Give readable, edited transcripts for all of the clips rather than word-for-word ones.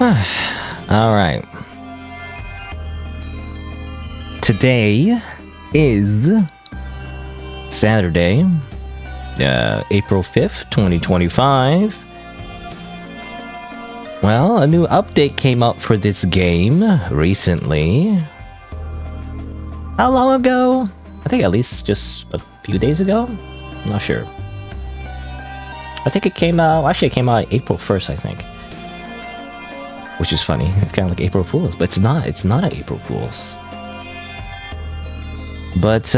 All right. Today is Saturday, April 5th, 2025. Well, a new update came out for this game recently. How long ago? I think at least just a few days ago? I'm not sure. I think it came out, actually it came out April 1st, I think. Which is funny, it's kind of like April Fool's, but it's not an April Fool's. But,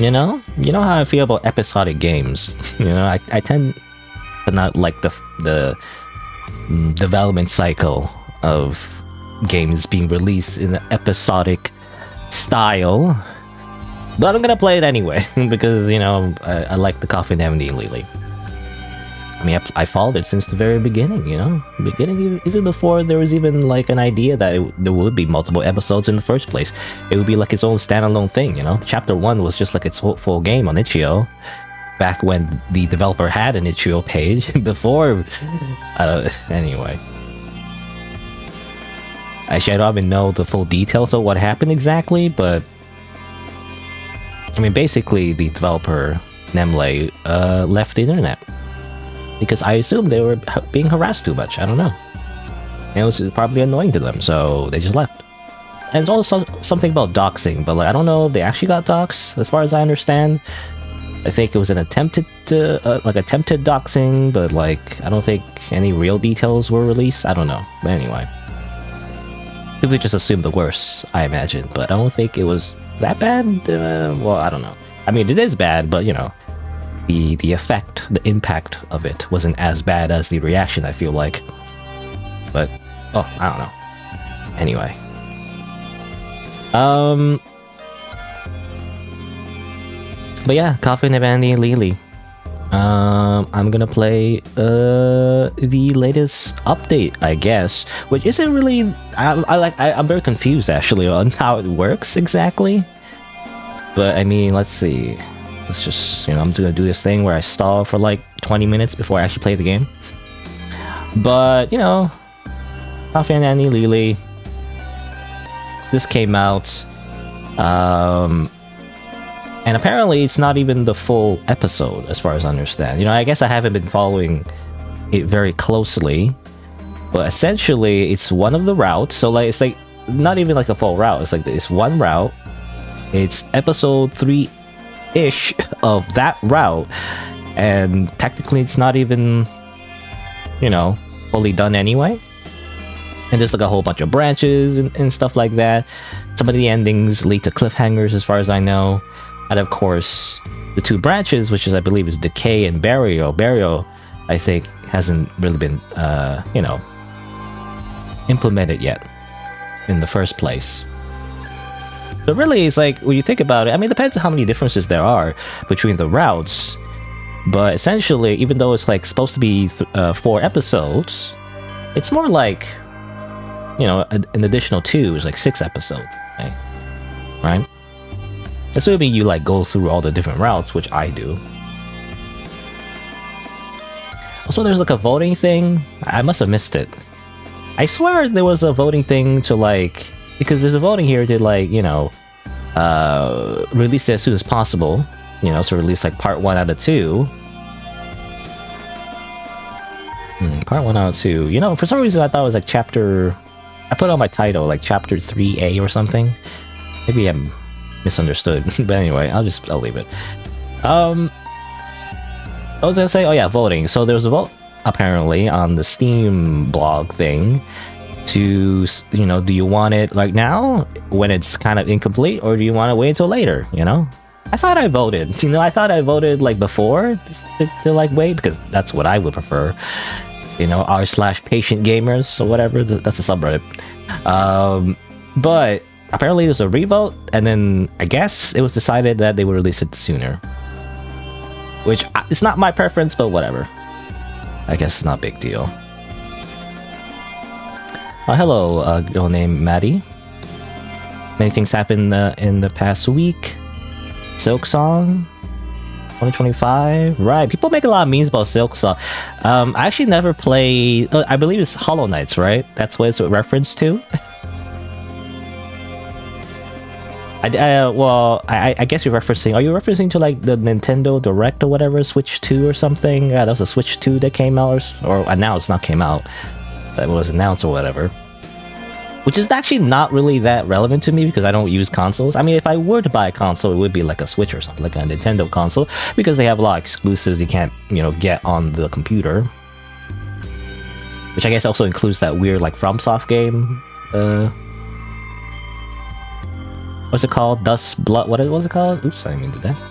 you know how I feel about episodic games. I tend to not like the development cycle of games being released in an episodic style. But I'm gonna play it anyway, because, I like the Coffin and Leyley. I mean, I followed it since the very beginning, even before there was even like an idea that there would be multiple episodes in the first place. It would be like its own standalone thing, Chapter 1 was just like its full game on itch.io, back when the developer had an itch.io page, before, anyway. Actually, I don't even know the full details of what happened exactly, but I mean, basically, the developer, Leyley, left the internet. Because I assume they were being harassed too much. I don't know. And it was probably annoying to them, so they just left. And it's also something about doxing, but like, I don't know if they actually got doxed, as far as I understand. I think it was an attempted doxing, but like, I don't think any real details were released. I don't know. But anyway. People just assume the worst, I imagine. But I don't think it was that bad. Well, I don't know. I mean, it is bad, but the effect, the impact of it wasn't as bad as the reaction, I feel like. But, I don't know. Anyway. But yeah, Coffin and Leyley. I'm gonna play the latest update, I guess, which isn't really. I'm very confused actually on how it works exactly. But I mean, let's see. Let's just, I'm just gonna do this thing where I stall for like 20 minutes before I actually play the game. But, Coffin and Leyley. This came out. And apparently it's not even the full episode, as far as I understand. I guess I haven't been following it very closely. But essentially, it's one of the routes. So, like, it's like, not even like a full route. It's like, it's one route. It's episode 3-ish of that route. And technically, it's not even, fully done anyway. And there's like a whole bunch of branches and stuff like that. Some of the endings lead to cliffhangers, as far as I know. And of course, the two branches, which I believe is Decay and Burial. Burial, I think, hasn't really been, implemented yet in the first place. But really, it's like, when you think about it, I mean, it depends on how many differences there are between the routes. But essentially, even though it's like supposed to be 4 episodes, it's more like, an additional 2 is like 6 episodes, right? Assuming you like go through all the different routes, which I do. Also, there's like a voting thing. I must have missed it. I swear there was a voting thing to like, because there's a voting here to like, release it as soon as possible. So release like part 1 out of 2. Part 1 out of 2. For some reason I thought it was like chapter. I put on my title like chapter 3A or something. Maybe I'm misunderstood. But anyway, I'll leave it. I was gonna say, voting. So there was a vote apparently on the Steam blog thing to, do you want it like now when it's kind of incomplete, or do you want to wait until later? I thought I voted. I thought I voted like before to like wait, because that's what I would prefer. r/patient gamers or whatever. That's a subreddit. But apparently there's a revote, and then I guess it was decided that they would release it sooner. Which, it's not my preference, but whatever. I guess it's not a big deal. Hello, a girl named Maddie. Many things happened in the past week. Silk Song. 2025. Right. People make a lot of memes about Silksong. I actually never played. I believe it's Hollow Knights, right? That's what it's a reference to. I guess you're referencing. Are you referencing to like the Nintendo Direct or whatever, Switch 2 or something? Yeah, that was a Switch 2 that came out, or announced, not came out. That was announced or whatever. Which is actually not really that relevant to me because I don't use consoles. I mean, if I were to buy a console, it would be like a Switch or something, like a Nintendo console, because they have a lot of exclusives you can't, get on the computer. Which I guess also includes that weird like FromSoft game. What's it called? Dust Blood. What was it called? Oops, I didn't mean to do that.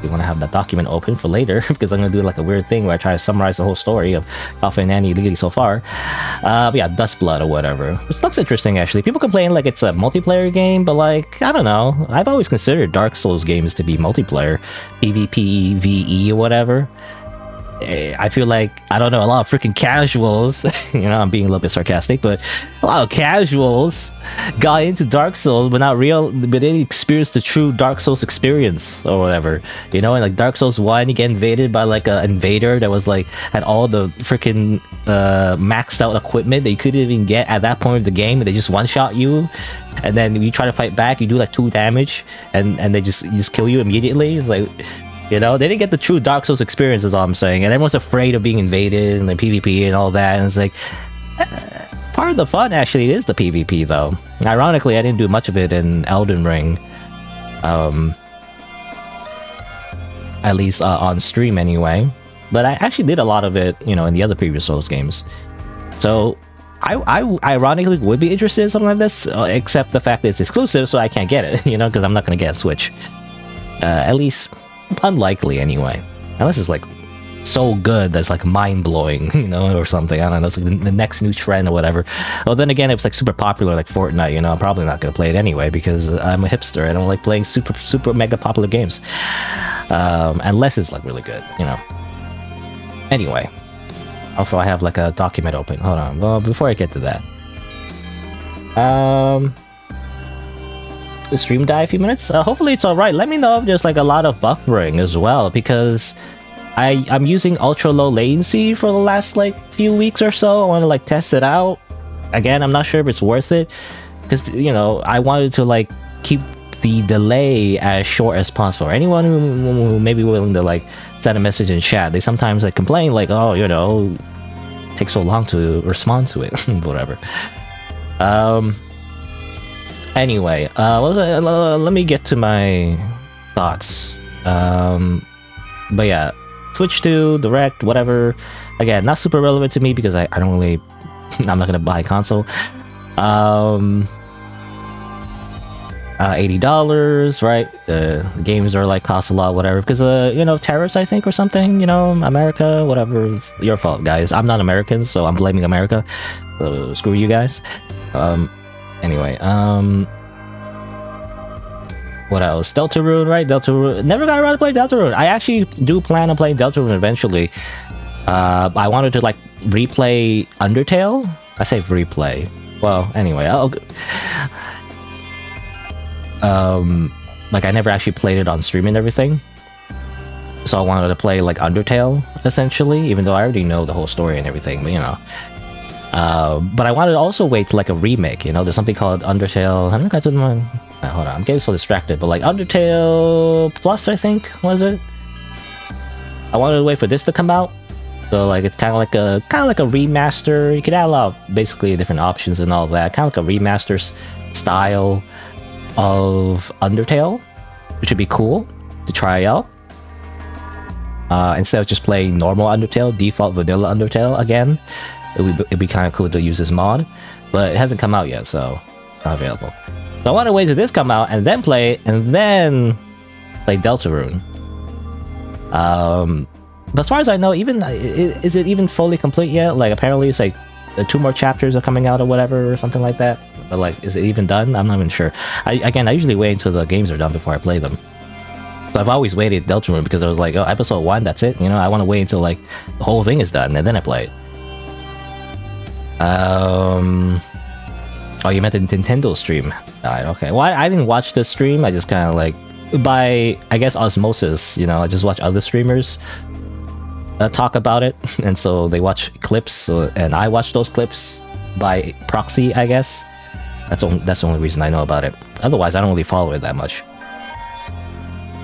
You want to have that document open for later because I'm gonna do like a weird thing where I try to summarize the whole story of Coffin and Leyley so far. But yeah, Dust Blood or whatever. Which looks interesting actually. People complain like it's a multiplayer game, but like I don't know. I've always considered Dark Souls games to be multiplayer, PvP, VE or whatever. I feel like, I don't know, a lot of freaking casuals, I'm being a little bit sarcastic, but a lot of casuals got into Dark Souls but they didn't experience the true Dark Souls experience or whatever. And like Dark Souls 1, you get invaded by like an invader that was like, had all the freaking maxed out equipment that you couldn't even get at that point of the game, and they just one-shot you. And then you try to fight back, you do like 2 damage, and they just kill you immediately. It's like... they didn't get the true Dark Souls experience, is all I'm saying. And everyone's afraid of being invaded and the PvP and all that. And it's like, part of the fun actually is the PvP, though. Ironically, I didn't do much of it in Elden Ring. At least on stream, anyway. But I actually did a lot of it, in the other previous Souls games. So, I ironically would be interested in something like this, except the fact that it's exclusive, so I can't get it, because I'm not going to get a Switch. At least... unlikely anyway, unless it's like so good that's like mind-blowing, or something. I don't know, it's like the next new trend or whatever. Well, then again, if it's like super popular like Fortnite, I'm probably not gonna play it anyway because I'm a hipster. I don't like playing super mega popular games, unless it's like really good, Anyway, also I have like a document open. Hold on, well, before I get to that, the stream die a few minutes. Hopefully it's all right. Let me know if there's like a lot of buffering as well, because I'm using ultra low latency for the last like few weeks or so. I want to like test it out. Again, I'm not sure if it's worth it because I wanted to like keep the delay as short as possible. Anyone who may be willing to like send a message in chat, they sometimes like complain like, oh, it takes so long to respond to it. Whatever. Anyway, let me get to my thoughts. But yeah, Switch 2, Direct, whatever. Again, not super relevant to me because I don't really... I'm not gonna buy a console. $80, right? Games are like cost a lot, whatever. Because, tariffs, I think, or something. America, whatever. It's your fault, guys. I'm not American, so I'm blaming America. Screw you guys. Anyway, what else? Deltarune, right? Deltarune. Never got around to play Deltarune. I actually do plan on playing Deltarune eventually. I wanted to like replay Undertale. I say replay. Well, anyway, like I never actually played it on stream and everything. So I wanted to play like Undertale essentially, even though I already know the whole story and everything. But but I wanted to also wait to like a remake, there's something called Undertale. I don't got to my... hold on, I'm getting so distracted, but like Undertale Plus, I think, was it? I wanted to wait for this to come out. So like it's kind of like a remaster. You could add a lot of basically different options and all that. Kind of like a remaster style of Undertale, which would be cool to try out. Instead of just playing normal Undertale, default vanilla Undertale again. It'd be kind of cool to use this mod, but it hasn't come out yet, so not available. So I want to wait till this come out and then play it, and then play Deltarune. But as far as I know, is it even fully complete yet? Like apparently it's like 2 more chapters are coming out or whatever or something like that. But like, is it even done? I'm not even sure. I usually wait until the games are done before I play them. So I've always waited Deltarune because I was like, oh, episode 1, that's it. I want to wait until like the whole thing is done and then I play it. Oh, you meant the Nintendo stream. Okay. Well, I didn't watch the stream. I just kind of like by, I guess, osmosis, you know, I just watch other streamers talk about it, and so they watch clips, and I watch those clips by proxy, I guess. That's the only reason I know about it. Otherwise, I don't really follow it that much.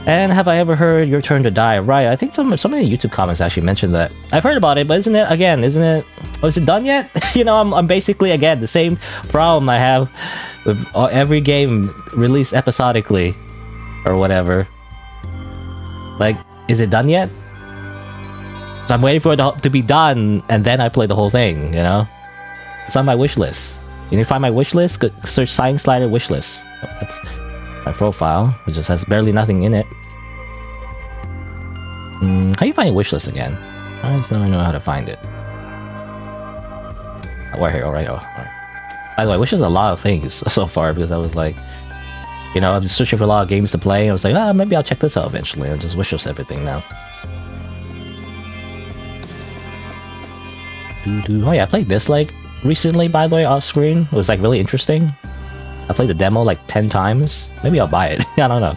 And have I ever heard Your Turn to Die? Right, I think some of the YouTube comments actually mentioned that. I've heard about it, but isn't it, oh, is it done yet? You know, I'm basically, again, the same problem I have with every game released episodically, or whatever. Like, is it done yet? So I'm waiting for it to be done, and then I play the whole thing, you know? It's on my wish list. You can find my wish list, search SighingSlider wish list. Oh, that's my profile. It just has barely nothing in it. How do you find a wish list again? I just never know how to find it. Oh, right here, alright. By the way, wish is a lot of things so far, because I was like, you know, I'm just searching for a lot of games to play. I was like, maybe I'll check this out eventually. I'll just wish list everything now. Oh yeah, I played this like recently, by the way, off screen. It was like really interesting. I played the demo like 10 times. Maybe I'll buy it. I don't know.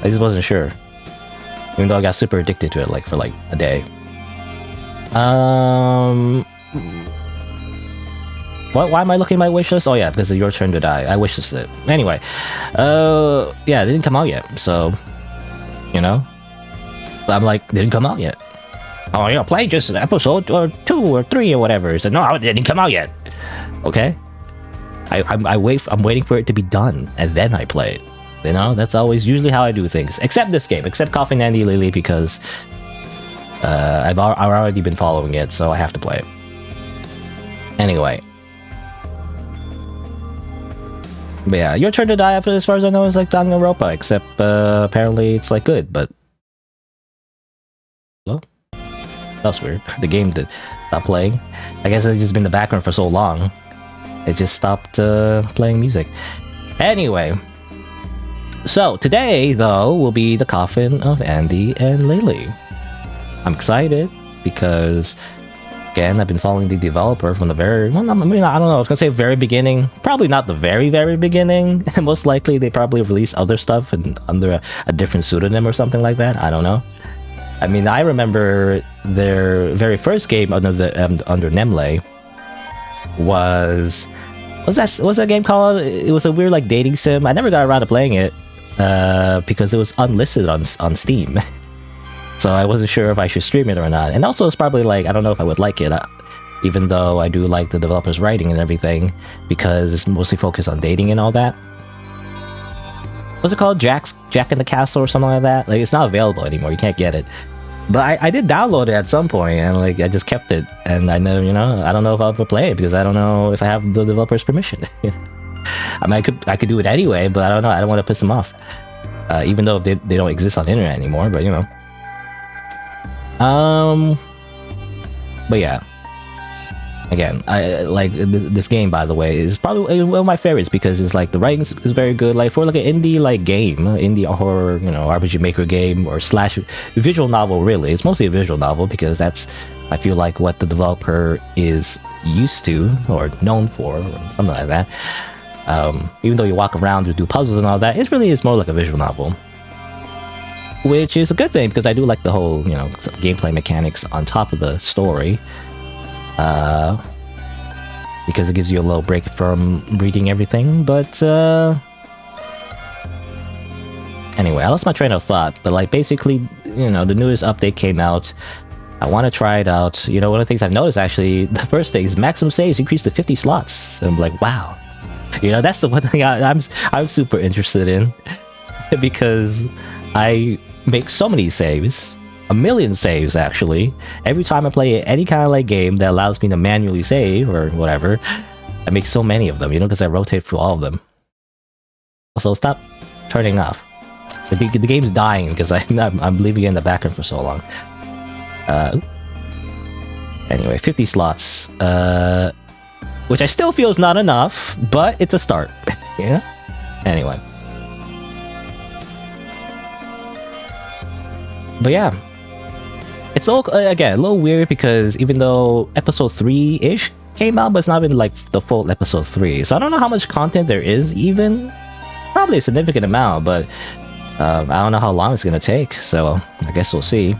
I just wasn't sure. Even though I got super addicted to it like for like a day. Why am I looking at my wishlist? Oh yeah, because of Your Turn to Die. I wishlisted it. Anyway, yeah, it didn't come out yet, so you know, I'm like, it didn't come out yet. Oh yeah, play just an episode or 2 or 3 or whatever. So no, it didn't come out yet. Okay, I'm waiting for it to be done and then I play it. You know, that's always usually how I do things. Except this game, except Coffin, Leyley, because I've already been following it, so I have to play it. Anyway. But yeah, Your Turn to Die, as far as I know, is like Danganronpa, except apparently it's like good, but... Hello? That's weird. The game did stop playing. I guess it's just been in the background for so long. It just stopped playing music. Anyway. So, today, though, will be the coffin of Andy and Leyley. I'm excited because... Again, I've been following the developer from the very... Well, I mean, I don't know. I was going to say very beginning. Probably not the very, very beginning. Most likely, they probably released other stuff and under a different pseudonym or something like that. I don't know. I mean, I remember their very first game under Nemley was... What's that game called? It was a weird, like, dating sim. I never got around to playing it because it was unlisted on Steam. So I wasn't sure if I should stream it or not. And also it's probably like, I don't know if I would like it, even though I do like the developer's writing and everything, because it's mostly focused on dating and all that. What's it called? Jack in the Castle or something like that? Like, it's not available anymore, you can't get it. But I did download it at some point, and like, I just kept it. And I never, you know, I don't know if I'll ever play it, because I don't know if I have the developer's permission. I mean, I could do it anyway, but I don't know, I don't want to piss them off. Even though they don't exist on the internet anymore, but you know. But yeah, again, I like this game, by the way, is probably one of my favorites because it's like the writing is very good. Like for like an indie like game, indie horror, you know, RPG Maker game or slash visual novel. Really, it's mostly a visual novel because that's, I feel like, what the developer is used to or known for, or something like that. Even though you walk around to do puzzles and all that, it really is more like a visual novel. Which is a good thing, because I do like the whole, you know, gameplay mechanics on top of the story. Because it gives you a little break from reading everything, but, anyway, I lost my train of thought, but, like, basically, you know, the newest update came out. I want to try it out. You know, one of the things I've noticed, actually, the first thing is maximum saves increased to 50 slots. And I'm like, wow. You know, that's the one thing I'm super interested in. Because I make so many saves, a million saves actually, every time I play any kind of like game that allows me to manually save or whatever. I make so many of them, you know, because I rotate through all of them. So stop turning off. The game's dying because I'm leaving it in the background for so long. Anyway, 50 slots, which I still feel is not enough, but it's a start. Yeah. Anyway. But yeah, it's all, again, a little weird because even though episode 3-ish came out, but it's not even like the full episode 3. So I don't know how much content there is even. Probably a significant amount, but I don't know how long it's gonna take, so I guess we'll see.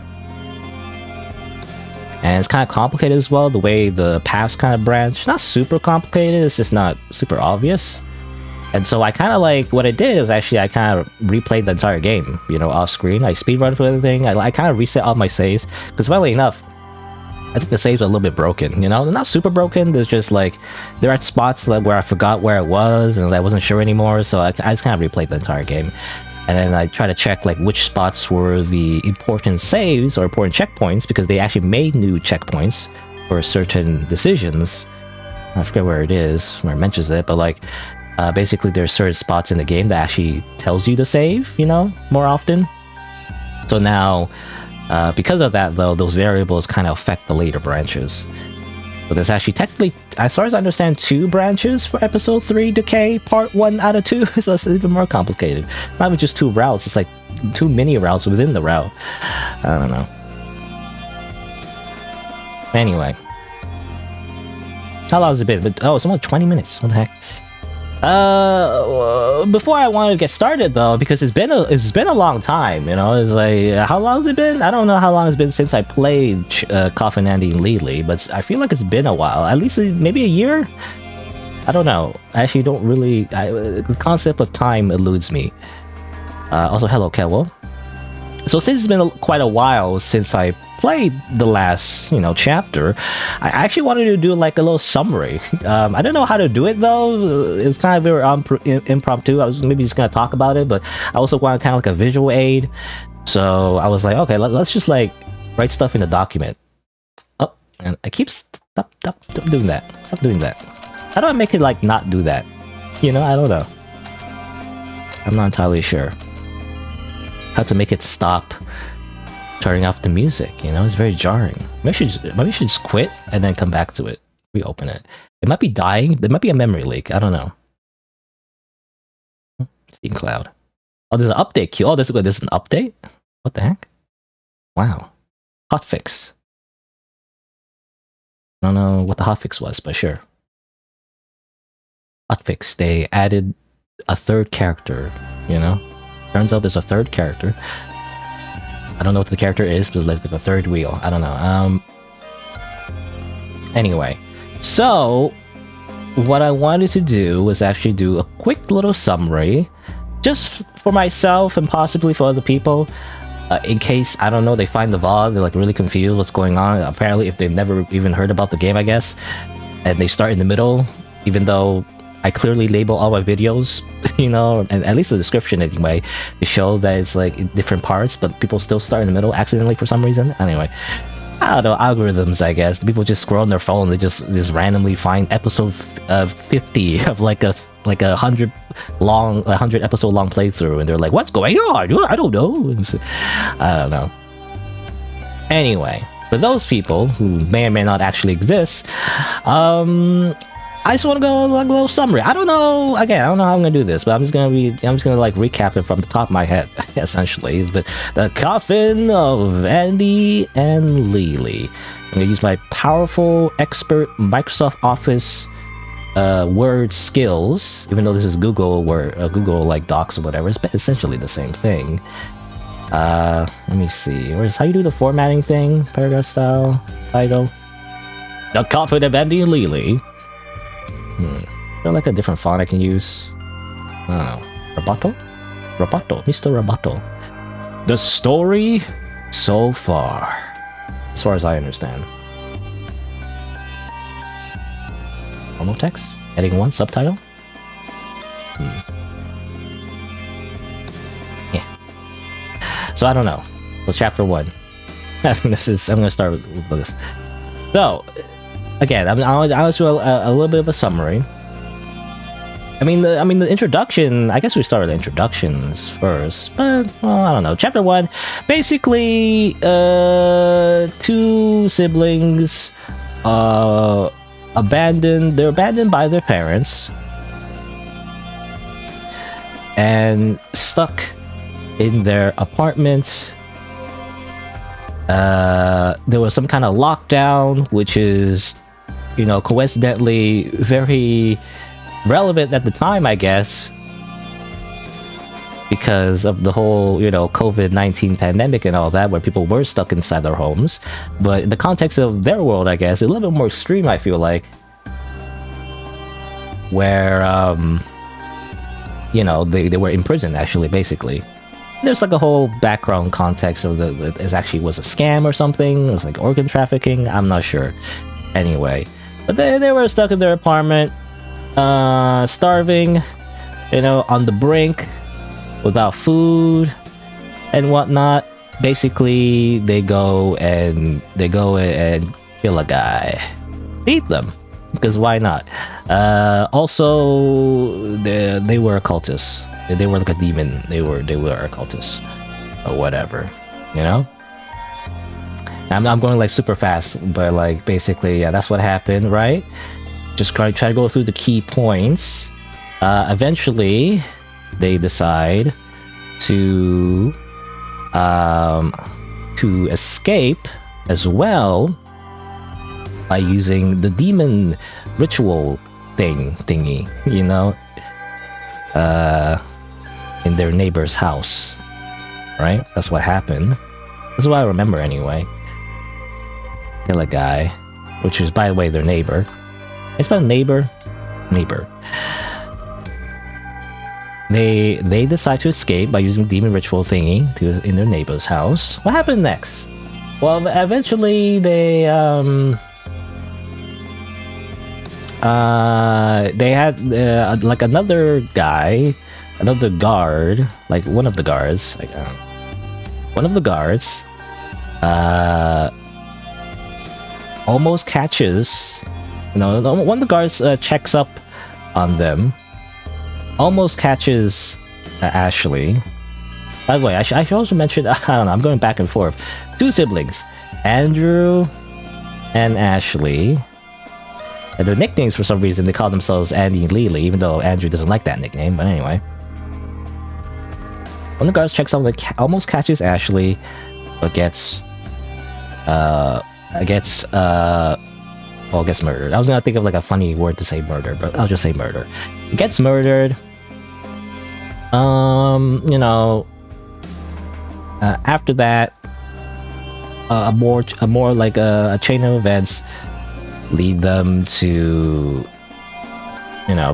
And it's kind of complicated as well, the way the paths kind of branch. Not super complicated, it's just not super obvious. And so I kind of like, what I did was actually I kind of replayed the entire game, you know, off screen. I speedrun through everything. I kind of reset all my saves, because funnily enough, I think the saves are a little bit broken, you know? They're not super broken, there's just like, there are spots like where I forgot where it was and I wasn't sure anymore, so I just kind of replayed the entire game. And then I try to check like which spots were the important saves or important checkpoints, because they actually made new checkpoints for certain decisions. I forget where it is, where it mentions it, but like, basically there's certain spots in the game that actually tells you to save, you know, more often. So now, because of that though, those variables kind of affect the later branches. So there's actually technically, as far as I understand, 2 branches for episode 3 Decay, part 1 out of 2, so it's even more complicated. Not even just 2 routes, it's like 2 mini routes within the route. I don't know. Anyway. How long has it been? But, oh, it's only 20 minutes, what the heck. Before I wanted to get started though, because it's been a long time, you know. It's like, how long has it been? I don't know how long it's been since I played Coffin, Andy, and Leyley, but I feel like it's been a while, at least maybe a year. I don't know. I actually don't really. The concept of time eludes me. Also, hello, Kewo. So since it's been quite a while since I played the last, you know, chapter, I actually wanted to do like a little summary. I don't know how to do it though. It's kind of very impromptu. I was maybe just gonna talk about it, but I also wanted kind of like a visual aid. So I was like, okay, let's just like write stuff in the document. Oh, and I keep stop doing that. Stop doing that. How do I make it like not do that? You know, I don't know. I'm not entirely sure how to make it stop turning off the music, you know. It's very jarring. Maybe I should just quit and then come back to it, reopen it. It might be dying. There might be a memory leak. I don't know. Steam Cloud. Oh, there's an update queue. Oh, there's an update? What the heck? Wow. Hotfix. I don't know what the hotfix was, but sure. Hotfix. They added a 3rd character, you know. Turns out there's a 3rd character. I don't know what the character is, but it's like the 3rd wheel. I don't know. Anyway, so what I wanted to do was actually do a quick little summary, just for myself and possibly for other people, in case, I don't know, they find the VOD, they're like really confused what's going on. Apparently, if they've never even heard about the game, I guess, and they start in the middle, even though I clearly label all my videos, you know, and at least the description anyway, to show that it's like in different parts, but people still start in the middle accidentally for some reason. Anyway, I don't know, algorithms, I guess. People just scroll on their phone, they just randomly find episode 50 of like a 100 episode long playthrough, and they're like, what's going on? I don't know. I don't know. Anyway, for those people who may or may not actually exist, I just want to go like a little summary. I don't know. Again, I don't know how I'm gonna do this, but I'm just gonna like recap it from the top of my head, essentially. But the Coffin of Andy and Leyley. I'm gonna use my powerful, expert Microsoft Office Word skills. Even though this is Google Google like Docs or whatever, it's essentially the same thing. Let me see. How you do the formatting thing? Paragraph style, title. The Coffin of Andy and Leyley. Is there like a different font I can use? I don't know. Roboto? Mr. Roboto. The story so far. As far as I understand. Normal text? Heading 1, subtitle? Yeah. So I don't know. So chapter 1. I'm gonna start with this. So, again, I'll do a little bit of a summary. I mean, the introduction. I guess we start with the introductions first, but well, I don't know. Chapter 1, basically, 2 siblings, abandoned. They're abandoned by their parents, and stuck in their apartment. There was some kind of lockdown, which is, you know, coincidentally very relevant at the time, I guess, because of the whole, COVID-19 pandemic and all that, where people were stuck inside their homes. But in the context of their world, I guess, a little bit more extreme, I feel like, where, they were in prison, actually, basically. There's like a whole background context of it actually was a scam or something. It was like organ trafficking. I'm not sure. Anyway, but they were stuck in their apartment, starving, on the brink, without food and whatnot. Basically, they go and kill a guy, eat them, because why not? Also, they were occultists. They were like a demon. They were occultists or whatever, I'm going like super fast, but like basically, yeah, that's what happened, right? Just try to go through the key points. Eventually, they decide to escape as well by using the demon ritual thingy, in their neighbor's house, right? That's what happened. That's what I remember anyway. Kill a guy, which is, by the way, their neighbor. I spelled neighbor. They decide to escape by using demon ritual thingy in their neighbor's house. What happened next? Well, eventually they had like another guard, like one of the guards, almost catches, one of the guards checks up on them, almost catches Ashley. By the way, I should also mention, I don't know, I'm going back and forth. Two siblings, Andrew and Ashley. And their nicknames, for some reason, they call themselves Andy and Leyley, even though Andrew doesn't like that nickname, but anyway. One of the guards checks out, almost catches Ashley, but gets murdered. I was gonna think of like a funny word to say murder, but I'll just say murder. Gets murdered. After that, a more like a chain of events lead them to,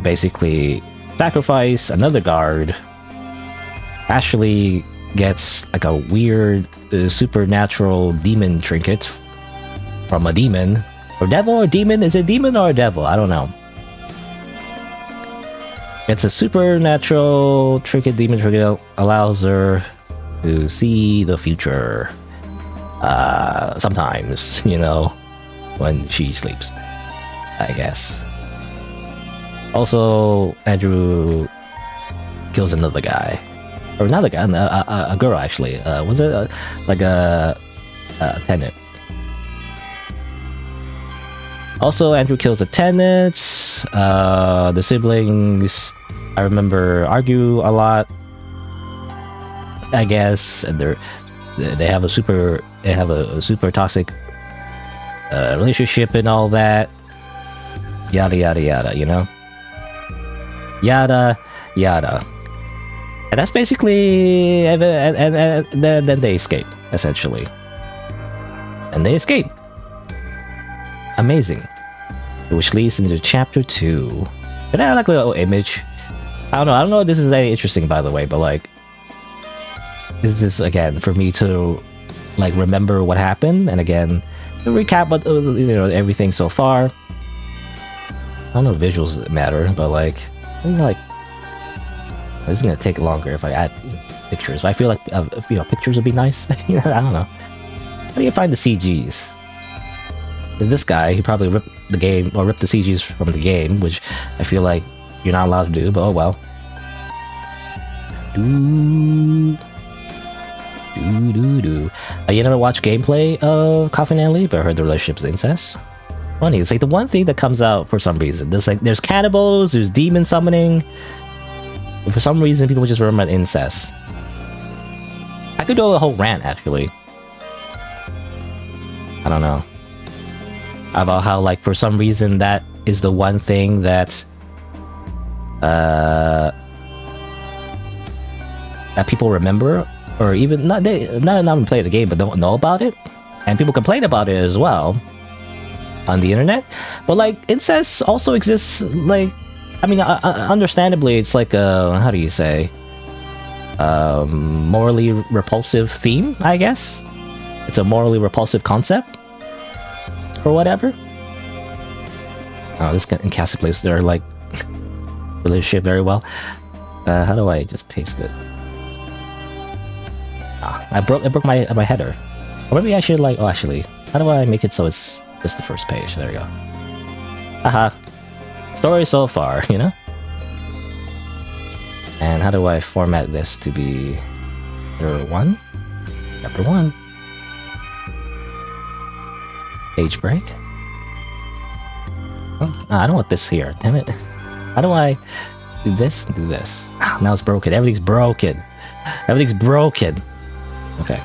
basically sacrifice another guard. Ashley gets like a weird supernatural demon trinket from a demon or devil or demon. Is it demon or a devil? I don't know. It's a supernatural trinket. Demon trinket allows her to see the future. Sometimes, when she sleeps, I guess. Also, Andrew kills another guy. Or not a guy, a girl actually. Was it a tenant? Also, Andrew kills a tenant. The siblings, I remember, argue a lot, I guess, and they have a super toxic relationship and all that. Yada yada yada, yada yada. And that's basically, and then they escape, essentially. And they escape. Amazing. Which leads into chapter 2. And I like a little image. I don't know if this is any interesting, by the way, but like, this is again for me to like remember what happened, and again recap what everything so far. I don't know if visuals matter, but like, this is gonna take longer if I add pictures. I feel like pictures would be nice. I don't know. How do you find the CGs? This guy, he probably ripped the game or ripped the CGs from the game, which I feel like you're not allowed to do, but oh well. You never watched gameplay of Coffin and Leyley, but I heard the relationship's incest. Funny, it's like the one thing that comes out for some reason. There's cannibals, there's demon summoning. But for some reason, people just remember incest. I could do a whole rant, actually. I don't know. About how, like, for some reason, that is the one thing that that people remember, or even not even play the game but don't know about it, and people complain about it as well on the internet. But like incest also exists, like, I mean, understandably it's like a, how do you say, morally repulsive theme, I guess. It's a morally repulsive concept or whatever. Oh, this encapsulates their like relationship very well. How do I just paste it? I broke my header. Or maybe I should like, oh actually, how do I make it so it's just the first page? There we go. Haha. Story so far, you know? And how do I format this to be chapter 1? Chapter 1. Page break. Oh, I don't want this here, damn it. How do I do this and do this? Now it's broken. Everything's broken. Everything's broken. Okay.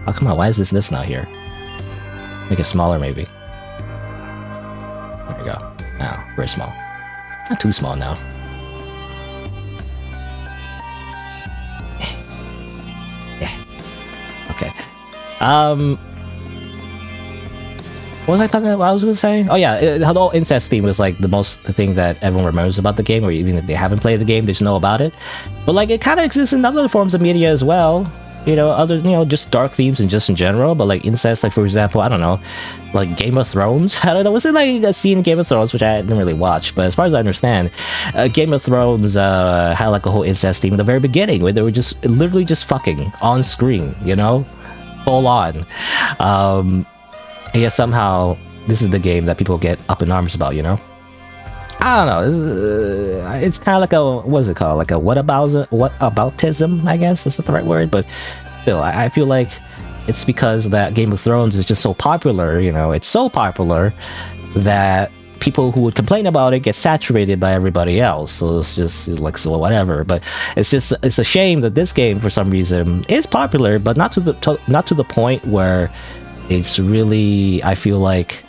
Oh, come on. Why is this not here? Make it smaller, maybe. There we go. Now, very small. Not too small now. Yeah. Okay. What was I talking about? What I was going to say? Oh yeah, the whole incest theme was like the thing that everyone remembers about the game, or even if they haven't played the game, they just know about it. But like, it kind of exists in other forms of media as well. You know, other, you know, just dark themes and just in general. But like incest, like for example, I don't know, like Game of Thrones. I don't know, was it like a scene in Game of Thrones, which I didn't really watch, but as far as I understand, Game of Thrones had like a whole incest theme at the very beginning, where they were just literally just fucking on screen, you know, full on. Yeah, somehow this is the game that people get up in arms about, you know? I don't know. It's kind of like a, what is it called? Like a whataboutism, I guess. That's not the right word, but still, I feel like it's because that Game of Thrones is just so popular, you know? It's so popular that people who would complain about it get saturated by everybody else. So it's just like, so whatever. But it's a shame that this game, for some reason, is popular, but not to the point where it's really, I feel like,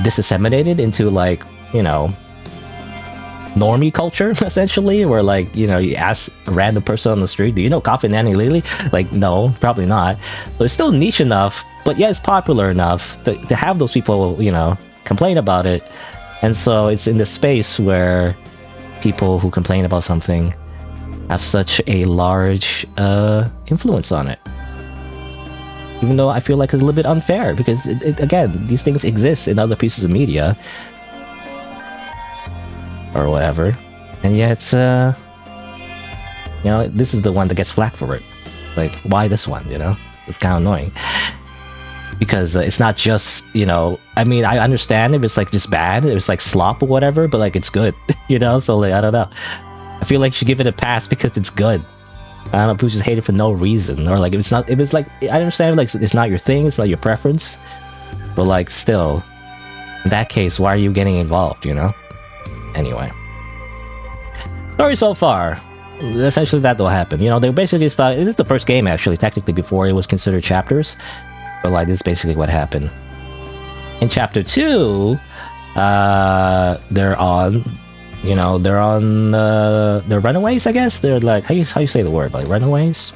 disseminated into like, you know, normie culture, essentially, where like, you know, you ask a random person on the street, do you know Coffin and Leyley? Like, no, probably not. So it's still niche enough, but yeah, it's popular enough to have those people, you know, complain about it. And so it's in this space where people who complain about something have such a large influence on it. Even though I feel like it's a little bit unfair, because again, these things exist in other pieces of media or whatever, and yet you know, this is the one that gets flack for it. Like, why this one, you know? It's kind of annoying, because it's not just, you know, I mean, I understand if it's like just bad, it's like slop or whatever, but like it's good, you know? So like, I don't know, I feel like you should give it a pass because it's good. I don't know, people just hate it for no reason, or like, if it's like, I understand like it's not your thing, it's not your preference, but like still, in that case, why are you getting involved, you know? Anyway, story so far, essentially that will happen. You know, they basically start, this is the first game actually, technically, before it was considered chapters, but like, this is basically what happened. In chapter 2, they're on, you know, they're runaways, I guess. They're like, how you say the word, like runaways?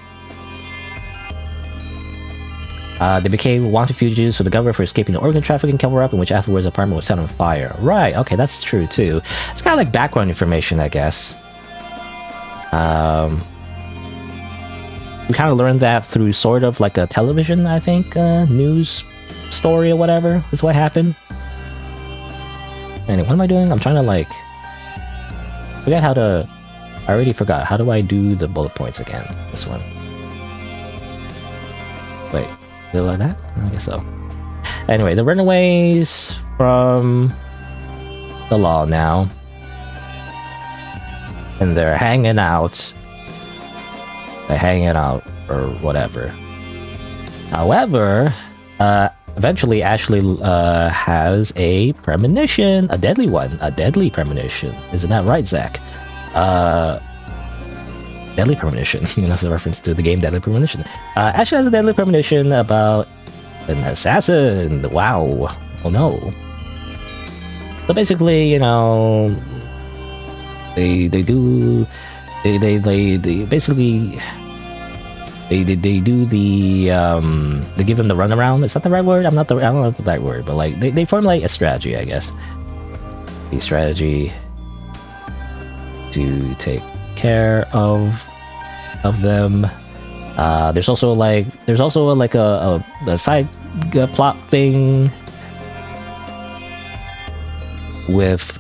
They became wanted fugitives for the government for escaping the organ trafficking cover-up, in which afterwards the apartment was set on fire. Right, okay, that's true too. It's kind of like background information, I guess. We kind of learned that through sort of like a television, I think, news story or whatever is what happened. Anyway, what am I doing? I'm trying to like... forget how to... I already forgot. How do I do the bullet points again? This one. Wait. Is it like that? I guess so. Anyway, the runaways from the law now. And they're hanging out. They're hanging out or whatever. However, eventually Ashley has a premonition. A deadly one. A deadly premonition. Isn't that right, Zach? Deadly Premonition. You know, that's a reference to the game Deadly Premonition. Ashley has a deadly premonition about an assassin. Wow. Oh no. So basically, you know, they basically they do the they give him the runaround. Is that the right word? I don't know if the right word, but like they formulate a strategy, I guess. The strategy to take care of them. There's also like a side plot thing with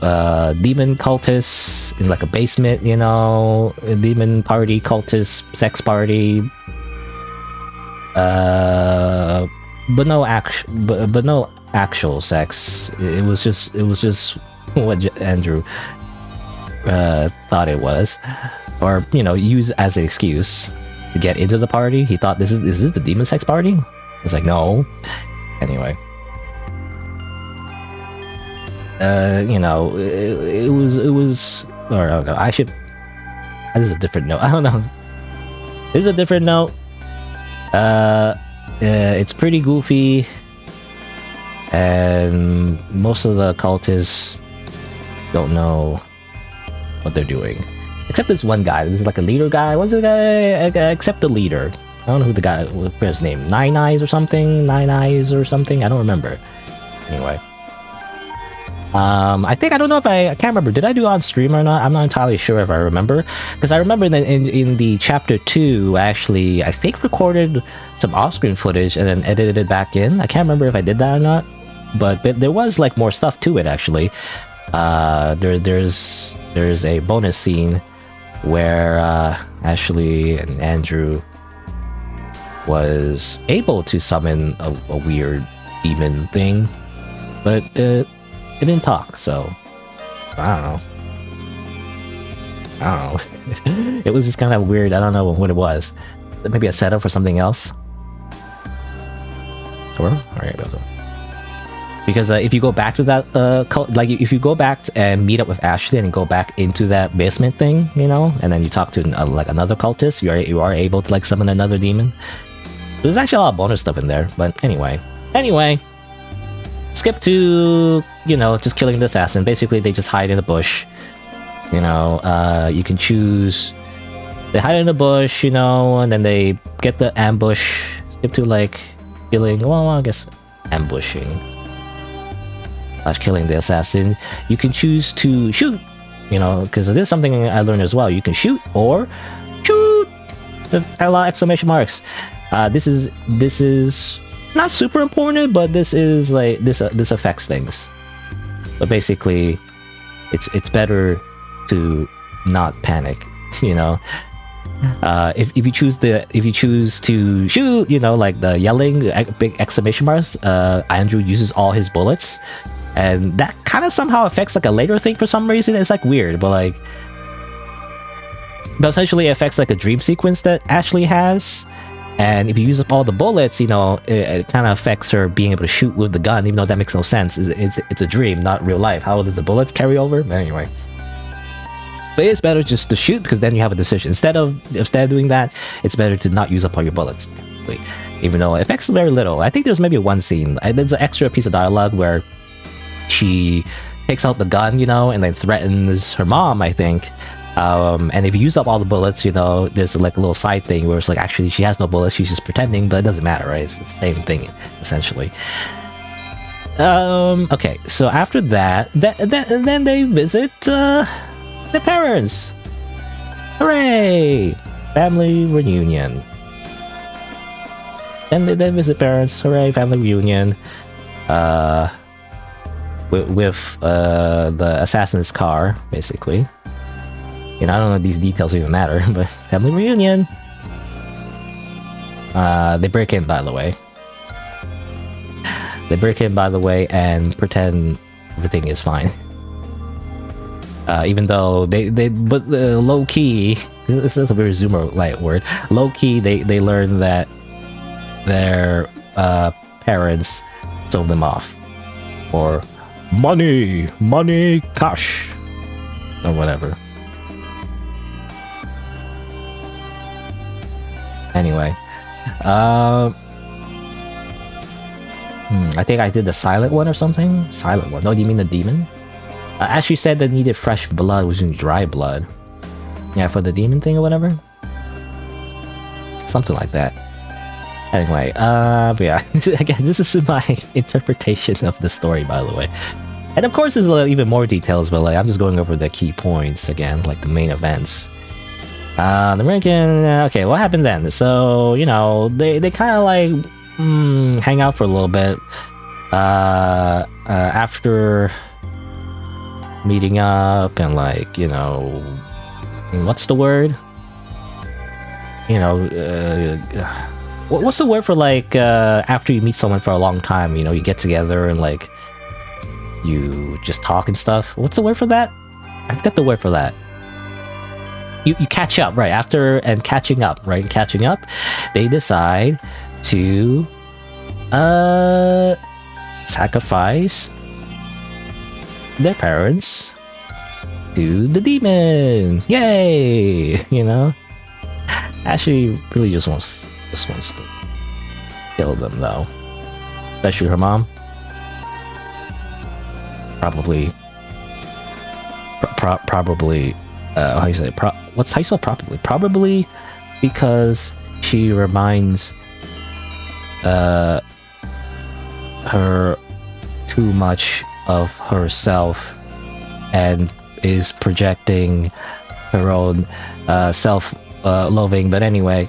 demon cultists in like a basement, you know, a demon party, cultist, sex party. But no actual sex. It was just what Andrew thought it was, or you know, used as an excuse to get into the party. He thought is this the demon sex party? It's like no. Anyway. You know, it was, or oh no, I should, this is a different note, I don't know, this is a different note. It's pretty goofy, and most of the cultists don't know what they're doing, except this one guy. This is like a leader guy. What's the guy, except the leader? I don't know who the guy, what's his name, Nine Eyes or something, I don't remember. Anyway, I think, I don't know if I can't remember, did I do it on stream or not? I'm not entirely sure if I remember, because I remember in the chapter 2, actually, I think recorded some off-screen footage and then edited it back in. I can't remember if I did that or not, but there was like more stuff to it actually. There's a bonus scene where Ashley and Andrew was able to summon a weird demon thing, but it didn't talk, so I don't know. It was just kind of weird. I don't know what it was. Maybe a setup for something else. Or alright, because if you go back to that like if you go back and meet up with Ashley and go back into that basement thing, you know, and then you talk to like another cultist, you are able to like summon another demon. There's actually a lot of bonus stuff in there, but anyway, skip to, you know, just killing the assassin. Basically, they just hide in the bush. You know, you can choose. They hide in the bush, you know, and then they get the ambush. Skip to like killing. Well, I guess ambushing / killing the assassin. You can choose to shoot. You know, because this is something I learned as well. You can shoot or shoot. A lot of exclamation marks. This is not super important, but this is like this affects things. But basically, it's better to not panic, you know. If you choose to shoot, you know, like the yelling big exclamation marks, Andrew uses all his bullets, and that kind of somehow affects like a later thing for some reason. It's like weird, but essentially it affects like a dream sequence that Ashley has. And if you use up all the bullets, you know, it kind of affects her being able to shoot with the gun, even though that makes no sense. It's a dream, not real life. How does the bullets carry over? But anyway. But it's better just to shoot, because then you have a decision. Instead of doing that, it's better to not use up all your bullets. Even though it affects very little. I think there's maybe one scene. There's an extra piece of dialogue where she takes out the gun, you know, and then threatens her mom, I think. And if you use up all the bullets, you know, there's like a little side thing where it's like, actually she has no bullets, she's just pretending, but it doesn't matter, right? It's the same thing, essentially. Okay, so after that, then they visit, their parents! Hooray! Family reunion. And they visit parents, hooray, family reunion. With the assassin's car, basically. You know, I don't know if these details even matter, but family reunion. They break in, by the way. They break in, by the way, and pretend everything is fine. Even though but low key, this is a very Zoomer light word. Low key, they learn that their parents sold them off for money, cash, or whatever. Anyway, I think I did the silent one or something. Silent one. No, do you mean the demon? Ashley said that needed fresh blood was in dry blood. Yeah, for the demon thing or whatever. Something like that. Anyway, but yeah, again, this is my interpretation of the story, by the way. And of course, there's even more details, but like I'm just going over the key points again, like the main events. The American, okay, what happened then? So, you know, they kind of like hang out for a little bit. After meeting up and like, you know, what's the word? You know, what's the word for like after you meet someone for a long time, you know, you get together and like you just talk and stuff. What's the word for that? I forgot the word for that. You catch up, right? After and catching up, right? Catching up, they decide to sacrifice their parents to the demon. Yay! You know, Ashley really just wants to kill them, though. Especially her mom. Probably. How do you say? What's how you spell probably? Probably because she reminds her too much of herself and is projecting her own self-loathing. But anyway,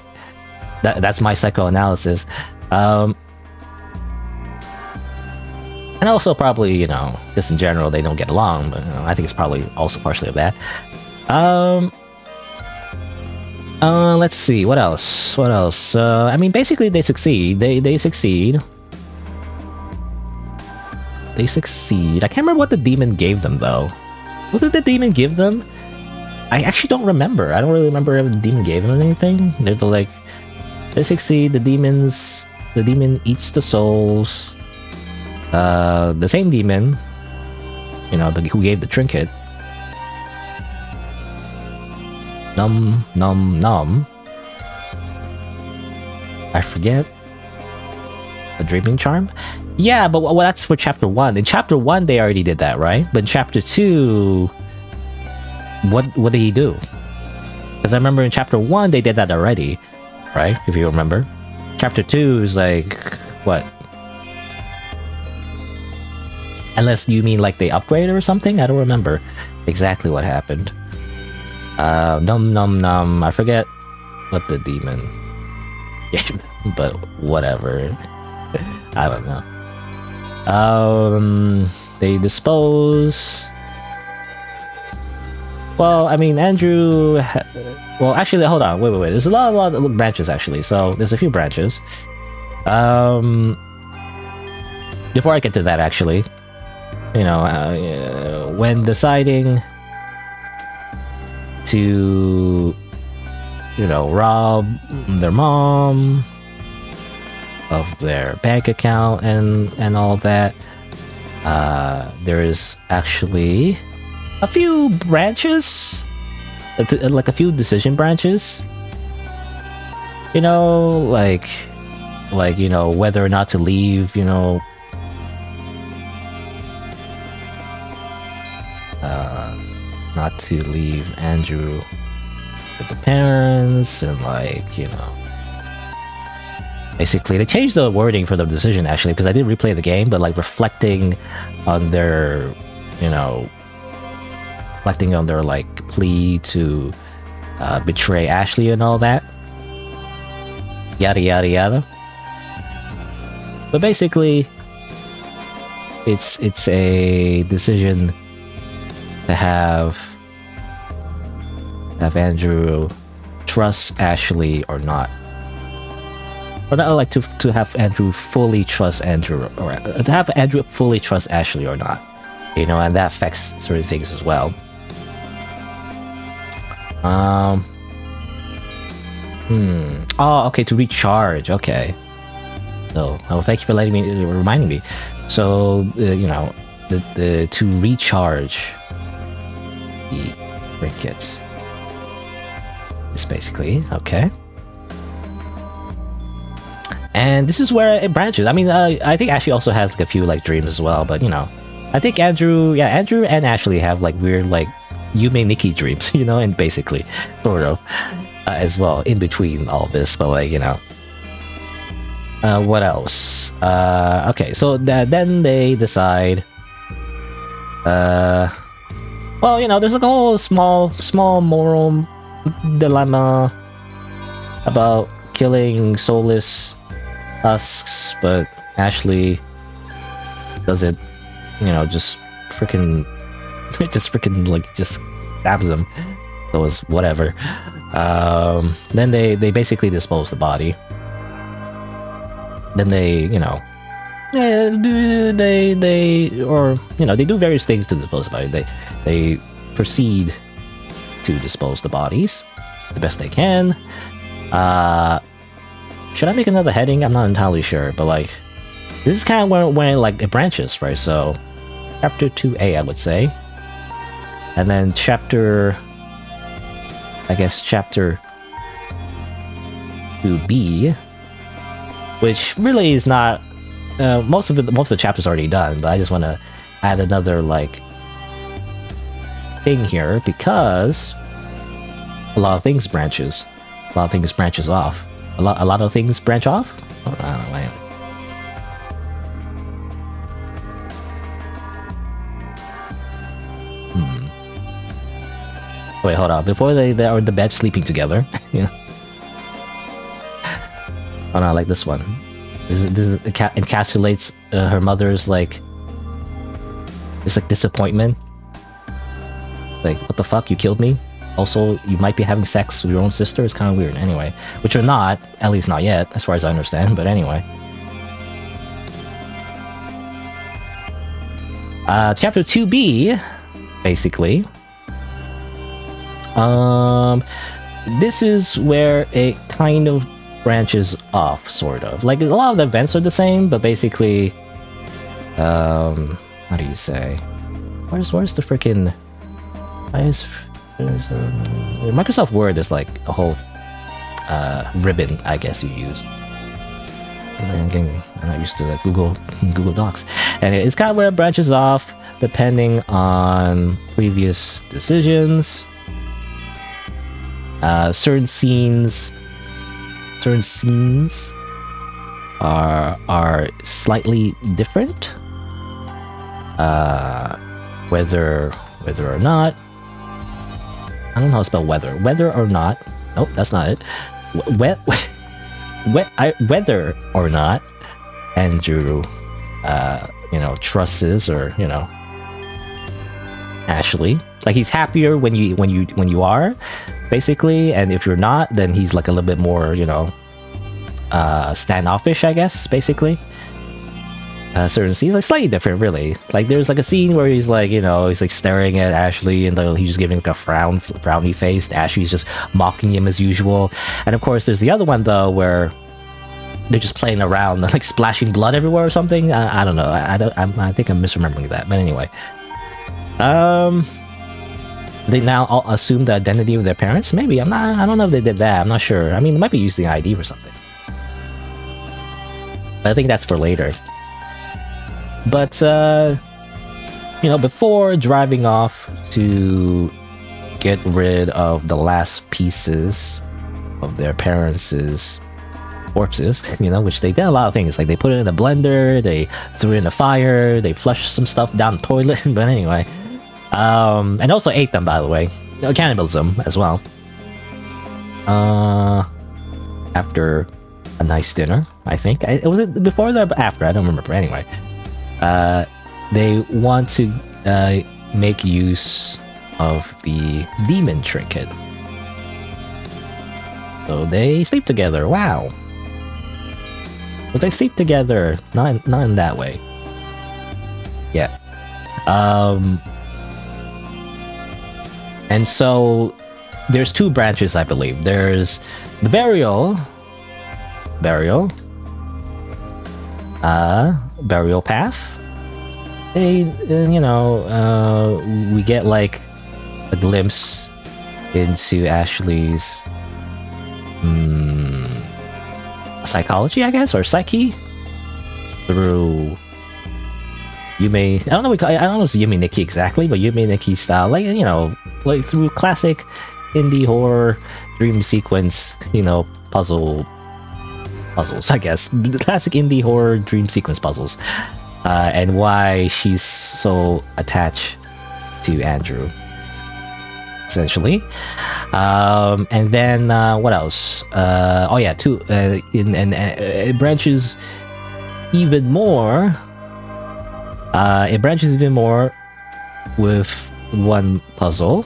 that's my psychoanalysis. And also probably, you know, just in general they don't get along, but you know, I think it's probably also partially of that. Let's see, what else? I mean, basically they succeed. They succeed. I can't remember what the demon gave them, though. What did the demon give them? I actually don't remember. I don't really remember if the demon gave them anything. They're like, they succeed. The demon eats the souls. The same demon, you know, who gave the trinket. Num. I forget. The dreaming charm? Yeah, but well, that's for chapter 1. In chapter 1, they already did that, right? But in chapter 2, what did he do? Because I remember in chapter 1, they did that already, right? If you remember. Chapter 2 is like, what? Unless you mean like they upgraded or something? I don't remember exactly what happened. Num. I forget what the demon gave, but whatever. I don't know. They dispose. Well, I mean, Andrew. Well, actually, hold on. Wait. There's a lot of branches actually. So there's a few branches. Before I get to that, actually, you know, when deciding to, you know, rob their mom of their bank account and all that, there is actually a few branches, like a few decision branches, you know, like you know, whether or not to leave, you know, not to leave Andrew with the parents, and like, you know, basically they changed the wording for the decision actually, because I did replay the game, but like reflecting on their, you know, like plea to betray Ashley and all that, yada yada yada. But basically it's a decision to have Andrew trust Ashley or not. Or not, like to have Andrew fully trust Andrew, or to have Andrew fully trust Ashley or not. You know, and that affects certain things as well. Oh, okay, to recharge. Okay. So, oh, thank you for reminding me. So, you know, the to recharge the trinkets is basically okay. And this is where it branches. I mean, I think Ashley also has like a few like dreams as well, but you know, I think Andrew and Ashley have like weird like Yume Nikki dreams, you know, and basically sort of as well in between all this, but like, you know. What else? Okay, so then they decide. Well, you know, there's like a whole small moral dilemma about killing soulless husks, but Ashley does it, you know, just freaking like just stabs them. So it's whatever. Then they basically dispose the body. Then they, you know, they do various things to dispose of the body. They proceed to dispose the bodies the best they can. Should I make another heading? I'm not entirely sure, but like this is kind of where like it branches, right? So chapter 2A, I would say, and then chapter 2B, which really is not. Most of the chapters already done, but I just want to add another like thing here because a lot of things branches off. A lot of things branch off. Oh, I don't know. Wait, hold on. Before they are in the bed sleeping together. You know? Oh no, I like this one. This encapsulates her mother's like this like disappointment. Like, what the fuck? You killed me. Also, you might be having sex with your own sister. It's kind of weird. Anyway, which you're not, at least not yet, as far as I understand. But anyway, chapter 2B, basically. This is where it kind of branches off, sort of. Like, a lot of the events are the same, but basically, how do you say? Where's the freaking? Microsoft Word is like a whole ribbon, I guess you use. I'm not used to the Google Docs. And it's kind of where it branches off, depending on previous decisions. Certain scenes are slightly different. Whether or not. I don't know how to spell weather. Whether or not. Nope, that's not it. Whether or not Andrew, trusts or Ashley. Like, he's happier when you are, basically, and if you're not, then he's like a little bit more, standoffish, I guess, basically. Certain scenes, like slightly different, really. Like, there's like a scene where he's like, he's like staring at Ashley, and he's just giving like a frowny face. Ashley's just mocking him as usual. And of course, there's the other one though, where they're just playing around, like splashing blood everywhere or something. I don't know. I think I'm misremembering that. But anyway, they now all assume the identity of their parents. Maybe I don't know if they did that. I'm not sure. I mean, they might be using the ID or something. But I think that's for later. But, before driving off to get rid of the last pieces of their parents' corpses, which they did a lot of things. Like, they put it in a blender, they threw it in the fire, they flushed some stuff down the toilet, but anyway. And also ate them, by the way. Cannibalism as well. After a nice dinner, I think. Was it before or after? I don't remember. Anyway. They want to make use of the demon trinket. So they sleep together. Wow. But they sleep together. Not in that way. Yeah. And so there's two branches, I believe. There's the burial path. We get like a glimpse into Ashley's psychology, I guess, or psyche, through Yume, I don't know if it's Yume Nikki exactly, but Yume Nikki style, like, you know, like through classic indie horror dream sequence, you know, puzzles, I guess. Classic indie horror dream sequence puzzles. And why she's so attached to Andrew, essentially. And then what else? Oh yeah, it branches even more. It branches even more with one puzzle.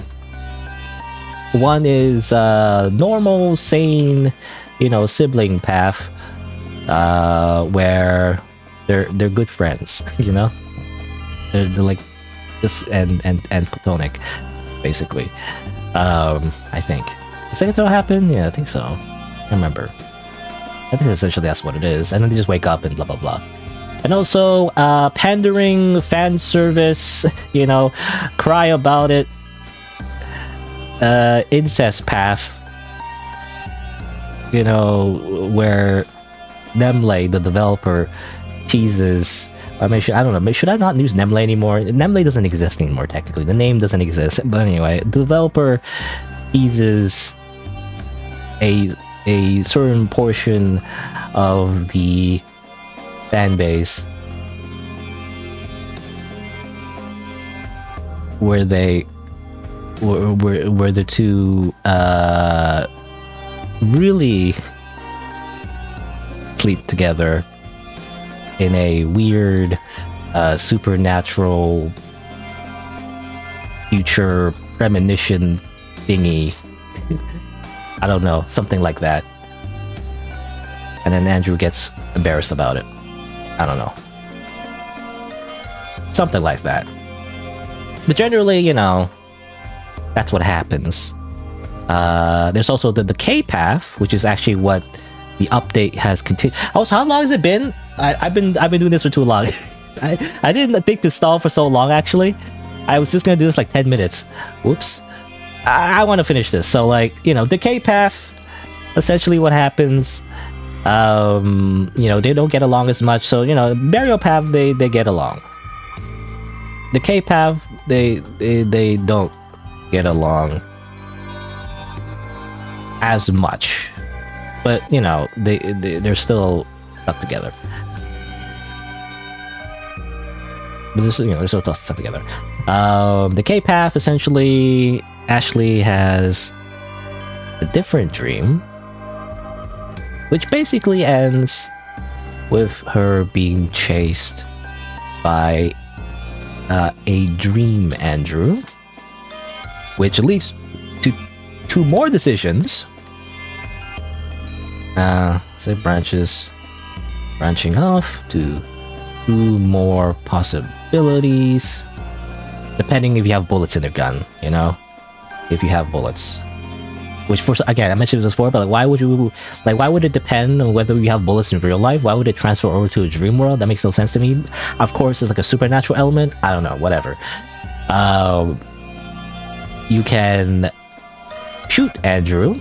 One is normal, sane, you know, sibling path, where they're good friends, you know. They're like just and platonic, basically. I think. Is that what happened? Yeah, I think so. I remember. I think essentially that's what it is. And then they just wake up and blah blah blah. And also, pandering, fan service, you know, cry about it, incest path, you know, where Leyley, the developer, teases. I mean, I don't know, should I not use Leyley anymore? Leyley doesn't exist anymore, technically. The name doesn't exist. But anyway, the developer teases a certain portion of the fan base where the two really sleep together in a weird supernatural future premonition thingy. I don't know, something like that. And then Andrew gets embarrassed about it. I don't know. Something like that. But generally, you know, that's what happens. There's also the Decay path, which is actually what the update has continued. Also, how long has it been? I've been doing this for too long. I didn't think to stall for so long, actually. I was just gonna do this like 10 minutes. Whoops. I want to finish this. So, like, you know, Decay path, essentially what happens. You know, they don't get along as much, so, you know, burial path, they get along. Decay path, they don't get along as much, but, you know, they're still stuck together. But this, you know, they're still stuck together. Decay path, essentially, Ashley has a different dream, which basically ends with her being chased by a dream Andrew, which leads to two more decisions. So it branching off to two more possibilities, depending if you have bullets in the gun, you know, if you have bullets. Which, for again, I mentioned this before, but like, why would it depend on whether you have bullets in real life? Why would it transfer over to a dream world? That makes no sense to me. Of course, it's like a supernatural element. I don't know, whatever. You can shoot Andrew.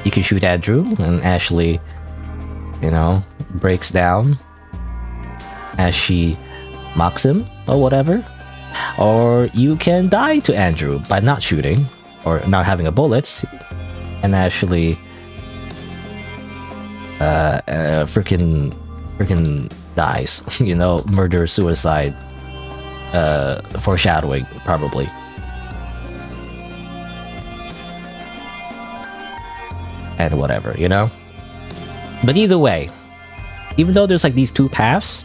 You can shoot Andrew, and Ashley, you know, breaks down as she mocks him or whatever. Or you can die to Andrew by not shooting or not having a bullet, and actually freaking dies. You know, murder, suicide, foreshadowing, probably. And whatever, you know? But either way, even though there's like these two paths,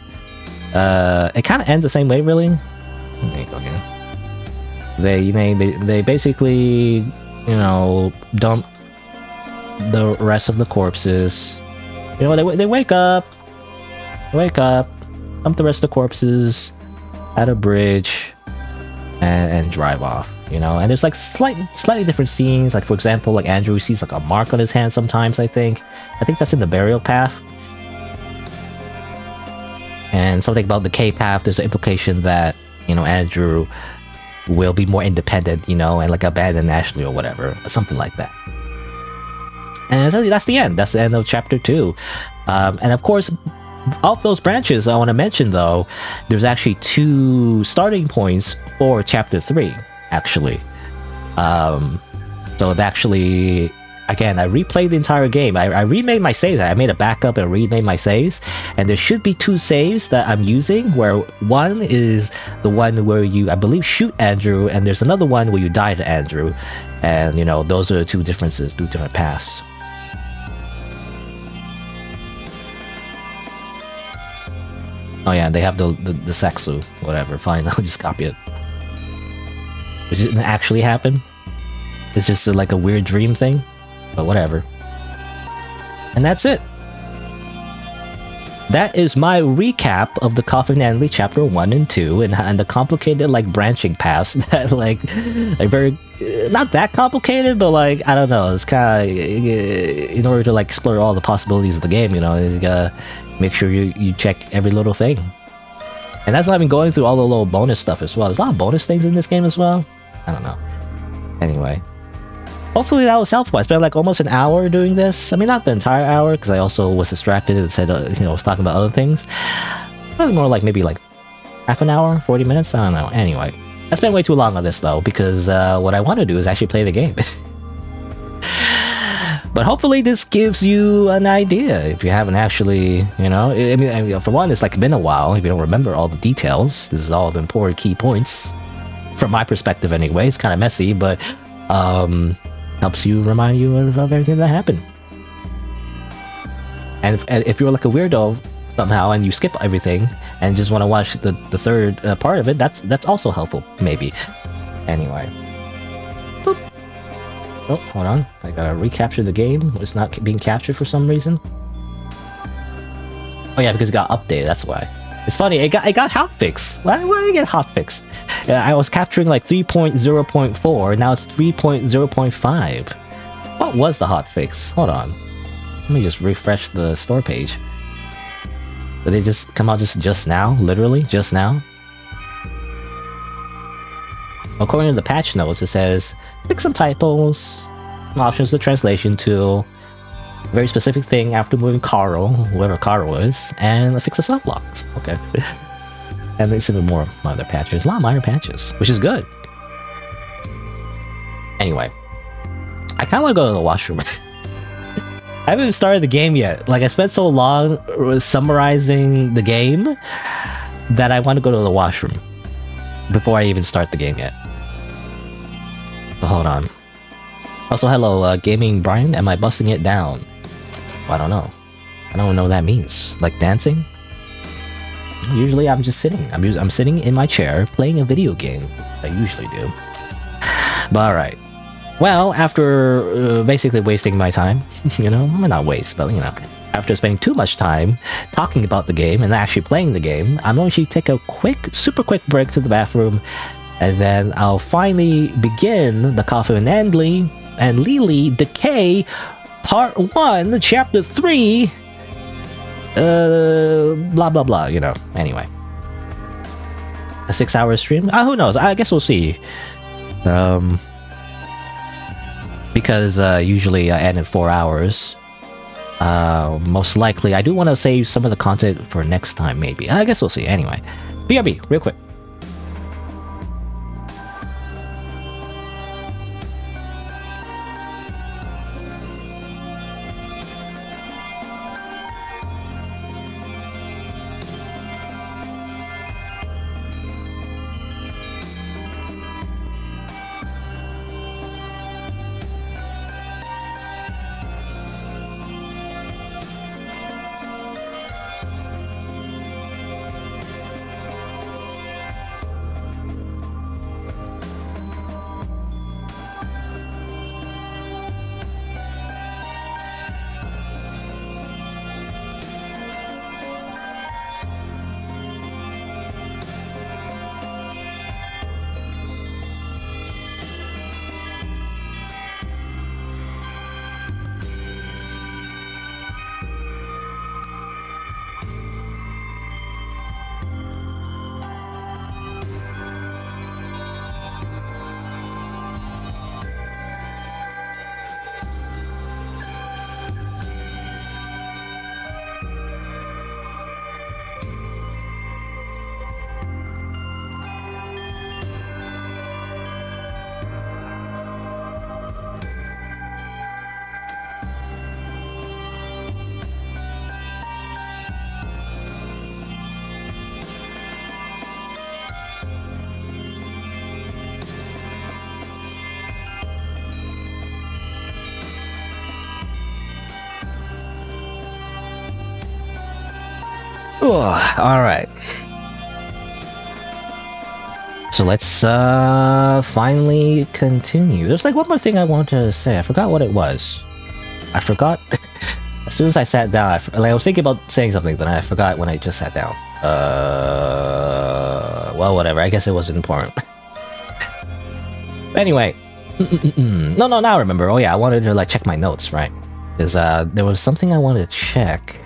it kind of ends the same way, really. There you go, here. They basically, you know, dump the rest of the corpses. You know, they wake up, dump the rest of the corpses at a bridge, and drive off. You know, and there's like slightly different scenes. Like, for example, like Andrew sees like a mark on his hand sometimes. I think that's in the burial path. And something about the Decay path, there's an implication that, you know, Andrew will be more independent, you know, and like abandon Ashley or whatever, something like that. And that's the end. That's the end of chapter 2. And of course, of those branches, I want to mention though, there's actually 2 starting points for chapter 3, actually. So it actually, again, I replayed the entire game. I remade my saves. I made a backup and remade my saves, and there should be 2 saves that I'm using, where one is the one where you, I believe, shoot Andrew, and there's another one where you die to Andrew, and you know, those are the 2 differences, 2 different paths. Oh yeah, they have the Sexu, whatever, fine, I'll just copy it. Which didn't actually happen. It's just like a weird dream thing, but whatever. And that's it. That is my recap of the Coffin and Leyley chapter 1 and 2 and the complicated like branching paths that like very, not that complicated, but like, I don't know, it's kind of, in order to like explore all the possibilities of the game, you know, you gotta make sure you check every little thing. And that's not even going through all the little bonus stuff as well. There's a lot of bonus things in this game as well. I don't know. Anyway. Hopefully that was helpful. I spent like almost an hour doing this. I mean, not the entire hour, because I also was distracted and said, you know, I was talking about other things. Probably more like maybe like half an hour, 40 minutes? I don't know. Anyway, I spent way too long on this though, because what I want to do is actually play the game. But hopefully this gives you an idea if you haven't actually, you know, I mean, for one, it's like been a while. If you don't remember all the details, this is all the important key points. From my perspective anyway, it's kind of messy, but helps you remind you of everything that happened. And if you're like a weirdo somehow and you skip everything and just want to watch the third part of it, that's also helpful, maybe. Anyway. Boop. Oh, hold on. I gotta recapture the game. It's not being captured for some reason. Oh yeah, because it got updated, that's why. It's funny, it got hotfixed. Why did I get hotfixed? I was capturing like 3.0.4, now it's 3.0.5. What was the hotfix? Hold on. Let me just refresh the store page. Did they just come out just now? Literally, just now? According to the patch notes, it says, fix some typos, options to translation tool, very specific thing after moving Carl, whoever Carl is, and fix a subblock. Okay. And there's even more minor patches. A lot of minor patches, which is good. Anyway. I kind of want to go to the washroom. I haven't even started the game yet. Like, I spent so long summarizing the game that I want to go to the washroom before I even start the game yet. But hold on. Also, hello, Gaming Brian. Am I busting it down? Well, I don't know. I don't know what that means. Like dancing? Usually I'm just sitting. I'm sitting in my chair playing a video game. I usually do. But alright. Well, after basically wasting my time, you know, well, not waste, but you know, after spending too much time talking about the game and actually playing the game, I'm going to take a super quick break to the bathroom, and then I'll finally begin the Coffin and Leyley Decay Part 1, Chapter 3, blah blah blah, you know, anyway. A 6-hour stream? Who knows, I guess we'll see. Because usually I end in 4 hours. Most likely, I do want to save some of the content for next time, maybe. I guess we'll see. Anyway, BRB, real quick. Alright. So let's finally continue. There's like one more thing I wanted to say. I forgot what it was. I forgot. As soon as I sat down, I was thinking about saying something, but I forgot when I just sat down. Well, whatever. I guess it wasn't important. Anyway. No, now I remember. Oh yeah, I wanted to like check my notes, right? Because there was something I wanted to check.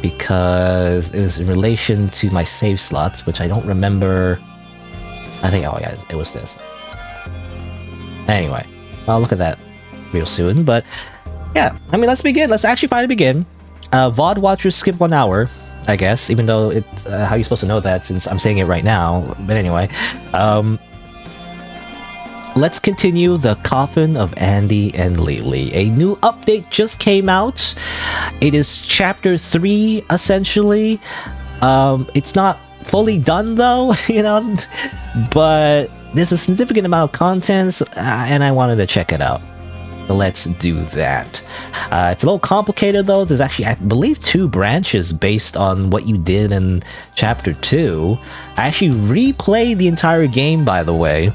Because it was in relation to my save slots, which I don't remember. I think, oh yeah, it was this. Anyway, I'll look at that real soon, but yeah, I mean, let's begin. Let's actually finally begin. VOD watchers skip 1 hour, I guess, even though it's, how are you supposed to know that since I'm saying it right now? But anyway, let's continue the Coffin of Andy and Leyley. A new update just came out. It is chapter 3, essentially. It's not fully done though, you know, but there's a significant amount of contents, and I wanted to check it out. So let's do that. It's a little complicated though. There's actually, I believe, 2 branches based on what you did in chapter 2. I actually replayed the entire game, by the way,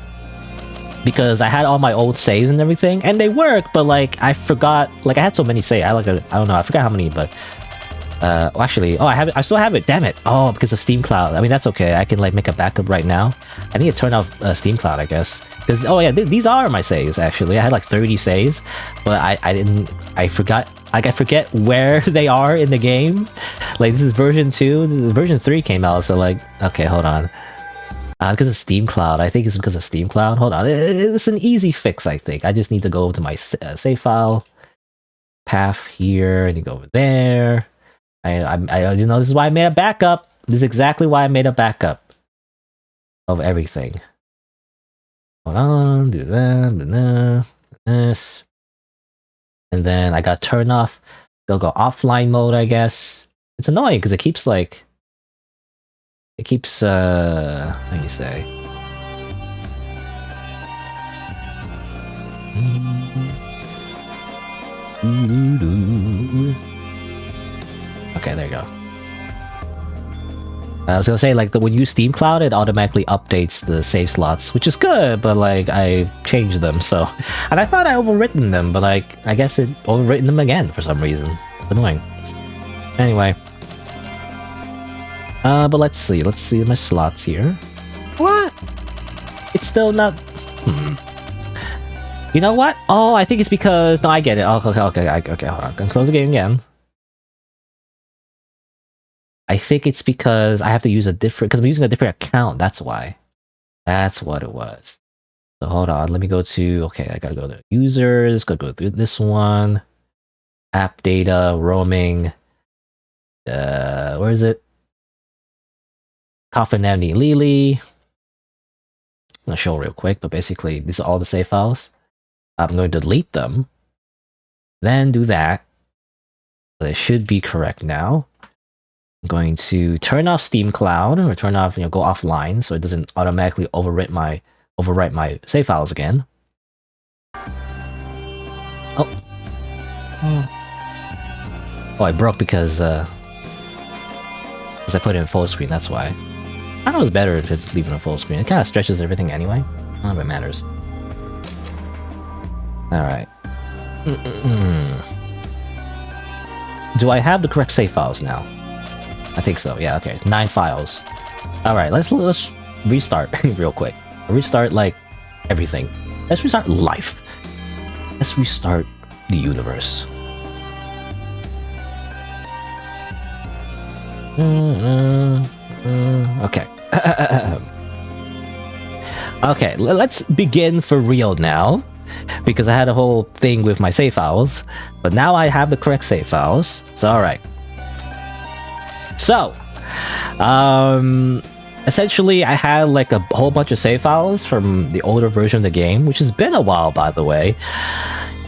because I had all my old saves and everything, and they work, but like I forgot, like I had so many saves. I don't know, I forgot how many, but actually, oh, I still have it, damn it. Oh, because of Steam Cloud. I mean, that's okay. I can like make a backup right now. I need to turn off Steam Cloud, I guess. Because, oh yeah, these are my saves, actually. I had like 30 saves, but I forgot, like I forget where they are in the game. Like this is version 2, version 3 came out, so like, okay, hold on. Because of Steam Cloud. I think it's because of Steam Cloud. Hold on. It's an easy fix, I think. I just need to go to my save file path here, and you go over there. I you know, this is why I made a backup. This is exactly why I made a backup of everything. Hold on, do that, do this. And then I got turned off. They'll go offline mode, I guess. It's annoying because it keeps like, what do you say? Okay, there you go. I was gonna say, like, when you use Steam Cloud, it automatically updates the save slots, which is good, but like, I changed them, so... And I thought I overwritten them, but like, I guess it overwritten them again for some reason. It's annoying. Anyway. But let's see my slots here. What? It's still not... You know what? Oh, I think it's because... No, I get it. Oh, okay, hold on. Gonna close the game again. I think it's because I have to use a different... Because I'm using a different account, that's why. That's what it was. So hold on, let me go to... Okay, I gotta go to users, gotta go through this one. App data, roaming. Where is it? Coffin, Andy, Leyley. I'm gonna show real quick, but basically, these are all the save files. I'm going to delete them. Then do that. They should be correct now. I'm going to turn off Steam Cloud, or turn off, go offline, so it doesn't automatically overwrite my save files again. Oh, I broke because I put it in full screen. That's why. I know it's better if it's leaving a full screen. It kind of stretches everything anyway. I don't know if it matters. All right. Do I have the correct save files now? I think so. Yeah. Okay. 9 files. All right. Let's restart real quick. Restart like everything. Let's restart life. Let's restart the universe. Okay. Okay. Let's begin for real now. Because I had a whole thing with my save files, but now I have the correct save files. So, alright. So, essentially, I had like a whole bunch of save files from the older version of the game, which has been a while, by the way.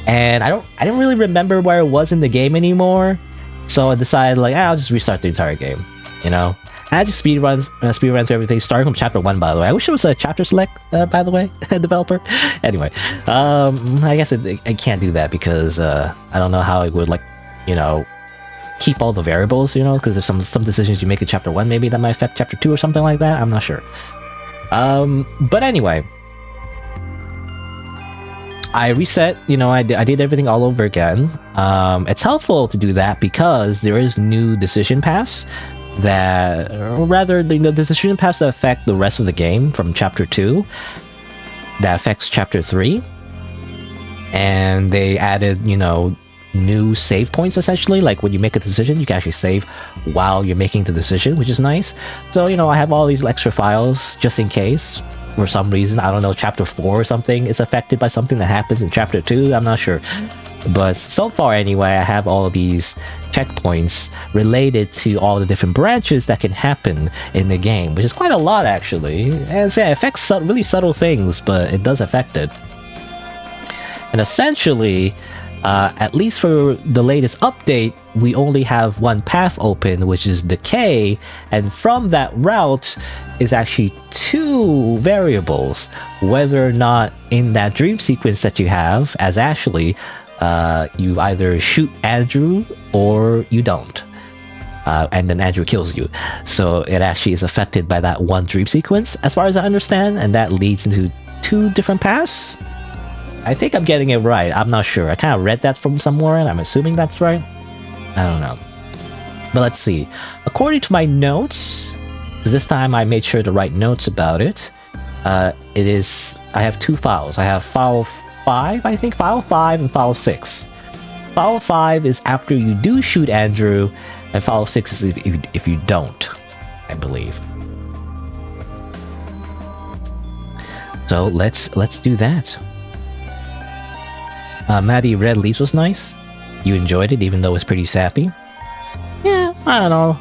And I didn't really remember where it was in the game anymore. So I decided, like, I'll just restart the entire game, you know? I just speed run through everything, starting from chapter 1, by the way. I wish it was a chapter select, by the way, developer. Anyway, I guess I can't do that because I don't know how it would, like, keep all the variables, you know, because there's some decisions you make in chapter 1 maybe that might affect chapter 2 or something like that. I'm not sure. But anyway, I reset, you know, I did everything all over again. It's helpful to do that because there is new decision paths that, or rather, the decision paths that affect the rest of the game from chapter 2 that affects chapter 3. And they added, you know, new save points essentially. Like when you make a decision, you can actually save while you're making the decision, which is nice. So, you know, I have all these extra files just in case. For some reason, I don't know, chapter 4 or something is affected by something that happens in chapter 2, I'm not sure. But so far anyway, I have all these checkpoints related to all the different branches that can happen in the game, which is quite a lot actually. And so, yeah, it affects really subtle things, but it does affect it. And essentially, at least for the latest update, we only have one path open, which is Decay, and from that route is actually 2 variables. Whether or not in that dream sequence that you have as Ashley, you either shoot Andrew or you don't. And then Andrew kills you. So it actually is affected by that one dream sequence, as far as I understand, and that leads into 2 different paths. I think I'm getting it right. I'm not sure. I kind of read that from somewhere, and I'm assuming that's right. I don't know. But let's see. According to my notes, this time I made sure to write notes about it. It is... I have 2 files. I have file 5, I think. File 5 and file 6. File 5 is after you do shoot Andrew, and file 6 is if you don't, I believe. So let's do that. Maddie, Red Leaves was nice. You enjoyed it, even though it was pretty sappy. Yeah, I don't know.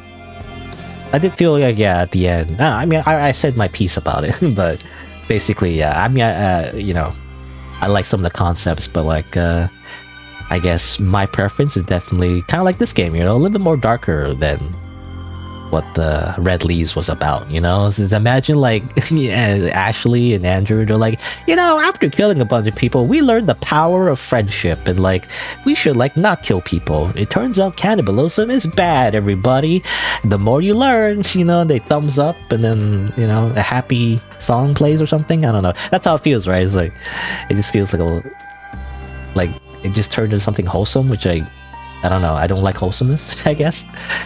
I did feel like, yeah, at the end. I mean, I said my piece about it, but basically, yeah. I mean, you know, I like some of the concepts, but like, I guess my preference is definitely kind of like this game, you know, a little bit more darker than what the Red Leaves was about, you know? So imagine like yeah, Ashley and Andrew, they're like, you know, after killing a bunch of people, we learned the power of friendship and like we should like not kill people. It turns out cannibalism is bad, everybody. The more you learn, you know, they thumbs up and then, you know, a happy song plays or something. I don't know. That's how it feels, right? It's like, it just feels like like it just turned into something wholesome, which I don't know. I don't like wholesomeness, I guess.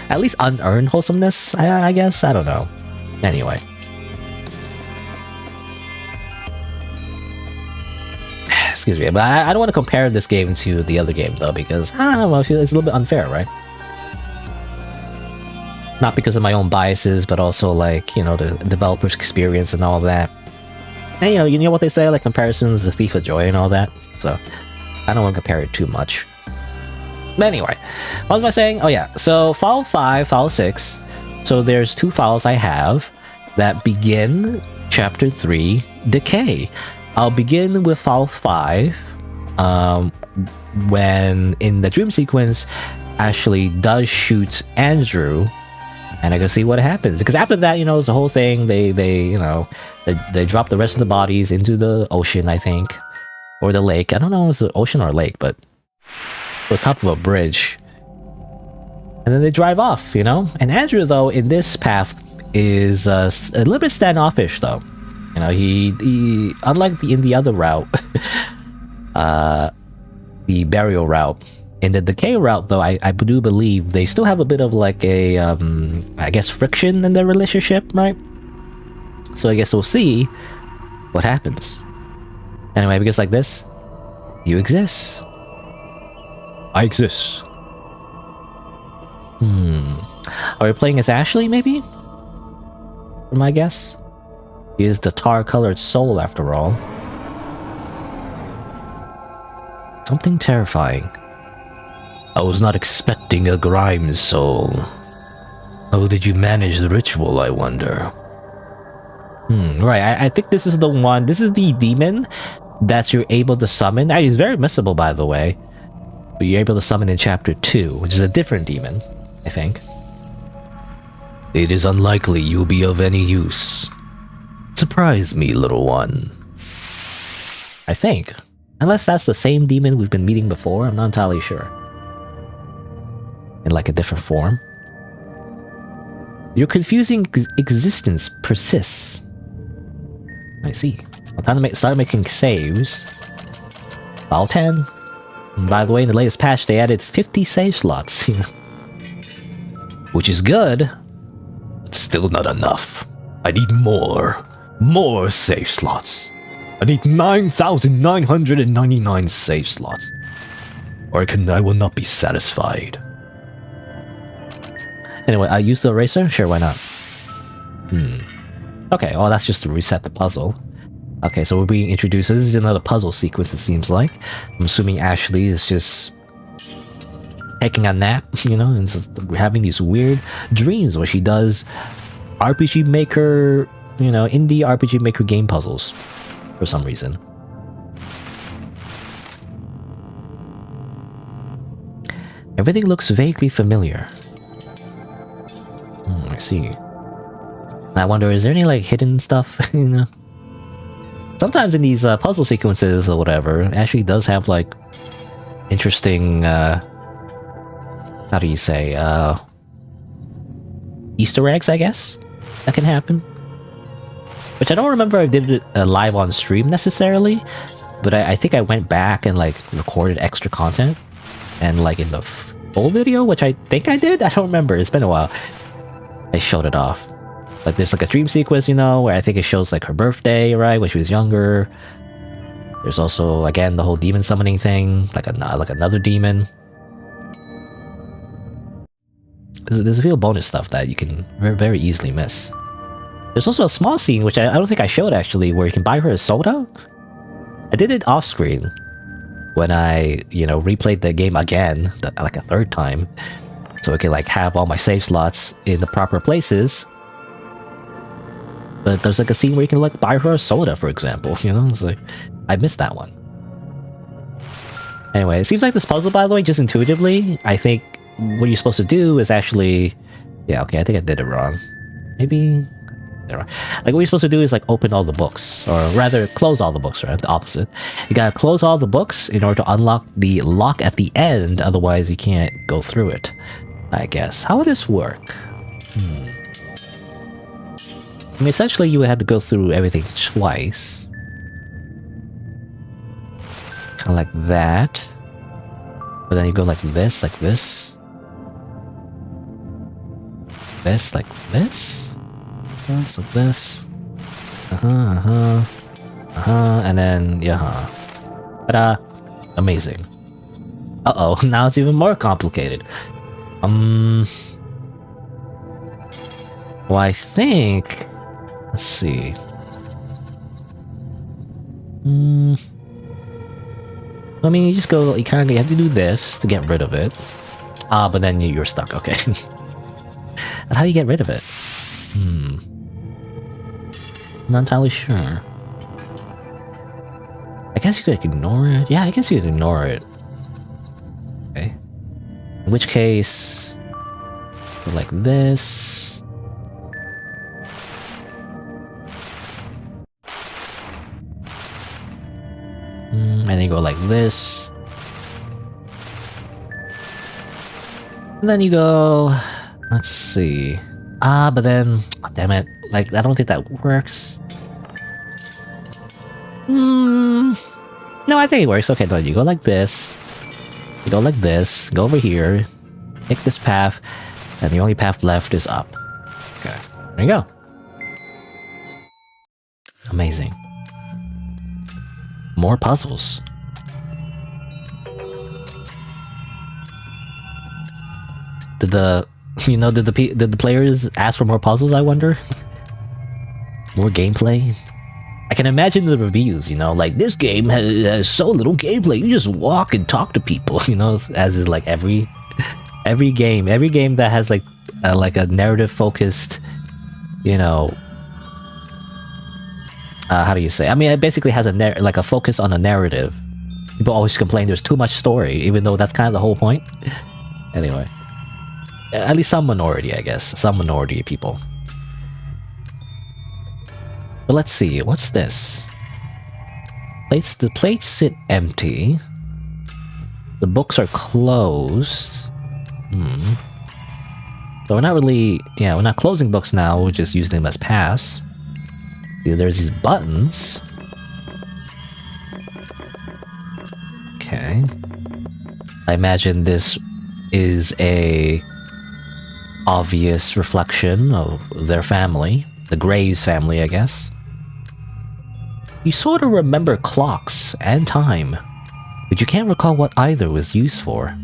At least unearned wholesomeness, I guess. I don't know. Anyway. Excuse me. But I don't want to compare this game to the other game, though, because, I don't know, I feel it's a little bit unfair, right? Not because of my own biases, but also, like, you know, the developer's experience and all that. And, you know what they say, like, comparisons is the thief of joy and all that. So, I don't want to compare it too much. But anyway, what was I saying? Oh yeah, so file 5, file 6. So there's 2 files I have that begin chapter 3, Decay. I'll begin with file 5, when in the dream sequence, Ashley does shoot Andrew, and I can see what happens. Because after that, you know, it's the whole thing, they you know, they drop the rest of the bodies into the ocean, I think. Or the lake. I don't know if it's the ocean or lake, but it was top of a bridge. And then they drive off, you know? And Andrew, though, in this path is a little bit standoffish, though. You know, he unlike in the other route, the burial route, in the Decay route, though, I do believe they still have a bit of like a, I guess, friction in their relationship, right? So I guess we'll see what happens. Anyway, because like this, you exist. I exist. Are we playing as Ashley, maybe? For my guess? He is the tar-colored soul, after all. Something terrifying. I was not expecting a Grimes soul. How did you manage the ritual, I wonder? Right, I think this is the one. This is the demon that you're able to summon. He's very missable, by the way. But you're able to summon in chapter 2, which is a different demon, I think. It is unlikely you'll be of any use. Surprise me, little one. I think. Unless that's the same demon we've been meeting before, I'm not entirely sure. in like a different form. Your confusing existence persists. I see. I'm time to start making saves. File 10. And by the way, in the latest patch, they added 50 save slots. Which is good. But still not enough. I need more. More save slots. I need 9,999 save slots. Or I will not be satisfied. Anyway, I use the eraser? Sure, why not? Okay, well that's just to reset the puzzle. Okay, so we're being introduced. So this is another puzzle sequence, it seems like. I'm assuming Ashley is just taking a nap, you know, and just having these weird dreams where she does RPG Maker, you know, indie RPG Maker game puzzles for some reason. Everything looks vaguely familiar. I see. I wonder, is there any like hidden stuff, you know? Sometimes in these puzzle sequences or whatever, it actually does have like interesting, how do you say, Easter eggs, I guess, that can happen. Which I don't remember I did it live on stream necessarily, but I think I went back and like recorded extra content, and like in the full video, which I think I did, I don't remember, it's been a while, I showed it off. Like there's like a dream sequence, you know, where I think it shows like her birthday, right, when she was younger. There's also, again, the whole demon summoning thing, like another demon. There's a few bonus stuff that you can very easily miss. There's also a small scene, which I don't think I showed actually, where you can buy her a soda. I did it off screen when I, you know, replayed the game again, like a third time, so I can like have all my save slots in the proper places. But there's like a scene where you can like buy her a soda, for example, you know? It's like, I missed that one. Anyway, it seems like this puzzle, by the way, just intuitively, I think what you're supposed to do is actually... Yeah, okay, I think I did it wrong. Maybe... Like what you're supposed to do is like open all the books, or rather close all the books, right? The opposite. You gotta close all the books in order to unlock the lock at the end, otherwise you can't go through it, I guess. How would this work? I mean, essentially you would have to go through everything twice. Kind of like that. But then you go like this, like this. This, like this. It's like this. And then, yeah. Ta-da! Amazing. Uh-oh, now it's even more complicated. Well, I think... Let's see. I mean, you just go, you have to do this to get rid of it. But then you're stuck, okay. And how do you get rid of it? Not entirely sure. I guess you could ignore it. Yeah, I guess you could ignore it. Okay. In which case... go like this... and then you go like this. And then you go... Let's see... but then... Oh, damn it. Like, I don't think that works. No, I think it works. Okay, then you go like this. You go like this. Go over here. Take this path. And the only path left is up. Okay. There you go. Amazing. More puzzles. Did the players ask for more puzzles, I wonder? More gameplay? I can imagine the reviews, you know, like, this game has so little gameplay, you just walk and talk to people, you know, as is like every game that has like a narrative focused, you know, how do you say? I mean, it basically has a focus on a narrative. People always complain there's too much story, even though that's kind of the whole point. Anyway. At least some minority, I guess. Some minority of people. But let's see, what's this? The plates sit empty. The books are closed. Hmm. So we're not really... Yeah, we're not closing books now, we're just using them as pass. See, there's these buttons. Okay. I imagine this is a obvious reflection of their family. The Graves family, I guess. You sort of remember clocks and time, but you can't recall what either was used for.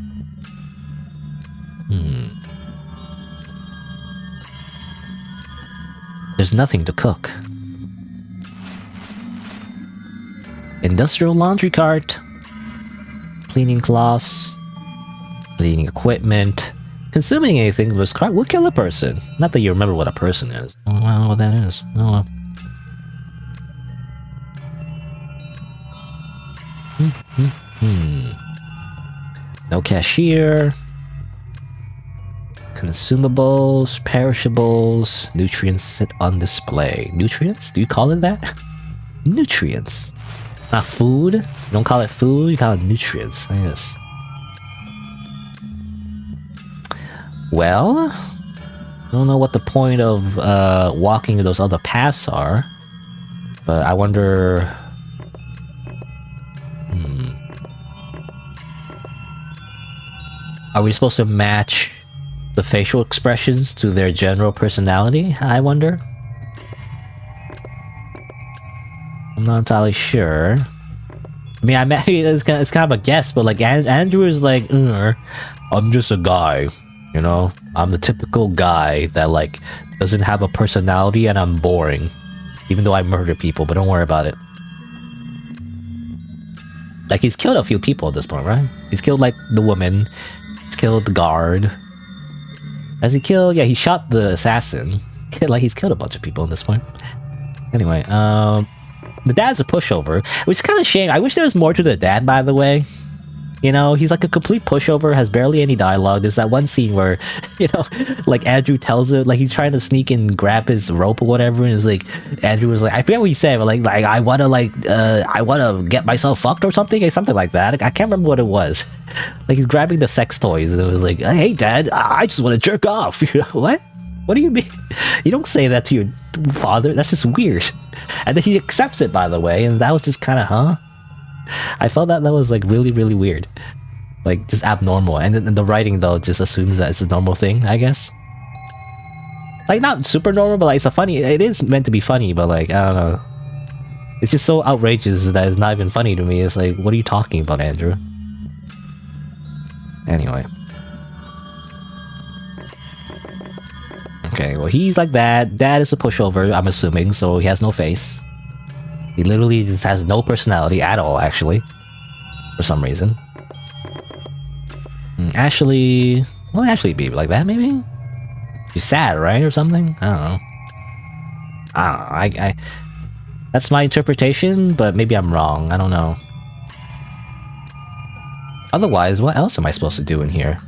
There's nothing to cook. Industrial laundry cart. Cleaning cloths. Cleaning equipment. Consuming anything with this cart will kill a person. Not that you remember what a person is. I don't know what that is. Oh well. No cashier. Consumables, perishables, nutrients sit on display. Nutrients? Do you call it that? Nutrients. Not food? You don't call it food, you call it nutrients, I guess. Well, I don't know what the point of walking those other paths are, but I wonder... Are we supposed to match the facial expressions to their general personality, I wonder? I'm not entirely sure. I mean, it's kind of a guess, but like Andrew is like, I'm just a guy, you know? I'm the typical guy that like doesn't have a personality and I'm boring. Even though I murder people, but don't worry about it. Like he's killed a few people at this point, right? He's killed like the woman, he's killed the guard. Has he killed? Yeah, he shot the assassin. Like he's killed a bunch of people at this point. Anyway, the dad's a pushover, which is kind of shame. I wish there was more to the dad, by the way. You know, he's like a complete pushover, has barely any dialogue. There's that one scene where, you know, like Andrew tells it, like he's trying to sneak and grab his rope or whatever, and it's like, Andrew was like, I forget what he said, but like I wanna get myself fucked or something like that. I can't remember what it was. Like he's grabbing the sex toys, and it was like, hey dad, I just want to jerk off. You know, what? What do you mean? You don't say that to your father. That's just weird. And then he accepts it, by the way, and that was just kind of, huh? I felt that was like really, really weird. Like just abnormal. And then the writing though just assumes that it's a normal thing, I guess. Like not super normal, but like it is meant to be funny, but like, I don't know. It's just so outrageous that it's not even funny to me. It's like, what are you talking about, Andrew? Anyway. Okay, well he's like that. Dad is a pushover, I'm assuming, so he has no face. He literally just has no personality at all, actually. For some reason. Ashley... Well, Ashley be like that, maybe? She's sad, right? Or something? I don't know. That's my interpretation, but maybe I'm wrong. I don't know. Otherwise, what else am I supposed to do in here?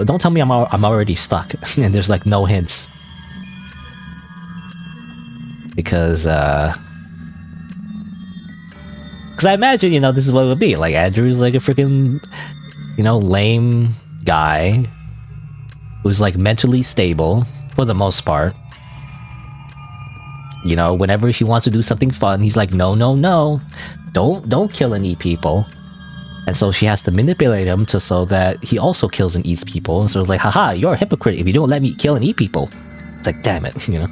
Don't tell me I'm already stuck, and there's like no hints. Because I imagine, you know, this is what it would be. Like, Andrew's like a freaking, you know, lame guy who's like mentally stable for the most part. You know, whenever she wants to do something fun, he's like, no, don't kill and eat people. And so she has to manipulate him so that he also kills and eats people. And so it's like, haha, you're a hypocrite if you don't let me kill and eat people. It's like, damn it, you know.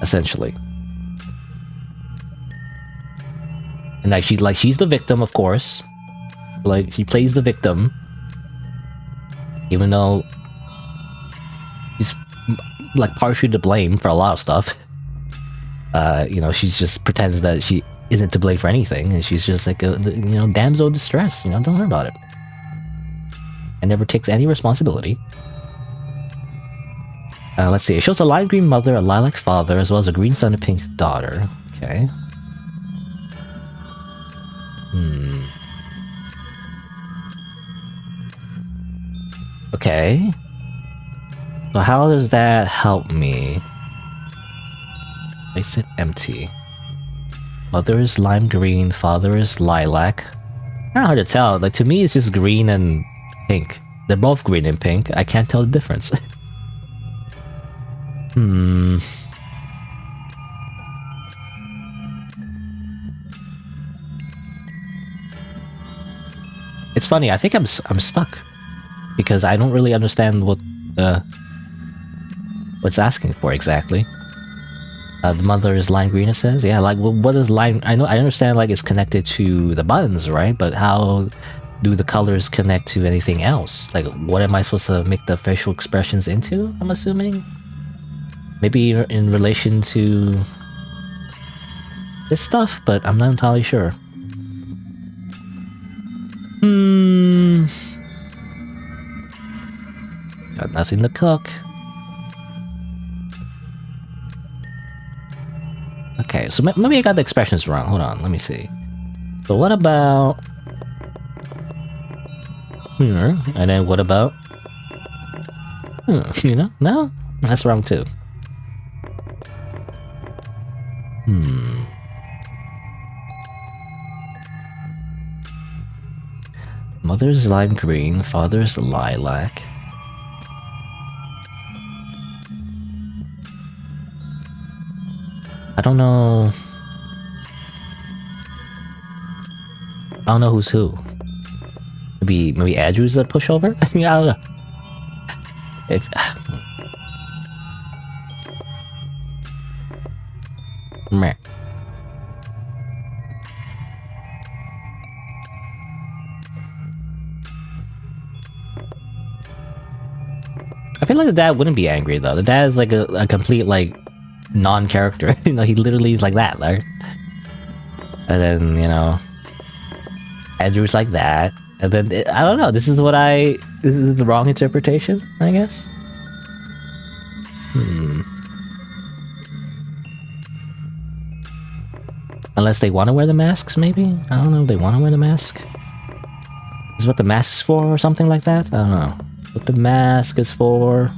Essentially. And like she's the victim, of course. Like she plays the victim, even though she's like partially to blame for a lot of stuff. You know, she just pretends that she isn't to blame for anything, and she's just like a, you know, damsel in distress. You know, don't worry about it. And never takes any responsibility. Let's see. It shows a lime green mother, a lilac father, as well as a green son and pink daughter. Okay. Okay. So how does that help me? Makes it empty. Mother is lime green, father is lilac. Not hard to tell. Like, to me, it's just green and pink. They're both green and pink. I can't tell the difference. It's funny. I think I'm stuck because I don't really understand what what's asking for exactly. The mother is lime green, it says. Yeah, like, what is lime? I understand, like, it's connected to the buttons, right? But how do the colors connect to anything else? Like, what am I supposed to make the facial expressions into, I'm assuming? Maybe in relation to this stuff, but I'm not entirely sure. Got nothing to cook. Okay, so maybe I got the expressions wrong. Hold on, let me see. So what about here? And then what about you know? No? That's wrong too. Mother's lime green, father's lilac. I don't know. I don't know who's who. Maybe Andrew's a pushover? I don't know. If meh. I feel like the dad wouldn't be angry though. The dad is like a complete like non-character. You know, he literally is like that, right? And then, you know, Andrew's like that. And then, I don't know, this is the wrong interpretation, I guess? Unless they want to wear the masks, maybe? I don't know if they want to wear the mask. Is what the mask's for or something like that? I don't know. What the mask is for?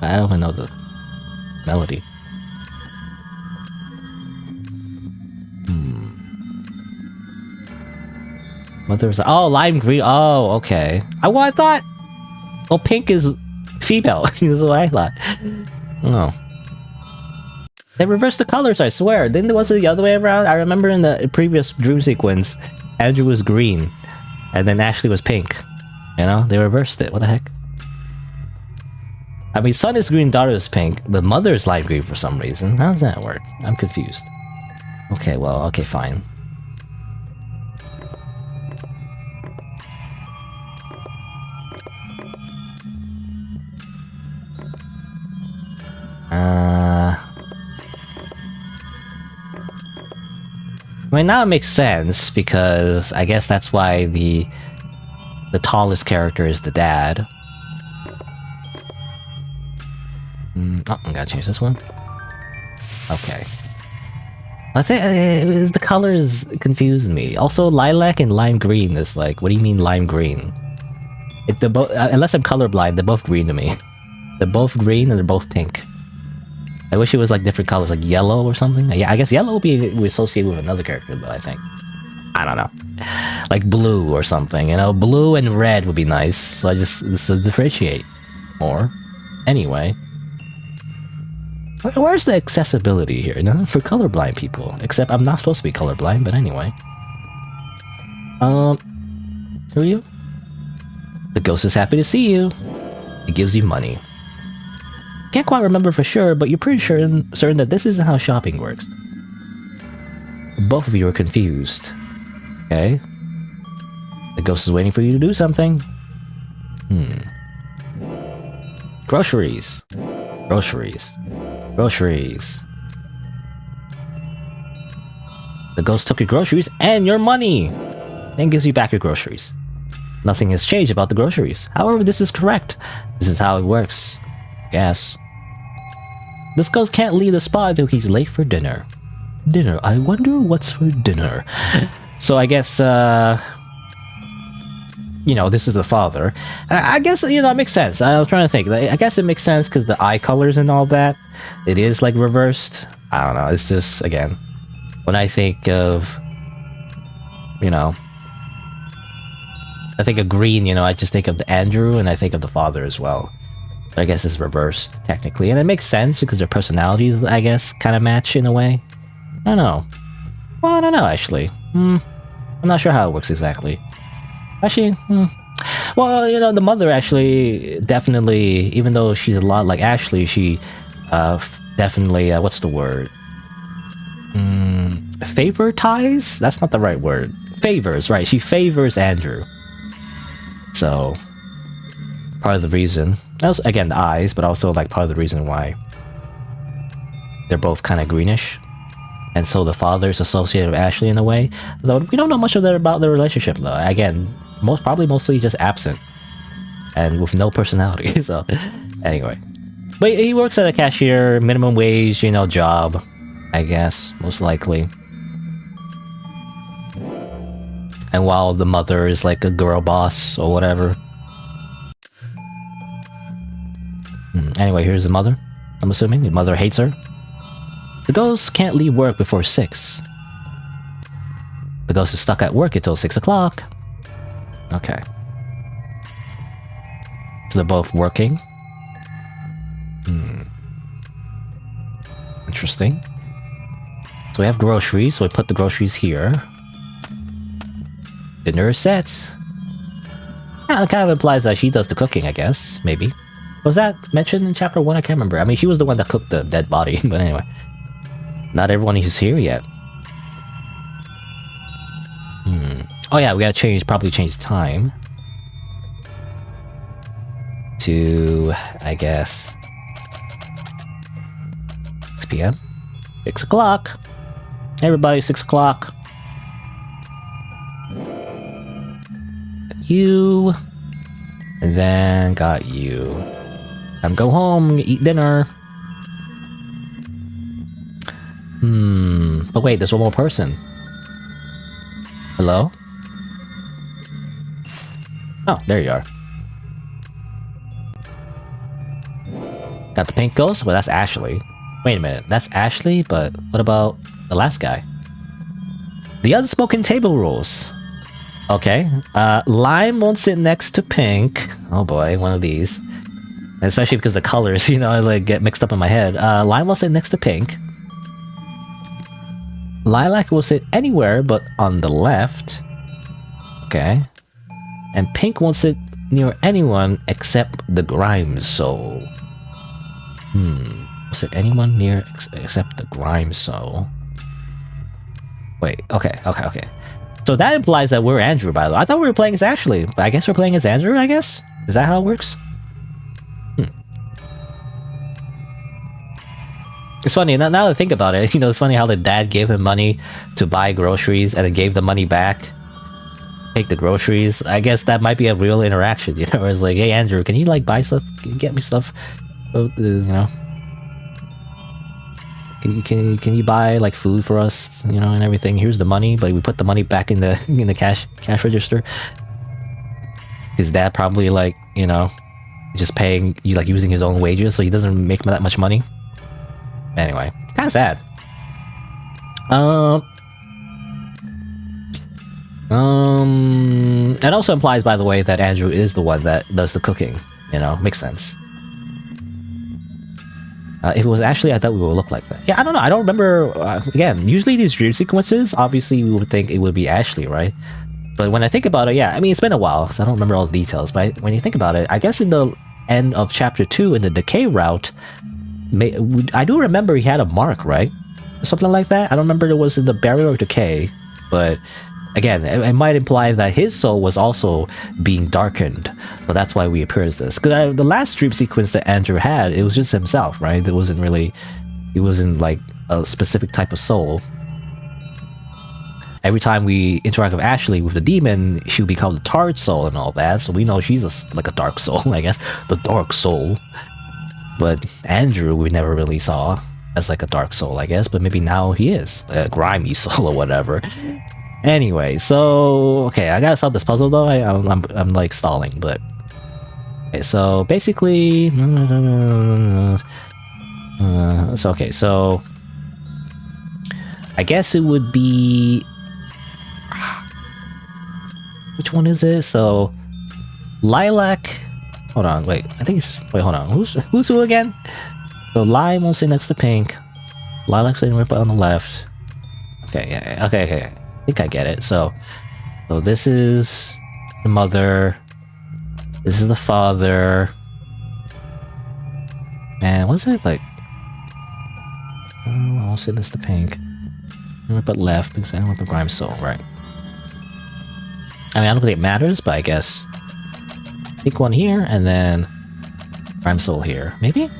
I don't even know the melody. Mother's... Oh, lime green. Oh, okay. I thought... Oh, pink is female. This is what I thought. Oh. They reversed the colors, I swear. Didn't was it the other way around? I remember in the previous dream sequence, Andrew was green, and then Ashley was pink. You know? They reversed it. What the heck? I mean, son is green, daughter is pink, but mother is light green for some reason. How does that work? I'm confused. Okay, well, okay, fine. I mean, now it makes sense, because I guess that's why the tallest character is the dad. Oh, I gotta change this one. Okay. I think the colors confused me. Also, lilac and lime green is like, what do you mean lime green? Unless I'm colorblind, they're both green to me. They're both green and they're both pink. I wish it was like different colors, like yellow or something. Yeah, I guess yellow would be associated with another character, though, I think. I don't know. Like blue or something, you know? Blue and red would be nice, so I just to differentiate more. Anyway. Where's the accessibility here, you know? For colorblind people. Except I'm not supposed to be colorblind, but anyway. Who are you? The ghost is happy to see you. It gives you money. Can't quite remember for sure, but you're pretty certain that this isn't how shopping works. Both of you are confused. Okay? The ghost is waiting for you to do something. Groceries. Groceries. Groceries. The ghost took your groceries and your money! Then gives you back your groceries. Nothing has changed about the groceries. However, this is correct. This is how it works. Yes. This ghost can't leave the spot until he's late for dinner. Dinner. I wonder what's for dinner. So I guess, you know, this is the father. I guess, you know, it makes sense. I was trying to think. I guess it makes sense because the eye colors and all that. It is, like, reversed. I don't know. It's just, again, when I think of, you know, I think of green, you know, I just think of the Andrew and I think of the father as well. But I guess it's reversed, technically. And it makes sense because their personalities, I guess, kind of match in a way. I don't know. Well, I don't know, actually. I'm not sure how it works exactly. Actually, well, you know, the mother actually definitely, even though she's a lot like Ashley, she definitely, what's the word? Favorites? That's not the right word. Favors, right. She favors Andrew. So, part of the reason. That was, again, the eyes, but also like part of the reason why they're both kind of greenish. And so the father is associated with Ashley in a way. Though we don't know much about their relationship, though. Again, mostly just absent. And with no personality, so... Anyway. But he works at a cashier, minimum wage, you know, job. I guess, most likely. And while the mother is like a girl boss or whatever. Anyway, here's the mother. I'm assuming the mother hates her. The ghost can't leave work before 6. The ghost is stuck at work until 6 o'clock. Okay. So they're both working. Interesting. So we have groceries, so we put the groceries here. Dinner is set. Yeah, it kind of implies that she does the cooking, I guess. Maybe. Was that mentioned in chapter 1? I can't remember. I mean, she was the one that cooked the dead body, but anyway. Not everyone is here yet. Oh yeah, we gotta probably change time. To, I guess... 6 p.m. 6 o'clock. Everybody, 6 o'clock. You. And then got you. Time to go home, eat dinner. But wait, there's one more person. Hello? Oh, there you are. Got the pink ghost? Well, that's Ashley. Wait a minute, that's Ashley, but what about the last guy? The unspoken table rules. Okay, lime won't sit next to pink. Oh boy, one of these. Especially because the colors, you know, I like get mixed up in my head. Lime will sit next to pink. Lilac will sit anywhere but on the left. Okay. And pink won't sit near anyone except the Grimes soul. Will sit anyone near except the Grimes soul. Wait, okay. So that implies that we're Andrew, by the way. I thought we were playing as Ashley, but I guess we're playing as Andrew, I guess? Is that how it works? It's funny, now that I think about it, you know, it's funny how the dad gave him money to buy groceries and then gave the money back. Take the groceries. I guess that might be a real interaction, you know, where it's like, hey Andrew, can you like buy stuff? Can you get me stuff? You know? Can you buy like food for us, you know, and everything? Here's the money, but we put the money back in the cash register. His dad probably like, you know, just paying you, like using his own wages, so he doesn't make that much money. Anyway, kind of sad. It also implies, by the way, that Andrew is the one that does the cooking. You know, makes sense. If it was Ashley, I thought we would look like that. Yeah, I don't know. I don't remember. Again, usually these dream sequences, obviously we would think it would be Ashley, right? But when I think about it, yeah, I mean, it's been a while, so I don't remember all the details. But when you think about it, I guess in the end of chapter 2, in the Decay route, I do remember he had a mark, right? Something like that. I don't remember it was in the Barrier of Decay, but again, it might imply that his soul was also being darkened, so that's why we appear as this. Because the last dream sequence that Andrew had, it was just himself, right? There wasn't really, he wasn't like a specific type of soul. Every time we interact with Ashley with the demon, she would become the tarred soul and all that, so we know she's like a dark soul, I guess. The dark soul. But Andrew, we never really saw as like a dark soul, I guess. But maybe now he is a grimy soul or whatever. Anyway, so okay, I gotta solve this puzzle though. I'm like stalling, but okay. So basically, so I guess it would be. which one is it? So Lilac. Hold on, wait. I think it's wait. Hold on. Who's who again? So Lime will sit next to Pink. Lilac's sitting right on the left. Okay, yeah, okay. I think I get it. So this is the mother. This is the father. And what's it like? I'll sit next to Pink. But left because I don't want the Grime Soul, right? I mean, I don't think it matters, but I guess pick one here and then Grime Soul here. Maybe?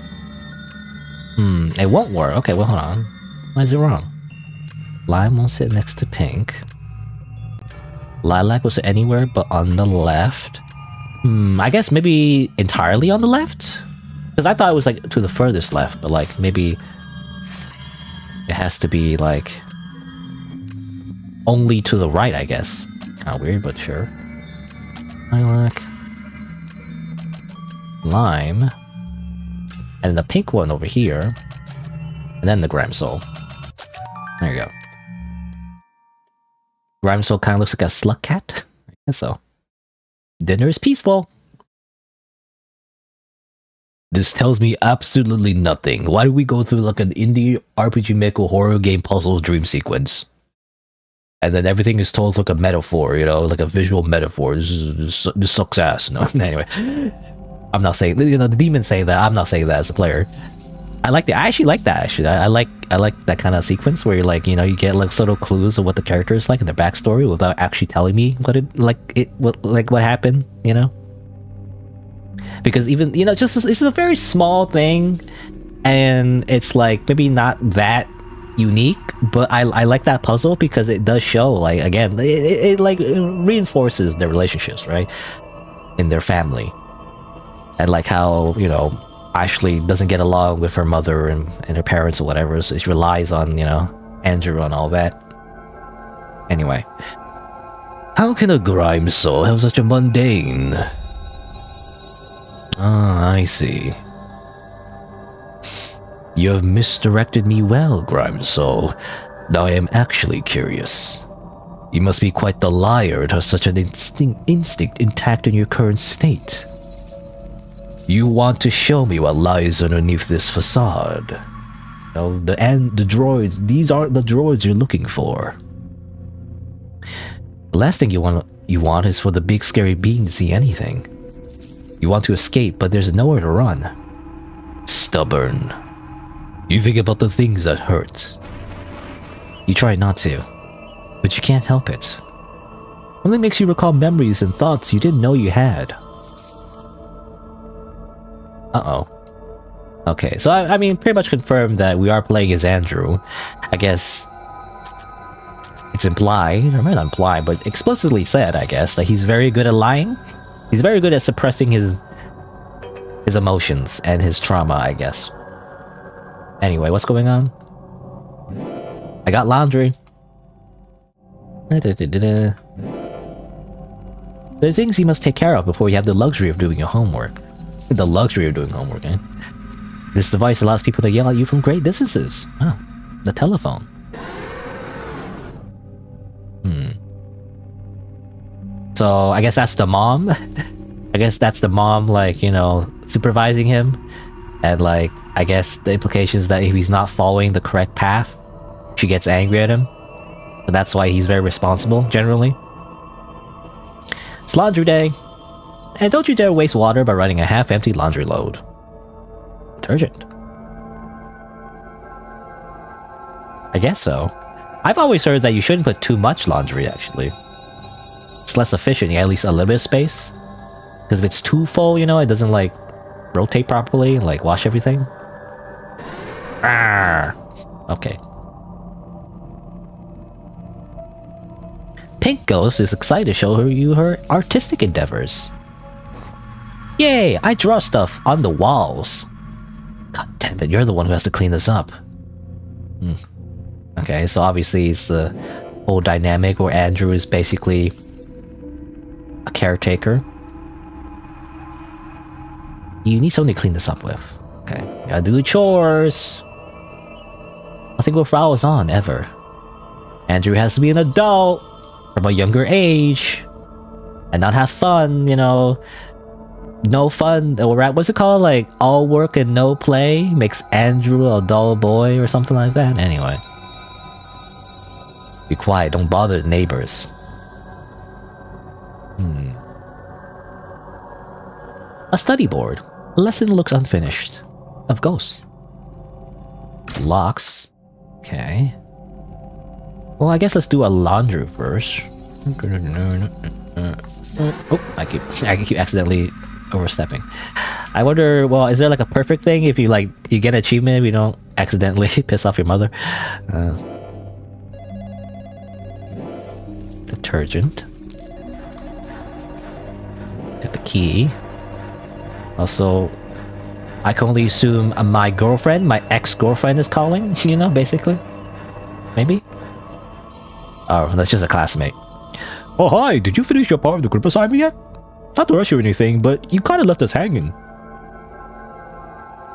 It won't work. Okay, well, hold on. Why is it wrong? Lime won't sit next to Pink. Lilac will sit anywhere but on the left. I guess maybe entirely on the left? Because I thought it was like to the furthest left, but like maybe it has to be like only to the right, I guess. Kind of weird, but sure. Lilac. Lime. And the pink one over here. And then the Grime Soul. There you go. Grime Soul kind of looks like a slug cat. I guess so. Dinner is peaceful. This tells me absolutely nothing. Why do we go through like an indie RPG Maker horror game puzzle dream sequence? And then everything is told like a metaphor, you know, like a visual metaphor. This sucks ass. No, anyway. I'm not saying, you know, the demons say that. I'm not saying that as a player. I like that. I actually like that. Actually, I like that kind of sequence where you're like, you know, you get like subtle clues of what the character is like and their backstory without actually telling me what happened. You know, because even you know, it's just a very small thing, and it's like maybe not that unique, but I like that puzzle because it does show like again, it reinforces their relationships, right, in their family, and like how you know. Ashley doesn't get along with her mother and her parents or whatever, so she relies on, you know, Andrew and all that. Anyway. How can a Grime Soul have such a mundane? Ah, I see. You have misdirected me well, Grime Soul. Now I am actually curious. You must be quite the liar to have such an instinct intact in your current state. You want to show me what lies underneath this facade. You know, the droids, these aren't the droids you're looking for. The last thing you want is for the big scary being to see anything. You want to escape, but there's nowhere to run. Stubborn. You think about the things that hurt. You try not to, but you can't help it. Only makes you recall memories and thoughts you didn't know you had. Uh-oh. Okay, so I mean, pretty much confirmed that we are playing as Andrew. I guess it's implied, or not implied, but explicitly said, I guess, that he's very good at lying. He's very good at suppressing his emotions and his trauma, I guess. Anyway, what's going on? I got laundry. There are things you must take care of before you have the luxury of doing your homework. The luxury of doing homework, eh? This device allows people to yell at you from great distances. Oh, the telephone. So, I guess that's the mom? I guess that's the mom, like, you know, supervising him. And, like, I guess the implication is that if he's not following the correct path, she gets angry at him. So that's why he's very responsible, generally. It's laundry day. And don't you dare waste water by running a half-empty laundry load. Detergent. I guess so. I've always heard that you shouldn't put too much laundry, actually. It's less efficient, you get at least a little bit of space. Because if it's too full, you know, it doesn't, like, rotate properly and, like, wash everything. Okay. Pink Ghost is excited to show you her artistic endeavors. Yay, I draw stuff on the walls. God damn it, you're the one who has to clean this up. Okay, so obviously it's the whole dynamic where Andrew is basically a caretaker. You need something to clean this up with. Okay, gotta do chores. Nothing will flowers on, ever. Andrew has to be an adult from a younger age. and not have fun, you know. No fun, or what's it called? Like, all work and no play makes Andrew a dull boy or something like that? Anyway. Be quiet, don't bother the neighbors. A study board. Lesson looks unfinished. Of ghosts. Locks. Okay. Well, I guess let's do a laundry first. Oh, I keep accidentally overstepping. I wonder, well, is there like a perfect thing if you like you get an achievement if you don't accidentally piss off your mother? Detergent. Get the key. Also, I can only assume my girlfriend, my ex-girlfriend is calling, you know, basically. Maybe? Oh, that's just a classmate. Oh, hi, did you finish your part of the group assignment yet? Not to rush you or anything, but you kind of left us hanging.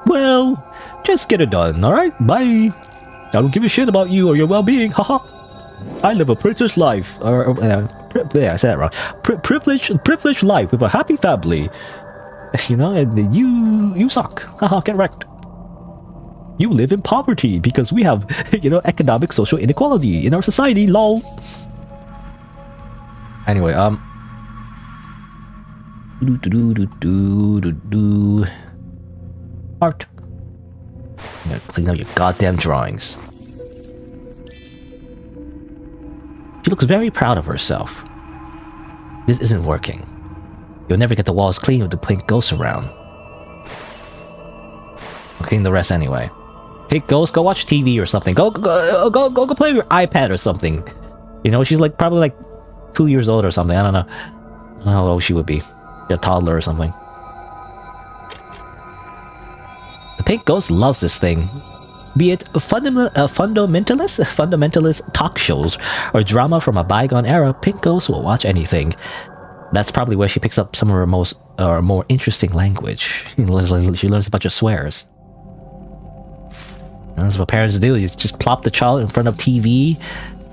Well, just get it done, alright? Bye. I don't give a shit about you or your well-being, haha. I live a privileged life, yeah, I said that wrong. Privileged life with a happy family. You know, and you suck. Haha, get wrecked. You live in poverty because we have, you know, economic social inequality in our society, lol. Anyway, art. You gotta clean up your goddamn drawings. She looks very proud of herself. This isn't working. You'll never get the walls clean with the pink ghosts around. I'll clean the rest anyway. Pink ghost, go watch TV or something. Go play with your iPad or something. You know, she's like probably like 2 years old or something. I don't know. I don't know how old she would be. A toddler or something. The pink ghost loves this thing. Be it fundamentalist talk shows or drama from a bygone era, pink ghost will watch anything. That's probably where she picks up some of her more interesting language. She learns a bunch of swears. And that's what parents do. You just plop the child in front of TV,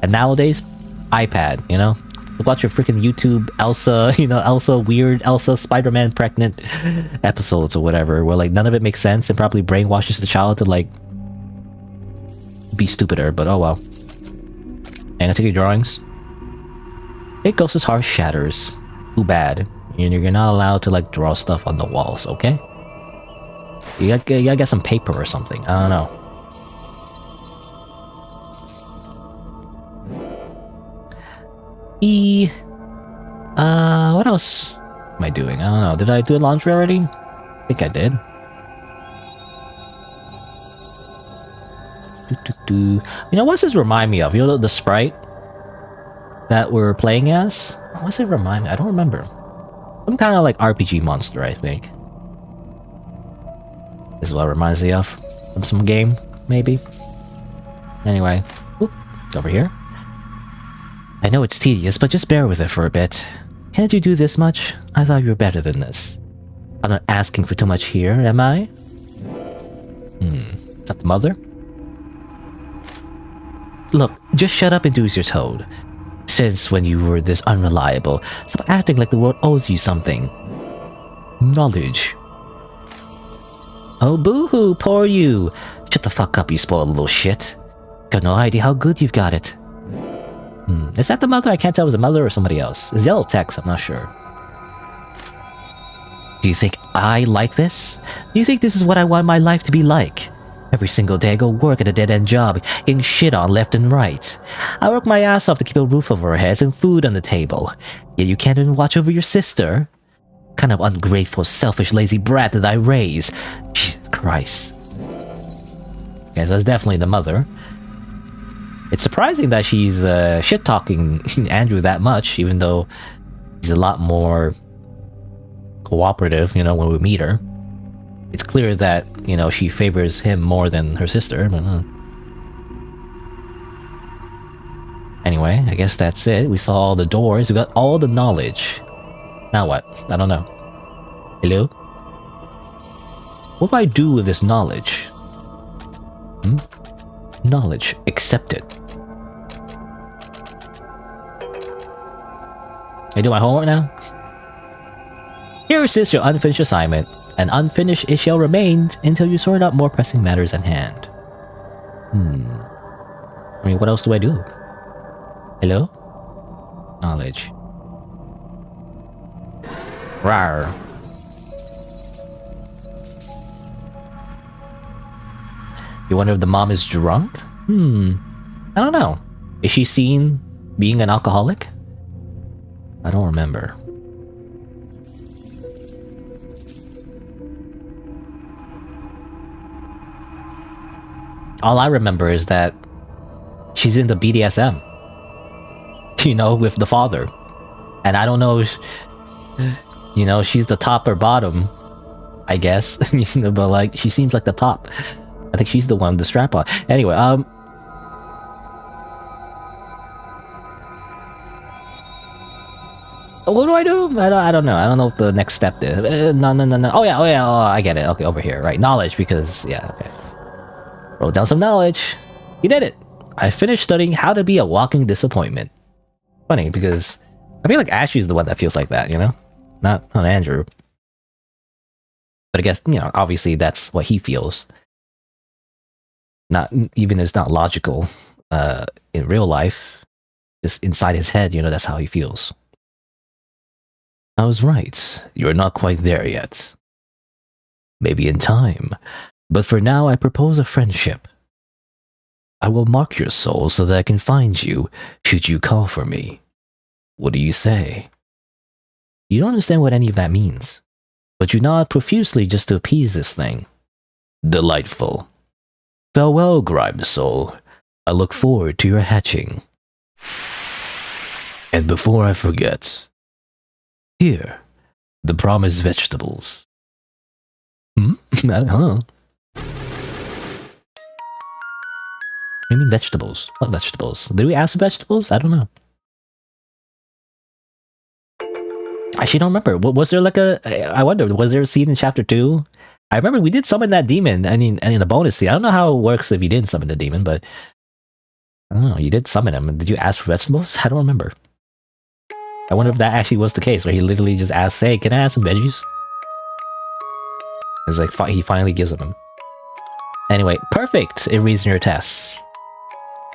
and nowadays, iPad, you know? Watch your freaking YouTube Elsa, you know, Elsa Spider-Man pregnant episodes or whatever, where like none of it makes sense and probably brainwashes the child to like be stupider, but oh well. I'm gonna take your drawings. It goes as heart shatters. Too bad. You're not allowed to like draw stuff on the walls, okay? You gotta get some paper or something. I don't know. What else am I doing? I don't know. Did I do laundry already? I think I did. You know, what's this remind me of? You know, the sprite that we're playing as? What's it remind me? I don't remember. Some kind of like RPG monster, I think. This is what it reminds me of. From some game, maybe. Anyway, over here. I know it's tedious, but just bear with it for a bit. Can't you do this much? I thought you were better than this. I'm not asking for too much here, am I? Is that the mother? Look, just shut up and do as you're told. Since when you were this unreliable, stop acting like the world owes you something. Knowledge. Oh, boo-hoo, poor you. Shut the fuck up, you spoiled little shit. Got no idea how good you've got it. Is that the mother? I can't tell if it was a mother or somebody else. It's yellow text, I'm not sure. Do you think I like this? Do you think this is what I want my life to be like? Every single day I go work at a dead-end job, getting shit on left and right. I work my ass off to keep a roof over our heads and food on the table. Yet you can't even watch over your sister? Kind of ungrateful, selfish, lazy brat that I raise. Jesus Christ. Okay, so that's definitely the mother. It's surprising that she's shit-talking Andrew that much, even though he's a lot more cooperative, you know, when we meet her. It's clear that, you know, she favors him more than her sister, but anyway, I guess that's it. We saw all the doors, we got all the knowledge. Now what? I don't know. Hello? What do I do with this knowledge? Knowledge accepted. I do my homework now? Here is your unfinished assignment. An unfinished issue remains until you sort out more pressing matters at hand. I mean, what else do I do? Hello? Knowledge. Rawr. You wonder if the mom is drunk? I don't know. Is she seen being an alcoholic? I don't remember. All I remember is that she's in the BDSM. You know, with the father. And I don't know if, you know, she's the top or bottom, I guess. But like, she seems like the top. I think she's the one with the strap on. Anyway, what do I do? I don't know. I don't know what the next step is. No. Oh yeah, I get it. Okay, over here, right? Knowledge, because, yeah, okay. Wrote down some knowledge. You did it! I finished studying how to be a walking disappointment. Funny, because I feel like Ashley's the one that feels like that, you know? Not Andrew. But I guess, you know, obviously that's what he feels. Not, even if it's not logical in real life, just inside his head, you know, that's how he feels. I was right. You're not quite there yet. Maybe in time. But for now, I propose a friendship. I will mark your soul so that I can find you, should you call for me. What do you say? You don't understand what any of that means, but you nod profusely just to appease this thing. Delightful. Farewell, grimed soul. I look forward to your hatching. And before I forget, here, the promised vegetables. I don't know. What do you mean vegetables? What vegetables? Did we ask for vegetables? I don't know. I actually don't remember. Was there like a... I wonder, was there a scene in chapter 2? I remember we did summon that demon. I mean, in the bonus scene. I don't know how it works if you didn't summon the demon, but... I don't know, you did summon him. Did you ask for vegetables? I don't remember. I wonder if that actually was the case, where he literally just asked, hey, can I have some veggies? It's like, he finally gives them. Anyway, perfect! It reads in your tests.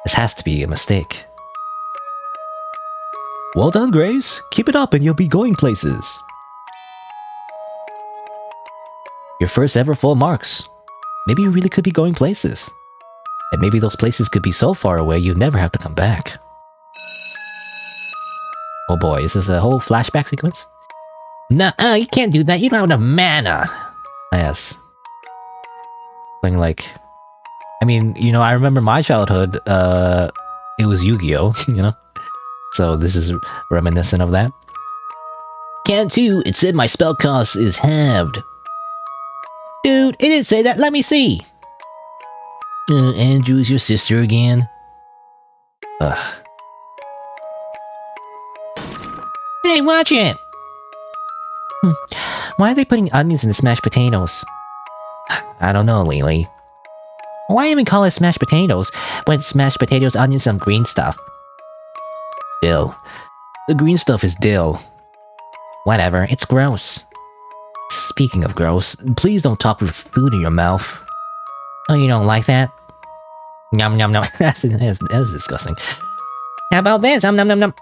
This has to be a mistake. Well done, Grace. Keep it up and you'll be going places. Your first ever full marks. Maybe you really could be going places. And maybe those places could be so far away you never have to come back. Oh boy, is this a whole flashback sequence? Nuh-uh, you can't do that. You don't have enough mana. Yes. Something like... I mean, you know, I remember my childhood, it was Yu-Gi-Oh, you know? So this is reminiscent of that. Can't do, it said my spell cost is halved. Dude, it didn't say that, let me see! Andrew's your sister again? Ugh. Hey, watch it! Why are they putting onions in the smashed potatoes? I don't know, Leyley. Why even call it smashed potatoes when it's smashed potatoes, onions, and green stuff? Dill. The green stuff is dill. Whatever, it's gross. Speaking of gross, please don't talk with food in your mouth. Oh, you don't like that? Yum yum yum. That's disgusting. How about this? Nom nom nom nom.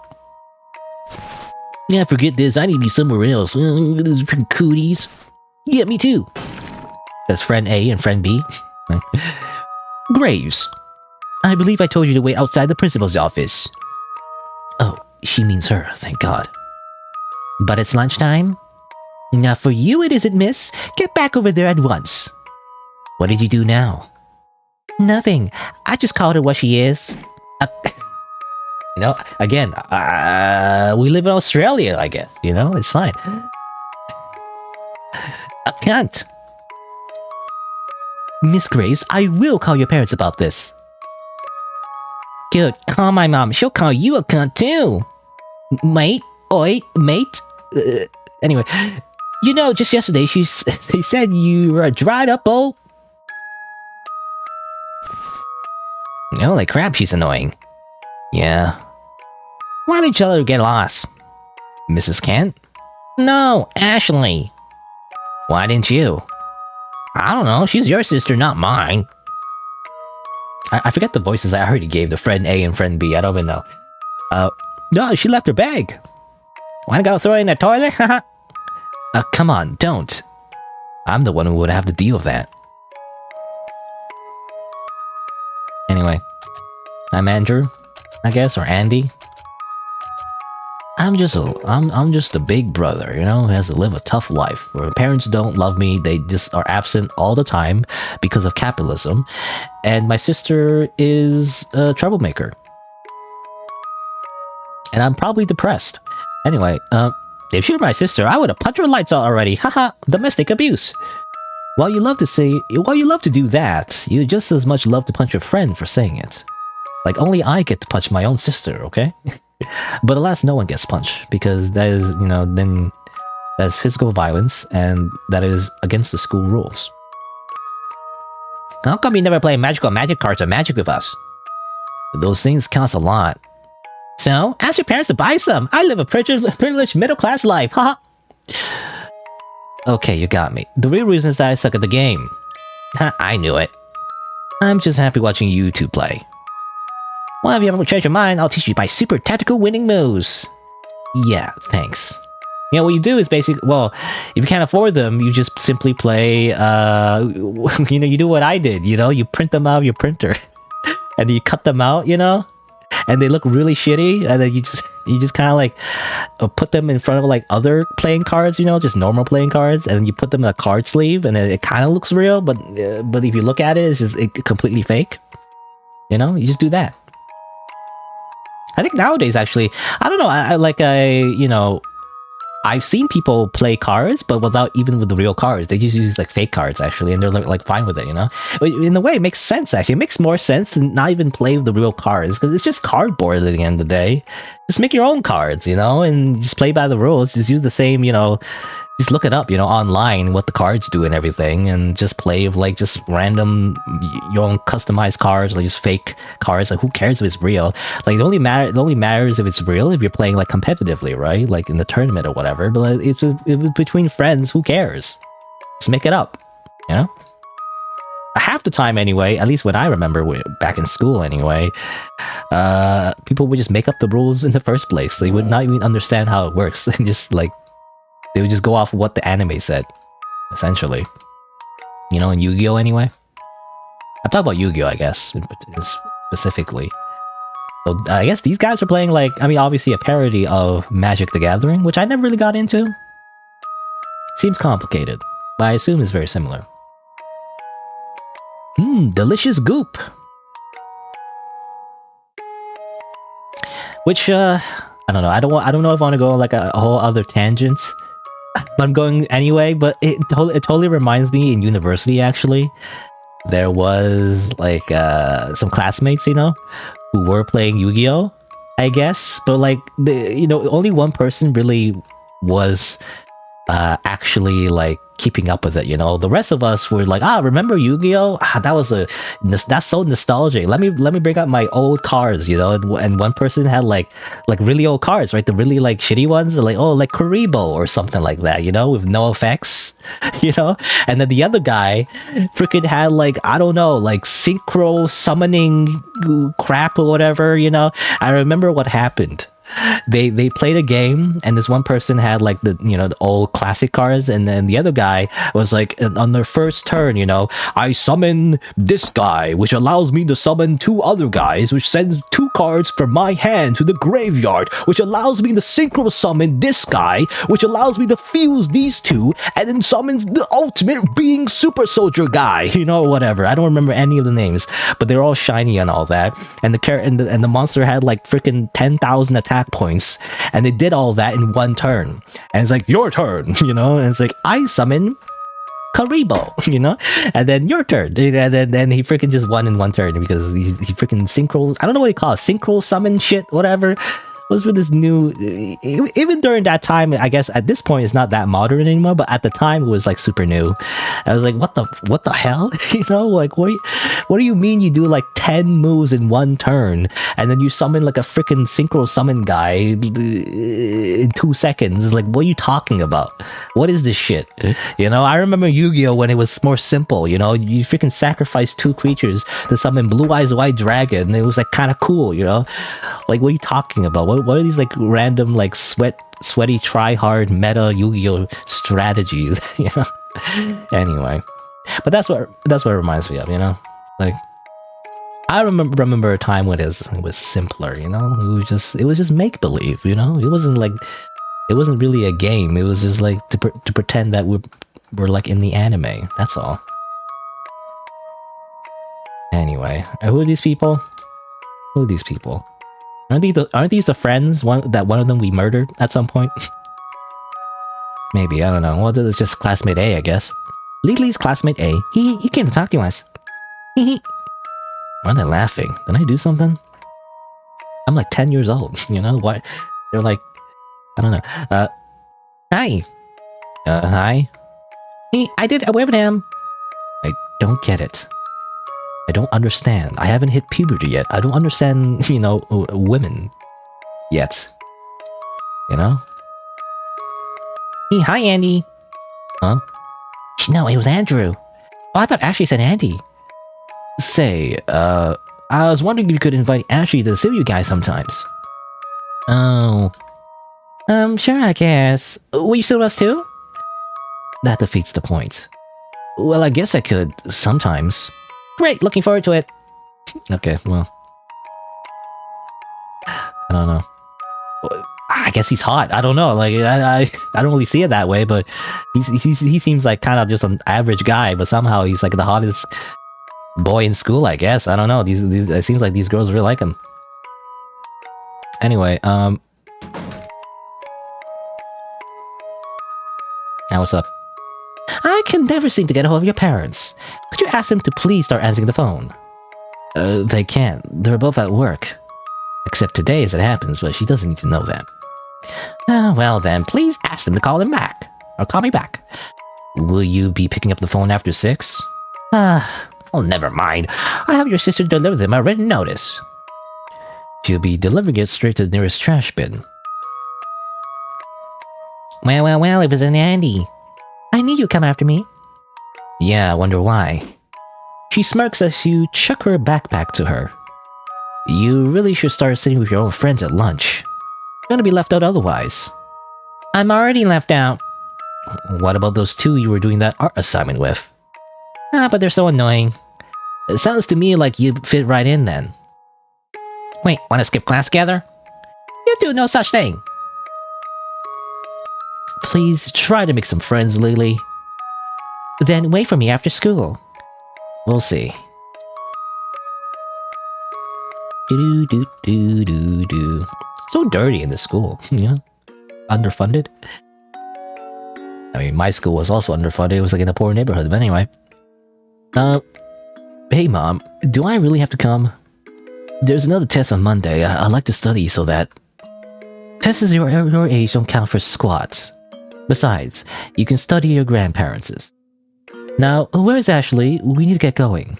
Yeah, forget this. I need to be somewhere else. Those freaking cooties. Yeah, me too. That's friend A and friend B. Graves. I believe I told you to wait outside the principal's office. Oh, she means her, thank God. But it's lunchtime? Now for you it isn't, miss. Get back over there at once. What did you do now? Nothing. I just called her what she is. You know, again, we live in Australia, I guess. You know, it's fine. A cunt. Miss Graves, I will call your parents about this. Good, call my mom. She'll call you a cunt too. Mate? Oi, mate? Anyway, you know, just yesterday they said you were a dried up old... Holy crap, she's annoying. Yeah. Why did you let her get lost? Mrs. Kent? No, Ashley. Why didn't you? I don't know, she's your sister, not mine. I forget the voices I already gave, the friend A and friend B, I don't even know. No, she left her bag. Wanna go throw it in the toilet? Come on, don't. I'm the one who would have to deal with that. Anyway, I'm Andrew, I guess, or Andy. I'm just a big brother, you know, who has to live a tough life. Where parents don't love me, they just are absent all the time because of capitalism. And my sister is a troublemaker. And I'm probably depressed. Anyway, if she were my sister, I would have punched her lights out already. Haha, domestic abuse. While you love to do that, you just as much love to punch your friend for saying it. Like, only I get to punch my own sister, okay? But alas, no one gets punched, because that is, you know, then that's physical violence, and that is against the school rules. How come you never play magic cards or magic with us? Those things cost a lot. So, ask your parents to buy some. I live a privileged middle-class life, haha. Okay, you got me. The real reason is that I suck at the game. I knew it. I'm just happy watching you two play. Well, if you ever change your mind, I'll teach you my super tactical winning moves. Yeah, thanks. You know, what you do is basically, well, if you can't afford them, you just simply play, you know, you do what I did, you know? You print them out of your printer. And you cut them out, you know? And they look really shitty, and then you just kind of like put them in front of like other playing cards, you know, just normal playing cards, and then you put them in a card sleeve, and it kind of looks real, but if you look at it, it's just completely fake. You know, you just do that. I think nowadays, actually, I don't know, you know, I've seen people play cards, but even with the real cards. They just use like fake cards, actually, and they're like fine with it, you know? In a way, it makes sense, actually. It makes more sense to not even play with the real cards, because it's just cardboard at the end of the day. Just make your own cards, you know, and just play by the rules. Just use the same, you know, just look it up, you know, online, what the cards do and everything, and just play with like just random, your own customized cards, like just fake cards. Like, who cares if it's real? Like, it only matters if it's real if you're playing like competitively, right? Like in the tournament or whatever. But like, it's between friends, who cares? Just make it up, you know? Half the time anyway, at least when I remember back in school anyway, people would just make up the rules in the first place. They would not even understand how it works. And just like, they would just go off of what the anime said, essentially. You know, in Yu-Gi-Oh! Anyway? I'm talking about Yu-Gi-Oh! I guess, specifically. So I guess these guys are playing like, I mean, obviously a parody of Magic the Gathering, which I never really got into. Seems complicated, but I assume it's very similar. Delicious goop! Which, I don't know, I don't know if I want to go on like a whole other tangent. But I'm going anyway, but it totally reminds me in university, actually. There was like some classmates, you know, who were playing Yu-Gi-Oh! I guess, but like, you know, only one person really was actually like keeping up with it, you know. The rest of us were like, remember Yu-Gi-Oh? That's so nostalgic. Let me bring up my old cards, you know. And one person had like really old cards, right? The really like shitty ones, like like Karibo or something like that, you know, with no effects, you know. And then the other guy freaking had like, I don't know, like synchro summoning crap or whatever, you know. I remember what happened. They played a game, and this one person had like the, you know, the old classic cards, and then the other guy was like, on their first turn, you know, I summon this guy, which allows me to summon two other guys, which sends two cards from my hand to the graveyard, which allows me to synchro summon this guy, which allows me to fuse these two, and then summons the ultimate being super soldier guy, you know, whatever. I don't remember any of the names, but they're all shiny and all that, and the monster had like freaking 10,000 attack points, and they did all that in one turn, and it's like, your turn, you know, and it's like, I summon Karibo, you know, and then your turn, and then he freaking just won in one turn because he freaking synchro, I don't know what he calls synchro summon shit, whatever. was for this new, even during that time, I guess at this point it's not that modern anymore, but at the time it was like super new. I was like, what the hell? You know, like what do you mean you do like 10 moves in one turn and then you summon like a freaking synchro summon guy in 2 seconds? It's like, what are you talking about? What is this shit? You know, I remember Yu-Gi-Oh when it was more simple, you know, you freaking sacrifice 2 creatures to summon Blue Eyes White Dragon, and it was like kind of cool, you know? Like, what are you talking about? What are these like random like sweaty try hard meta Yu-Gi-Oh strategies? You know. Anyway, but that's what it reminds me of. You know, like I remember a time when it was simpler. You know, it was just make believe. You know, it wasn't really a game. It was just like to pretend that we're like in the anime. That's all. Anyway, who are these people? Who are these people? Aren't these the friends? One of them we murdered at some point? Maybe, I don't know. Well, it's just classmate A, I guess. Leyley's classmate A. He came to talk to us. Why are they laughing? Did I do something? I'm like 10 years old, you know? Why? They're like, I don't know. Hi. Hi. Hey, I did away with him. I don't get it. I don't understand. I haven't hit puberty yet. I don't understand, you know, women yet. You know? Hey, hi, Andy. Huh? No, it was Andrew. Oh, I thought Ashley said Andy. Say, I was wondering if you could invite Ashley to sit with you guys sometimes. Oh. Sure, I guess. Will you sit with us too? That defeats the point. Well, I guess I could, sometimes. Great, looking forward to it. Okay, well. I don't know. I guess he's hot. I don't know. Like I don't really see it that way, but he seems like kind of just an average guy, but somehow he's like the hottest boy in school, I guess. I don't know. It seems like these girls really like him. Anyway, now what's up? I can never seem to get a hold of your parents. Could you ask them to please start answering the phone? They can't. They're both at work. Except today as it happens, but she doesn't need to know that. Well then, please ask them to call him back. Or call me back. Will you be picking up the phone after 6? Oh, never mind. I have your sister deliver them a written notice. She'll be delivering it straight to the nearest trash bin. Well, it was an Andy. I knew you'd come after me. Yeah, I wonder why. She smirks as you chuck her backpack to her. You really should start sitting with your own friends at lunch. You're gonna be left out otherwise. I'm already left out. What about those 2 you were doing that art assignment with? But they're so annoying. It sounds to me like you'd fit right in then. Wait, wanna skip class together? You do no such thing. Please try to make some friends, Leyley. Then wait for me after school. We'll see. Do. So dirty in the school, you know? Underfunded. I mean, my school was also underfunded. It was like in a poor neighborhood, but anyway. Hey Mom, do I really have to come? There's another test on Monday. I'd like to study so that... Tests your age don't count for squat. Besides, you can study your grandparents'. Now, where's Ashley? We need to get going.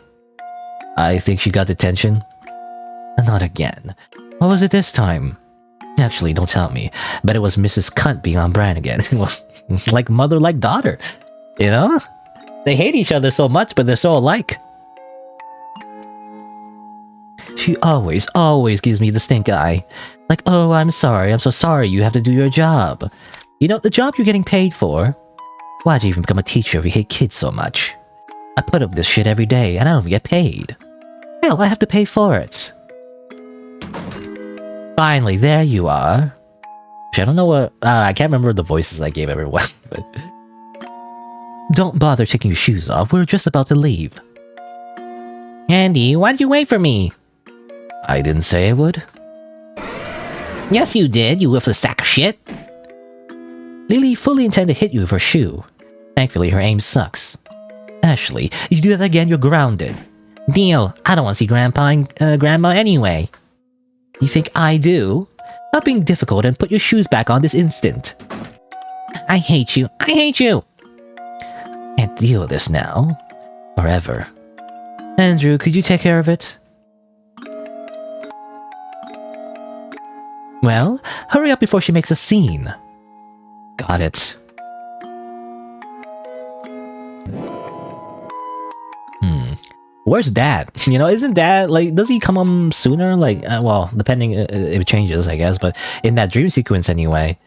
I think she got detention. Not again. What was it this time? Actually, don't tell me. Bet it was Mrs. Cunt being on brand again. Like mother, like daughter. You know? They hate each other so much, but they're so alike. She always gives me the stink eye. Like, oh, I'm sorry, I'm so sorry, you have to do your job. You know, the job you're getting paid for? Why'd you even become a teacher if you hate kids so much? I put up with this shit every day, and I don't get paid. Hell, I have to pay for it. Finally, there you are. I don't know what... I can't remember the voices I gave everyone, but... Don't bother taking your shoes off, we're just about to leave. Andy, why'd you wait for me? I didn't say I would. Yes, you did, you worthless sack of shit. Leyley fully intended to hit you with her shoe. Thankfully, her aim sucks. Ashley, if you do that again, you're grounded. Deal, I don't want to see Grandpa and Grandma anyway. You think I do? Stop being difficult and put your shoes back on this instant. I hate you. I hate you. Can't deal with this now. Or ever. Andrew, could you take care of it? Well, hurry up before she makes a scene. Got it. Where's Dad? You know, isn't Dad, like, does he come home sooner? Like, well, depending if it changes, I guess, but in that dream sequence anyway,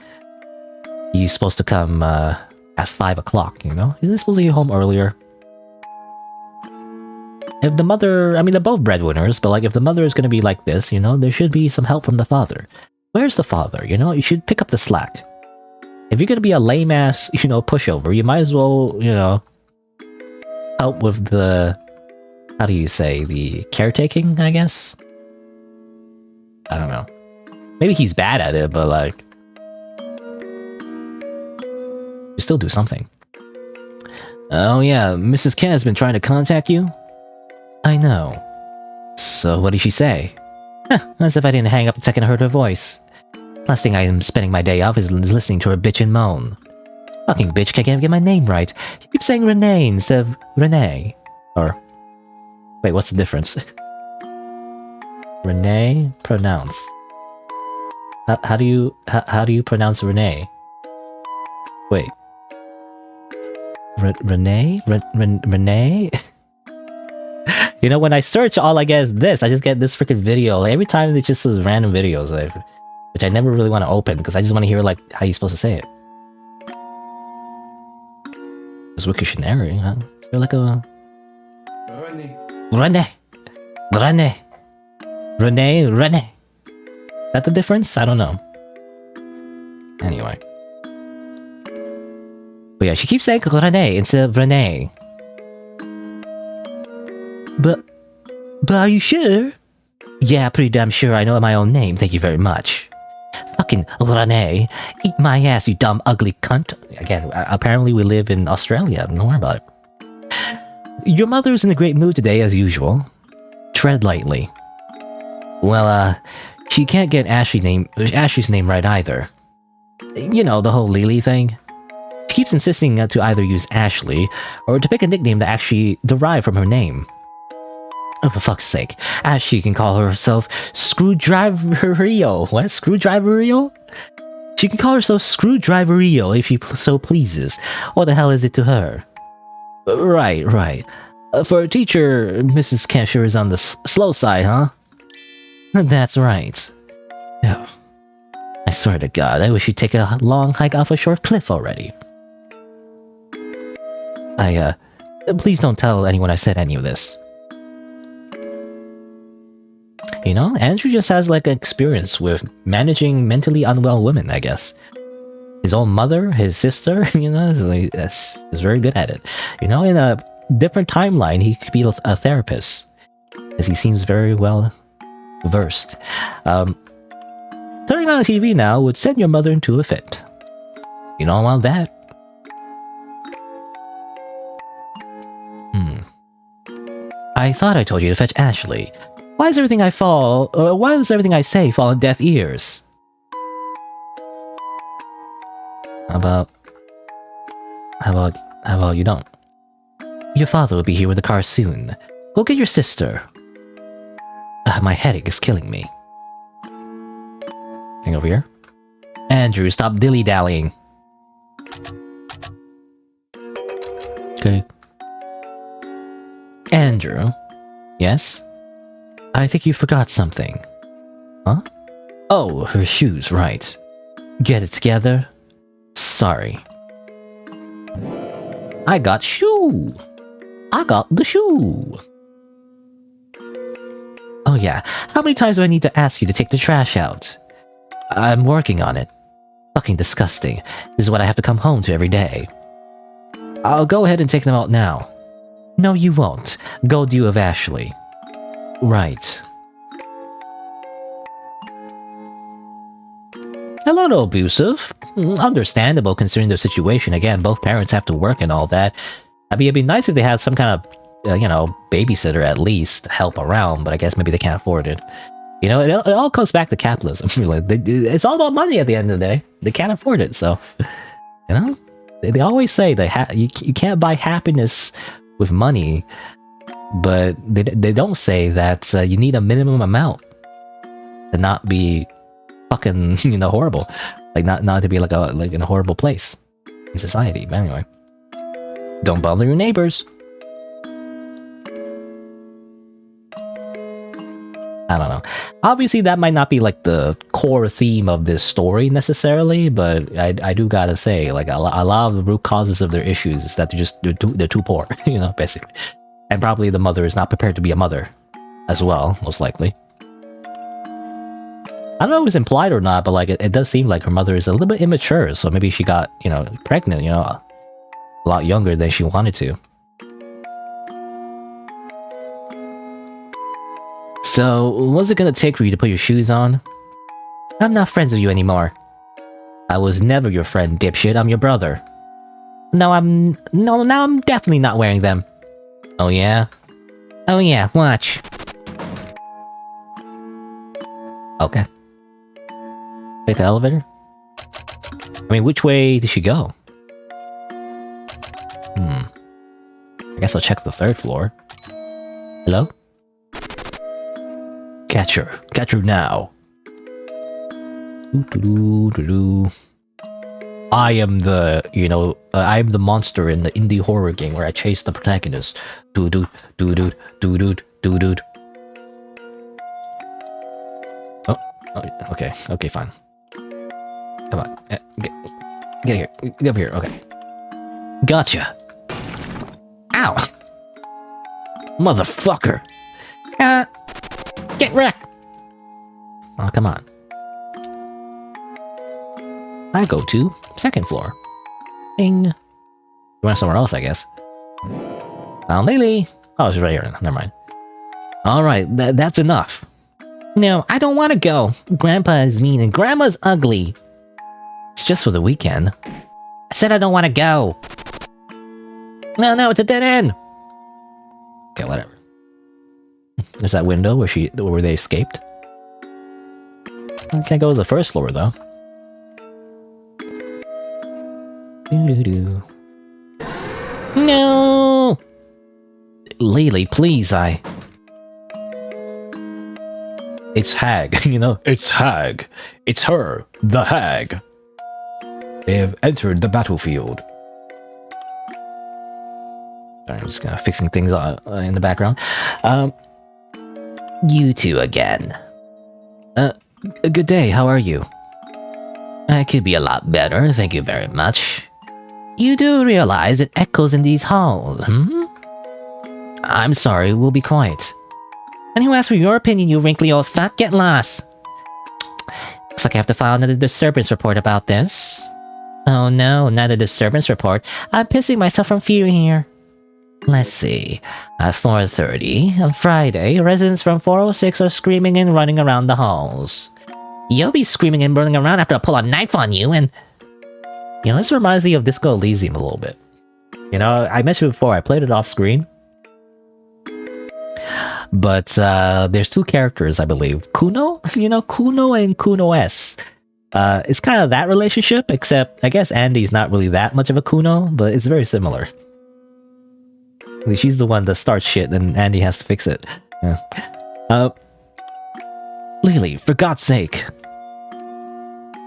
he's supposed to come at 5 o'clock, you know? Isn't he supposed to get home earlier? If the mother, I mean, they're both breadwinners, but like, if the mother is going to be like this, you know, there should be some help from the father. Where's the father? You know, you should pick up the slack. If you're going to be a lame-ass, you know, pushover, you might as well, you know, help with the... How do you say? The caretaking, I guess? I don't know. Maybe he's bad at it, but like... You still do something. Oh yeah, Mrs. Ken has been trying to contact you? I know. So what did she say? As if I didn't hang up the second I heard her voice. Last thing I am spending my day off is listening to her bitch and moan. Fucking bitch can't get my name right. She keeps saying Renee instead of Renee. Or... Wait, what's the difference? Renee? Pronounce. How do you pronounce Renee? Wait. Renee? Renee? You know, when I search, all I get is this. I just get this freaking video. Like, every time it's just those random videos, like, which I never really want to open because I just want to hear like how you're supposed to say it. It's Wiktionary, huh? Is there like a... Renee. Renee. Renee. Renee. Is that the difference? I don't know. Anyway. But yeah, she keeps saying Renee instead of Renee. But are you sure? Yeah, pretty damn sure I know my own name, thank you very much. Fucking Renee. Eat my ass, you dumb, ugly cunt. Again, apparently we live in Australia. Don't worry about it. Your mother's in a great mood today, as usual. Tread lightly. Well, she can't get Ashley's name right either. You know, the whole Leyley thing. She keeps insisting to either use Ashley, or to pick a nickname that actually derived from her name. Oh, for fuck's sake. Ashley can call herself Screwdriverio. What? Screwdriverio? She can call herself Screwdriverio if she so pleases. What the hell is it to her? Right. For a teacher, Mrs. Kesher is on the slow side, huh? That's right. Oh, I swear to God, I wish she'd take a long hike off a short cliff already. Please don't tell anyone I said any of this. You know, Andrew just has like an experience with managing mentally unwell women, I guess. His own mother, his sister, you know, he's very good at it. You know, in a different timeline, he could be a therapist, as he seems very well versed. Turning on the TV now would send your mother into a fit. You don't want that. I thought I told you to fetch Ashley. Why does everything I say fall on deaf ears? How about you don't? Your father will be here with the car soon. Go get your sister. My headache is killing me. Thing over here? Andrew, stop dilly-dallying. Okay. Andrew? Yes? I think you forgot something. Huh? Oh, her shoes, right. Get it together? Sorry. I got shoe! I got the shoe! Oh yeah, how many times do I need to ask you to take the trash out? I'm working on it. Fucking disgusting. This is what I have to come home to every day. I'll go ahead and take them out now. No, you won't. Go due of Ashley. Right. A little abusive. Understandable considering their situation. Again, both parents have to work and all that. I mean, it'd be nice if they had some kind of, you know, babysitter at least to help around, but I guess maybe they can't afford it. You know, it all comes back to capitalism. It's all about money at the end of the day. They can't afford it, so you know. They always say that you can't buy happiness with money, but they don't say that you need a minimum amount to not be fucking horrible, like not to be like in a horrible place in society. But anyway, don't bother your neighbors. I don't know. Obviously, that might not be like the core theme of this story necessarily, but I do gotta say, like a lot of the root causes of their issues is that they're too poor, basically, and probably the mother is not prepared to be a mother, as well, most likely. I don't know if it's implied or not, but like it does seem like her mother is a little bit immature, so maybe she got pregnant, a lot younger than she wanted to. So, what's it gonna take for you to put your shoes on? I'm not friends with you anymore. I was never your friend, dipshit. I'm your brother. Now I'm definitely not wearing them. Oh yeah? Oh yeah, watch. Okay. Take the elevator? I mean, which way did she go? I guess I'll check the 3rd floor. Hello? Catch her now. I am the monster in the indie horror game where I chase the protagonist. Oh, okay, fine. Come on, get here, get up here. Okay, gotcha. Ow, motherfucker. Get wrecked! Oh, come on. I go to 2nd floor. Ding. You went somewhere else, I guess. Found Leyley. Oh, she's right here. Never mind. Alright, that's enough. No, I don't want to go. Grandpa is mean and Grandma's ugly. It's just for the weekend. I said I don't want to go. No, it's a dead end. Okay, whatever. There's that window where they escaped. I can't go to the 1st floor though. No, Leyley, please, It's Hag, It's Hag. It's her, the Hag. They have entered the battlefield. Sorry, I'm just fixing things in the background. You two again. Good day, how are you? I could be a lot better, thank you very much. You do realize it echoes in these halls, I'm sorry, we'll be quiet. And who asked for your opinion, you wrinkly old fuck? Get lost! Looks like I have to file another disturbance report about this. Oh no, not a disturbance report. I'm pissing myself from fear here. Let's see. At 4:30 on Friday, residents from 406 are screaming and running around the halls. You'll be screaming and running around after I pull a knife on you and... this reminds me of Disco Elysium a little bit. I mentioned before, I played it off screen. But there's 2 characters, I believe. Kuno? Kuno and Kuno S. It's kind of that relationship, except I guess Andy's not really that much of a Kuno, but it's very similar. She's the one that starts shit, and Andy has to fix it. Yeah. Leyley, for God's sake.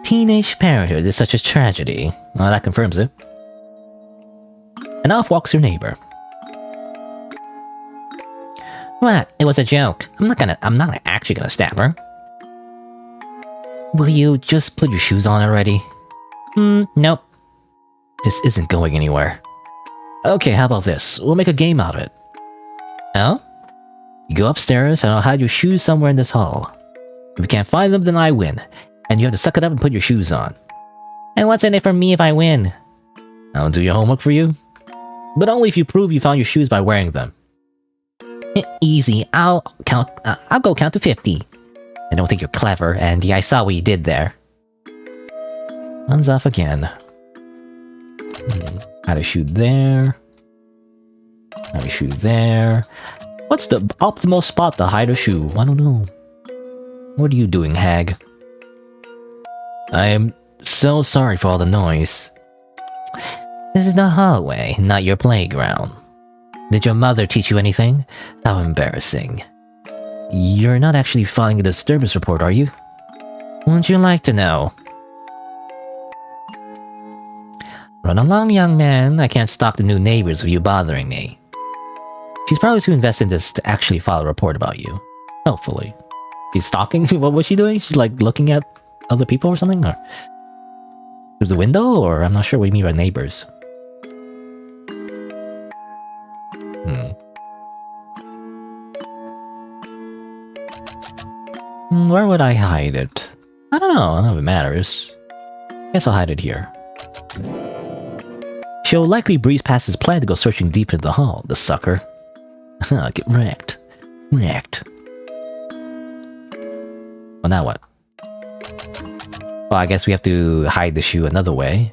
Teenage parenthood is such a tragedy. Well, that confirms it. And off walks your neighbor. What? It was a joke. I'm not actually gonna stab her. Will you just put your shoes on already? Nope. This isn't going anywhere. Okay, how about this? We'll make a game out of it. Oh? You go upstairs and I'll hide your shoes somewhere in this hall. If you can't find them, then I win. And you have to suck it up and put your shoes on. And what's in it for me if I win? I'll do your homework for you. But only if you prove you found your shoes by wearing them. Easy, I'll go count to 50. I don't think you're clever, Andy. I saw what you did there. Runs off again. How to shoot there. How to shoot there. What's the optimal spot to hide a shoe? I don't know. What are you doing, hag? I am so sorry for all the noise. This is the hallway, not your playground. Did your mother teach you anything? How embarrassing. You're not actually filing a disturbance report, are you? Wouldn't you like to know? Run along, young man. I can't stalk the new neighbors with you bothering me. She's probably too invested in this to actually file a report about you. Hopefully. She's stalking? What was she doing? She's like looking at other people or something? Or through the window? Or I'm not sure what you mean by neighbors. Where would I hide it? I don't know. I don't know if it matters. Guess I'll hide it here. She'll likely breeze past his plan to go searching deep into the hall, the sucker. Get wrecked. Wrecked. Well, now what? Well, I guess we have to hide the shoe another way.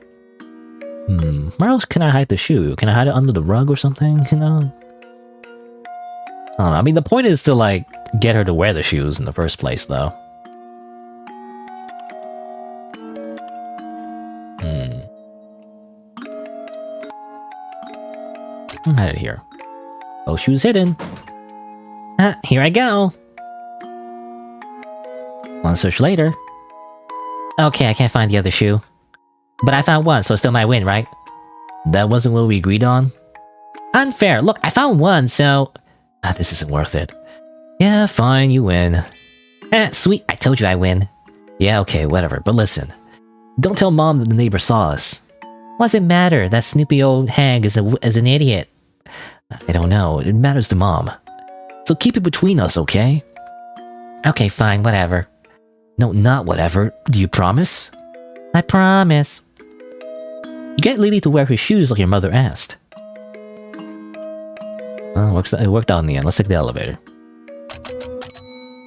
Where else can I hide the shoe? Can I hide it under the rug or something, you know? I don't know. I mean, the point is to, like, get her to wear the shoes in the first place, though. Hide it here. Oh, shoes hidden. Here I go. Wanna search later? Okay, I can't find the other shoe. But I found one, so I still might win, right? That wasn't what we agreed on? Unfair. Look, I found one, so... this isn't worth it. Yeah, fine, you win. Sweet, I told you I win. Yeah, okay, whatever, but listen. Don't tell Mom that the neighbor saw us. What does it matter? That snoopy old hag is an idiot. I don't know, it matters to Mom. So keep it between us, okay? Okay, fine, whatever. No, not whatever. Do you promise? I promise. You get Leyley to wear her shoes like your mother asked. Well, it worked out in the end. Let's take the elevator.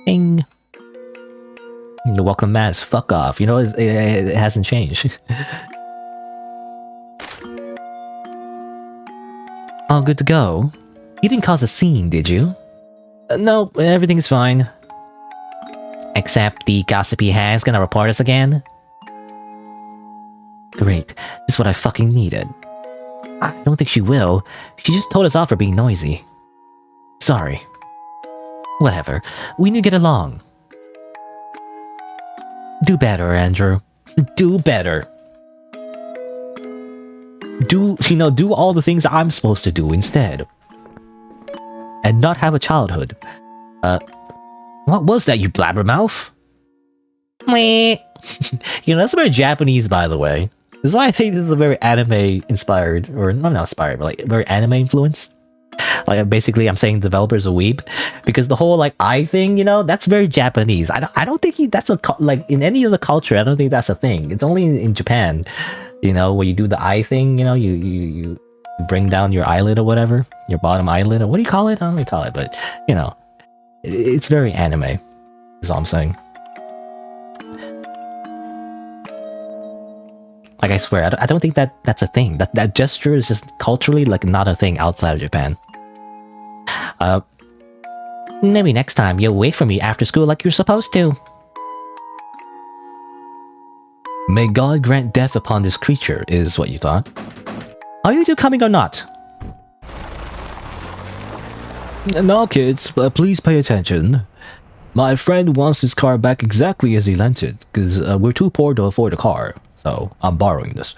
Ding! The welcome mat is fuck off. You know, it hasn't changed. All good to go? You didn't cause a scene, did you? No, everything's fine. Except the gossipy hag's gonna report us again? Great, this is what I fucking needed. I don't think she will. She just told us off for being noisy. Sorry. Whatever, we need to get along. Do better, Andrew. Do better. Do all the things I'm supposed to do instead. And not have a childhood. What was that, you blabbermouth? You know, that's very Japanese, by the way. This is why I think this is a very anime-inspired, or not inspired, but like very anime-influenced. Like, basically, I'm saying developers a weeb, because the whole like eye thing, you know, that's very Japanese. I don't think that's like in any other culture. I don't think that's a thing. It's only in Japan, you know, where you do the eye thing. You know, you bring down your eyelid or whatever, your bottom eyelid, or what do you call it? I don't know what you call it, but you know, it's very anime. Is all I'm saying. Like, I swear, I don't think that's a thing. That gesture is just culturally, like, not a thing outside of Japan. Maybe next time you'll wait for me after school like you're supposed to. May God grant death upon this creature, is what you thought. Are you two coming or not? No, kids, please pay attention. My friend wants his car back exactly as he lent it, because we're too poor to afford a car. So I'm borrowing this,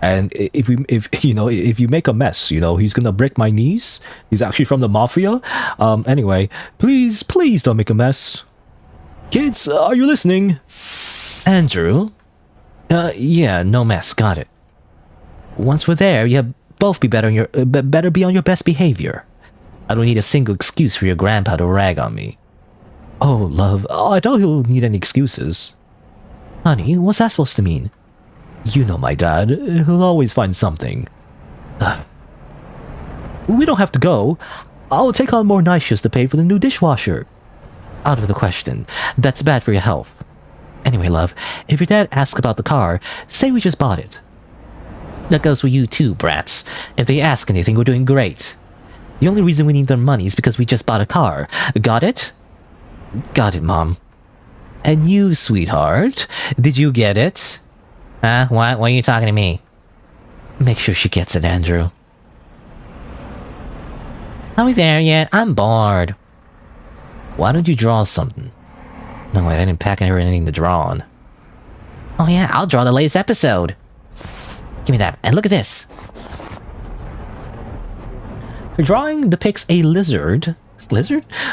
and if you make a mess, you know, he's gonna break my knees. He's actually from the mafia. Anyway, please don't make a mess. Kids, are you listening? Andrew? Yeah, no mess. Got it. Once we're there, you both be better on your best behavior. I don't need a single excuse for your grandpa to rag on me. Oh, love, I doubt he'll need any excuses. Honey, what's that supposed to mean? You know my dad. He'll always find something. We don't have to go. I'll take on more night shifts to pay for the new dishwasher. Out of the question. That's bad for your health. Anyway, love, if your dad asks about the car, say we just bought it. That goes for you too, brats. If they ask anything, we're doing great. The only reason we need their money is because we just bought a car. Got it? Got it, Mom. And you, sweetheart, did you get it? Huh? What? Why are you talking to me? Make sure she gets it, Andrew. Are we there yet? I'm bored. Why don't you draw something? No, I didn't pack her anything to draw on. Oh yeah, I'll draw the latest episode. Give me that, and look at this. Her drawing depicts a lizard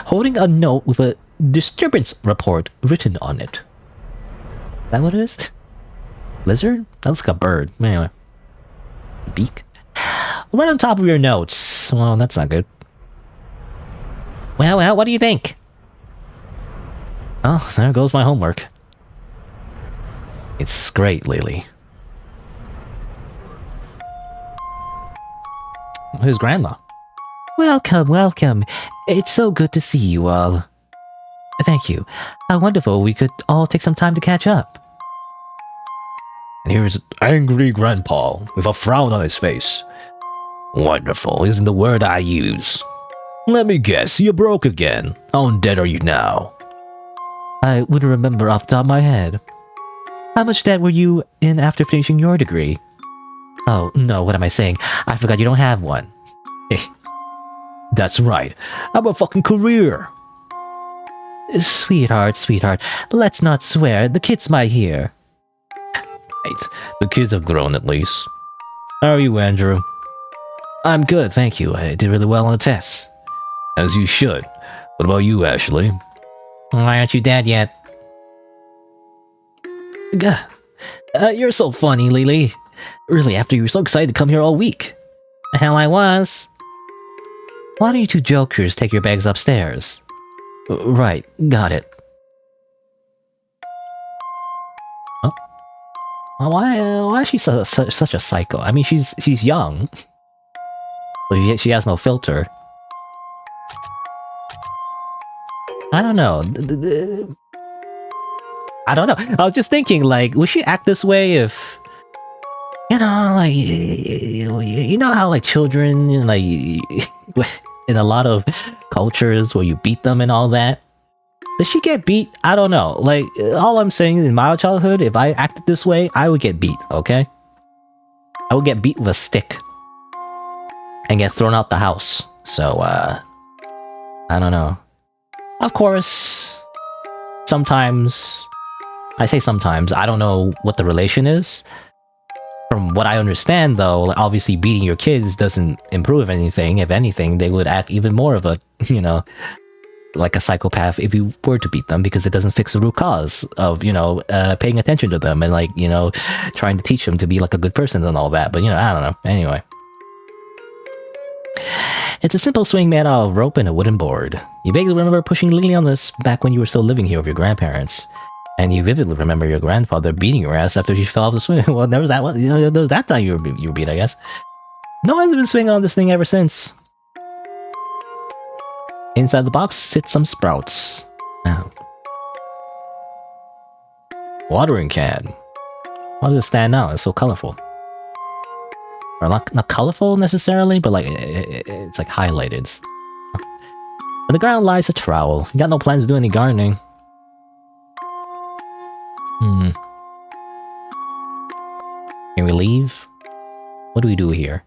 holding a note with a disturbance report written on it. Is that what it is? Lizard? That looks like a bird. Anyway. Beak? Right on top of your notes. Well, that's not good. Well, what do you think? Oh, there goes my homework. It's great, Leyley. Who's Grandma? Welcome. It's so good to see you all. Thank you. How wonderful we could all take some time to catch up. And here's angry Grandpa with a frown on his face. Wonderful isn't the word I use. Let me guess, you broke again. How undead are you now? I wouldn't remember off the top of my head. How much debt were you in after finishing your degree? Oh, no, what am I saying? I forgot you don't have one. That's right. How about fucking career? Sweetheart, let's not swear. The kids might hear. Right. The kids have grown at least. How are you, Andrew? I'm good, thank you. I did really well on the test. As you should. What about you, Ashley? Why aren't you dead yet? You're so funny, Leyley. Really, after you were so excited to come here all week. The hell I was. Why don't you two jokers take your bags upstairs? Right, got it. Oh. Why is she such a psycho? I mean, she's young. But she has no filter. I don't know. I don't know. I was just thinking, like, would she act this way if... You know, like... You know how, like, children, like... in a lot of cultures where you beat them and all that? Does she get beat? I don't know. Like, all I'm saying, in my childhood, if I acted this way, I would get beat, okay? I would get beat with a stick. And get thrown out the house. So, I don't know. Of course, sometimes, I say sometimes, I don't know what the relation is. From what I understand though, obviously beating your kids doesn't improve anything. If anything, they would act even more of a, you know, like a psychopath if you were to beat them, because it doesn't fix the root cause of, you know, paying attention to them and, like, you know, trying to teach them to be like a good person and all that. But, you know, I don't know. Anyway. It's a simple swing made out of rope and a wooden board. You vaguely remember pushing Leyley on this back when you were still living here with your grandparents. And you vividly remember your grandfather beating your ass after she fell off the swing. Well, there was that one. You know, there was that time you were beat, I guess. No one's been swinging on this thing ever since. Inside the box sit some sprouts. Oh. Watering can. Why does it stand out? It's so colorful. Or not colorful necessarily, but like it's like highlighted. On the ground lies a trowel. You got no plans to do any gardening. Can we leave? What do we do here?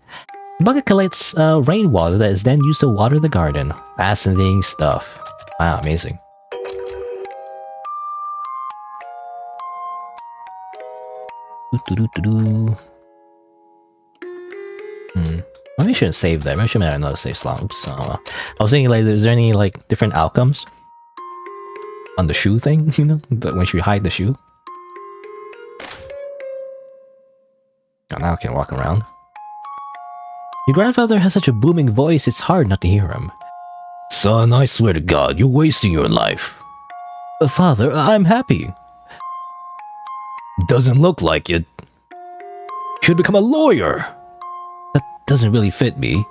The bucket collects rainwater that is then used to water the garden. Fascinating stuff. Wow, amazing. Maybe I shouldn't save that. Maybe I should have another save slot. Oops. I was thinking, like, is there any, like, different outcomes on the shoe thing? You know, when you hide the shoe. Oh, now I can walk around. Your grandfather has such a booming voice, it's hard not to hear him. Son, I swear to God, you're wasting your life. Father, I'm happy. Doesn't look like it. Should become a lawyer. That doesn't really fit me.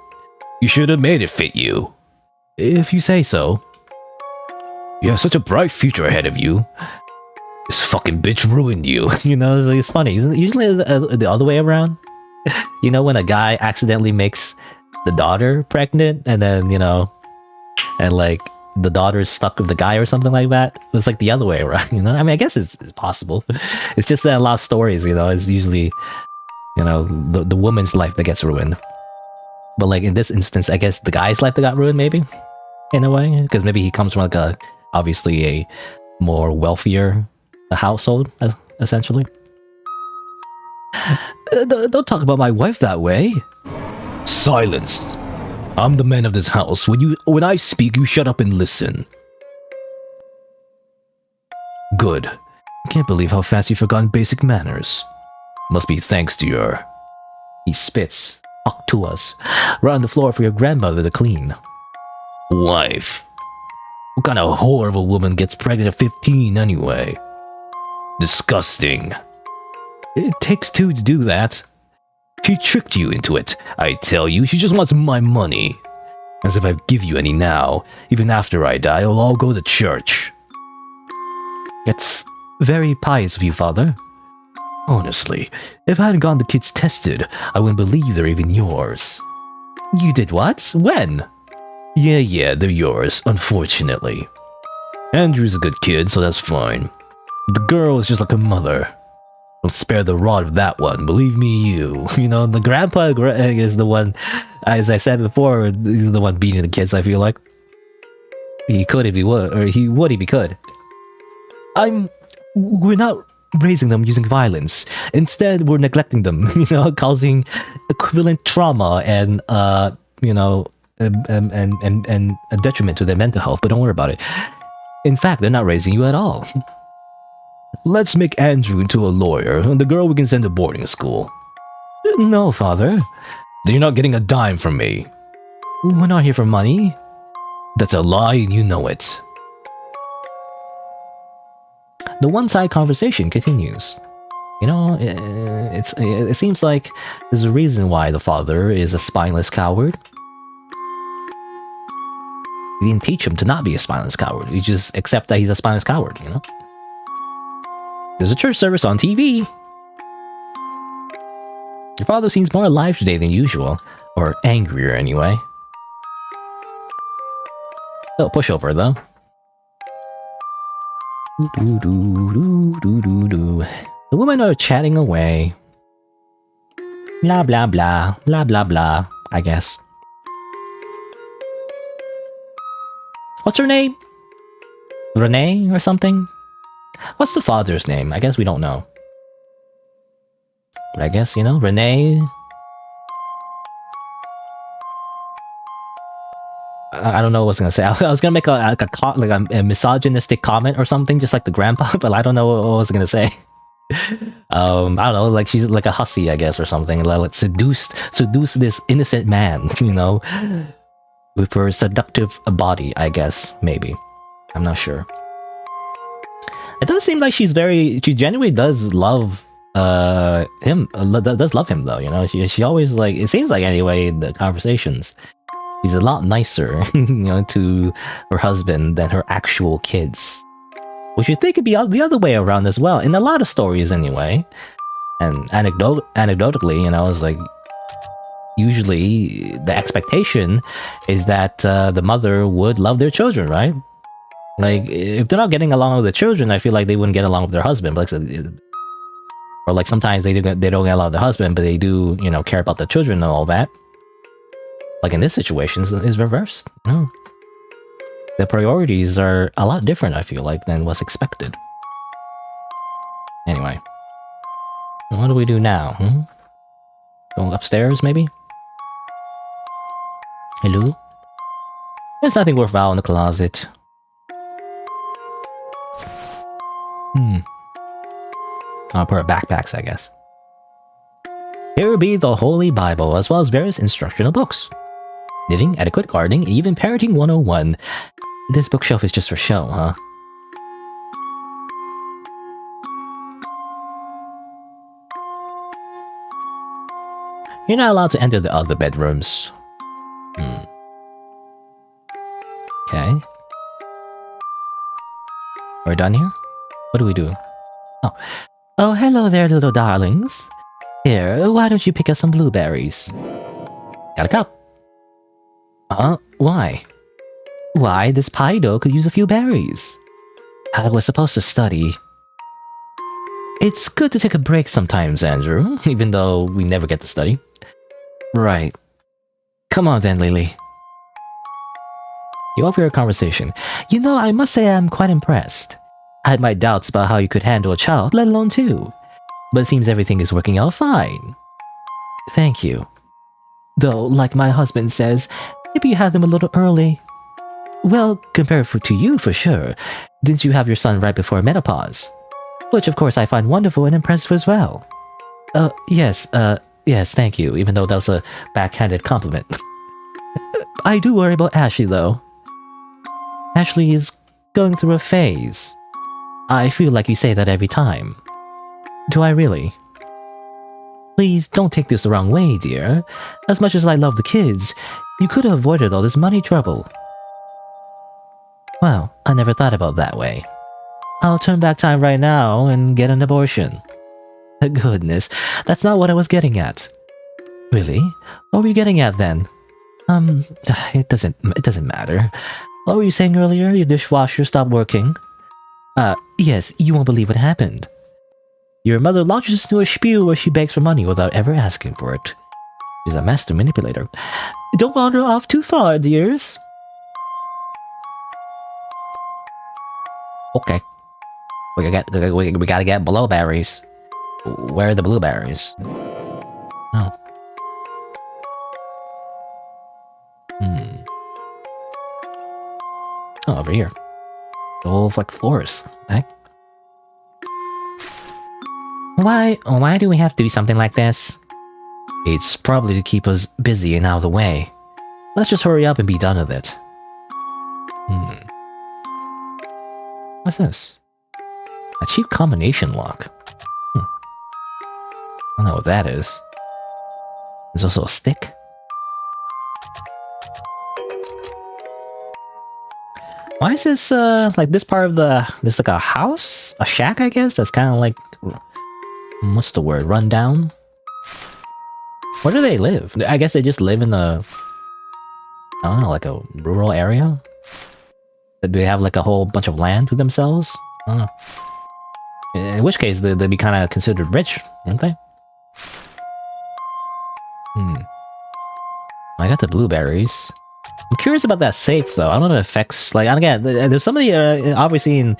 You should have made it fit you. If you say so. You have such a bright future ahead of you. This fucking bitch ruined you. You know, it's funny. Usually the other way around. You know, when a guy accidentally makes the daughter pregnant, and then, you know, and like the daughter's stuck with the guy or something like that. It's like the other way around, you know? I mean, I guess it's possible. It's just that a lot of stories, you know, it's usually, you know, the woman's life that gets ruined. But like in this instance, I guess the guy's life that got ruined, maybe? In a way? Because maybe he comes from like obviously a more wealthier household, essentially. Don't talk about my wife that way. Silence. I'm the man of this house. When I speak, you shut up and listen. Good. I can't believe how fast you've forgotten basic manners. Must be thanks to your... He spits. Fuck to us. Right on the floor for your grandmother to clean. Wife. What kind of whore of a woman gets pregnant at 15 anyway? Disgusting. It takes two to do that. She tricked you into it. I tell you, she just wants my money. As if I'd give you any now. Even after I die, I'll all go to church. It's very pious of you, Father. Honestly, if I hadn't gotten the kids tested, I wouldn't believe they're even yours. You did what? When? Yeah, they're yours, unfortunately. Andrew's a good kid, so that's fine. The girl is just like her mother. Don't spare the rod of that one, believe me, you. You know, the grandpa is the one, as I said before, he's the one beating the kids, I feel like. He could if he would, or he would if he could. We're not raising them using violence. Instead, we're neglecting them, you know, causing equivalent trauma and, you know, and a detriment to their mental health, but don't worry about it. In fact, they're not raising you at all. Let's make Andrew into a lawyer, and the girl we can send to boarding school. No, Father. Then you're not getting a dime from me. We're not here for money. That's a lie, and you know it. The one-side conversation continues. You know, it seems like there's a reason why the father is a spineless coward. He didn't teach him to not be a spineless coward. He just accept that he's a spineless coward, you know? There's a church service on TV. Your father seems more alive today than usual. Or angrier, anyway. Oh, pushover, though. The women are chatting away. Blah, blah, blah. Blah, blah, blah. I guess. What's her name? Renee or something? What's the father's name? I guess we don't know. But I guess, you know, Renee... I don't know what I was gonna say. I was gonna make a misogynistic comment or something, just like the grandpa, but I don't know what I was gonna say. I don't know, like she's like a hussy, I guess, or something. Like seduce this innocent man, you know, with her seductive body, I guess, maybe. I'm not sure. It does seem like she genuinely does love him, does love him though, you know. She always, like, it seems like anyway in the conversations, she's a lot nicer, you know, to her husband than her actual kids. Which you think could be the other way around as well, in a lot of stories anyway. And anecdotally, you know, it's like, usually the expectation is that the mother would love their children, right? Like, if they're not getting along with the children, I feel like they wouldn't get along with their husband. But or like sometimes they don't get along with their husband, but they do, you know, care about the children and all that. Like in this situation, is reversed. You know? The priorities are a lot different, I feel like, than what's expected. Anyway. What do we do now? Going upstairs, maybe? Hello? There's nothing worthwhile in the closet. I'll put our backpacks, I guess. Here be the Holy Bible, as well as various instructional books. Knitting, etiquette, gardening, and even parenting 101. This bookshelf is just for show, huh? You're not allowed to enter the other bedrooms. Okay. We're done here? What do we do? Oh, hello there, little darlings. Here, why don't you pick us some blueberries? Got a cup. Why? Why, this Pido could use a few berries. I was supposed to study. It's good to take a break sometimes, Andrew, even though we never get to study. Right. Come on then, Leyley. You overhear a conversation. You know, I must say I'm quite impressed. I had my doubts about how you could handle a child, let alone two. But it seems everything is working out fine. Thank you. Though, like my husband says, maybe you had them a little early. Well, compared to you, for sure. Didn't you have your son right before menopause? Which, of course, I find wonderful and impressive as well. Yes, thank you, even though that was a backhanded compliment. I do worry about Ashley, though. Ashley is going through a phase. I feel like you say that every time. Do I really? Please don't take this the wrong way, dear. As much as I love the kids, you could have avoided all this money trouble. Well, I never thought about that way. I'll turn back time right now and get an abortion. Goodness, that's not what I was getting at. Really? What were you getting at then? It doesn't matter. What were you saying earlier? Your dishwasher stopped working? Yes, you won't believe what happened. Your mother launches into a spiel where she begs for money without ever asking for it. She's a master manipulator. Don't wander off too far, dears. Okay. We gotta get blueberries. Where are the blueberries? Oh. Oh, over here. The whole, like, forest. What the heck? Why do we have to do something like this? It's probably to keep us busy and out of the way. Let's just hurry up and be done with it. What's this? A cheap combination lock. I don't know what that is. There's also a stick. Why is this, like this part of there's like a house? A shack, I guess? That's kind of like, what's the word? Run down? Where do they live? I guess they just live in a, I don't know, like a rural area? Do they have like a whole bunch of land to themselves? I don't know. In which case, they'd be kind of considered rich, aren't they? I got the blueberries. I'm curious about that safe, though. I don't know if it affects... Like, again, there's somebody... obviously, in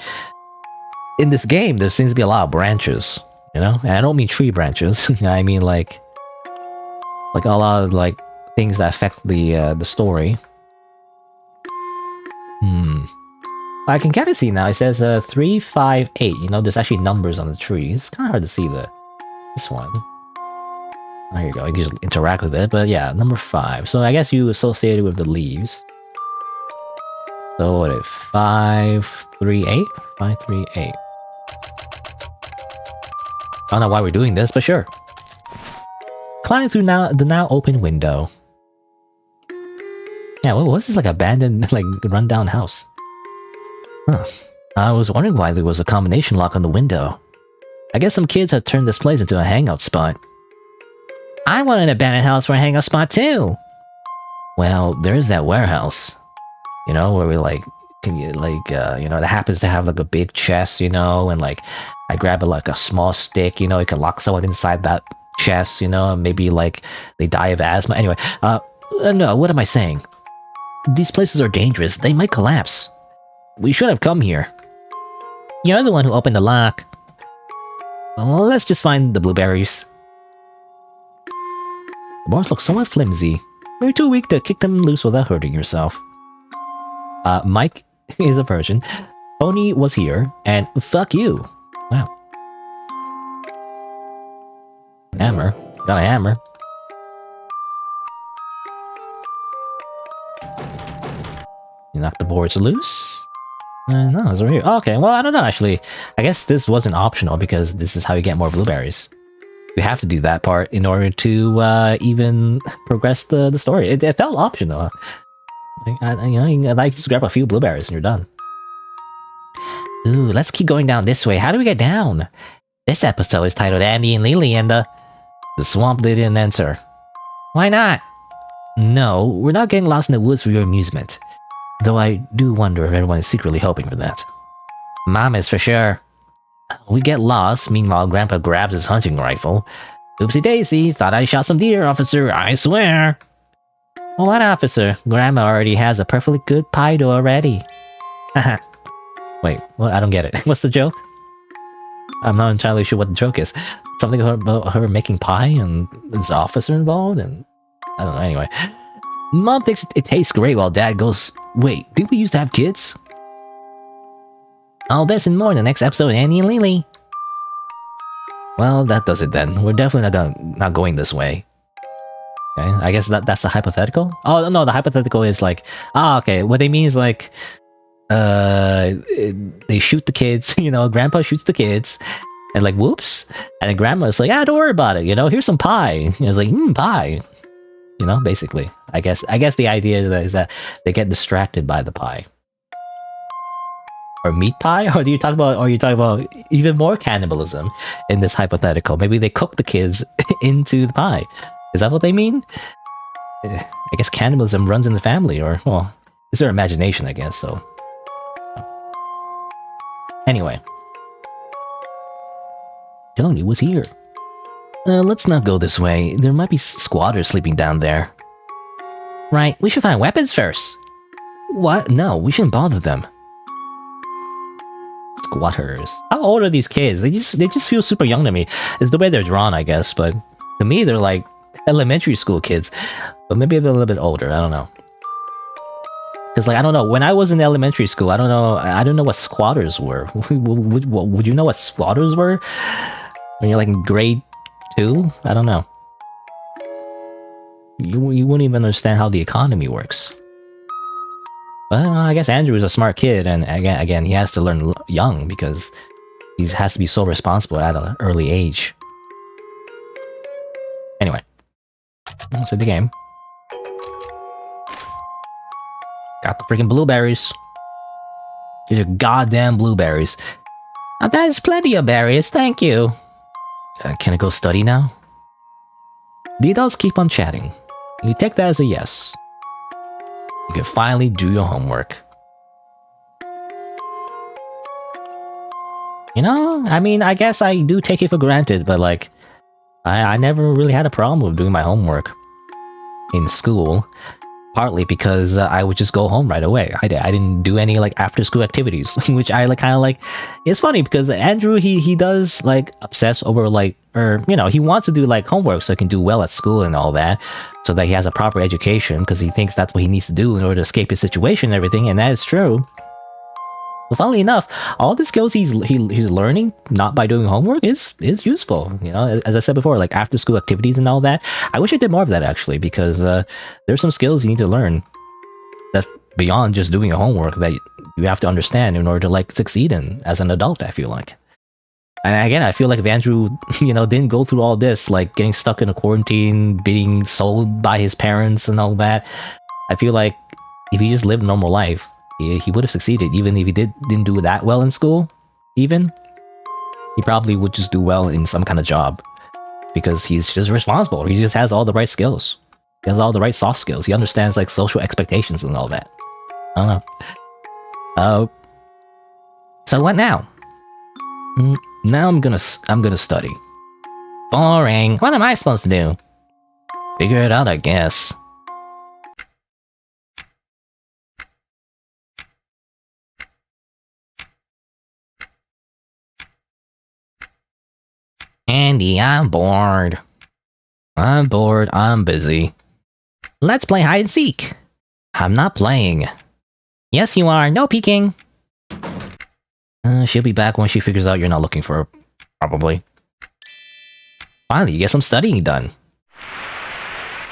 this game, there seems to be a lot of branches, you know? And I don't mean tree branches. I mean, like a lot of, like, things that affect the story. I can kind of see now. It says 3, 5, 8. You know, there's actually numbers on the trees. It's kind of hard to see this one. There you go. You can just interact with it. But yeah, number 5. So I guess you associate it with the leaves. So what is 5, 3, 8? 5, 3, 8. I don't know why we're doing this, but sure. Climb through the now open window. Yeah, what was this, like abandoned, like run-down house? Huh. I was wondering why there was a combination lock on the window. I guess some kids have turned this place into a hangout spot. I want an abandoned house for a hangout spot too! Well, there's that warehouse. You know, where we like, you know, that happens to have like a big chest, you know, and like, I grab like a small stick, you know, you can lock someone inside that chest, you know, and maybe like, they die of asthma. Anyway, no, what am I saying? These places are dangerous, they might collapse. We should have come here. You're the one who opened the lock. Well, let's just find the blueberries. The bars look somewhat flimsy. You're too weak to kick them loose without hurting yourself. Mike is a Persian. Pony was here, and fuck you. Wow. Hammer. Got a hammer. You knock the boards loose? No, it's over here. Oh, okay, well, I don't know, actually. I guess this wasn't optional because this is how you get more blueberries. You have to do that part in order to even progress the story. It felt optional. You know, you can like just grab a few blueberries and you're done. Ooh, let's keep going down this way. How do we get down? This episode is titled Andy and Leyley and the swamp they didn't enter. Why not? No, we're not getting lost in the woods for your amusement. Though I do wonder if everyone is secretly hoping for that. Mom is for sure. We get lost, meanwhile Grandpa grabs his hunting rifle. Oopsie daisy, thought I shot some deer, officer, I swear. What officer? Grandma already has a perfectly good pie dough already. Haha. Wait, what? I don't get it. What's the joke? I'm not entirely sure what the joke is. Something about her making pie and there's an officer involved and... I don't know, anyway. Mom thinks it tastes great while Dad goes, wait, did we used to have kids? All this and more in the next episode of Annie and Leyley. Well, that does it then. We're definitely not going this way. Okay, I guess that's the hypothetical? Oh, no, the hypothetical is like... okay, what they mean is like... they shoot the kids, you know, Grandpa shoots the kids, and like, whoops, and then Grandma's like, don't worry about it, you know, here's some pie. And it's like, pie. You know, basically. I guess the idea is that they get distracted by the pie. Or meat pie? Or are you talking about even more cannibalism in this hypothetical? Maybe they cook the kids into the pie. Is that what they mean? I guess cannibalism runs in the family, or, well, it's their imagination, I guess, so. Anyway. Tony was here. Let's not go this way. There might be squatters sleeping down there. Right, we should find weapons first. What? No, we shouldn't bother them. Squatters. How old are these kids? They just feel super young to me. It's the way they're drawn, I guess, but to me they're like elementary school kids. But maybe they're a little bit older, I don't know. Because, like, I don't know, when I was in elementary school, I don't know what squatters were. Would you know what squatters were? When you're like in grade 2? I don't know. You wouldn't even understand how the economy works. But I guess Andrew is a smart kid, and again, he has to learn young because he has to be so responsible at an early age. Anyway, let's hit the game. Got the freaking blueberries. These are goddamn blueberries. Now that is plenty of berries, thank you. Can I go study now? The adults keep on chatting. You take that as a yes. You can finally do your homework. You know, I mean, I guess I do take it for granted, but like, I never really had a problem with doing my homework in school. Partly because I would just go home right away. I didn't do any like after school activities, which I like kind of like. It's funny because Andrew he does like obsess over like, or you know, he wants to do like homework so he can do well at school and all that, so that he has a proper education because he thinks that's what he needs to do in order to escape his situation and everything, and that is true. But funnily enough, all the skills he's learning not by doing homework is useful. You know, as I said before, like after school activities and all that. I wish I did more of that actually, because there's some skills you need to learn that's beyond just doing your homework that you have to understand in order to like succeed in as an adult. I feel like, and again, I feel like if Andrew, you know, didn't go through all this, like getting stuck in a quarantine, being sold by his parents and all that, I feel like if he just lived a normal life, he would have succeeded, even if he didn't do that well in school. Even he probably would just do well in some kind of job because he's just responsible. He just has all the right skills. He has all the right soft skills. He understands like social expectations and all that. I don't know. So what now? Now I'm gonna study. Boring. What am I supposed to do? Figure it out, I guess. Andy, I'm bored. I'm bored, I'm busy. Let's play hide and seek. I'm not playing. Yes, you are. No peeking. She'll be back when she figures out you're not looking for her. Probably. Finally, you get some studying done.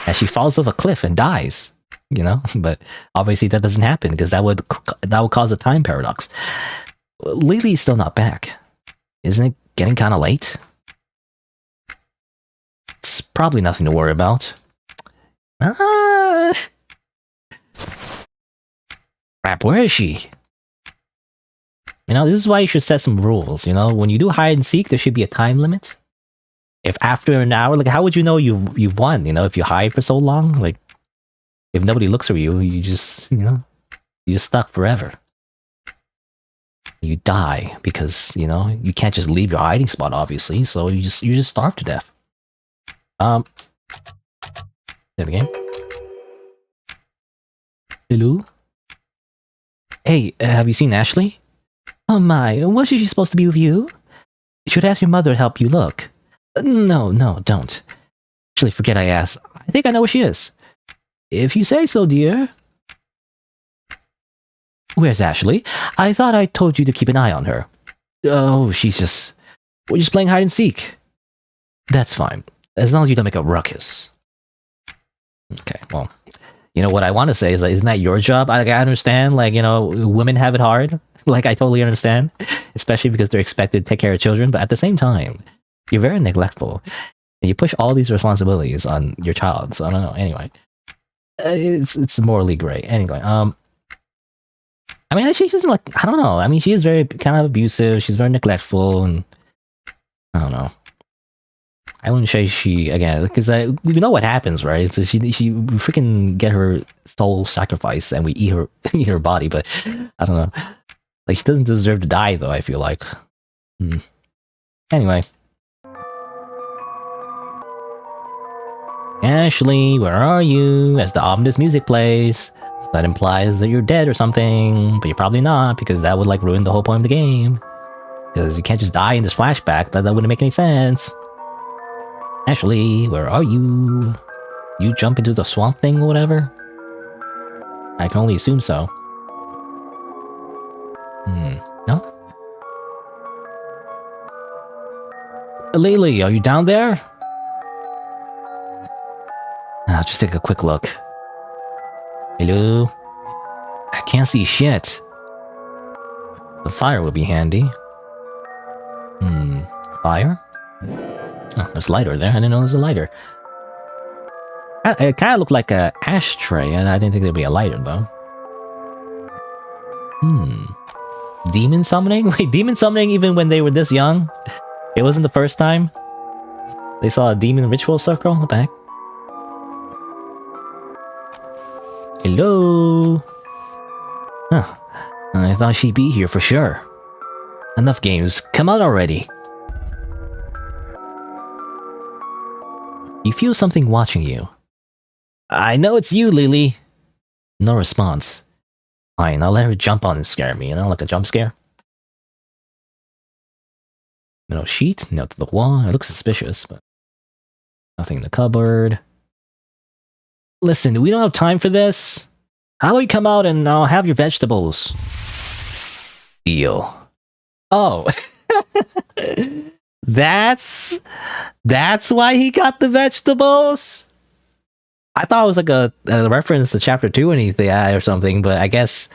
As she falls off a cliff and dies. You know? But obviously that doesn't happen because that would cause a time paradox. Leyley's still not back. Isn't it getting kind of late? It's probably nothing to worry about. Crap, where is she? You know, this is why you should set some rules, you know? When you do hide and seek, there should be a time limit. If after an hour, like, how would you know you've won, you know, if you hide for so long? Like, if nobody looks for you, you just, you know, You're stuck forever. You die because, you know, you can't just leave your hiding spot, obviously, so you just starve to death. Save the game. Hello? Hey, have you seen Ashley? Oh my, wasn't she supposed to be with you? You should ask your mother to help you look. No, don't. Actually, forget I asked. I think I know where she is. If you say so, dear. Where's Ashley? I thought I told you to keep an eye on her. Oh, we're just playing hide and seek. That's fine, as long as you don't make a ruckus. Okay, well, you know what I want to say is, like, isn't that your job? I understand, like, you know, women have it hard. Like, I totally understand, especially because they're expected to take care of children. But at the same time, you're very neglectful, and you push all these responsibilities on your child. So I don't know. Anyway, it's morally gray. Anyway, I mean, she doesn't, like, I don't know. I mean, she is very kind of abusive. She's very neglectful, and I don't know. I wouldn't say she, again, because we know what happens, right? So we freaking get her soul sacrificed, and we eat her body. But I don't know. Like, she doesn't deserve to die, though. I feel like. Anyway, Ashley, where are you? As the ominous music plays. That implies that you're dead or something, but you're probably not, because that would, like, ruin the whole point of the game. Because you can't just die in this flashback. That wouldn't make any sense. Ashley, where are you? You jump into the swamp thing or whatever? I can only assume so. No? Leyley, are you down there? I'll just take a quick look. Hello? I can't see shit. The fire would be handy. Fire? Oh, there's a lighter there. I didn't know there was a lighter. It kind of looked like an ashtray, and I didn't think there'd be a lighter, though. Demon summoning? Wait, demon summoning even when they were this young? It wasn't the first time they saw a demon ritual circle? What the heck? Hello? Huh. I thought she'd be here for sure. Enough games. Come out already. You feel something watching you. I know it's you, Leyley. No response. Fine, I'll let her jump on and scare me, you know, like a jump scare. No sheet, no to the wall. It looks suspicious, but nothing in the cupboard. Listen, we don't have time for this. How about you come out and I'll have your vegetables? Deal. Oh. That's why he got the vegetables? I thought it was like a reference to chapter 2 or anything or something, but I guess,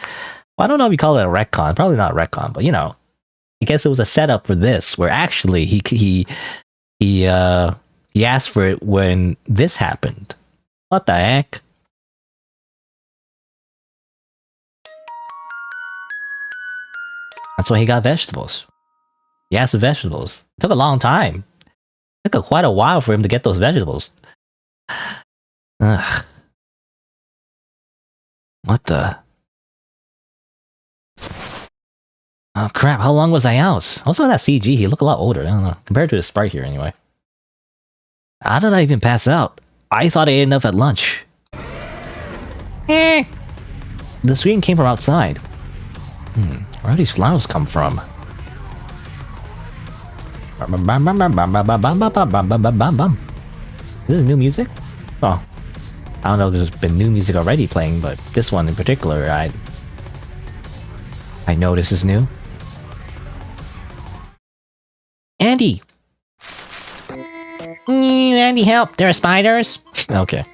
well, I don't know if you call it a retcon. Probably not a retcon, but you know, I guess it was a setup for this, where actually he asked for it when this happened. What the heck? That's why he got vegetables. He asked for vegetables. It took a long time. It took quite a while for him to get those vegetables. Ugh. What the? Oh crap, how long was I out? Also that CG, he looked a lot older, I don't know. Compared to the sprite here anyway. How did I even pass out? I thought I ate enough at lunch. The scream came from outside. Where do these flowers come from? Is this new music? Oh. I don't know if there's been new music already playing, but this one in particular, I know this is new. Andy! Andy, help! There are spiders! Okay.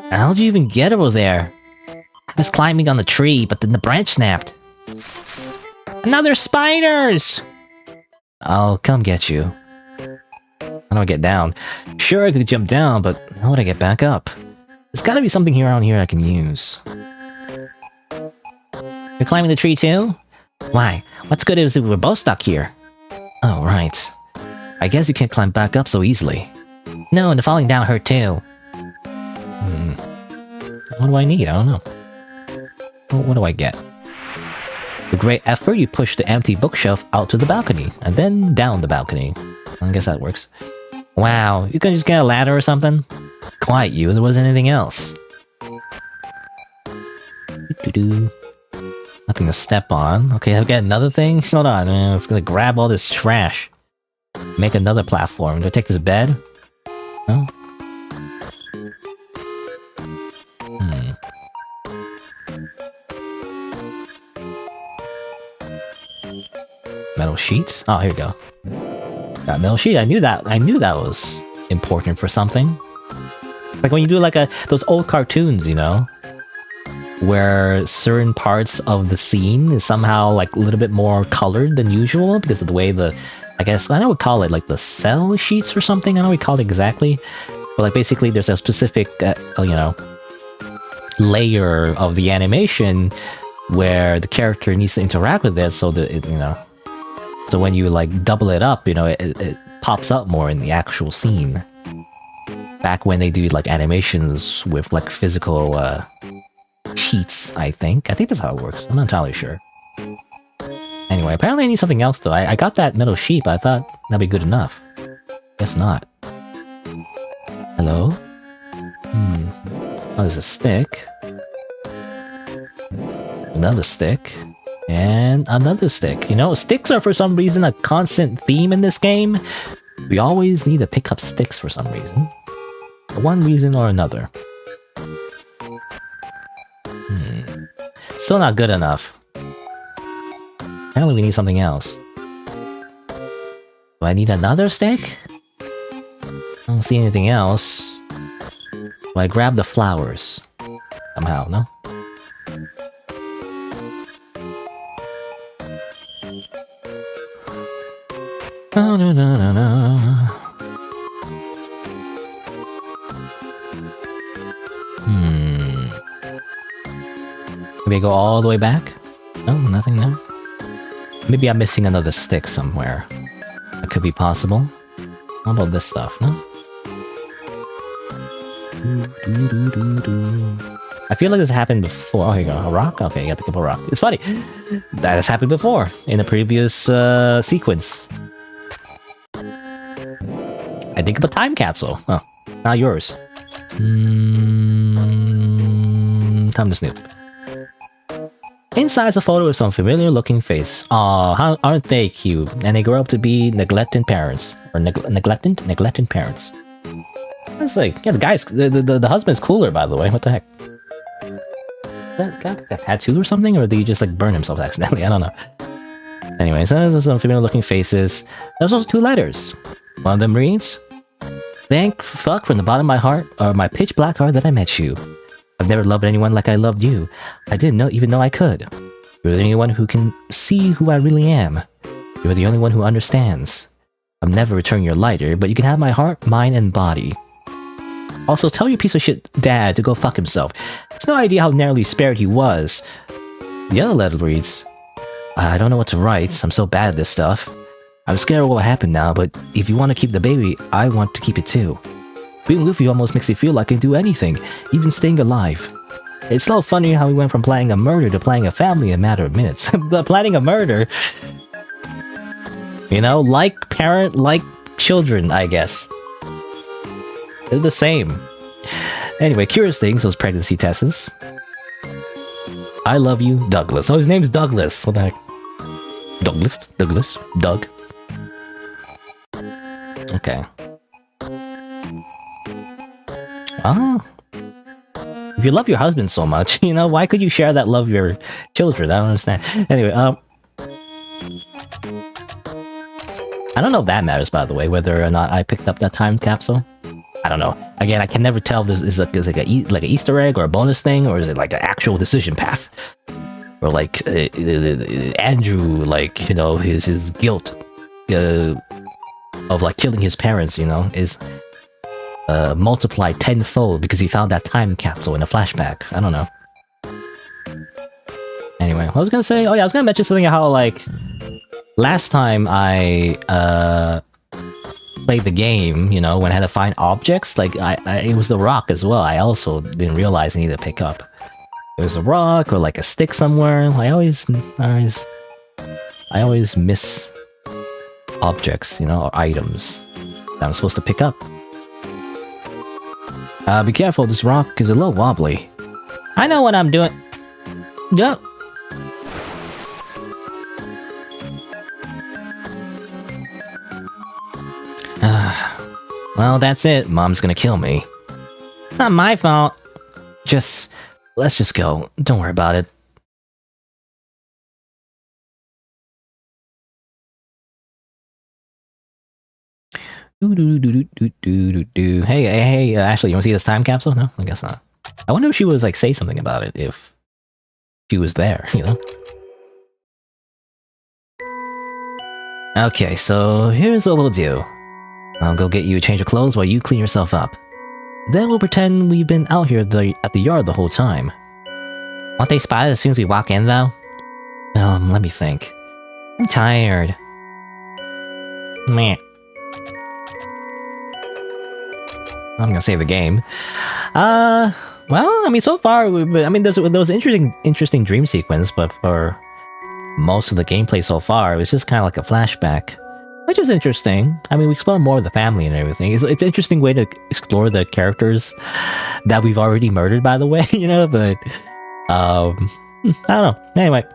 How'd you even get over there? I was climbing on the tree, but then the branch snapped. Another spiders! I'll come get you. How do I get down? Sure, I could jump down, but how would I get back up? There's gotta be something here around here I can use. You're climbing the tree too? Why? What's good is we're both stuck here. Oh, right. I guess you can't climb back up so easily. No, and the falling down hurt too. What do I need? I don't know. What do I get? With great effort, you push the empty bookshelf out to the balcony, and then down the balcony. I guess that works. Wow, you can just get a ladder or something? Quiet you, there wasn't anything else. Nothing to step on. Okay, I've got another thing? Hold on, it's gonna grab all this trash. Make another platform. Do I take this bed? No? Metal sheet? Oh, here we go. Got metal sheet. I knew that was important for something. Like when you do like those old cartoons, you know, where certain parts of the scene is somehow like a little bit more colored than usual because of the way I guess I know we call it like the cell sheets or something. I don't know what we call it exactly, but like basically there's a specific you know, layer of the animation where the character needs to interact with it, so that it, you know. So when you like double it up, you know, it pops up more in the actual scene. Back when they do like animations with like physical sheets, I think that's how it works. I'm not entirely sure. Anyway, apparently I need something else though. I got that metal sheet, but I thought that'd be good enough. Guess not. Hello? Oh, there's a stick. Another stick. And another stick. You know, sticks are for some reason a constant theme in this game. We always need to pick up sticks for some reason. For one reason or another. Still not good enough. Apparently we need something else. Do I need another stick? I don't see anything else. Do I grab the flowers? Somehow, no? No, no, no, no, no. Maybe I go all the way back? No, nothing there? Maybe I'm missing another stick somewhere. That could be possible. How about this stuff, no? I feel like this happened before. Oh, here you go. A rock? Okay, you gotta pick up a rock. It's funny. That has happened before in a previous sequence. I think of a time capsule. Oh, not yours. Time to snoop. Inside's a photo of some familiar-looking face. Aw, aren't they cute? And they grow up to be neglected parents. Or neglected parents. That's like, yeah, the husband's cooler, by the way. What the heck? Is that got a tattoo or something? Or did he just like burn himself accidentally? I don't know. Anyway, so there's some familiar-looking faces. There's also two letters. One of them reads, "Thank fuck from the bottom of my heart, or my pitch black heart, that I met you. I've never loved anyone like I loved you. I didn't even know I could. You're the only one who can see who I really am. You're the only one who understands. I'll never return your lighter, but you can have my heart, mind, and body. Also, tell your piece of shit dad to go fuck himself. It's no idea how narrowly spared he was." The other letter reads, "I don't know what to write. I'm so bad at this stuff. I'm scared of what will happen now, but if you want to keep the baby, I want to keep it too. Being with you almost makes me feel like I can do anything, even staying alive. It's so funny how we went from planning a murder to planning a family in a matter of minutes." But planning a murder, you know, like parent, like children, I guess. They're the same. Anyway, curious things, those pregnancy tests. I love you, Douglas. Oh, his name's Douglas. What the heck? Douglas? Doug? Okay. Oh. If you love your husband so much, you know, why could you share that love with your children? I don't understand. Anyway, I don't know if that matters, by the way, whether or not I picked up that time capsule. I don't know. Again, I can never tell if this is like an Easter egg or a bonus thing, or is it like an actual decision path? Or like Andrew, like, you know, his guilt of like killing his parents, you know, is multiplied tenfold because he found that time capsule in a flashback. I don't know. Anyway, I was gonna say, oh yeah, I was gonna mention something how like last time I played the game, you know, when I had to find objects, like it was the rock as well. I also didn't realize I needed to pick up. there's a rock or like a stick somewhere. I always miss objects, you know, or items that I'm supposed to pick up. Be careful, this rock is a little wobbly. I know what I'm doing. Yep. Well, that's it. Mom's gonna kill me. Not my fault. Let's just go. Don't worry about it. Hey, Ashley, you wanna see this time capsule? No, I guess not. I wonder if she was like say something about it if she was there, you know? Okay, so here's what we'll do. I'll go get you a change of clothes while you clean yourself up. Then we'll pretend we've been out here at the yard the whole time. Won't they spot it as soon as we walk in, though? Let me think. I'm tired. Meh. I'm gonna save the game. Well, I mean, so far, I mean, there was an interesting dream sequence, but for most of the gameplay so far, it was just kind of like a flashback. Which is interesting. I mean, we explore more of the family and everything. It's an interesting way to explore the characters that we've already murdered, by the way, you know, but... I don't know. Anyway.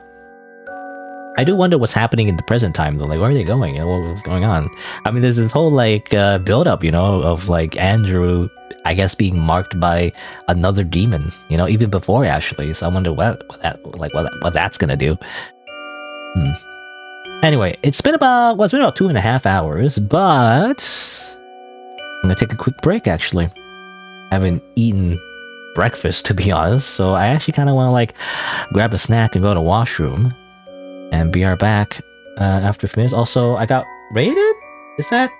I do wonder what's happening in the present time, though. Like, where are they going? You know, what's going on? I mean, there's this whole, like, build-up, you know, of, like, Andrew, I guess, being marked by another demon, you know, even before Ashley. So I wonder what that's gonna do. Anyway, it's been about 2.5 hours, but I'm gonna take a quick break, actually. I haven't eaten breakfast, to be honest, so I actually kind of want to, like, grab a snack and go to the washroom, and be right back after a few minutes. Also, I got raided? Is that...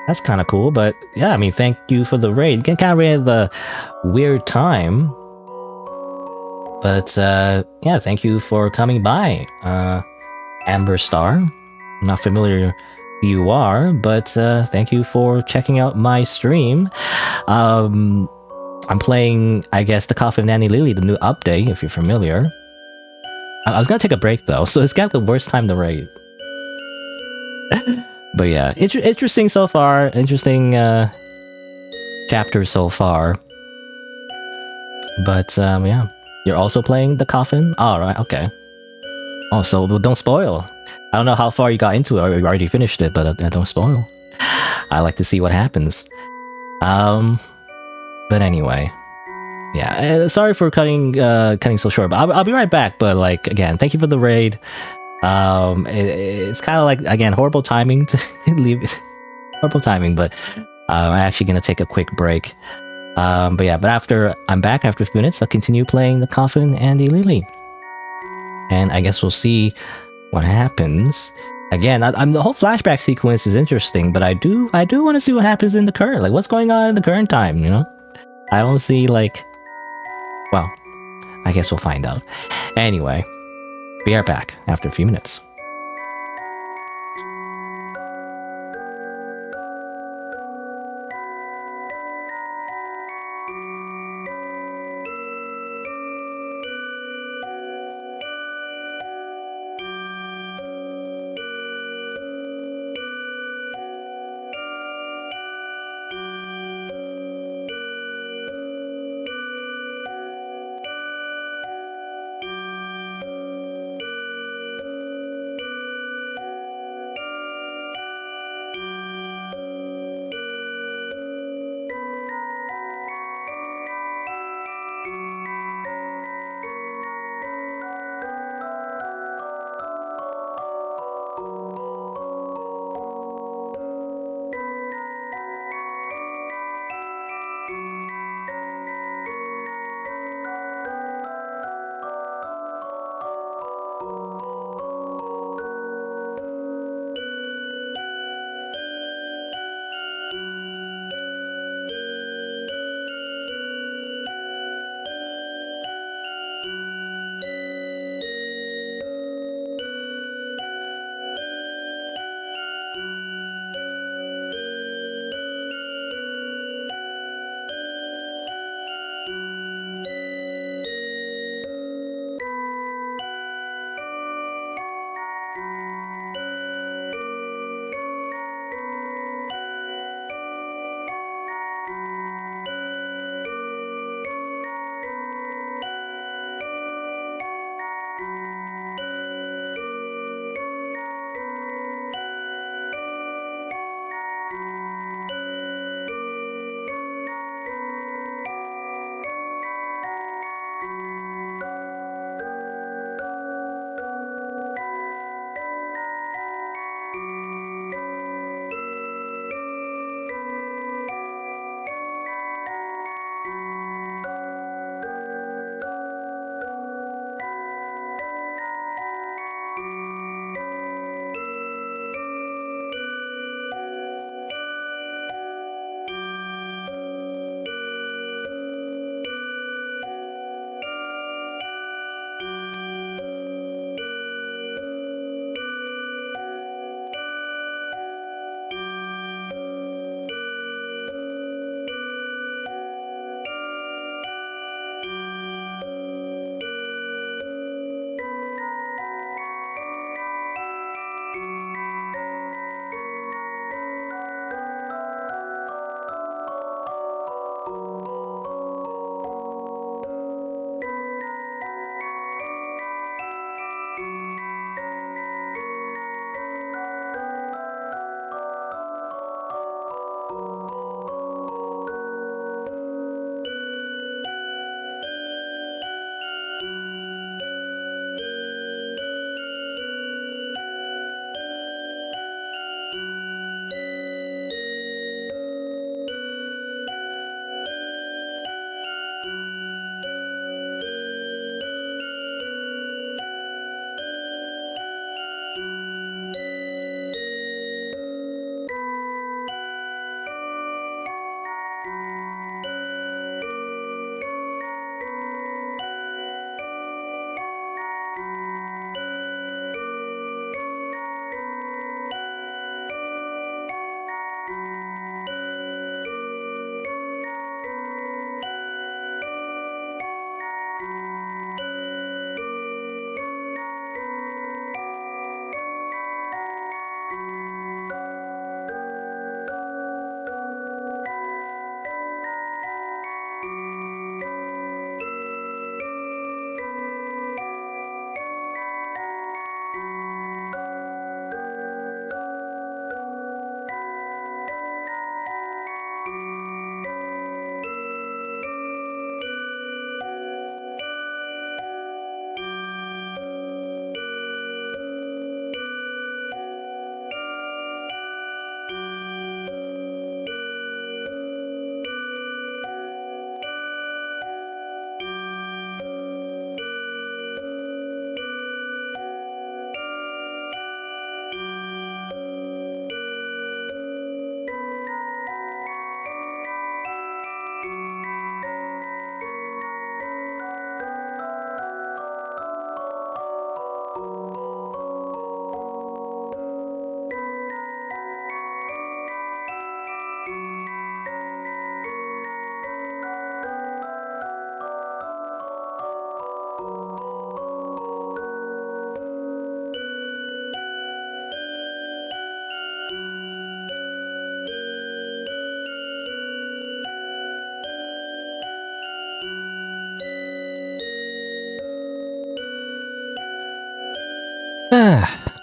That's kind of cool, but yeah, I mean, thank you for the raid. Getting kind of raided the weird time. But, yeah, thank you for coming by, Amber Star. I'm not familiar who you are, but, thank you for checking out my stream. I'm playing, I guess, the Coffin and Leyley, the new update, if you're familiar. I was gonna take a break, though, so it's got the worst time to raid. But yeah, interesting so far, interesting, chapter so far. But, yeah. You're also playing the Coffin? Alright, okay. Oh, so don't spoil. I don't know how far you got into it, or you already finished it, but don't spoil. I like to see what happens. But anyway. Yeah, sorry for cutting so short, but I'll be right back, but like, again, thank you for the raid. It's kind of like, again, horrible timing to leave it. Horrible timing, but I'm actually gonna take a quick break. But yeah, but I'm back after a few minutes, I'll continue playing the Coffin and the Leyley. And I guess we'll see what happens. Again, the whole flashback sequence is interesting, but I do want to see what happens in the current, like what's going on in the current time, you know? I don't see, like, well, I guess we'll find out. Anyway, be right back after a few minutes.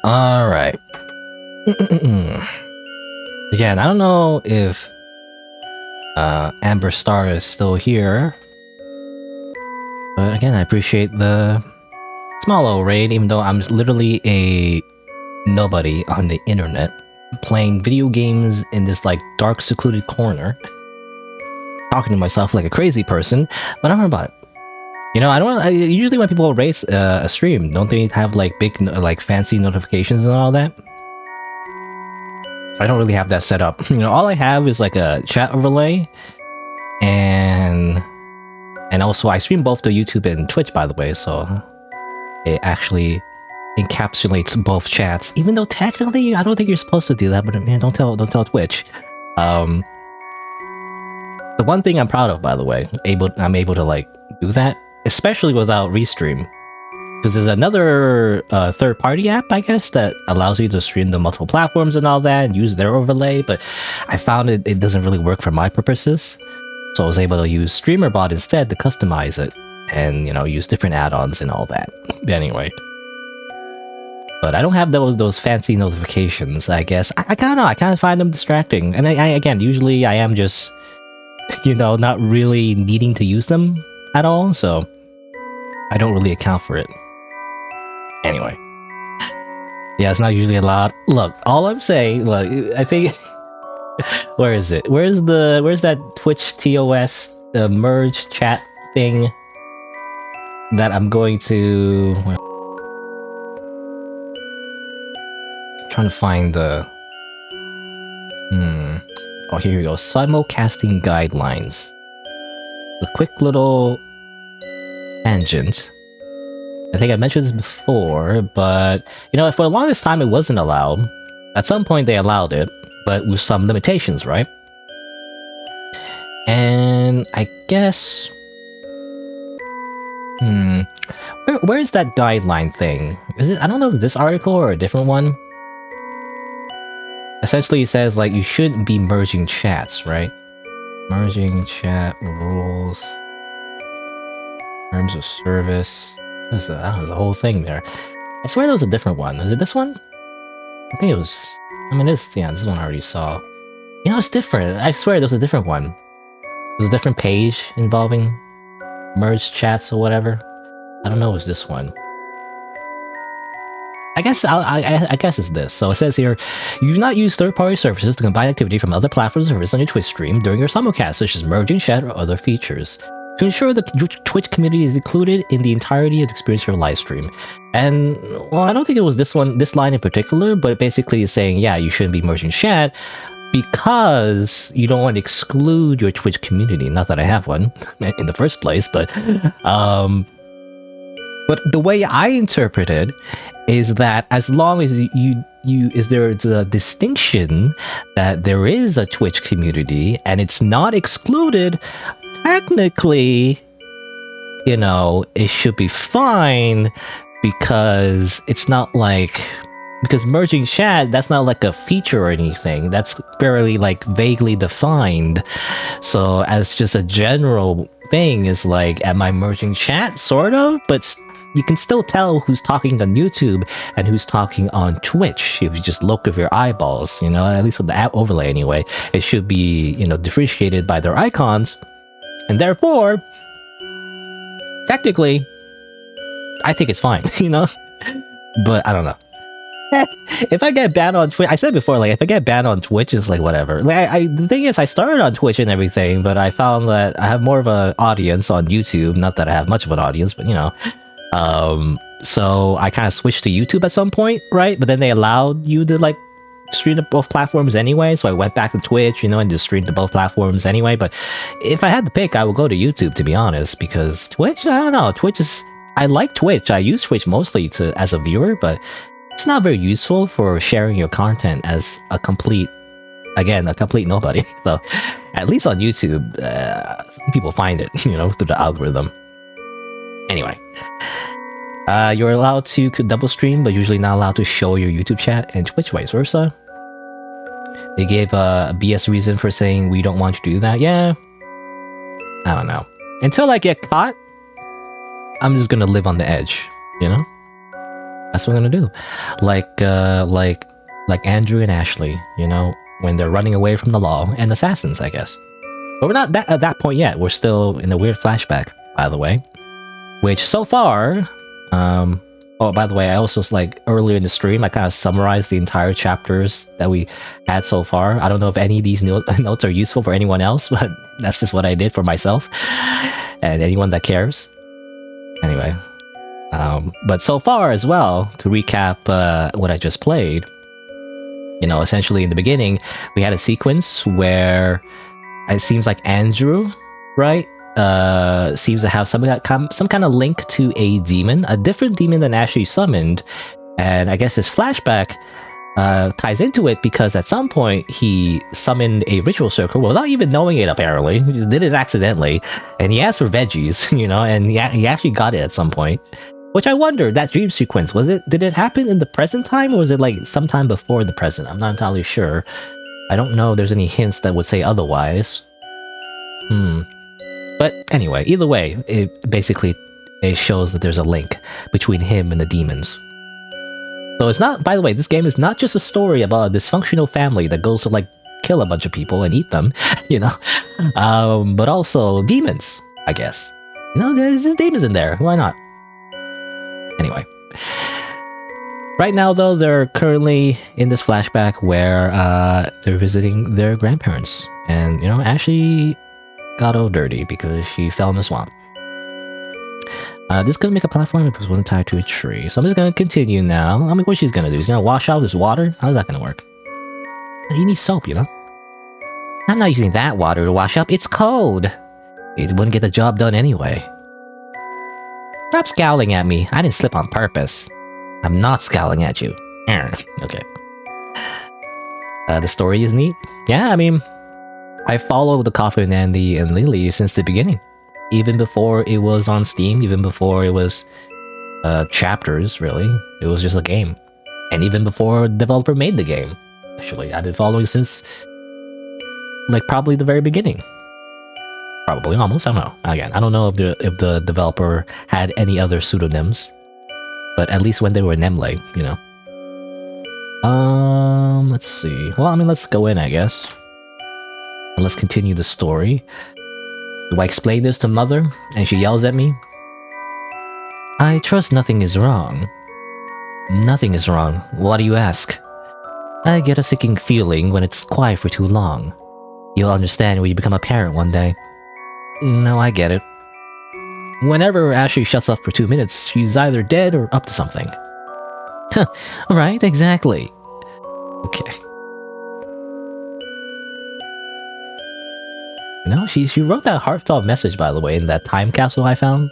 All right. Again, I don't know if Amber Star is still here, but again, I appreciate the small little raid, even though I'm literally a nobody on the internet playing video games in this like dark, secluded corner, talking to myself like a crazy person. But don't worry about it. You know, usually when people raid a stream, don't they have like big, like fancy notifications and all that? I don't really have that set up. You know, all I have is like a chat overlay, and also I stream both to YouTube and Twitch, by the way, so it actually encapsulates both chats. Even though technically, I don't think you're supposed to do that, but man, don't tell Twitch. The one thing I'm proud of, by the way, I'm able to like do that, especially without Restream. Because there's another third-party app, I guess, that allows you to stream to multiple platforms and all that and use their overlay, but I found it doesn't really work for my purposes. So I was able to use StreamerBot instead to customize it and, you know, use different add-ons and all that. Anyway. But I don't have those fancy notifications, I guess. I don't know, I kind of find them distracting. And again, usually I am just, you know, not really needing to use them at all, so I don't really account for it. Anyway. Yeah, it's not usually allowed. Look, all I'm saying, look, I think... Where is it? Where's that Twitch TOS merge chat thing that I'm going to... trying to find the... Oh, here we go. Simulcasting guidelines. A quick little tangent. I think I mentioned this before, but, you know, for the longest time it wasn't allowed. At some point they allowed it, but with some limitations, right? And I guess... Where is that guideline thing? Is it? I don't know if it's this article or a different one. Essentially it says, like, you shouldn't be merging chats, right? Merging chat rules. Terms of service. There's a whole thing there. I swear there was a different one. Is it this one? I think it was... I mean, this one I already saw. You know, it's different. I swear there was a different one. There's a different page involving merged chats or whatever. I don't know if it was this one. I guess I guess it's this. So it says here, you do not use third-party services to combine activity from other platforms or services on your Twitch stream during your simulcast, such as merging chat or other features, to ensure the Twitch community is included in the entirety of the experience of your live stream. And, well, I don't think it was this line in particular, but basically it's saying, yeah, you shouldn't be merging chat because you don't want to exclude your Twitch community. Not that I have one in the first place, but the way I interpret it is that as long as there's a distinction that there is a Twitch community and it's not excluded, technically, you know, it should be fine, because it's not like... Because merging chat, that's not like a feature or anything. That's very, like, vaguely defined. So as just a general thing is like, am I merging chat? Sort of, but you can still tell who's talking on YouTube and who's talking on Twitch if you just look with your eyeballs, you know, at least with the app overlay anyway. It should be, you know, differentiated by their icons. And therefore, technically, I think it's fine, you know? But I don't know. If I get banned on Twitch, I said before, like, if I get banned on Twitch, it's like, whatever. Like, the thing is, I started on Twitch and everything, but I found that I have more of an audience on YouTube. Not that I have much of an audience, but, you know. So I kind of switched to YouTube at some point, right? But then they allowed you to, like, stream to both platforms anyway, so I went back to Twitch, and just streamed to both platforms anyway. But if I had to pick, I would go to YouTube, to be honest, because Twitch, I don't know, I like Twitch. I use Twitch mostly as a viewer, but it's not very useful for sharing your content as a complete nobody. So at least on YouTube, some people find it, through the algorithm. Anyway, you're allowed to double stream, but usually not allowed to show your YouTube chat, and Twitch vice versa. They gave a BS reason for saying we don't want you to do that. Yeah, I don't know. Until I get caught, I'm just gonna live on the edge, That's what I'm gonna do. Like Andrew and Ashley, when they're running away from the law and assassins, I guess. But we're not at that point yet. We're still in a weird flashback, by the way. Which so far, oh, by the way, I also earlier in the stream, I kind of summarized the entire chapters that we had so far. I don't know if any of these notes are useful for anyone else, but that's just what I did for myself and anyone that cares. Anyway, but so far as well, to recap what I just played, essentially in the beginning, we had a sequence where it seems like Andrew, right? Seems to have some kind of link to a demon, a different demon than Ashley summoned, and I guess his flashback ties into it because at some point he summoned a ritual circle without even knowing it. Apparently, he did it accidentally, and he asked for veggies, and he actually got it at some point. Which I wonder, that dream sequence, did it happen in the present time, or was it sometime before the present? I'm not entirely sure. I don't know if there's any hints that would say otherwise. But anyway, either way, it shows that there's a link between him and the demons. So it's not, by the way, this game is not just a story about a dysfunctional family that goes to kill a bunch of people and eat them, but also demons, I guess. There's just demons in there, why not? Anyway. Right now, though, they're currently in this flashback where they're visiting their grandparents. And, Ashley got all dirty because she fell in the swamp. This couldn't make a platform because it wasn't tied to a tree. So I'm just going to continue now. I mean, what she's going to do? She's going to wash out this water? How's that going to work? You need soap, I'm not using that water to wash up. It's cold. It wouldn't get the job done anyway. Stop scowling at me. I didn't slip on purpose. I'm not scowling at you. Okay. The story is neat. Yeah, I mean, I followed the Coffin and Leyley since the beginning. Even before it was on Steam, even before it was chapters, really. It was just a game. And even before the developer made the game. Actually, I've been following since probably the very beginning. Probably, almost, I don't know. Again, I don't know if the developer had any other pseudonyms. But at least when they were Leyley, let's see. Well, I mean, let's go in, I guess. And let's continue the story. Do I explain this to Mother, and she yells at me? I trust nothing is wrong. Nothing is wrong. Why do you ask? I get a sinking feeling when it's quiet for too long. You'll understand when you become a parent one day. No, I get it. Whenever Ashley shuts up for 2 minutes, she's either dead or up to something. Right, exactly. Okay. She wrote that heartfelt message, by the way, in that time capsule I found.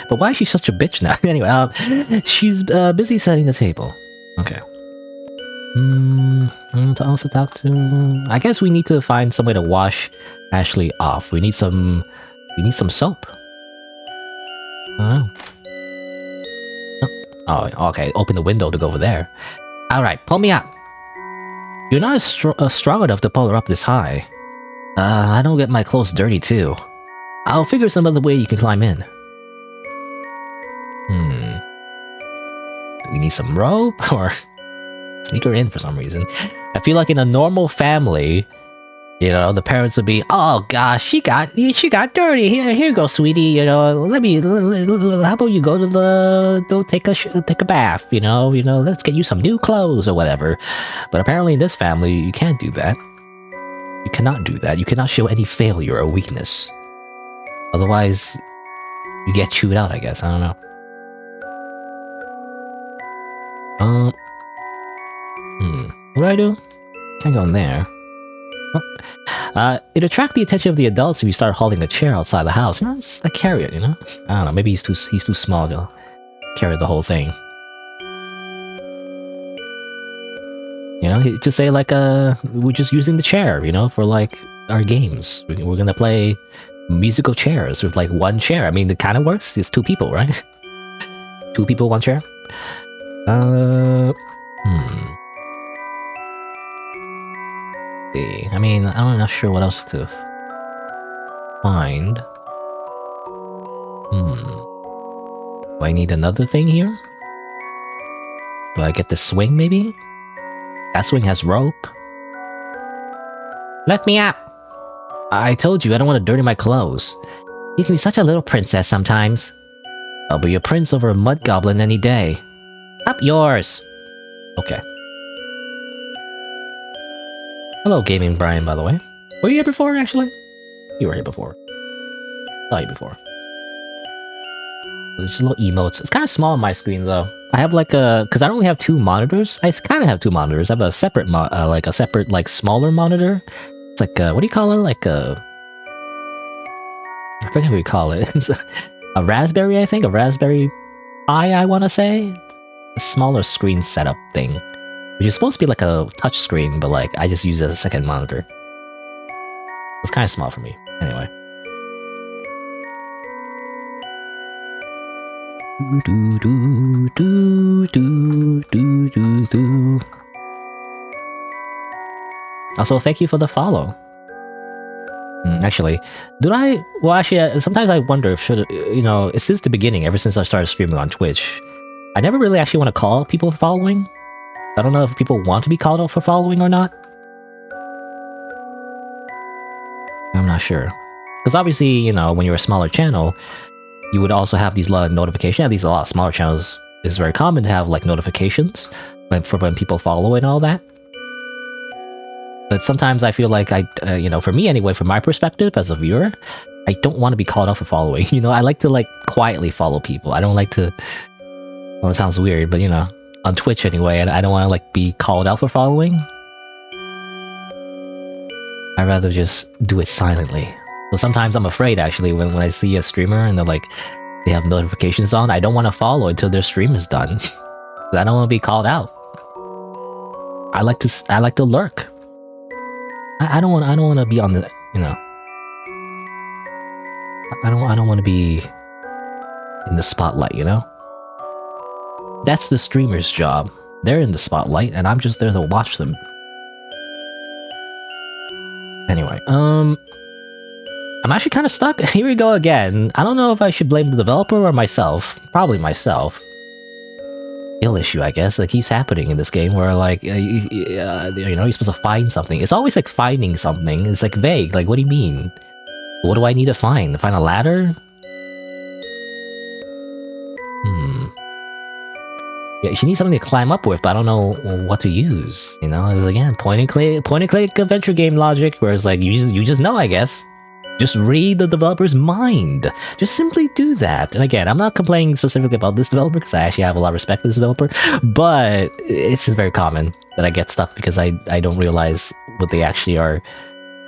But why is she such a bitch now? Anyway, she's busy setting the table. Okay. To also talk to... I guess we need to find some way to wash Ashley off. We need some soap. I don't know. Oh, okay. Open the window to go over there. Alright, pull me up. You're not strong enough to pull her up this high. I don't get my clothes dirty too. I'll figure some other way you can climb in. Do we need some rope or sneak her in for some reason? I feel like in a normal family, the parents would be, oh gosh, she got dirty. Here you go, sweetie. How about you go take a bath? Let's get you some new clothes or whatever. But apparently in this family, you can't do that. You cannot do that. You cannot show any failure or weakness. Otherwise, you get chewed out, I guess. I don't know. What do I do? Can't go in there. It attracts the attention of the adults if you start holding a chair outside the house. You know, just like carry it, you know? I don't know, maybe he's too small to carry the whole thing. You know, just say like, we're just using the chair, you know, for like our games. We're gonna play musical chairs with like one chair. I mean, it kind of works. It's 2 people, right? 2 people, 1 chair. I mean, I'm not sure what else to find. Do I need another thing here? Do I get the swing, maybe? That swing has rope. Let me up! I told you, I don't want to dirty my clothes. You can be such a little princess sometimes. I'll be a prince over a mud goblin any day. Up yours! Okay. Hello, Gaming Brian, by the way. Were you here before, actually? You were here before. Saw you before. There's just little emotes. It's kind of small on my screen, though. I have like a... Because I only have 2 monitors. I kind of have 2 monitors. I have a separate, like smaller monitor. It's like, what do you call it? Like a... I forget what you call it. It's a Raspberry, I think? A Raspberry Pi, I want to say? A smaller screen setup thing. Which is supposed to be like a touch screen, but like, I just use it as a second monitor. It's kind of small for me. Anyway. Also, thank you for the follow. Actually, sometimes I wonder if since the beginning, ever since I started streaming on Twitch, I never really actually want to call people following. I don't know if people want to be called out for following or not. I'm not sure. Because obviously, you know, when you're a smaller channel, you would also have these lot of notifications. At least a lot of smaller channels, it's very common to have like notifications for when people follow and all that. But sometimes I feel like for me anyway, from my perspective as a viewer, I don't want to be called out for following. You know, I like to like quietly follow people. I don't like to... Well, it sounds weird, but you know, on Twitch anyway, and I don't want to like be called out for following. I'd rather just do it silently. So sometimes I'm afraid actually when I see a streamer and they have notifications on, I don't want to follow until their stream is done. I don't want to be called out. I like to lurk. I don't want to be on the, you know. I don't want to be in the spotlight, you know? That's the streamer's job. They're in the spotlight, and I'm just there to watch them. Anyway, I'm actually kind of stuck. Here we go again. I don't know if I should blame the developer or myself. Probably myself. Skill issue, I guess, that keeps happening in this game where, like, you know, you're supposed to find something. It's always, like, finding something. It's, like, vague. Like, what do you mean? What do I need to find? Find a ladder? Yeah, you need something to climb up with, but I don't know what to use. You know, it's again point and click adventure game logic, where it's like you just know, I guess. Just read the developer's mind. Just simply do that. And again, I'm not complaining specifically about this developer because I actually have a lot of respect for this developer, but it's just very common that I get stuck because I don't realize what they actually are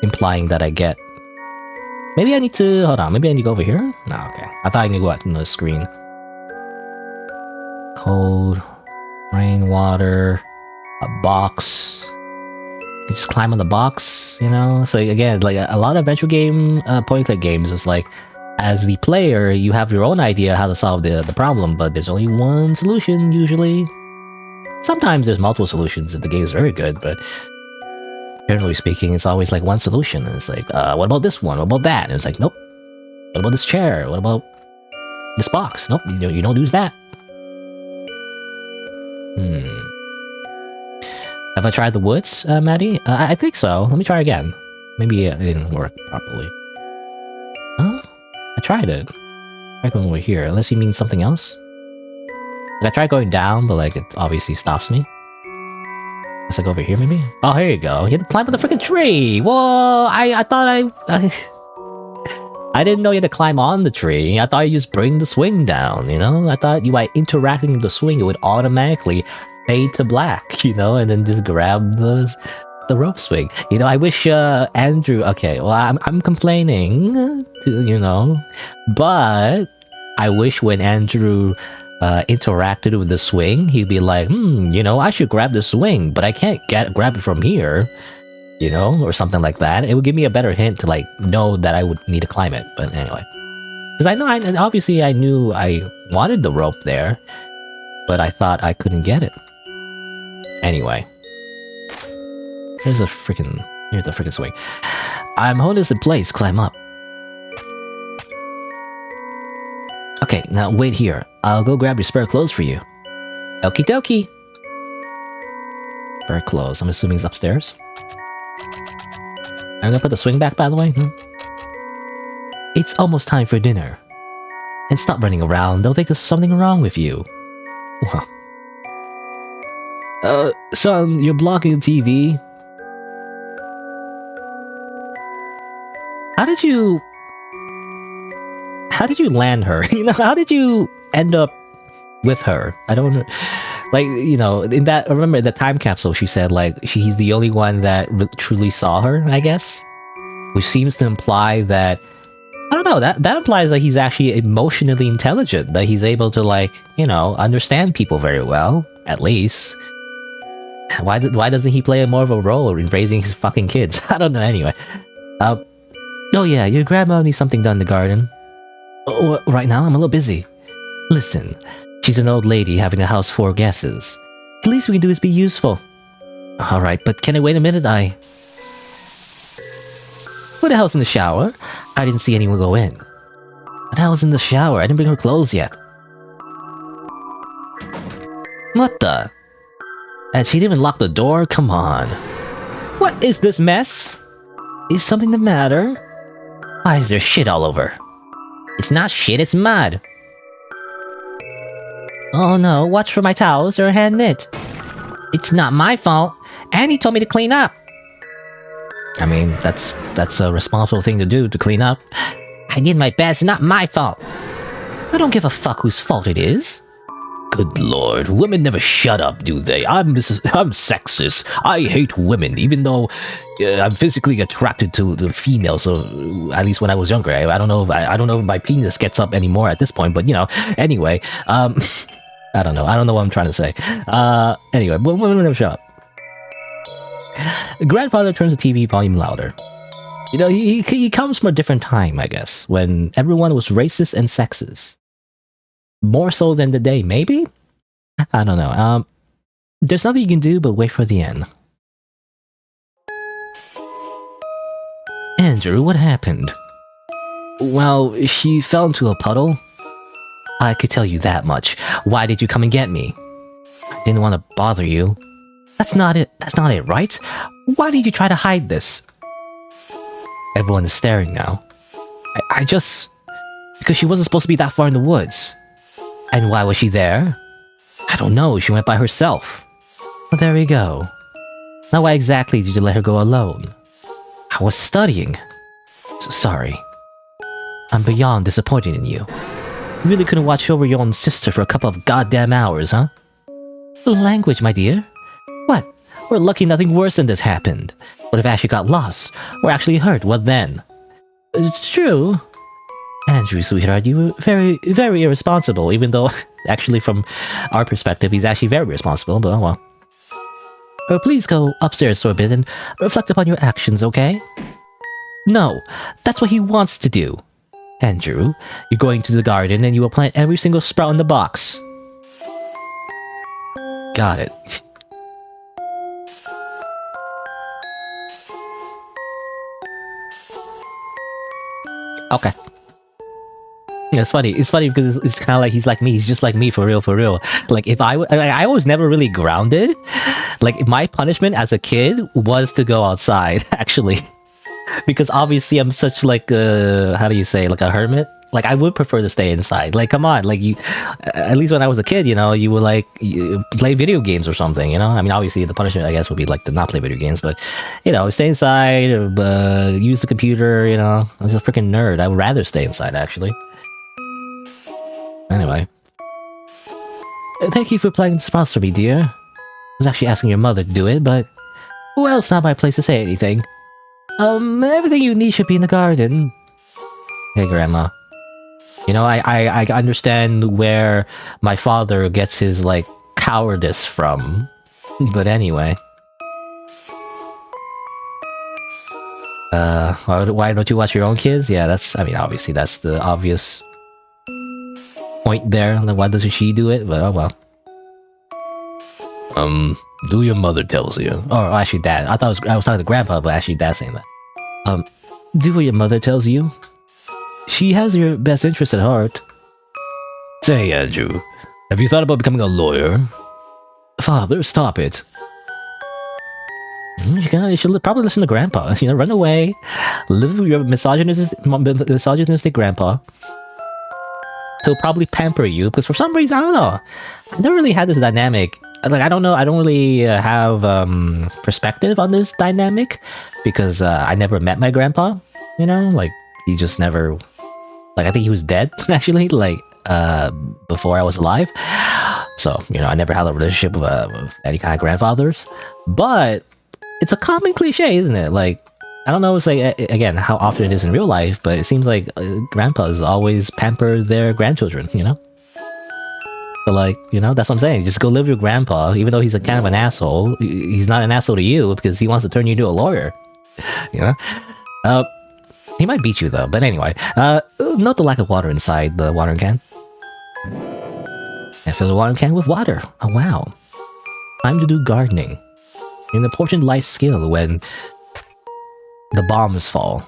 implying that I get. Maybe I need to hold on. Maybe I need to go over here. No, okay. I thought I need to go out on the screen. Cold, rainwater, a box. You just climb on the box, you know? So again, like a lot of adventure game, point-and-click games, is like, as the player, you have your own idea how to solve the problem, but there's only one solution, usually. Sometimes there's multiple solutions if the game is very good, but generally speaking, it's always like one solution. And it's like, what about this one? What about that? And it's like, nope. What about this chair? What about this box? Nope, you don't use that. Have I tried the woods, Maddie? I think so. Let me try again. Maybe it didn't work properly. Huh? I tried it. I tried going over here, unless you mean something else. Like, I tried going down, but like it obviously stops me. Let's like over here, maybe? Oh, here you go. You had to climb up the freaking tree! Whoa! I thought I didn't know you had to climb on the tree. I thought you just bring the swing down, you know? I thought by interacting with the swing, it would automatically fade to black, you know, and then just grab the rope swing. You know, I wish Andrew. Okay, well, I'm complaining, you know, but I wish when Andrew interacted with the swing, he'd be like, you know, I should grab the swing, but I can't grab it from here, you know, or something like that. It would give me a better hint to like know that I would need to climb it. But anyway, because obviously I knew I wanted the rope there, but I thought I couldn't get it. Anyway, here's the freaking swing. I'm holding this in place. Climb up. Okay, now wait here. I'll go grab your spare clothes for you. Okie dokie. Spare clothes. I'm assuming it's upstairs. I'm gonna put the swing back, by the way. It's almost time for dinner. And stop running around. They'll think there's something wrong with you. Son, you're blocking the TV. How did you land her? You know, how did you end up with her? I don't know. Like, you know, I remember in the time capsule, she said, like, he's the only one that truly saw her, I guess. Which seems to imply that, I don't know, that implies that he's actually emotionally intelligent, that he's able to, like, you know, understand people very well, at least. Why doesn't he play more of a role in raising his fucking kids? I don't know, anyway. Oh yeah, your grandma needs something done in the garden. Oh, right now, I'm a little busy. Listen, she's an old lady having a house full of guests. The least we can do is be useful. Alright, but can I wait a minute? Who the hell's in the shower? I didn't see anyone go in. But I was in the shower. I didn't bring her clothes yet. What the? And she didn't even lock the door? Come on. What is this mess? Is something the matter? Why is there shit all over? It's not shit, it's mud. Oh no, watch for my towels, they're hand knit. It's not my fault. Annie told me to clean up. I mean, that's a responsible thing to do, to clean up. I did my best, not my fault. I don't give a fuck whose fault it is. Good lord, women never shut up, do they? I'm sexist. I hate women, even though I'm physically attracted to the females. So at least when I was younger, I don't know if my penis gets up anymore at this point. But you know, anyway, I don't know what I'm trying to say. Anyway, women never shut up. Grandfather turns the TV volume louder. You know, he comes from a different time, I guess, when everyone was racist and sexist. More so than today, maybe? I don't know. There's nothing you can do but wait for the end. Andrew, what happened? Well, she fell into a puddle. I could tell you that much. Why did you come and get me? I didn't want to bother you. That's not it, right? Why did you try to hide this? Everyone is staring now. I just... Because she wasn't supposed to be that far in the woods. And why was she there? I don't know, she went by herself. Well, there we go. Now why exactly did you let her go alone? I was studying. Sorry. I'm beyond disappointed in you. You really couldn't watch over your own sister for a couple of goddamn hours, huh? Language, my dear. What? We're lucky nothing worse than this happened. What if Ashley got lost? Or actually hurt? What then? It's true. Andrew, sweetheart, you were very, very irresponsible, even though, actually, from our perspective, he's actually very responsible, but oh well. Please go upstairs for a bit and reflect upon your actions, okay? No, that's what he wants to do. Andrew, you're going to the garden and you will plant every single sprout in the box. Got it. Okay. Yeah, it's funny. It's funny because it's kind of like he's like me. He's just like me for real, for real. Like if I was never really grounded. Like my punishment as a kid was to go outside, actually, because obviously I'm such like how do you say, like a hermit. Like I would prefer to stay inside. Like come on, like you. At least when I was a kid, you know, you would like play video games or something. You know, I mean, obviously the punishment I guess would be like to not play video games, but you know, stay inside, use the computer. You know, I was a freaking nerd. I would rather stay inside actually. Anyway, thank you for playing the sprouts for me, dear. was actually asking your mother to do it, but well, it's not my place to say anything. Everything you need should be in the garden. Hey, Grandma. You know, I understand where my father gets his, like, cowardice from. But anyway. Why don't you watch your own kids? Yeah, I mean, obviously, that's the obvious point there. Why doesn't she do it? But, oh well. Do your mother tells you. Or actually, Dad. I was talking to Grandpa, but actually, Dad's saying that. Do what your mother tells you. She has your best interest at heart. Say, Andrew, have you thought about becoming a lawyer? Father, stop it. You should probably listen to Grandpa. You know, run away. Live with your misogynistic Grandpa. He'll probably pamper you, because for some reason, I don't know. I never really had this dynamic. Like, I don't know, I don't really have perspective on this dynamic, because I never met my grandpa, you know? Like, he just never... Like, I think he was dead, actually, like, before I was alive. So, you know, I never had a relationship with any kind of grandfathers. But it's a common cliche, isn't it? Like, I don't know, it's like, again, how often it is in real life, but it seems like grandpas always pamper their grandchildren, you know? So, like, you know, that's what I'm saying. Just go live with your grandpa, even though he's a kind of an asshole. He's not an asshole to you, because he wants to turn you into a lawyer. You know? He might beat you, though, but anyway. Note the lack of water inside the watering can. And fill the watering can with water. Oh, wow. Time to do gardening. An important life skill when the bombs fall.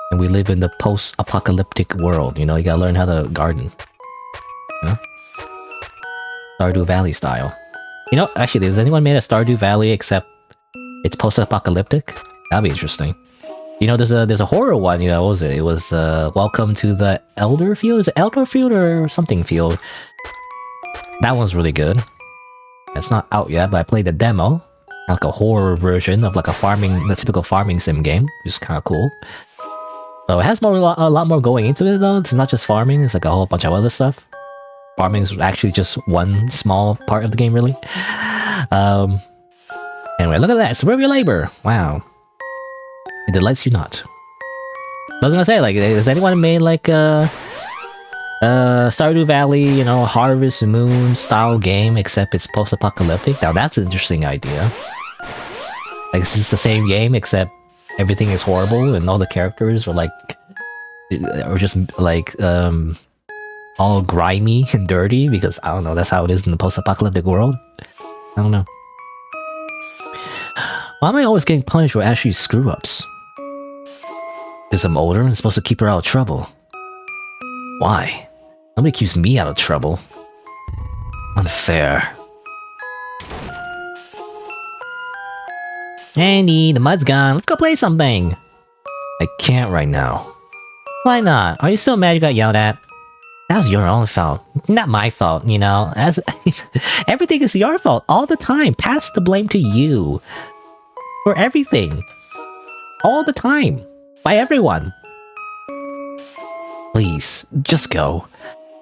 And we live in the post-apocalyptic world, you know? You gotta learn how to garden. You know? Stardew Valley style. You know, actually, has anyone made a Stardew Valley except it's post-apocalyptic? That'd be interesting. You know, there's a horror one, you know, what was it? It was, Welcome to the Elder Field? Is it Elder Field or something field? That one's really good. It's not out yet, but I played the demo. Like a horror version of like the typical farming sim game, which is kind of cool. So it has a lot more going into it though. It's not just farming, it's like a whole bunch of other stuff. Farming is actually just one small part of the game, really. Anyway, look at that, suburban labor. Wow. It delights you not. I was gonna say, like, has anyone made like Stardew Valley, you know, Harvest Moon style game, except it's post-apocalyptic? Now that's an interesting idea. Like, it's just the same game, except everything is horrible and all the characters are like, or just like, all grimy and dirty, because I don't know, that's how it is in the post-apocalyptic world. I don't know. Why am I always getting punished for Ashley's screw-ups? Because I'm older and supposed to keep her out of trouble. Why? Nobody keeps me out of trouble. Unfair. Andy, the mud's gone. Let's go play something. I can't right now. Why not? Are you still mad you got yelled at? That was your own fault. Not my fault, you know. Everything is your fault all the time. Pass the blame to you. For everything. All the time. By everyone. Please, just go.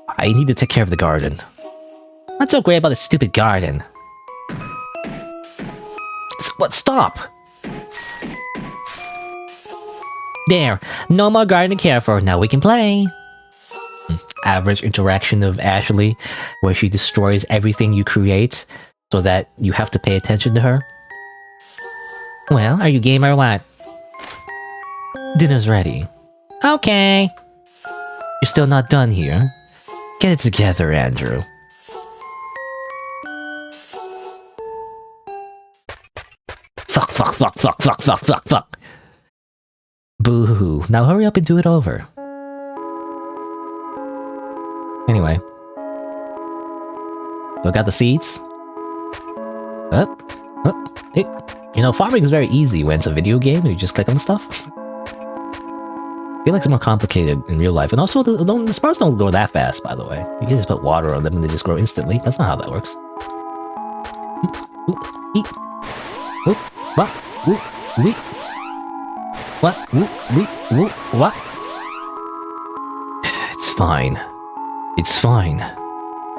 I need to take care of the garden. What's so great about this stupid garden? What? Stop! There, no more garden to care for. Now we can play. Average interaction of Ashley, where she destroys everything you create, so that you have to pay attention to her. Well, are you game or what? Dinner's ready. Okay. You're still not done here. Get it together, Andrew. Fuck. Boo-hoo. Now hurry up and do it over. Anyway. So I got the seeds. Hey. You know, farming is very easy when it's a video game and you just click on stuff. I feel like it's more complicated in real life. And also, the sprouts don't grow that fast, by the way. You can just put water on them and they just grow instantly. That's not how that works. What? It's fine. It's fine.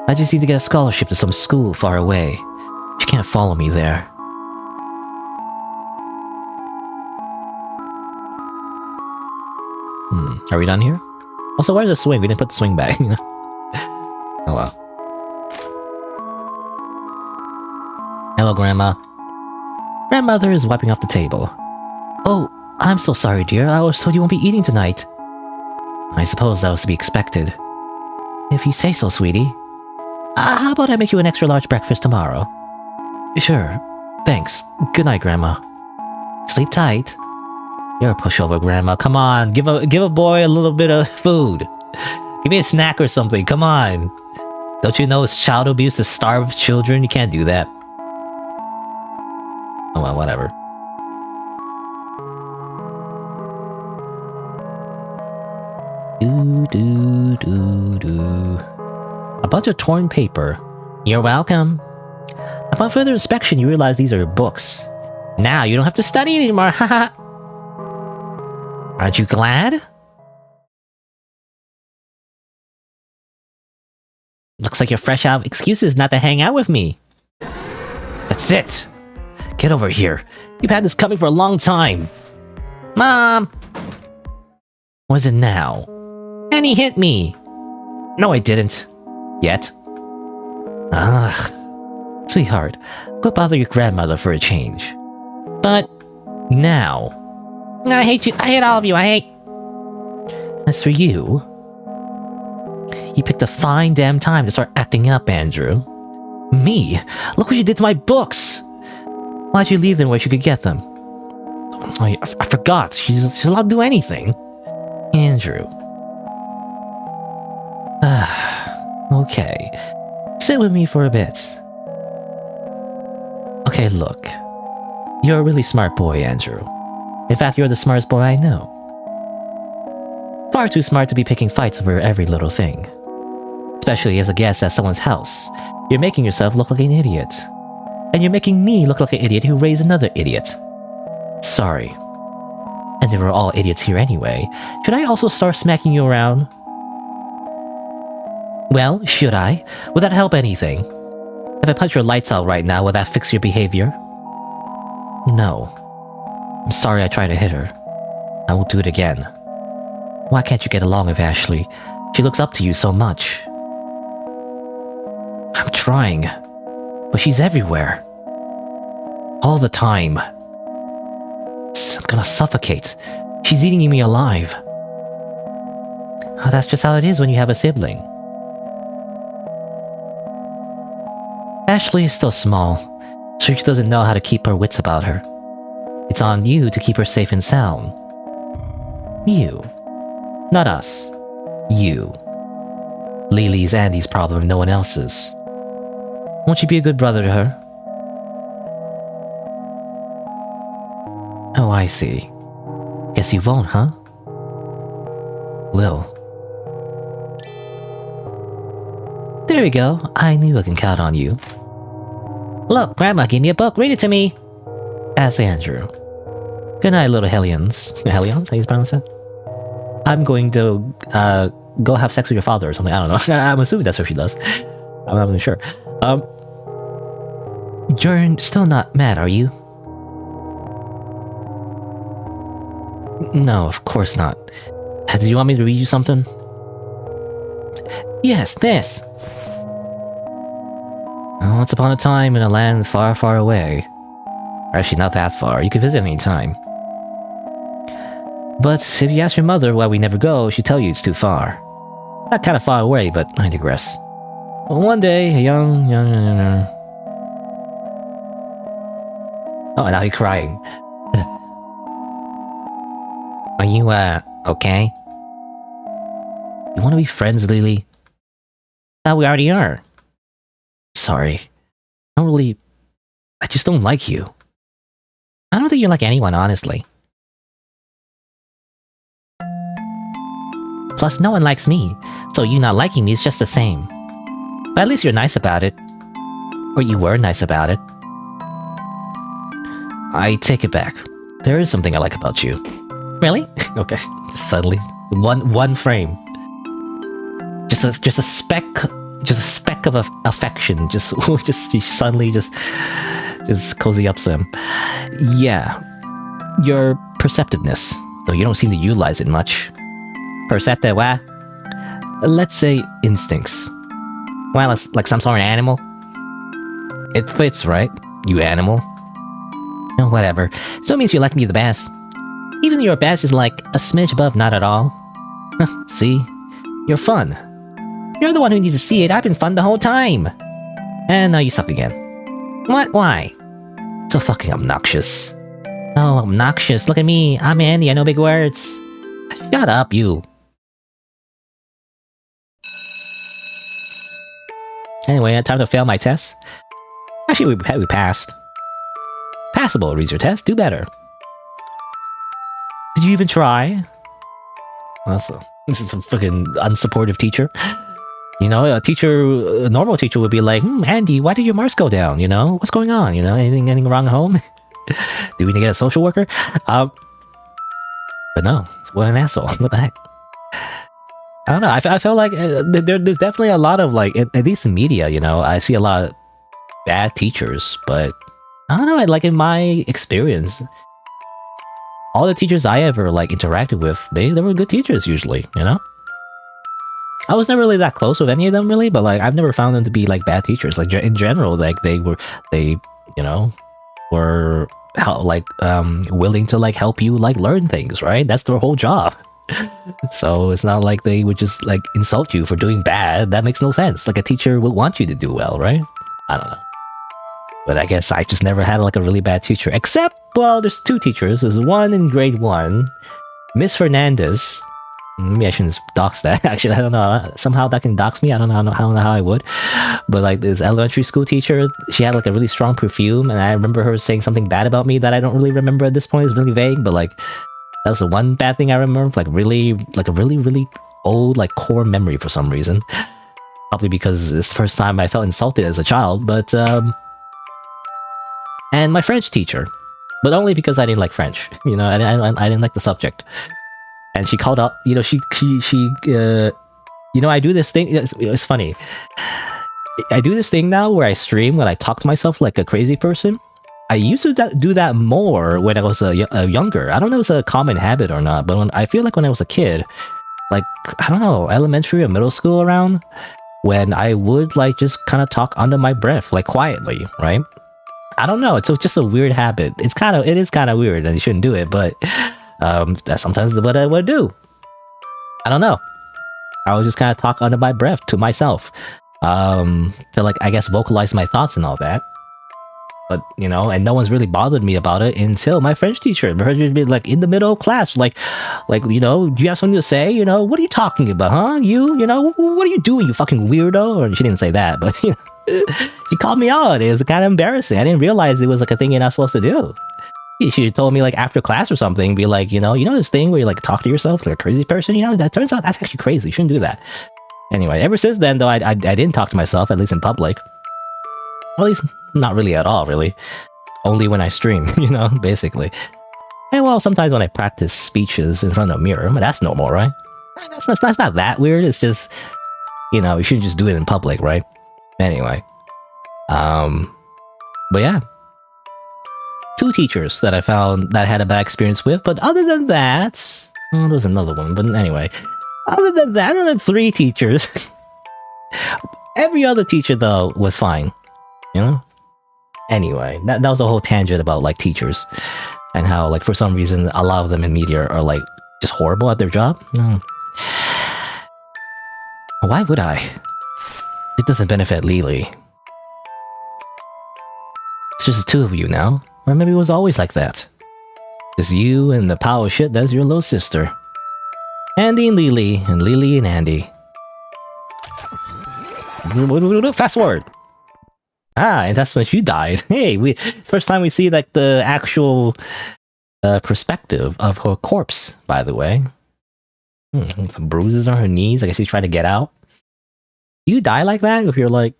I just need to get a scholarship to some school far away. She can't follow me there. Are we done here? Also, where's the swing? We didn't put the swing back. Oh well. Hello, Grandma. Grandmother is wiping off the table. Oh, I'm so sorry, dear. I was told you won't be eating tonight. I suppose that was to be expected. If you say so, sweetie. How about I make you an extra large breakfast tomorrow? Sure. Thanks. Good night, Grandma. Sleep tight. You're a pushover, Grandma. Come on, give a boy a little bit of food. Give me a snack or something. Come on. Don't you know it's child abuse to starve children? You can't do that. Oh well, whatever. A bunch of torn paper. You're welcome. Upon further inspection, you realize these are books. Now you don't have to study anymore, haha. Aren't you glad? Looks like you're fresh out of excuses not to hang out with me. That's it. Get over here. You've had this coming for a long time. Mom! What is it now? And he hit me. No, I didn't. Yet. Sweetheart, go bother your grandmother for a change. But now. I hate you. I hate all of you. I hate. As for you, you picked a fine damn time to start acting up, Andrew. Me? Look what you did to my books. Why'd you leave them where she could get them? I forgot. She's allowed to do anything. Andrew. Okay. Sit with me for a bit. Okay, look. You're a really smart boy, Andrew. In fact, you're the smartest boy I know. Far too smart to be picking fights over every little thing. Especially as a guest at someone's house. You're making yourself look like an idiot. And you're making me look like an idiot who raised another idiot. Sorry. And they were all idiots here anyway. Should I also start smacking you around? Well, should I? Would that help anything? If I punch your lights out right now, will that fix your behavior? No. I'm sorry I tried to hit her. I won't do it again. Why can't you get along with Ashley? She looks up to you so much. I'm trying. But she's everywhere. All the time. I'm gonna suffocate. She's eating me alive. Oh, that's just how it is when you have a sibling. Ashley is still small, so she doesn't know how to keep her wits about her. It's on you to keep her safe and sound. You. Not us. You. Leyley's Andy's problem, no one else's. Won't you be a good brother to her? Oh, I see. Guess you won't, huh? Will. There you go. I knew I can count on you. Look, Grandma gave me a book. Read it to me. Ask Andrew. Good night, little Hellions. Hellions? How you pronounce that? I'm going to go have sex with your father or something. I don't know. I'm assuming that's what she does. I'm not even sure. You're still not mad, are you? No, of course not. Did you want me to read you something? Yes, this. Once upon a time in a land far, far away. Or actually, not that far. You could visit any time. But if you ask your mother why we never go, she'd tell you it's too far. Not kind of far away, but I digress. One day, a young... Oh, now you're crying. Are you, okay? You want to be friends, Leyley? Thought we already are. Sorry. I just don't like you. I don't think you like anyone, honestly. Plus, no one likes me, so you not liking me is just the same. But at least you're nice about it. Or you were nice about it. I take it back. There is something I like about you. Really? Okay. Just suddenly. One frame. Just a speck speck of affection just she suddenly just cozy up to him. Yeah, your perceptiveness, though you don't seem to utilize it much. Perceptive what? Let's say instincts. Well, it's like some sort of animal. It fits, right? You animal. No, whatever. Still means you like me the best. Even your best is like a smidge above not at all. See? You're fun. You're the one who needs to see it. I've been fun the whole time. And now you suck again. What? Why? So fucking obnoxious. Oh, obnoxious. Look at me. I'm Andy. I know big words. Shut up, you. Anyway, time to fail my test. Actually, we passed. Passable reads your test. Do better. Did you even try? Also, this is a freaking unsupportive teacher. You know, a normal teacher would be like, Andy, why did your marks go down? You know, what's going on? You know, anything wrong at home? Do we need to get a social worker? But no, what an asshole. What the heck? I don't know. I feel like there's definitely a lot of, like, at least in media, you know, I see a lot of bad teachers, but I don't know, like, in my experience, all the teachers I ever, like, interacted with, they were good teachers usually, you know? I was never really that close with any of them, really, but, like, I've never found them to be, like, bad teachers. Like, in general, like, they, you know, were, willing to, like, help you, like, learn things, right? That's their whole job. So it's not like they would just, like, insult you for doing bad. That makes no sense. Like, a teacher would want you to do well, right? I don't know. But I guess I just never had, like, a really bad teacher. Except, well, there's two teachers. There's one in grade 1, Miss Fernandez. Maybe I shouldn't dox that. Actually, I don't know. Somehow that can dox me. I don't know how I would. But, like, this elementary school teacher, she had, like, a really strong perfume, and I remember her saying something bad about me that I don't really remember at this point. It's really vague, but, like, that was the one bad thing I remember. Like, really, like, a really, really old, like, core memory for some reason. Probably because it's the first time I felt insulted as a child, but, and my French teacher. But only because I didn't like French. You know, I didn't like the subject. And she called out, you know, you know, I do this thing, it's funny. I do this thing now where I stream when I talk to myself like a crazy person. I used to do that more when I was younger. I don't know if it's a common habit or not, but I feel like when I was a kid, like, I don't know, elementary or middle school around, when I would, like, just kind of talk under my breath, like, quietly, right? I don't know, it's just a weird habit. It is kind of weird and you shouldn't do it, but that's sometimes what I would do. I don't know. I would just kind of talk under my breath to myself. To, like, I guess, vocalize my thoughts and all that. But, you know, and no one's really bothered me about it until my French teacher. I heard her be, like, in the middle of class, like, you know, do you have something to say? You know, what are you talking about, huh? You know, what are you doing, you fucking weirdo? Or she didn't say that, but, you know, she called me out. It was kind of embarrassing. I didn't realize it was, like, a thing you're not supposed to do. She told me, like, after class or something, be like, you know this thing where you, like, talk to yourself like a crazy person? You know, that turns out that's actually crazy. You shouldn't do that. Anyway, ever since then, though, I didn't talk to myself, at least in public. Well, at least, not really at all, really. Only when I stream, you know, basically. And, well, sometimes when I practice speeches in front of a mirror, but that's normal, right? That's not that weird, it's just, you know, you shouldn't just do it in public, right? Anyway. But yeah. 2 teachers that I found that I had a bad experience with, but other than that... Oh, there's another one, but anyway. Other than that, there are 3 teachers. Every other teacher, though, was fine. You know? Anyway, that was a whole tangent about, like, teachers. And how, like, for some reason, a lot of them in media are, like, just horrible at their job. Why would I? It doesn't benefit Leyley. It's just the 2 of you now. Or maybe it was always like that. Just you and the power shit that's your little sister. Andy and Leyley, and Leyley and Andy. Fast forward. Ah, and that's when she died. Hey, first time we see, like, the actual perspective of her corpse, by the way. Some bruises on her knees. I guess she's trying to get out. Do you die like that? If you're, like,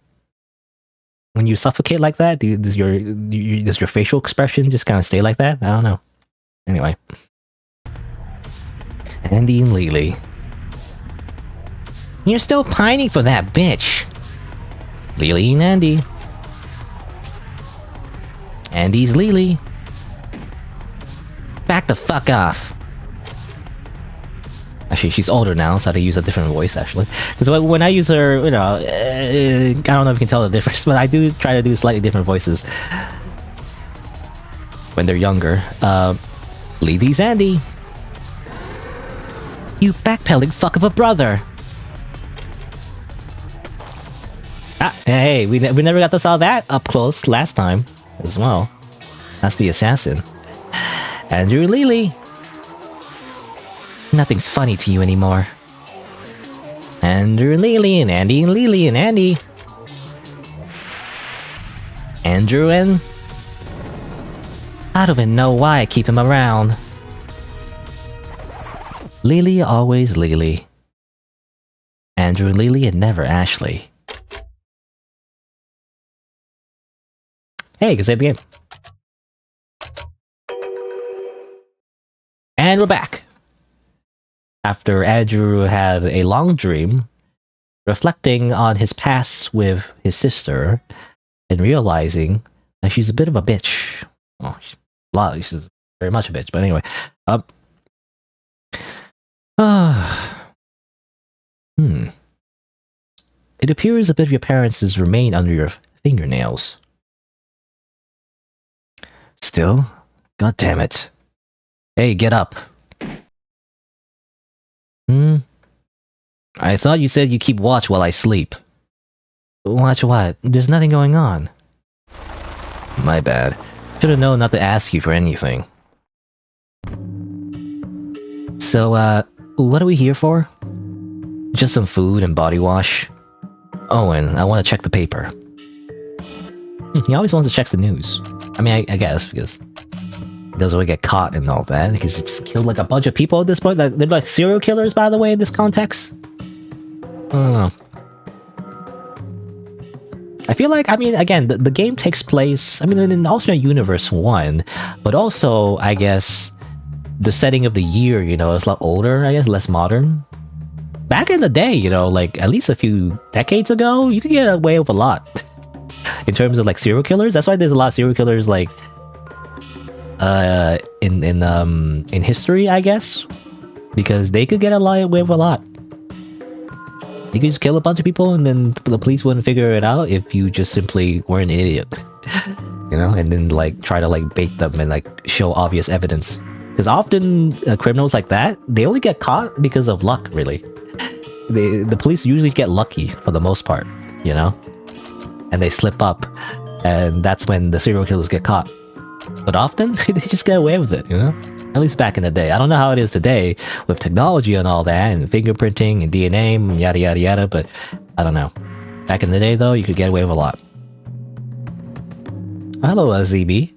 when you suffocate like that, does your facial expression just kind of stay like that? I don't know. Anyway. Andy and Leyley. You're still pining for that bitch. Leyley and Andy. Andy's Leyley. Back the fuck off. Actually, she's older now, so I had to use a different voice, actually. Because when I use her, you know, I don't know if you can tell the difference, but I do try to do slightly different voices when they're younger. Leyley's Andy. You backpedaling fuck of a brother. Ah, hey, we never got to saw that up close last time as well. That's the assassin. Andrew Leyley. Nothing's funny to you anymore. Andrew Leyley and Andy and Leyley and Andy. Andrew and... I don't even know why I keep him around. Leyley, always Leyley. Andrew Leyley and never Ashley. Hey, you can save the game. And we're back. After Andrew had a long dream, reflecting on his past with his sister, and realizing that she's a bit of a bitch. Oh, she's very much a bitch, but anyway. It appears a bit of your parents' remain under your fingernails. Still? God damn it. Hey, get up. I thought you said you keep watch while I sleep. Watch what? There's nothing going on. My bad. Should've known not to ask you for anything. So, what are we here for? Just some food and body wash. Oh, and I want to check the paper. He always wants to check the news. I mean, I guess, because he doesn't really get caught and all that, because he just killed like a bunch of people at this point. They're like serial killers, by the way, in this context. I don't know. I feel like, I mean, again, the game takes place, I mean, in an alternate universe 1, but also, I guess, the setting of the year, you know, is a lot older, I guess, less modern. Back in the day, you know, like, at least a few decades ago, you could get away with a lot. In terms of, like, serial killers. That's why there's a lot of serial killers, like, in history, I guess. Because they could get away with a lot. You could just kill a bunch of people and then the police wouldn't figure it out if you just simply were an idiot. You know? And then, like, try to, like, bait them and, like, show obvious evidence. Because often, criminals like that, they only get caught because of luck, really. The police usually get lucky, for the most part, you know? And they slip up, and that's when the serial killers get caught. But often, they just get away with it, you know? At least back in the day. I don't know how it is today, with technology and all that, and fingerprinting, and DNA, and yada yada yada, but I don't know. Back in the day, though, you could get away with a lot. Hello, ZB.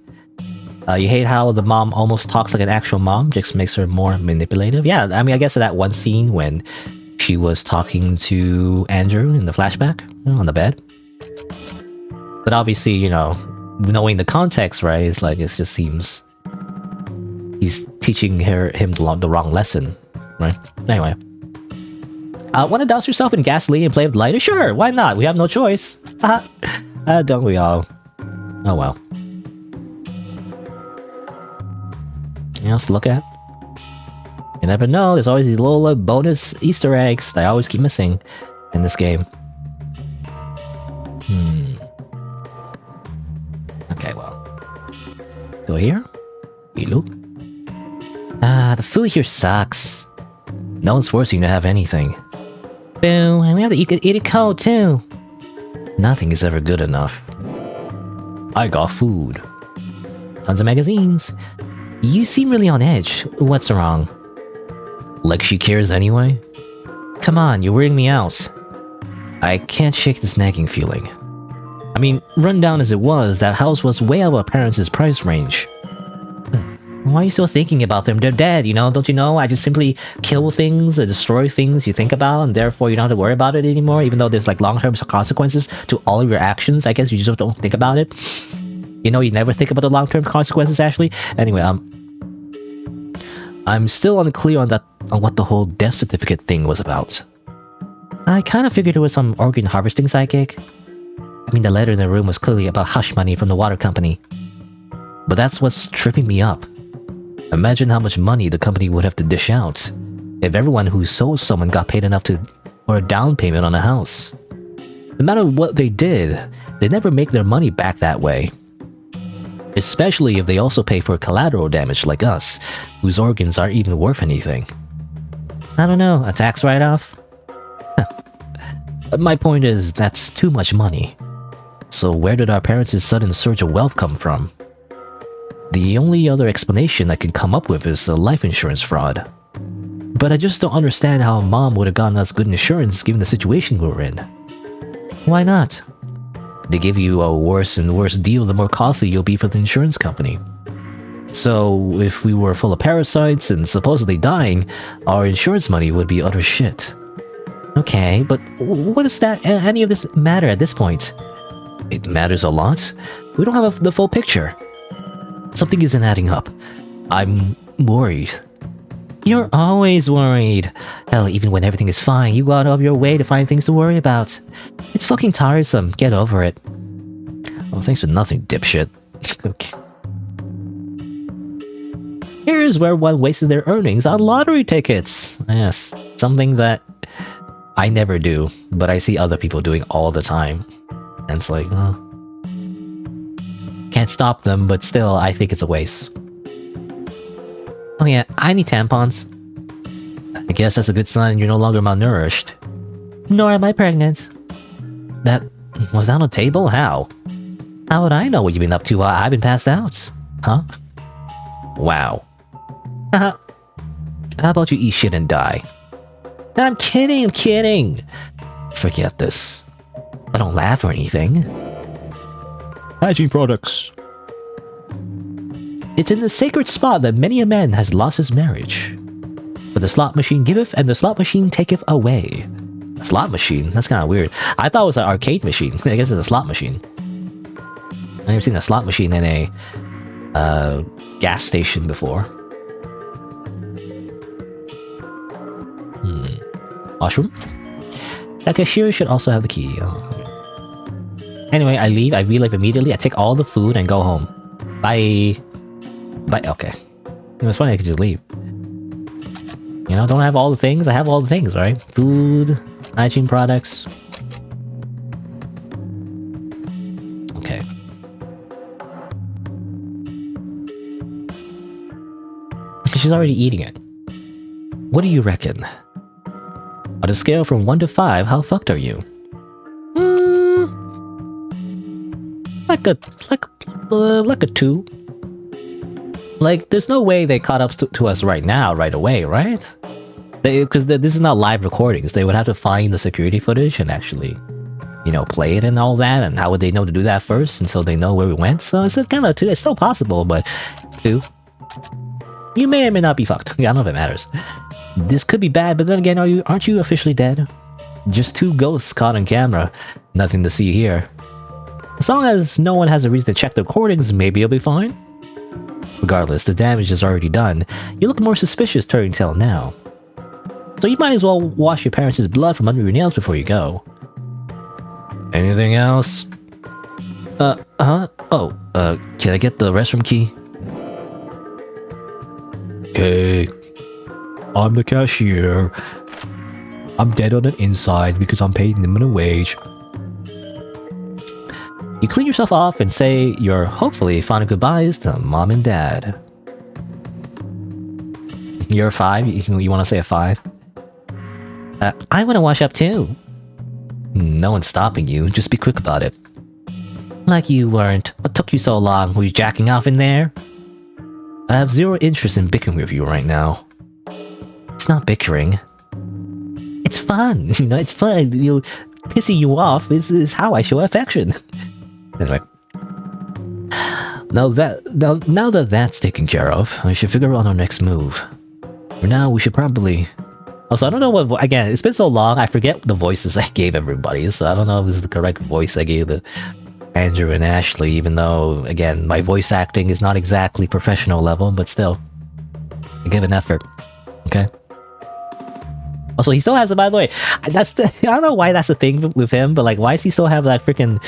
You hate how the mom almost talks like an actual mom, just makes her more manipulative? Yeah, I mean, I guess that one scene when she was talking to Andrew in the flashback, you know, on the bed. But obviously, you know, knowing the context, right, it's like, it just seems he's teaching him the wrong lesson, right? Anyway. Want to douse yourself in gasoline and play with lighter? Sure, why not? We have no choice. Don't we all? Oh well. Anything else to look at? You never know, there's always these little bonus Easter eggs that I always keep missing in this game. Okay, well. Go here. We loop. The food here sucks. No one's forcing you to have anything. Boo, and we have to eat it cold too. Nothing is ever good enough. I got food. Tons of magazines. You seem really on edge. What's wrong? Like she cares anyway? Come on, you're wearing me out. I can't shake this nagging feeling. I mean, run down as it was, that house was way out of our parents' price range. Why are you still thinking about them? They're dead, you know? Don't you know? I just simply kill things or destroy things you think about, and therefore you don't have to worry about it anymore, even though there's like long-term consequences to all of your actions. I guess you just don't think about it. You know, you never think about the long-term consequences, actually. Anyway, I'm still unclear on what the whole death certificate thing was about. I kind of figured it was some organ harvesting psychic. I mean, the letter in the room was clearly about hush money from the water company. But that's what's tripping me up. Imagine how much money the company would have to dish out if everyone who sold someone got paid enough for a down payment on a house. No matter what they did, they never make their money back that way. Especially if they also pay for collateral damage like us, whose organs aren't even worth anything. I don't know, a tax write-off? My point is, that's too much money. So where did our parents' sudden surge of wealth come from? The only other explanation I can come up with is a life insurance fraud. But I just don't understand how Mom would have gotten us good insurance given the situation we were in. Why not? They give you a worse and worse deal the more costly you'll be for the insurance company. So if we were full of parasites and supposedly dying, our insurance money would be utter shit. Okay, but what does any of this matter at this point? It matters a lot. We don't have the full picture. Something isn't adding up. I'm worried. You're always worried. Hell, even when everything is fine, you go out of your way to find things to worry about. It's fucking tiresome. Get over it. Oh, thanks for nothing, dipshit. Okay. Here's where one wasted their earnings on lottery tickets. Yes, something that I never do, but I see other people doing all the time. And it's like, can't stop them, but still, I think it's a waste. Oh yeah, I need tampons. I guess that's a good sign you're no longer malnourished. Nor am I pregnant. That was on a table? How? How would I know what you've been up to while I've been passed out? Huh? Wow. How about you eat shit and die? I'm kidding! Forget this. I don't laugh or anything. Hygiene products. It's in the sacred spot that many a man has lost his marriage. For the slot machine giveth, and the slot machine taketh away. A slot machine? That's kind of weird. I thought it was an arcade machine. I guess it's a slot machine. I've never seen a slot machine in a gas station before. Washroom? That cashier should also have the key. Oh. Anyway, I leave. I relive immediately. I take all the food and go home. Bye. Bye. Okay. It was funny I could just leave. You know, don't I have all the things? I have all the things, right? Food, hygiene products. Okay. She's already eating it. What do you reckon? On a scale from 1 to 5, how fucked are you? Like a 2. Like, there's no way they caught up to us right now, right away, right? Because this is not live recordings. They would have to find the security footage and actually, you know, play it and all that. And how would they know to do that first until they know where we went? So it's kind of 2. It's still possible, but 2. You may or may not be fucked. I don't know if it matters. This could be bad, but then again, aren't you officially dead? Just 2 ghosts caught on camera. Nothing to see here. As long as no one has a reason to check the recordings, maybe you'll be fine. Regardless, the damage is already done. You look more suspicious turning tail now. So you might as well wash your parents' blood from under your nails before you go. Anything else? Can I get the restroom key? Okay. I'm the cashier. I'm dead on the inside because I'm paid minimum wage. You clean yourself off and say your hopefully final goodbyes to Mom and Dad. You're a 5? You want to say a 5? I want to wash up too. No one's stopping you. Just be quick about it. Like you weren't. What took you so long? Were you jacking off in there? I have zero interest in bickering with you right now. It's not bickering. It's fun. You know, it's fun. Pissing you off is how I show affection. Anyway. Now that that's taken care of, I should figure out our next move. For now, we should probably... Also, I don't know what... Again, it's been so long, I forget the voices I gave everybody, so I don't know if this is the correct voice I gave to Andrew and Ashley, even though, again, my voice acting is not exactly professional level, but still. I give an effort. Okay? Also, he still has it, by the way. That's the, I don't know why that's the thing with him, but like, why does he still have that freaking,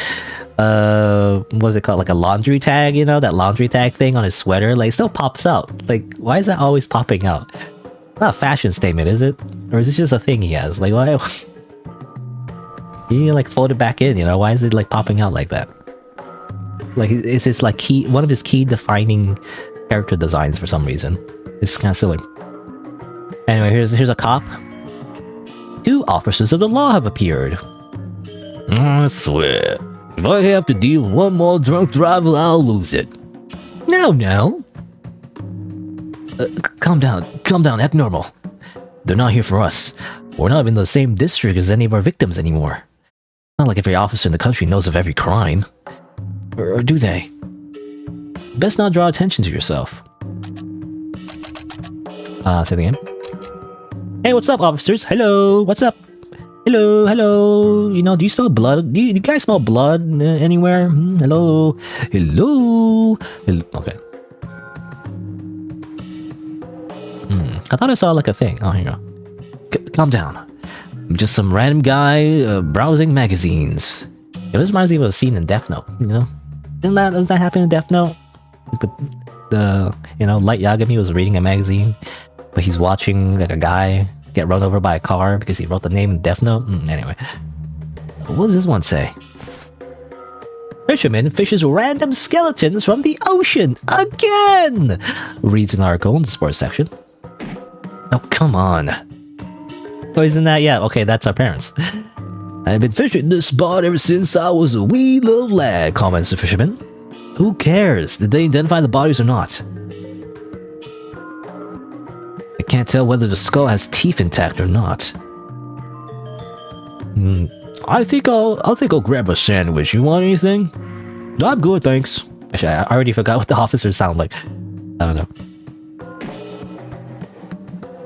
what's it called? Like a laundry tag, you know, that laundry tag thing on his sweater? Like, it still pops out. Like, why is that always popping out? Not a fashion statement, is it? Or is it just a thing he has? Like, why? He like fold it back in, you know? Why is it like popping out like that? Like, it's just like one of his key defining character designs for some reason. It's kind of silly. Anyway, here's a cop. 2 officers of the law have appeared. I swear, if I have to deal with one more drunk driver, I'll lose it. No. Calm down, act normal. They're not here for us. We're not in the same district as any of our victims anymore. Not like every officer in the country knows of every crime. Or do they? Best not draw attention to yourself. Say it again. Hey, what's up, officers? Hello, what's up? Hello. You know, do you smell blood? Do you guys smell blood anywhere? Hello. Okay. I thought I saw like a thing. Oh, here you go. Calm down. I'm just some random guy browsing magazines. Yeah, this reminds me of a scene in Death Note, you know? Does that happen in Death Note? The you know, Light Yagami was reading a magazine, but he's watching like a guy get run over by a car because he wrote the name in Death Note. Anyway, what does this one say? Fisherman fishes random skeletons from the ocean again. Reads an article in the sports section. Oh, come on. Oh, isn't that? Yeah, okay, that's our parents. I've been fishing this spot ever since I was a wee little lad, comments the fisherman. Who cares? Did they identify the bodies or not? I can't tell whether the skull has teeth intact or not. I think I'll grab a sandwich. You want anything? I'm good, thanks. Actually, I already forgot what the officers sound like. I don't know.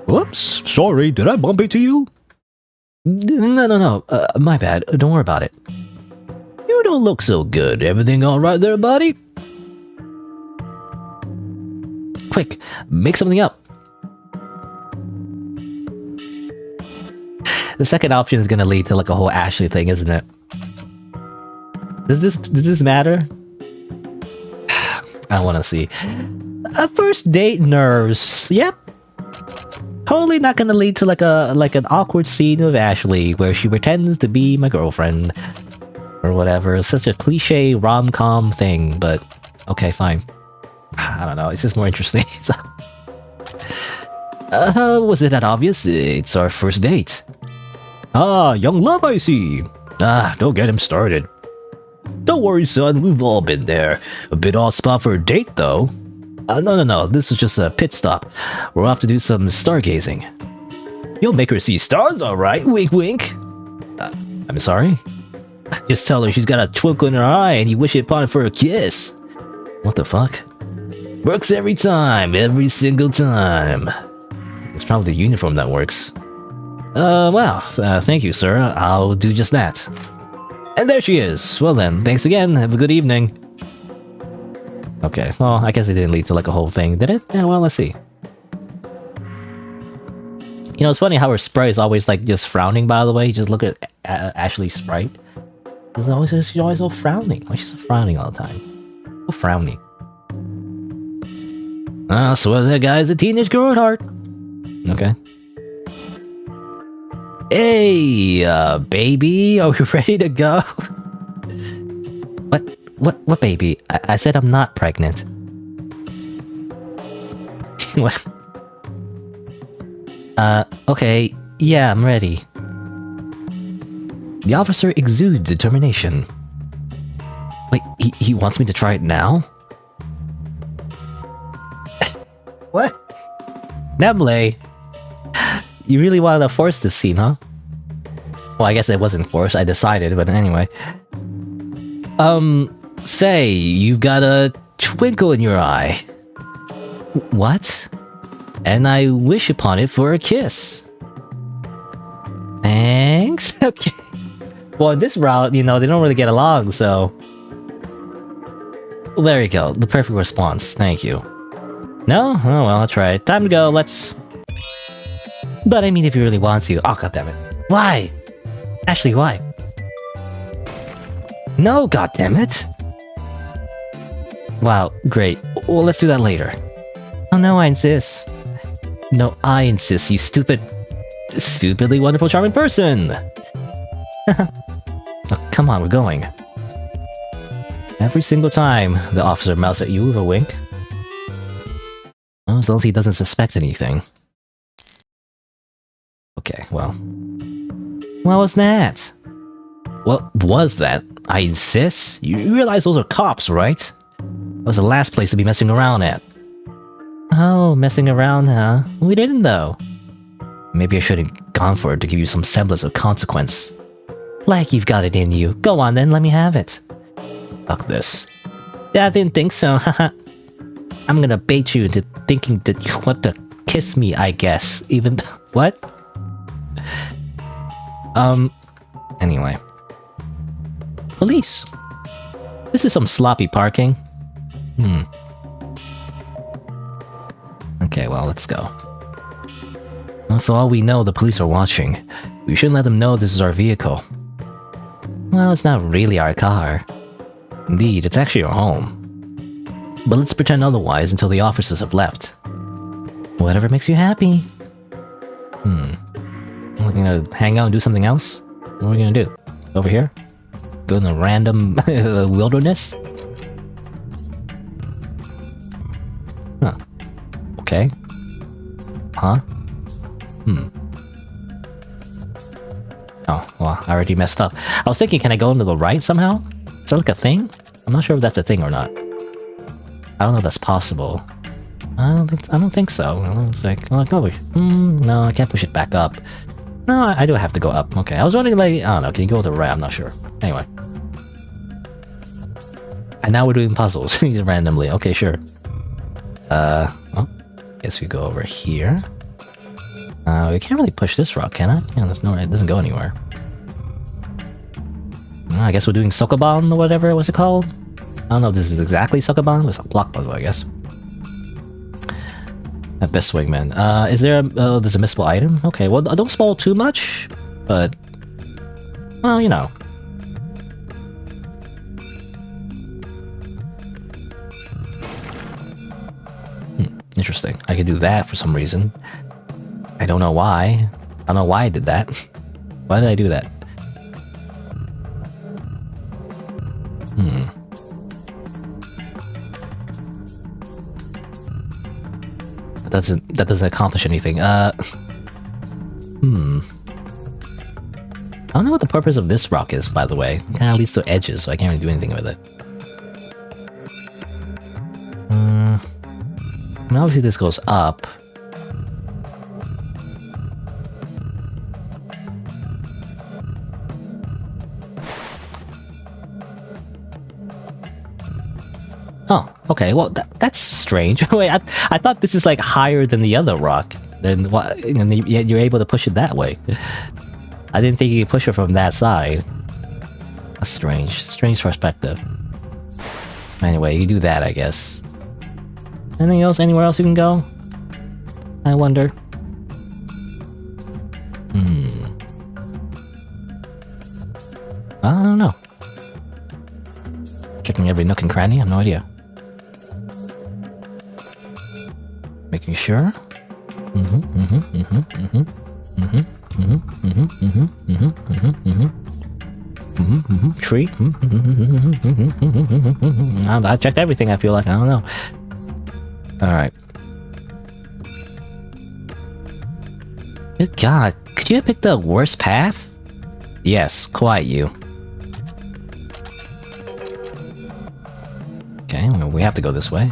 Whoops, sorry, did I bump into you? No, my bad, don't worry about it. You don't look so good. Everything alright there, buddy? Quick, make something up. The second option is gonna lead to like a whole Ashley thing, isn't it? Does this matter? I wanna see. A first date nerves. Yep. Totally not gonna lead to like an awkward scene with Ashley where she pretends to be my girlfriend or whatever. It's such a cliche rom-com thing, but okay, fine. I don't know. It's just more interesting. So, was it that obvious? It's our first date. Ah, young love, I see. Don't get him started. Don't worry, son. We've all been there. A bit odd spot for a date, though. No. This is just a pit stop. We're off to do some stargazing. You'll make her see stars, all right. Wink, wink. I'm sorry? Just tell her she's got a twinkle in her eye and you wish it upon her for a kiss. What the fuck? Works every time. Every single time. It's probably the uniform that works. Well, thank you, sir. I'll do just that. And there she is. Well then, thanks again. Have a good evening. Okay, well, I guess it didn't lead to like a whole thing, did it? Yeah, well, let's see. You know, it's funny how her sprite is always like just frowning, by the way. Just look at Ashley's sprite. She's always so frowning. Why is she so frowning all the time? So frowning. So that guy's a teenage girl at heart. Okay. Hey, baby, are we ready to go? What baby? I said I'm not pregnant. What? Okay, yeah, I'm ready. The officer exudes determination. Wait, he wants me to try it now? What? Leyley, you really wanted to force this scene, huh? Well, I guess it wasn't forced, I decided, but anyway. Say, you've got a twinkle in your eye. What? And I wish upon it for a kiss. Thanks? Okay. Well, in this route, you know, they don't really get along, so... Well, there you go. The perfect response. Thank you. No? Oh, well, I'll try it. Time to go. Let's... But I mean, if you really want to. Oh, goddammit. Why? Ashley, why? No, goddammit! Wow, great. Well, let's do that later. Oh no, I insist. No, I insist, you stupidly wonderful, charming person! Oh, come on, we're going. Every single time the officer mouths at you with a wink. Well, as long as he doesn't suspect anything. Okay, well. What was that? What was that? I insist? You realize those are cops, right? That was the last place to be messing around at. Oh, messing around, huh? We didn't, though. Maybe I should have gone for it to give you some semblance of consequence. Like you've got it in you. Go on then, let me have it. Fuck this. Yeah, I didn't think so, haha. I'm gonna bait you into thinking that you want to kiss me, I guess. Even... what? Anyway. Police. This is some sloppy parking. Okay, well, let's go. Well, for all we know, the police are watching. We shouldn't let them know this is our vehicle. Well, it's not really our car. Indeed, it's actually our home. But let's pretend otherwise until the officers have left. Whatever makes you happy. We're gonna hang out and do something else? What are we gonna do? Over here? Go in the random wilderness? Huh. Okay. Huh? Oh, well, I already messed up. I was thinking, can I go into the right somehow? Is that like a thing? I'm not sure if that's a thing or not. I don't know if that's possible. I don't think so. It's like, no, no, I can't push it back up. No, I do have to go up. Okay, I was wondering, like, I don't know, can you go to the right? I'm not sure. Anyway. And now we're doing puzzles randomly. Okay, sure. Well, guess we go over here. We can't really push this rock, can I? Yeah, there's no, it doesn't go anywhere. I guess we're doing Sokoban or whatever, what's it called? I don't know if this is exactly Sokoban, it's a block puzzle, I guess. At best swingman. Is there there's a missable item? Okay, well, don't spoil too much, but... well, you know. Interesting. I could do that for some reason. I don't know why. I don't know why I did that. Why did I do that? That doesn't accomplish anything. I don't know what the purpose of this rock is, by the way. It kind of leads to edges, so I can't really do anything with it. I mean, obviously this goes up. Oh, okay. Well, that's strange. Wait, I thought this is like higher than the other rock. Then what? And you're able to push it that way. I didn't think you could push it from that side. That's strange. Strange perspective. Anyway, you do that, I guess. Anything else? Anywhere else you can go? I wonder. I don't know. Checking every nook and cranny. I have no idea. Making sure. Tree. I checked everything, I feel like. I don't know. Alright. Good God. Could you have picked the worst path? Yes, quite you. Okay, well, we have to go this way.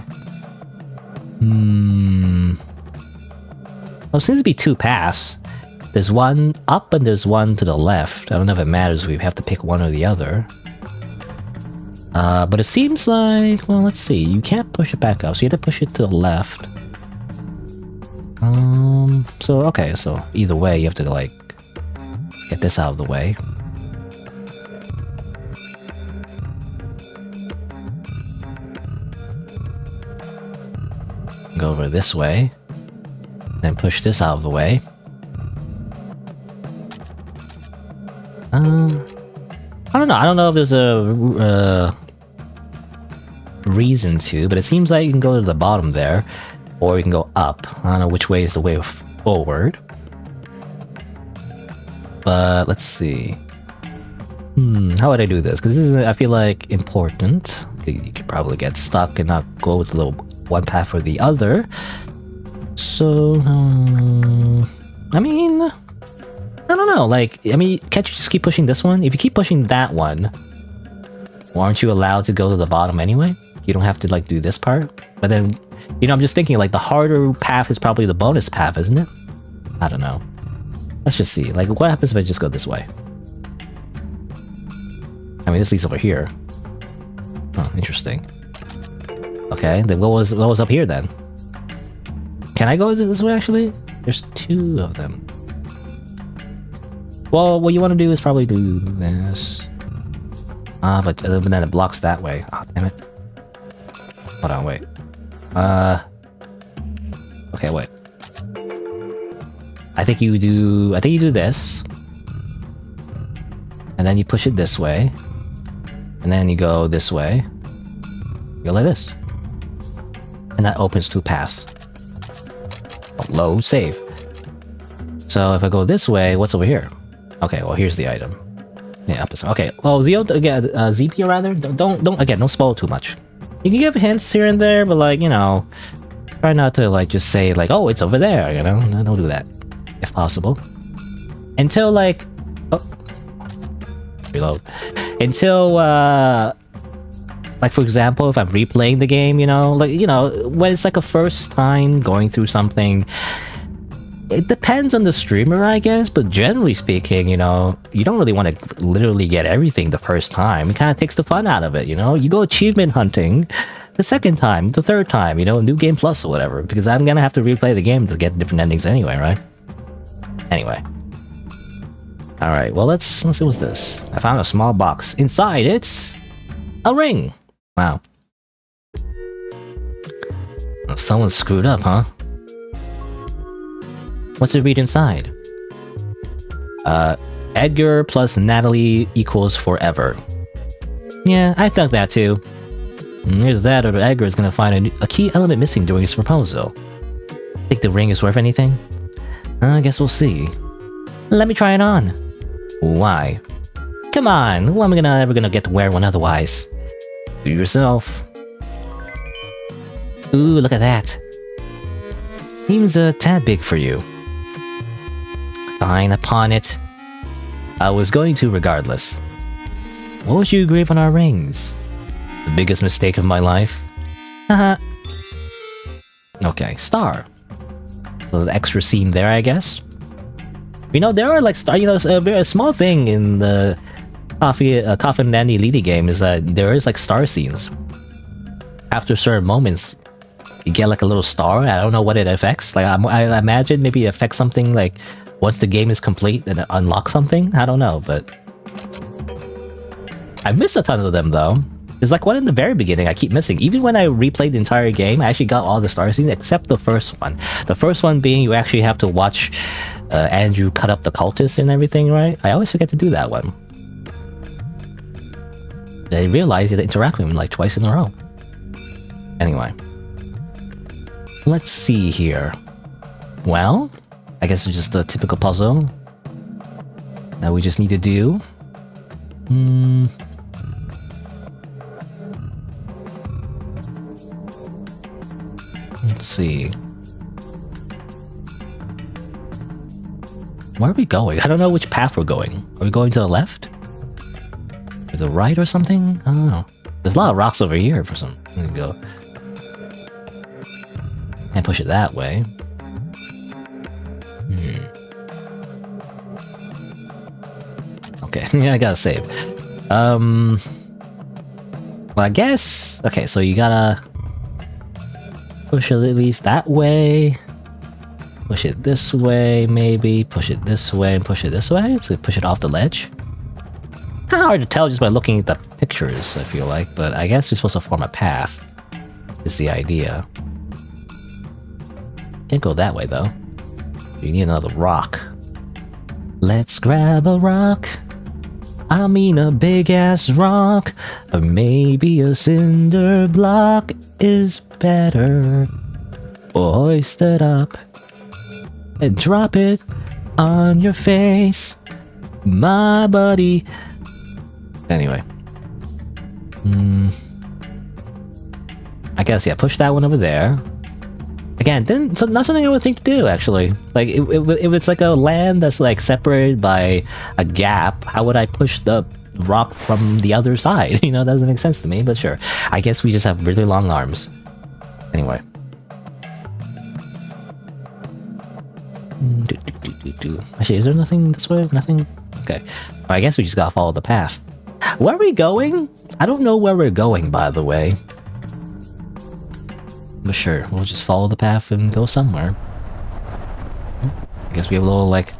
Well, seems to be two paths. There's one up and there's one to the left. I don't know if it matters, we have to pick one or the other. But it seems like, well, let's see, you can't push it back up, so you have to push it to the left. So, okay, so either way, you have to, like, get this out of the way. Go over this way, then push this out of the way. I don't know. I don't know if there's a reason to, but it seems like you can go to the bottom there, or you can go up. I don't know which way is the way forward. But let's see. How would I do this? Because this is, I feel like, important. You could probably get stuck and not go with the one path or the other. So, I mean, I don't know. Like, I mean, can't you just keep pushing this one? If you keep pushing that one, aren't you allowed to go to the bottom anyway? You don't have to, like, do this part. But then, you know, I'm just thinking, like, the harder path is probably the bonus path, isn't it? I don't know. Let's just see. Like, what happens if I just go this way? I mean, this leads over here. Oh, interesting. Okay, then what was up here then? Can I go this way, actually? There's two of them. Well, what you want to do is probably do this. But then it blocks that way. Oh, damn it. Hold on, wait. Okay, wait. I think you do this. And then you push it this way. And then you go this way. You go like this. And that opens two paths. Low, save. So if I go this way, what's over here? Okay, well here's the item. Yeah, opposite. Okay, well ZP rather, don't spoil too much. You can give hints here and there, but like, you know, try not to like just say like, oh, it's over there, you know? No, don't do that, if possible. Until like, reload. Until like for example, if I'm replaying the game, you know, like, you know, when it's like a first time going through something, it depends on the streamer, I guess, but generally speaking, you know, you don't really want to literally get everything the first time. It kind of takes the fun out of it, you know? You go achievement hunting the second time, the third time, you know, New Game Plus or whatever, because I'm gonna have to replay the game to get different endings anyway, right? Anyway. Alright, well, let's see what's this. I found a small box. Inside, it's a ring. Wow. Someone screwed up, huh? What's it read inside? Edgar plus Natalie equals forever. Yeah, I thought that too. Either that or Edgar is gonna find a key element missing during his proposal. Think the ring is worth anything? I guess we'll see. Let me try it on. Why? Come on, who am I ever gonna get to wear one otherwise? Do yourself. Ooh, look at that. Seems a tad big for you. Fine, upon it. I was going to regardless. What would you engrave on our rings? The biggest mistake of my life? Haha. Okay, star. So there's an extra scene there, I guess. You know, there are like star. You know, a small thing in the Coffin and Leyley game is that there is like star scenes. After certain moments, you get like a little star. I don't know what it affects. Like I imagine maybe it affects something like once the game is complete and it unlocks something. I don't know, but I've missed a ton of them though. There's like one in the very beginning I keep missing. Even when I replayed the entire game, I actually got all the star scenes except the first one. The first one being you actually have to watch Andrew cut up the cultists and everything, right? I always forget to do that one. I realized you had to interact with him like twice in a row. Anyway. Let's see here. Well, I guess it's just a typical puzzle that we just need to do. Let's see. Where are we going? I don't know which path we're going. Are we going to the left? Or the right or something? I don't know. There's a lot of rocks over here for some. There we go. Can't push it that way. Okay, yeah, I gotta save. Well, I guess... Okay, so you gotta... push it at least that way. Push it this way, maybe. Push it this way and push it this way. So push it off the ledge. Kind of hard to tell just by looking at the pictures, I feel like. But I guess you're supposed to form a path. Is the idea. Can't go that way, though. You need another rock. Let's grab a rock. I mean a big ass rock, or maybe a cinder block is better. Hoist it up and drop it on your face, my buddy. Anyway. I guess, yeah, push that one over there. Again, not something I would think to do, actually. Like, if it's like a land that's like separated by a gap, how would I push the rock from the other side? You know, that doesn't make sense to me, but sure. I guess we just have really long arms. Anyway. Actually, is there nothing this way? Nothing? Okay. Well, I guess we just gotta follow the path. Where are we going? I don't know where we're going, by the way. But sure, we'll just follow the path and go somewhere. I guess we have a little, like...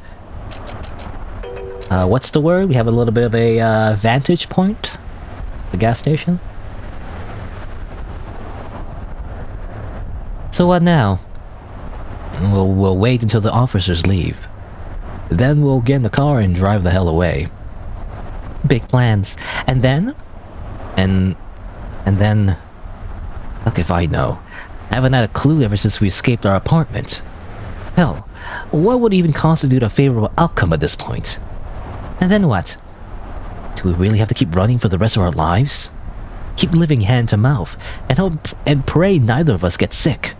what's the word? We have a little bit of a, vantage point? The gas station? So what now? We'll wait until the officers leave. Then we'll get in the car and drive the hell away. Big plans. And then? And then... Look, if I know. I haven't had a clue ever since we escaped our apartment. Hell, what would even constitute a favorable outcome at this point? And then what? Do we really have to keep running for the rest of our lives? Keep living hand to mouth, and hope and pray neither of us get sick?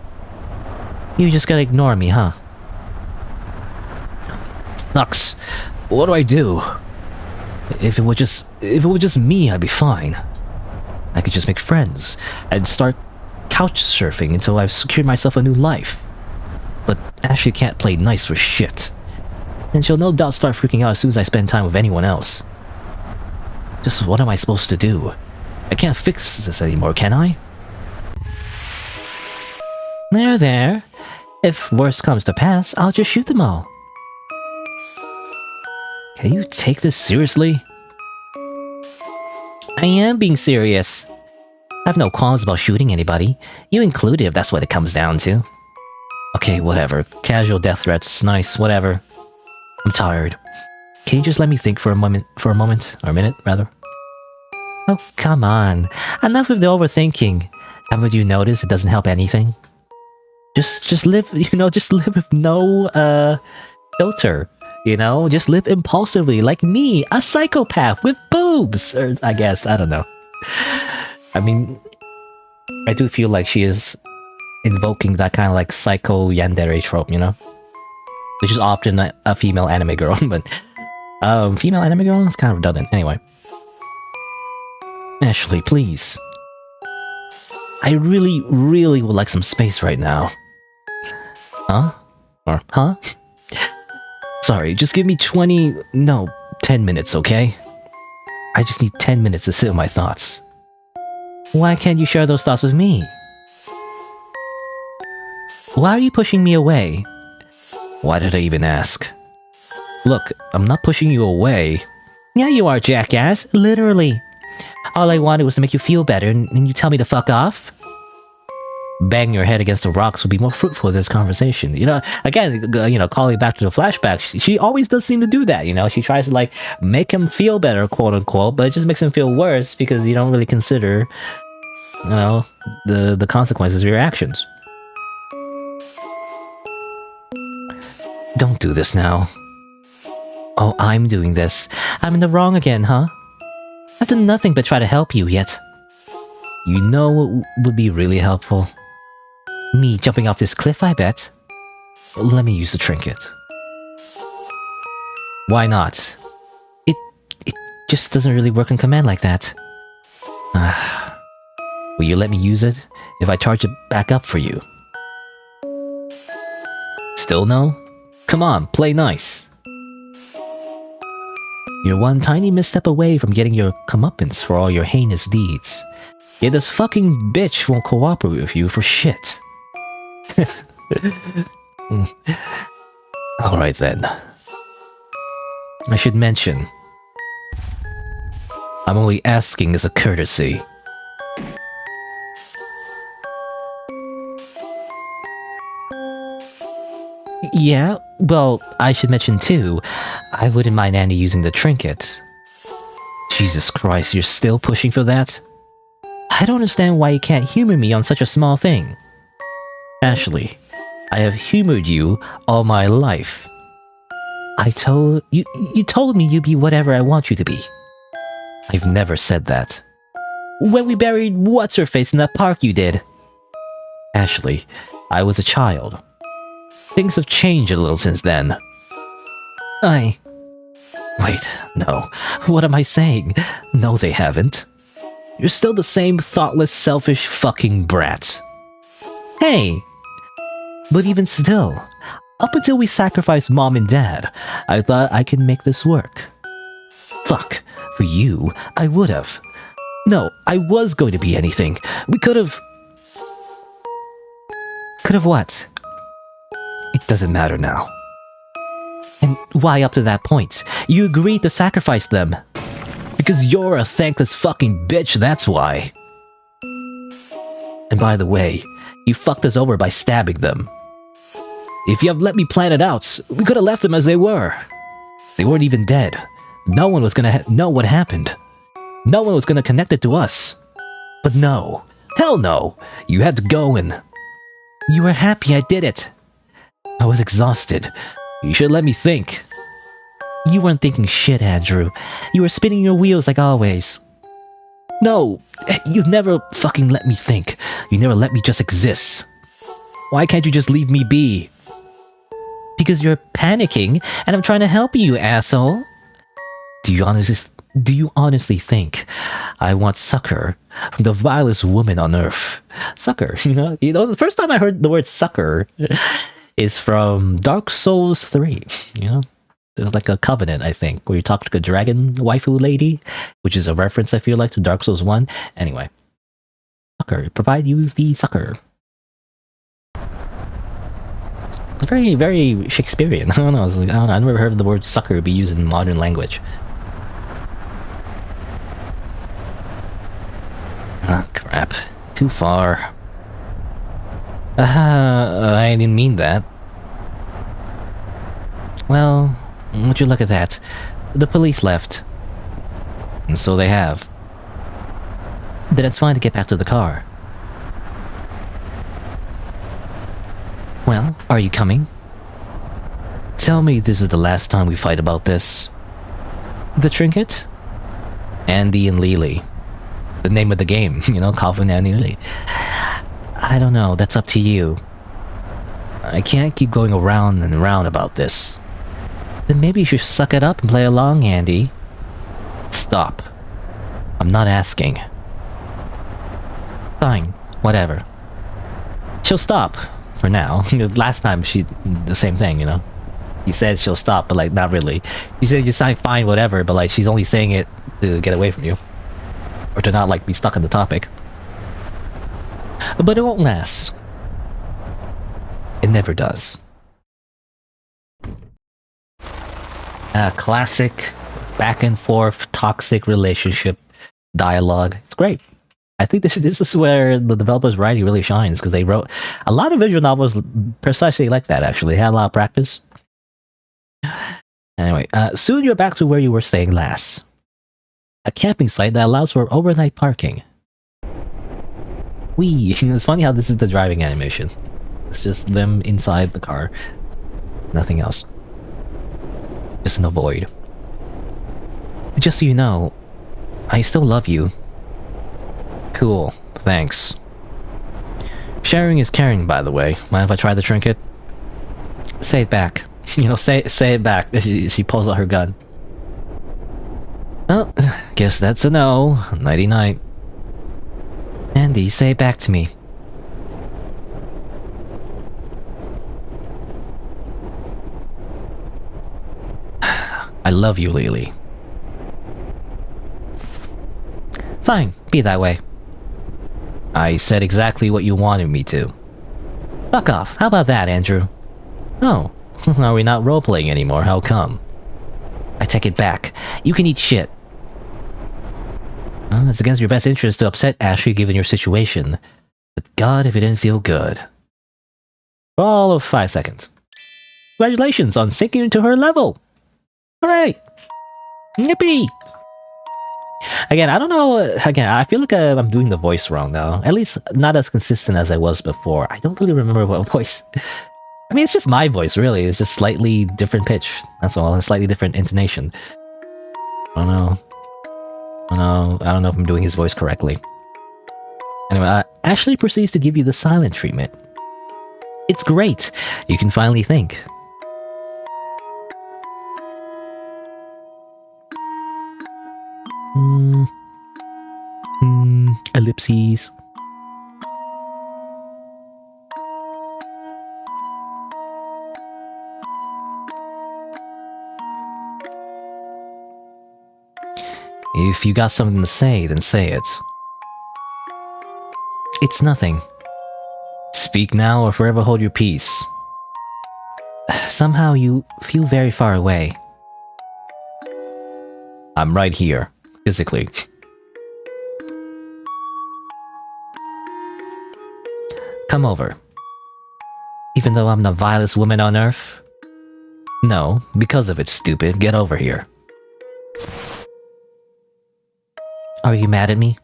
You just gotta ignore me, huh? Sucks. What do I do? If it were just me, I'd be fine. I could just make friends and start couch surfing until I've secured myself a new life. But Ashley can't play nice for shit. And she'll no doubt start freaking out as soon as I spend time with anyone else. Just what am I supposed to do? I can't fix this anymore, can I? There. If worst comes to pass, I'll just shoot them all. Can you take this seriously? I am being serious. I have no qualms about shooting anybody, you included if that's what it comes down to. Okay, whatever. Casual death threats, nice, whatever. I'm tired. Can you just let me think for a moment, or a minute, rather? Oh, come on. Enough of the overthinking. Haven't you noticed it doesn't help anything? Just live, just live with no, filter. Just live impulsively, like me, a psychopath with boobs! Or, I guess, I don't know. I mean, I do feel like she is invoking that kind of like psycho yandere trope, Which is often a female anime girl, but... female anime girl is kind of redundant. Anyway. Ashley, please. I really, really would like some space right now. Huh? Or, huh? Sorry, just give me 10 minutes, okay? I just need 10 minutes to sit with my thoughts. Why can't you share those thoughts with me? Why are you pushing me away? Why did I even ask? Look, I'm not pushing you away. Yeah, you are, jackass. Literally. All I wanted was to make you feel better, and you tell me to fuck off? Bang your head against the rocks would be more fruitful in this conversation. Again, calling back to the flashback, she always does seem to do that, She tries to, like, make him feel better, quote-unquote, but it just makes him feel worse because you don't really consider, the consequences of your actions. Don't do this now. Oh, I'm doing this. I'm in the wrong again, huh? I've done nothing but try to help you yet. You know what would be really helpful? Me jumping off this cliff, I bet. Let me use the trinket. Why not? It just doesn't really work on command like that. Will you let me use it if I charge it back up for you? Still no? Come on, play nice. You're one tiny misstep away from getting your comeuppance for all your heinous deeds. Yet this fucking bitch won't cooperate with you for shit. Alright then. I should mention, I'm only asking as a courtesy. Yeah, well, I should mention too, I wouldn't mind Andy using the trinket. Jesus Christ, you're still pushing for that? I don't understand why you can't humor me on such a small thing. Ashley, I have humored you all my life. You told me you'd be whatever I want you to be. I've never said that. When we buried what's-her-face in that park you did. Ashley, I was a child. Things have changed a little since then. Wait, no. What am I saying? No, they haven't. You're still the same thoughtless, selfish fucking brat. Hey! But even still, up until we sacrificed Mom and Dad, I thought I could make this work. Fuck, for you, I would've. No, I was going to be anything. We could've... Could've what? It doesn't matter now. And why up to that point? You agreed to sacrifice them. Because you're a thankless fucking bitch, that's why. And by the way, you fucked us over by stabbing them. If you had let me plan it out, we could have left them as they were. They weren't even dead. No one was gonna know what happened. No one was gonna connect it to us. But no. Hell no. You had to go and... You were happy I did it. I was exhausted. You should let me think. You weren't thinking shit, Andrew. You were spinning your wheels like always. No, you never fucking let me think. You never let me just exist. Why can't you just leave me be? Because you're panicking, and I'm trying to help you, asshole. Do you honestly think I want succor from the vilest woman on earth? Succor, you know, the first time I heard the word succor is from Dark Souls 3, you know? There's like a covenant, I think, where you talk to a dragon waifu lady, which is a reference, I feel like, to Dark Souls 1. Anyway. Succor. Provide you the succor. It's very, very Shakespearean. I don't know. I've never heard the word succor be used in modern language. Ah, crap. Too far. I didn't mean that. Well, would you look at that? The police left. And so they have. Then it's fine to get back to the car. Well, are you coming? Tell me this is the last time we fight about this. The trinket? Andy and Leyley. The name of the game, you know, Coffin and Leyley. I don't know, that's up to you. I can't keep going around and around about this. Then maybe you should suck it up and play along, Andy. Stop. I'm not asking. Fine, whatever. She'll stop, for now. Last time the same thing, you know. He said she'll stop, but like, not really. She said you sound fine, whatever, but like, she's only saying it to get away from you. Or to not like be stuck on the topic. But it won't last. It never does. A classic back and forth toxic relationship dialogue. It's great. I think this is where the developer's writing really shines, because they wrote a lot of visual novels precisely like that, actually. They had a lot of practice. Anyway, soon you're back to where you were staying last. A camping site that allows for overnight parking. Whee! It's funny how this is the driving animation. It's just them inside the car. Nothing else. Just in a void. Just so you know, I still love you. Cool, thanks. Sharing is caring, by the way. Mind if I try the trinket? Say it back. You know, say it back. She pulls out her gun. Well, guess that's a no. Nighty-night. Andy, say it back to me. I love you, Leyley. Fine, be that way. I said exactly what you wanted me to. Fuck off. How about that, Andrew? Oh, are we not role-playing anymore? How come? I take it back. You can eat shit. It's against your best interest to upset Ashley given your situation. But God, if it didn't feel good. For all of 5 seconds. Congratulations on sinking into her level! Hooray! Yippee! Again, I don't know. Again, I feel like I'm doing the voice wrong now. At least not as consistent as I was before. I don't really remember what voice. I mean, it's just my voice, really. It's just slightly different pitch. That's all. And slightly different intonation. I don't know. I don't know if I'm doing his voice correctly. Anyway, Ashley proceeds to give you the silent treatment. It's great. You can finally think. Ellipses. If you got something to say, then say it. It's nothing. Speak now or forever hold your peace. Somehow you feel very far away. I'm right here, physically. Come over. Even though I'm the vilest woman on earth? No, because of it, stupid. Get over here. Are you mad at me?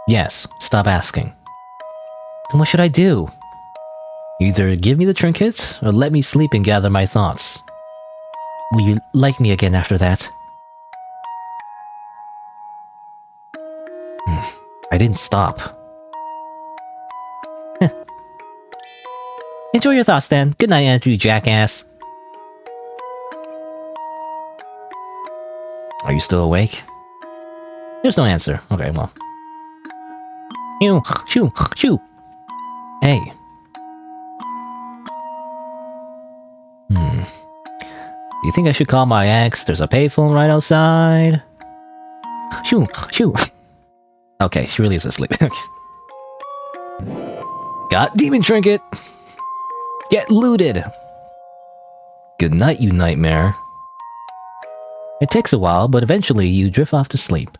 Yes, stop asking. Then what should I do? Either give me the trinkets, or let me sleep and gather my thoughts. Will you like me again after that? I didn't stop. Enjoy your thoughts then. Good night, Andrew, jackass. Are you still awake? There's no answer. Okay, well. Shoo, shoo. Hey. Do you think I should call my ex? There's a payphone right outside. Shoo, shoo. Okay, she really is asleep. Okay. Got demon trinket. Get looted. Good night, you nightmare. It takes a while, but eventually you drift off to sleep.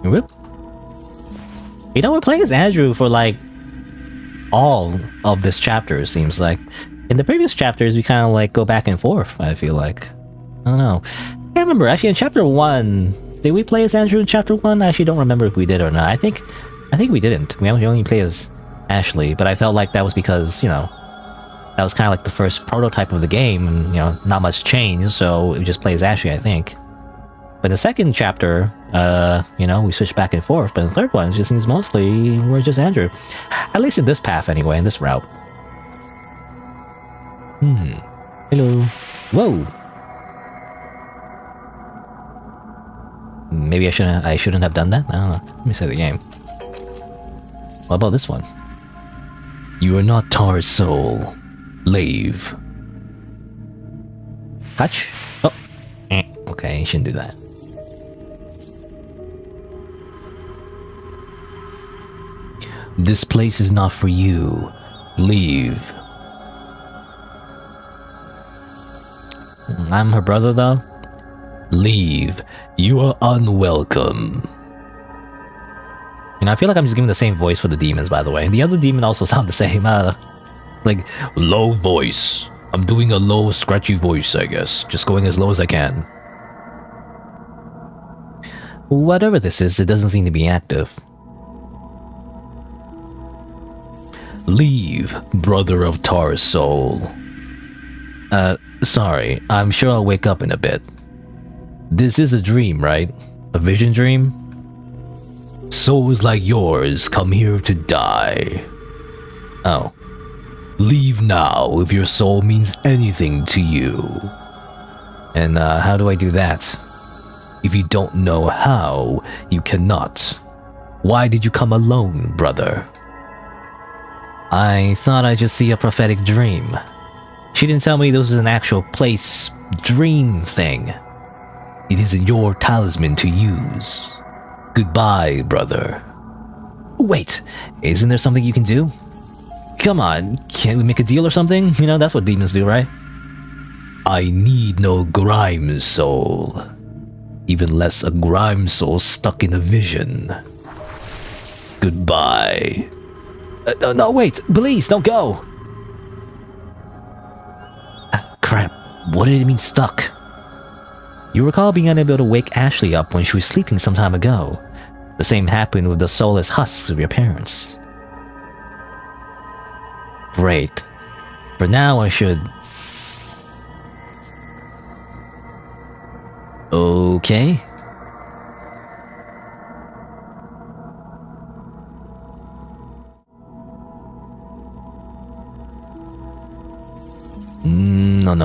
Whoop. You know, we're playing as Andrew for like all of this chapter, it seems like. In the previous chapters, we kind of like go back and forth, I feel like. I don't know. I can't remember. Actually, in chapter 1, did we play as Andrew in chapter 1? I actually don't remember if we did or not. I think we didn't. We only played as Ashley, but I felt like that was because, you know, that was kind of like the first prototype of the game, and, you know, not much changed, so we just play as Ashley, I think. But the second chapter, you know, we switched back and forth, but in the third one, it just seems mostly we're just Andrew. At least in this path, anyway, in this route. Hello. Whoa! Maybe I shouldn't have done that? I don't know. Let me save the game. What about this one? You are not Tar's soul. Leave. Touch? Oh. Okay, shouldn't do that. This place is not for you. Leave. I'm her brother, though. Leave. You are unwelcome. You know, I feel like I'm just giving the same voice for the demons, by the way. The other demon also sound the same. Like, low voice. I'm doing a low, scratchy voice, I guess. Just going as low as I can. Whatever this is, it doesn't seem to be active. Leave, brother of Tar's soul. Sorry. I'm sure I'll wake up in a bit. This is a dream, right? A vision dream? Souls like yours come here to die. Oh. Leave now if your soul means anything to you. And, how do I do that? If you don't know how, you cannot. Why did you come alone, brother? I thought I'd just see a prophetic dream. She didn't tell me this was an actual place, dream thing. It isn't your talisman to use. Goodbye, brother. Wait, isn't there something you can do? Come on, can't we make a deal or something? You know, that's what demons do, right? I need no grime soul. Even less a grime soul stuck in a vision. Goodbye. No, wait, please, don't go. Crap. What did it mean stuck? You recall being unable to wake Ashley up when she was sleeping some time ago. The same happened with the soulless husks of your parents. Great. For now, I should... Okay.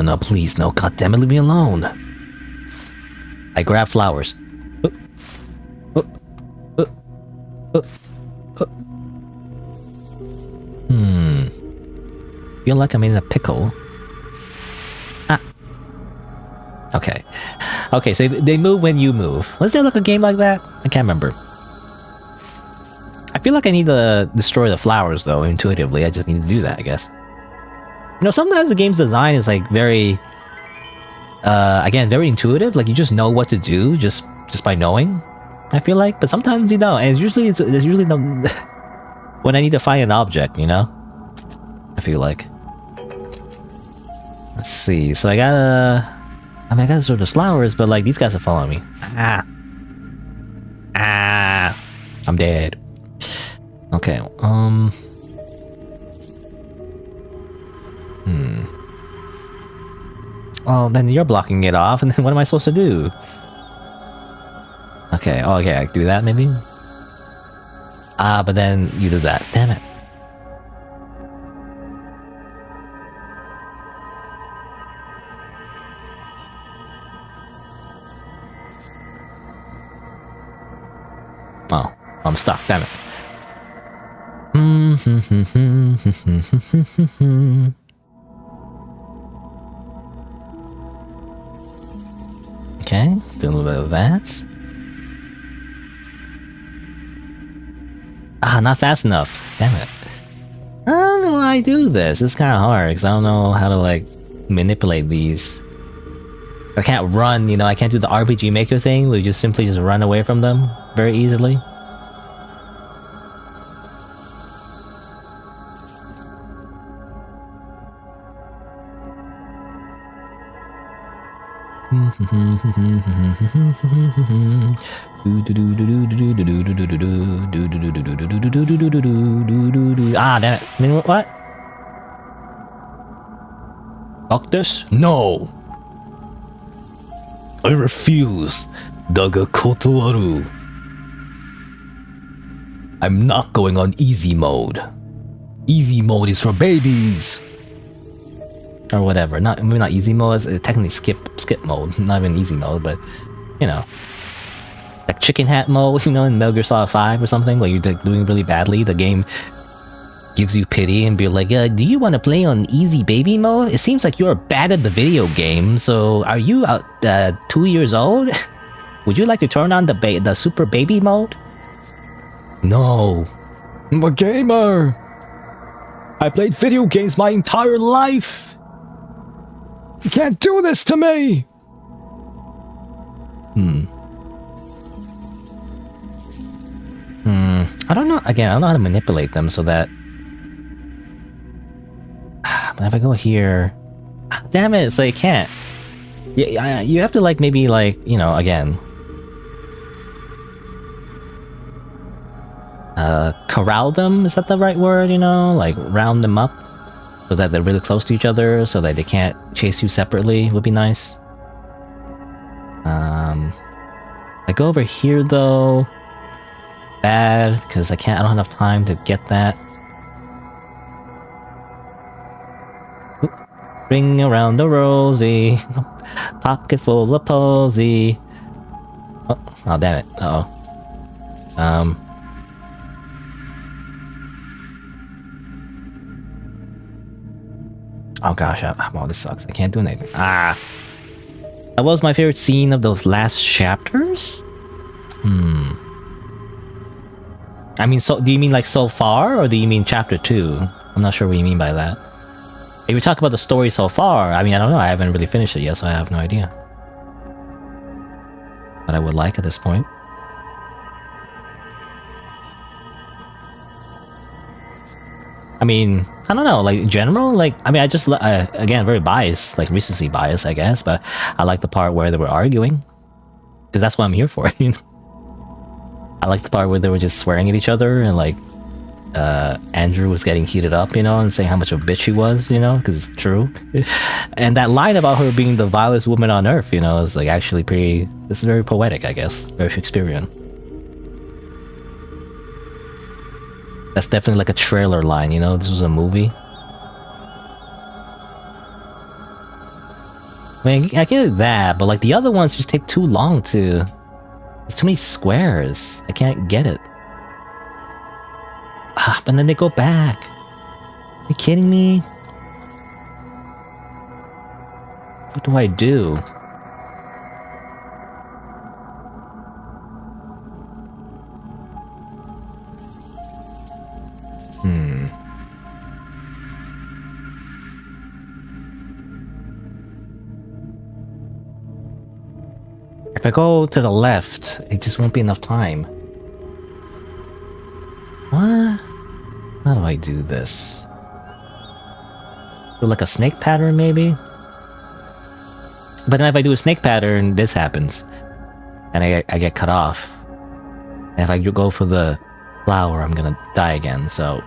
No, please, no. God damn it, leave me alone. I grab flowers. Feel like I'm in a pickle. Okay. Okay, so they move when you move. Was there like a game like that? I can't remember. I feel like I need to destroy the flowers though, intuitively. I just need to do that, I guess. You know, sometimes the game's design is like very... again, very intuitive. Like you just know what to do just by knowing, I feel like. But sometimes you don't. And there's usually no... when I need to find an object, you know? I feel like. Let's see. So I gotta sort those flowers, but like these guys are following me. I'm dead. Okay. Oh, then you're blocking it off, and then what am I supposed to do? Okay. Oh, okay. I can do that maybe. But then you do that. Damn it. Oh, I'm stuck, damn it. Okay, do a little bit of that. Not fast enough. Damn it. I don't know why I do this. It's kind of hard because I don't know how to like manipulate these. I can't run, you know, I can't do the RPG Maker thing where you just simply just run away from them very easily. Damn it. What? Doctors? No! I refuse. Daga kotowaru. I'm not going on easy mode. Easy mode is for babies. Or whatever. Maybe not easy mode. It's technically skip mode. Not even easy mode, but you know, like chicken hat mode. You know, in Metal Gear Solid 5 or something, where you're doing really badly. The game gives you pity and be like, do you want to play on easy baby mode? It seems like you're bad at the video game. So are you 2 years old? Would you like to turn on the super baby mode? No, I'm a gamer. I played video games my entire life. You can't do this to me! I don't know. Again, I don't know how to manipulate them so that... But if I go here... Damn it, so you can't. You have to like, maybe like, you know, again... corral them? Is that the right word, you know? Like, round them up? So that they're really close to each other, so that they can't chase you separately, would be nice. I go over here though. Bad, because I don't have enough time to get that. Oop. Ring around the rosy. Pocket full of posy. Oh damn it. Uh-oh. Oh gosh, well, this sucks. I can't do anything. That was my favorite scene of those last chapters? I mean, so do you mean like so far, or do you mean chapter 2? I'm not sure what you mean by that. If you talk about the story so far, I mean, I don't know. I haven't really finished it yet, so I have no idea. But I would like at this point. I mean, I don't know, like in general, like I mean, I just again very biased, like recency bias, I guess, but I like the part where they were arguing because that's what I'm here for. You know? I like the part where they were just swearing at each other and like Andrew was getting heated up, you know, and saying how much of a bitch he was, you know, because it's true. And that line about her being the vilest woman on earth, you know, is like actually pretty. This is very poetic, I guess, very Shakespearean. That's definitely like a trailer line, you know? This was a movie. I mean, I get that, but like the other ones just take too long to... There's too many squares. I can't get it. Ah, but then they go back. Are you kidding me? What do I do? If I go to the left, it just won't be enough time. What? How do I do this? Do like a snake pattern, maybe? But then if I do a snake pattern, this happens. And I get cut off. And if I go for the flower, I'm gonna die again, so...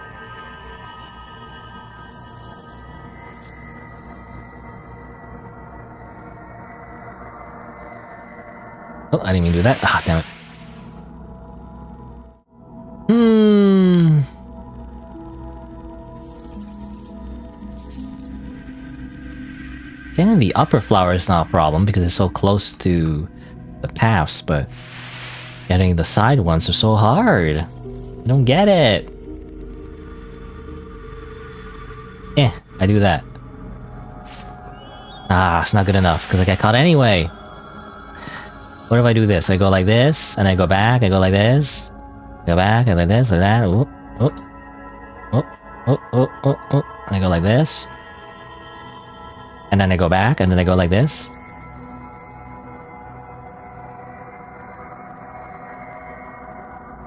Oh, I didn't even do that. Ah, damn it. Getting the upper flower is not a problem because it's so close to the paths, but getting the side ones are so hard. I don't get it. I do that. Ah, it's not good enough because I get caught anyway. What if I do this? I go like this, and I go back, I go like this, go back, and like this, like that, and I go like this. And then I go back, and then I go like this.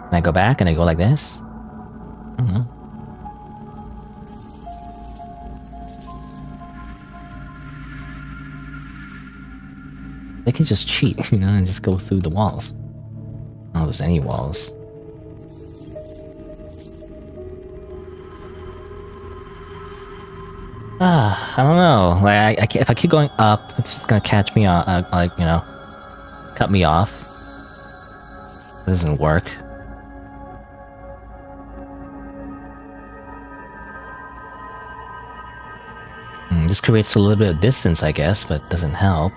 And I go back, and I go like this. I don't know. They can just cheat, you know, and just go through the walls. Oh, there's any walls. I don't know. Like, I can't, if I keep going up, it's just gonna catch me off, like, you know, cut me off. It doesn't work. This creates a little bit of distance, I guess, but it doesn't help.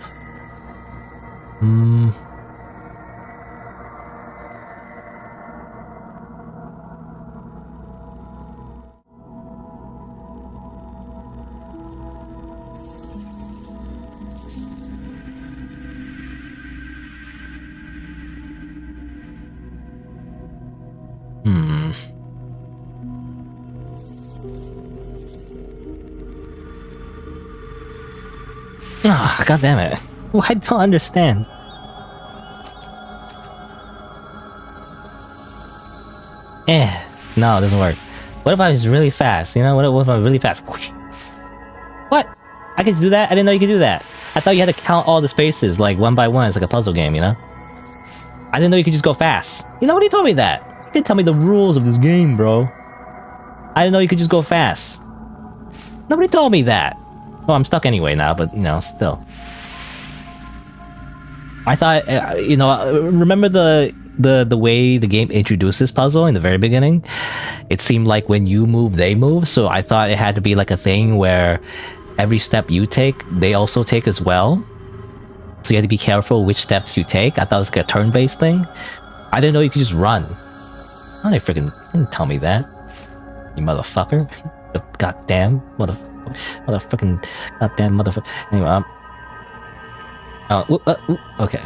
Ah, God damn it. I don't understand. No, it doesn't work. What if I was really fast? You know, what if I was really fast? What? I could do that? I didn't know you could do that. I thought you had to count all the spaces, like, one by one. It's like a puzzle game, you know? I didn't know you could just go fast. You know, nobody told me that. You didn't tell me the rules of this game, bro. I didn't know you could just go fast. Nobody told me that. Well, I'm stuck anyway now, but, you know, still. I thought, you know, remember the way the game introduced this puzzle in the very beginning? It seemed like when you move, they move, so I thought it had to be like a thing where every step you take, they also take as well. So you had to be careful which steps you take. I thought it was like a turn-based thing. I didn't know you could just run. How did they freaking didn't tell me that? You motherfucker. Goddamn motherfucking goddamn motherfucker. Anyway, okay.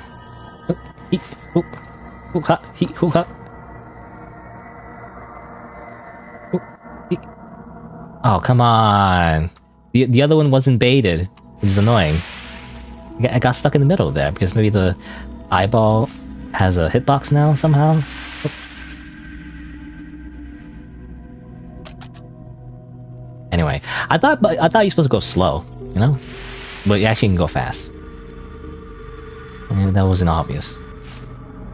Oh, come on. The other one wasn't baited, which is annoying. I got stuck in the middle there because maybe the eyeball has a hitbox now somehow. Anyway. I thought you're supposed to go slow, you know? But you actually can go fast. And that wasn't obvious.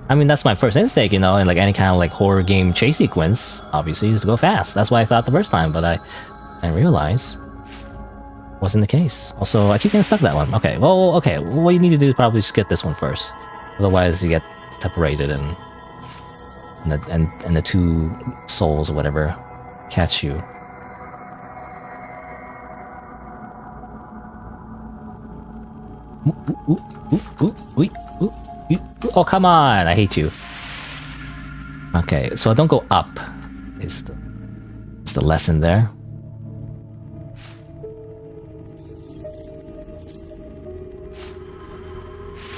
I mean, that's my first instinct, you know, in like any kind of like horror game chase sequence, obviously, is to go fast. That's what I thought the first time, but I realized wasn't the case. Also, I keep getting stuck that one. Okay, well, what you need to do is probably just get this one first. Otherwise, you get separated and the two souls or whatever catch you. Oh, come on! I hate you. Okay, so don't go up. Is the lesson there?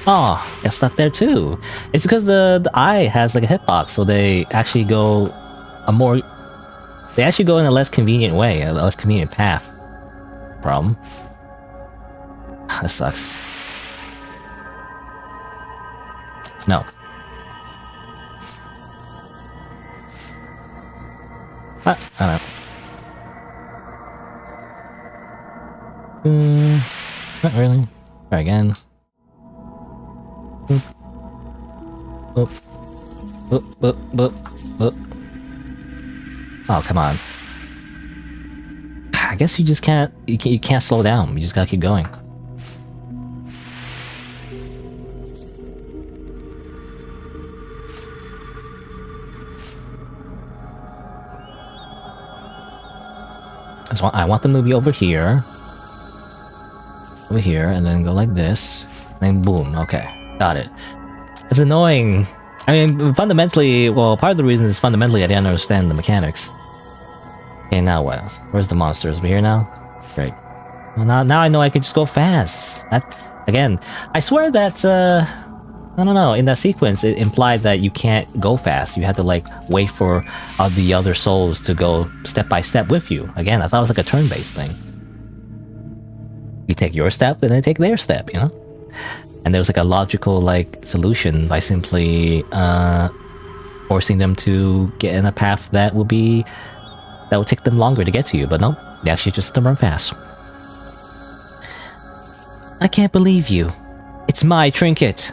Oh, got stuck there too. It's because the eye has like a hitbox, so they actually go They actually go in a less convenient way, a less convenient path. Problem. That sucks. No. I don't know. Not really. Try again. Oh, come on. I guess you just can't. You can't slow down. You just gotta keep going. I want them to be over here, and then go like this, and then boom. Okay, got it. It's annoying. I mean, fundamentally, well, part of the reason is fundamentally I didn't understand the mechanics. Okay, now what? Where's the monsters? Over here now? Great. Well, now I know I could just go fast. Again, I swear that, I don't know, in that sequence, it implied that you can't go fast. You had to, like, wait for the other souls to go step by step with you. Again, I thought it was like a turn-based thing. You take your step, then they take their step, you know? And there was like a logical like solution by simply forcing them to get in a path that would take them longer to get to you, but no, they actually just let them run fast. I can't believe you. It's my trinket.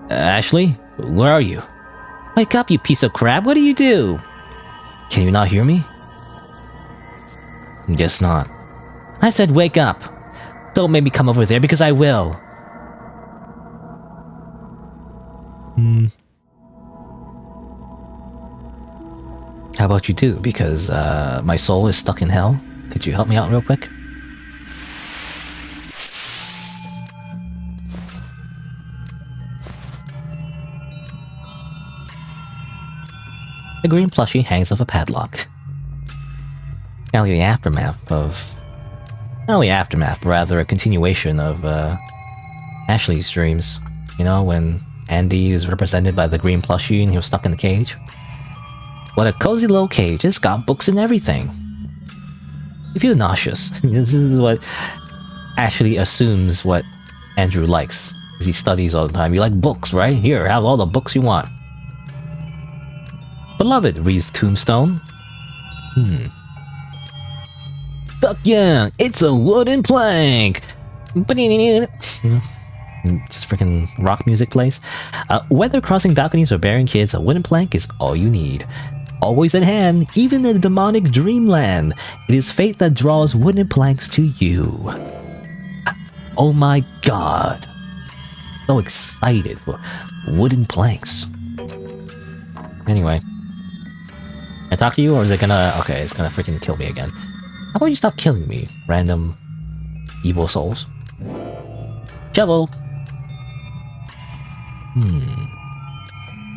Ashley, where are you? Wake up, you piece of crap! What do you do? Can you not hear me? Guess not. I said wake up. Don't make me come over there because I will. How about you do? Because my soul is stuck in hell. Could you help me out real quick? The green plushie hangs off a padlock. Kind of like the aftermath of... Not only aftermath, but rather a continuation of Ashley's dreams. You know, when Andy was represented by the green plushie and he was stuck in the cage. What a cozy little cage, it's got books and everything. You feel nauseous. This is what Ashley assumes what Andrew likes, because he studies all the time. You like books, right? Here, have all the books you want. Beloved, reads Tombstone. Fuck yeah, it's a wooden plank! Just freaking rock music plays. Whether crossing balconies or bearing kids, a wooden plank is all you need. Always at hand, even in the demonic dreamland. It is fate that draws wooden planks to you. Oh my god. So excited for wooden planks. Anyway. Can I talk to you, or is it gonna... Okay, it's gonna freaking kill me again. How about you stop killing me, random evil souls? Shovel!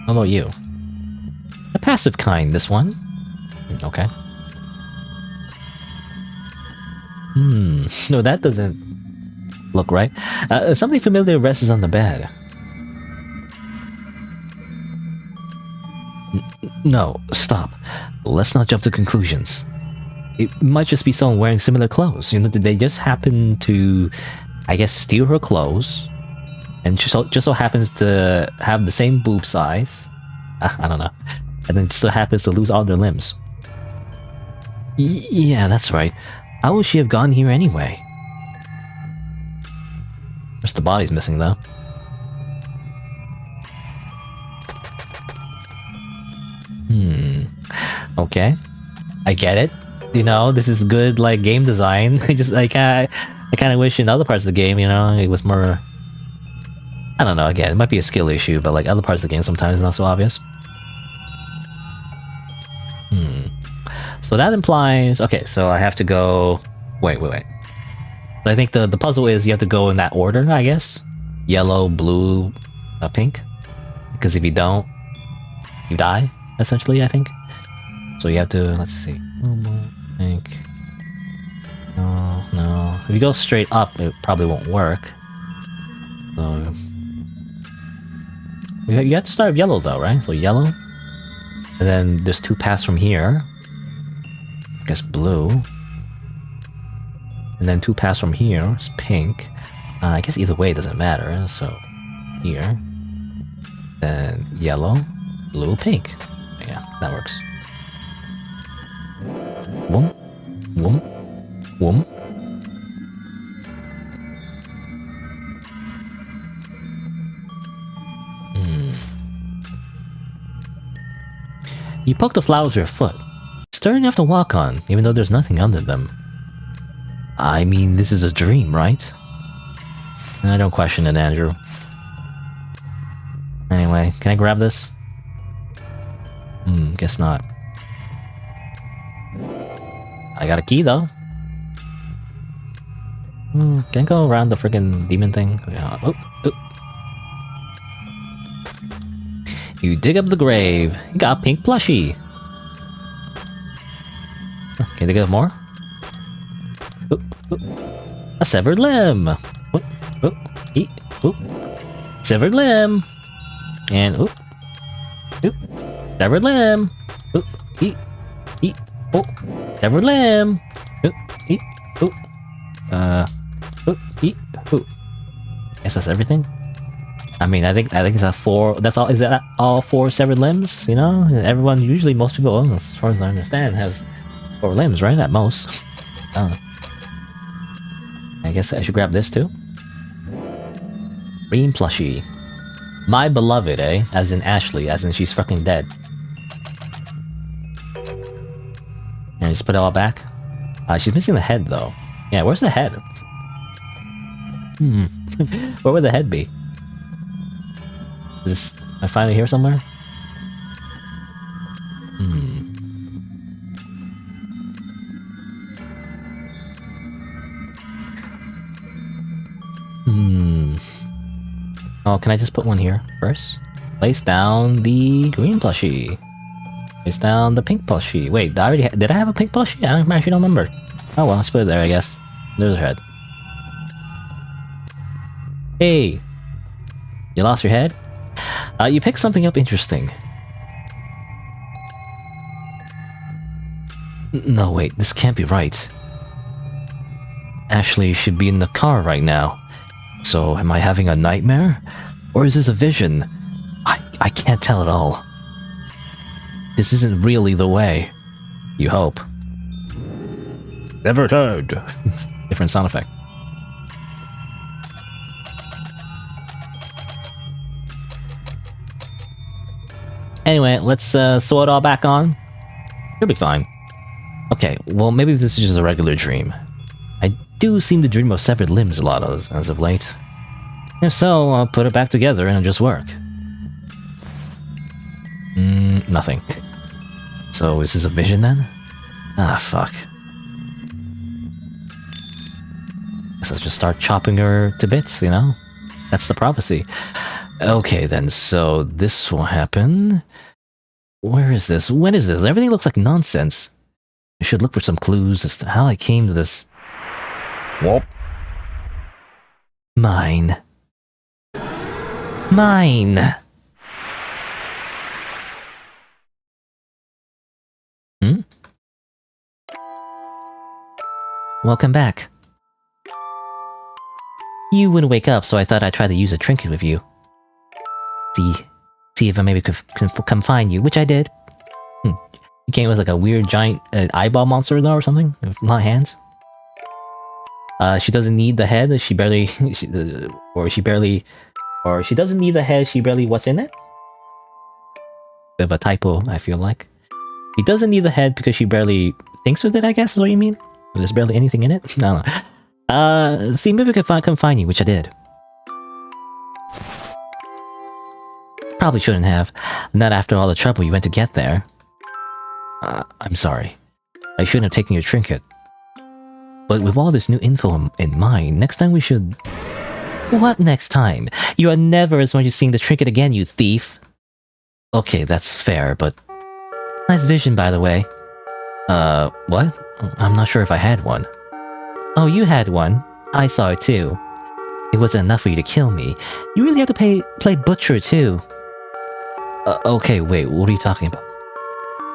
How about you? The passive kind, this one. Okay. No, that doesn't look right. Something familiar rests on the bed. No, stop. Let's not jump to conclusions. It might just be someone wearing similar clothes. You know, they just happen to, I guess, steal her clothes, and just so happens to have the same boob size. I don't know. And then just so happens to lose all their limbs. Yeah, that's right. How would she have gone here anyway? Just the body's missing though. Okay. I get it. You know, this is good, like, game design. I kind of wish in other parts of the game, you know, it was more... I don't know, again, it might be a skill issue, but like other parts of the game sometimes it's not so obvious. So that implies... Okay, so I have to go... Wait. So I think the puzzle is you have to go in that order, I guess? Yellow, blue, pink? Because if you don't, you die, essentially, I think. So you have to... Let's see... Pink... No. If you go straight up, it probably won't work. So... You have to start with yellow though, right? So yellow. And then there's 2 paths from here. I guess blue. And then 2 paths from here is pink. I guess either way it doesn't matter. So here. Then yellow, blue, pink. Yeah, that works. Boom. Boom. Boom. You poke the flowers with your foot. Sturdy enough to walk on, even though there's nothing under them. I mean, this is a dream, right? I don't question it, Andrew. Anyway, can I grab this? Guess not. I got a key, though. Can I go around the freaking demon thing? Yeah. Oh. You dig up the grave. You got a pink plushie. Can you dig up more? A severed limb. Severed limb. And severed limb. Severed limb. Guess that's everything. I mean, I think it's a 4. That's all. Is that all 4 severed limbs? You know, everyone usually, most people, as far as I understand, has 4 limbs, right? At most. I don't know. I guess I should grab this too. Green plushie. My beloved, eh? As in Ashley, as in she's fucking dead. And just put it all back. She's missing the head though. Yeah, where's the head? Where would the head be? Is this... I finally here somewhere? Oh, can I just put one here first? Place down the green plushie. Place down the pink plushie. Wait, did I have a pink plushie? I actually don't remember. Oh well, let's put it there, I guess. There's her head. Hey! You lost your head? You picked something up interesting. No, wait, this can't be right. Ashley should be in the car right now. So, am I having a nightmare? Or is this a vision? I can't tell at all. This isn't really the way. You hope. Never heard. Different sound effect. Anyway, let's sew it all back on. You'll be fine. Okay, well maybe this is just a regular dream. I do seem to dream of severed limbs a lot as of late. If so, I'll put it back together and it'll just work. Nothing. So is this a vision then? Ah, fuck. Guess I'll just start chopping her to bits, you know? That's the prophecy. Okay then, so this will happen. Where is this? When is this? Everything looks like nonsense. I should look for some clues as to how I came to this. Whoop. Mine. Mine! Welcome back. You wouldn't wake up, so I thought I'd try to use a trinket with you. See if I maybe could come find you, which I did. You came as like a weird giant eyeball monster though or something? With my hands? She doesn't need the head. She barely, or she doesn't need the head. She barely. What's in it? Bit of a typo, I feel like. She doesn't need the head because she barely thinks with it. I guess is what you mean. There's barely anything in it. No. See, maybe I can find you, which I did. Probably shouldn't have. Not after all the trouble you went to get there. I'm sorry. I shouldn't have taken your trinket. But with all this new info in mind, next time we should... What next time? You are never as much as seeing the trinket again, you thief! Okay, that's fair, but... Nice vision, by the way. What? I'm not sure if I had one. Oh, you had one. I saw it too. It wasn't enough for you to kill me. You really had to play butcher too. Okay, wait, what are you talking about?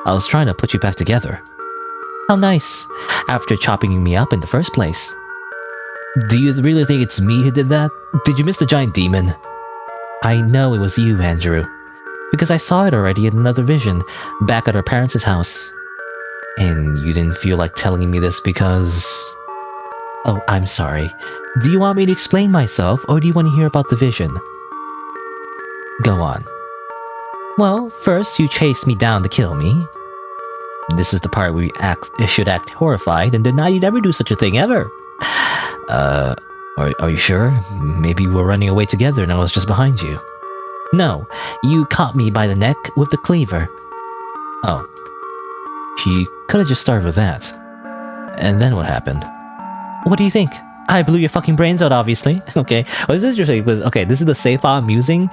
I was trying to put you back together. How nice, after chopping me up in the first place. Do you really think it's me who did that? Did you miss the giant demon? I know it was you, Andrew. Because I saw it already in another vision, back at our parents' house. And you didn't feel like telling me this because... Oh, I'm sorry. Do you want me to explain myself, or do you want to hear about the vision? Go on. Well, first you chased me down to kill me. This is the part where you should act horrified and deny you'd ever do such a thing ever. Are you sure? Maybe we're running away together and I was just behind you. No, you caught me by the neck with the cleaver. Oh. She could have just started with that. And then what happened? What do you think? I blew your fucking brains out, obviously. Okay. Well, this is interesting because, okay, this is the safe file I'm using.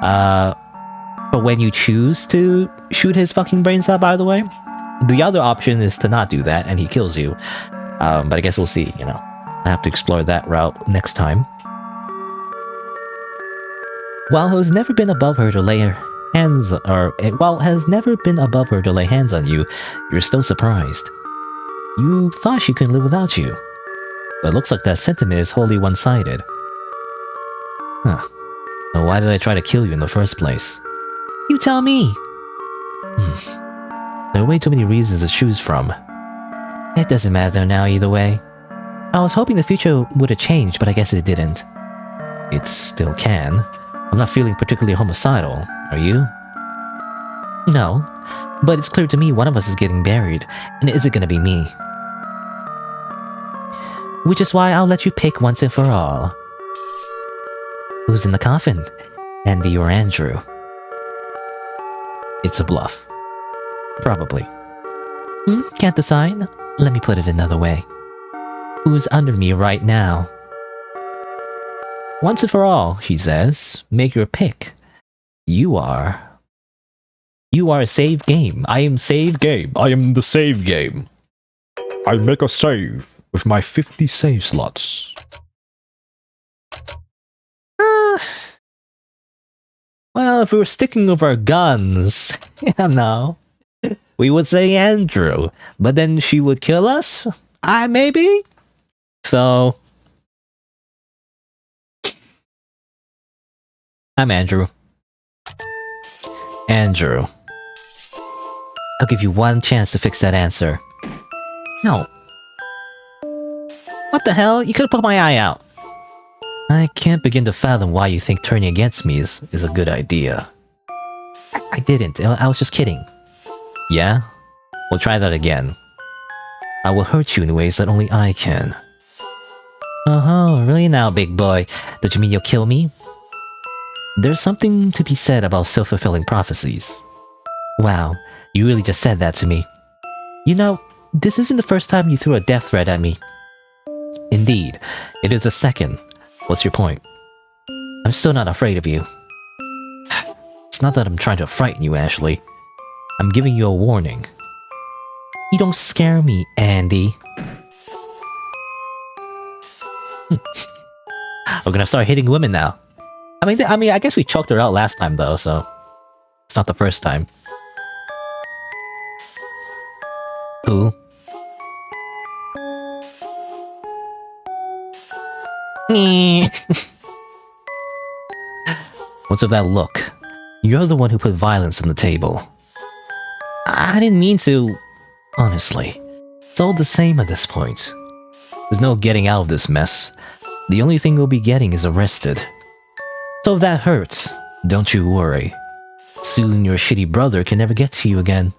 But when you choose to shoot his fucking brains out, by the way, the other option is to not do that and he kills you. But I guess we'll see, you know. I have to explore that route next time. While it has never been above her to lay her hands, while it has never been above her to lay hands on you, you're still surprised. You thought she couldn't live without you. But it looks like that sentiment is wholly one-sided. Huh. So why did I try to kill you in the first place? You tell me! There are way too many reasons to choose from. It doesn't matter now either way. I was hoping the future would have changed, but I guess it didn't. It still can. I'm not feeling particularly homicidal, are you? No, but it's clear to me one of us is getting buried, and it isn't gonna be me. Which is why I'll let you pick once and for all. Who's in the coffin? Andy or Andrew? It's a bluff. Probably. Can't decide? Let me put it another way. Who's under me right now? Once and for all, she says, make your pick. You are a save game. I am save game. I am the save game. I make a save with my 50 save slots. Well, if we were sticking with our guns, you know, we would say Andrew, but then she would kill us? Maybe? So... I'm Andrew. Andrew. I'll give you one chance to fix that answer. No. What the hell? You could've put my eye out. I can't begin to fathom why you think turning against me is a good idea. I didn't. I was just kidding. Yeah? We'll try that again. I will hurt you in ways that only I can. Oh, really now, big boy? Don't you mean you'll kill me? There's something to be said about self-fulfilling prophecies. Wow, you really just said that to me. You know, this isn't the first time you threw a death threat at me. Indeed, it is the second. What's your point? I'm still not afraid of you. It's not that I'm trying to frighten you, Ashley. I'm giving you a warning. You don't scare me, Andy. We're gonna start hitting women now. I mean, I guess we choked her out last time though, so it's not the first time. Who? What's with that look? You're the one who put violence on the table. I didn't mean to. Honestly, it's all the same at this point. There's no getting out of this mess. The only thing we'll be getting is arrested. So if that hurts, don't you worry. Soon your shitty brother can never get to you again.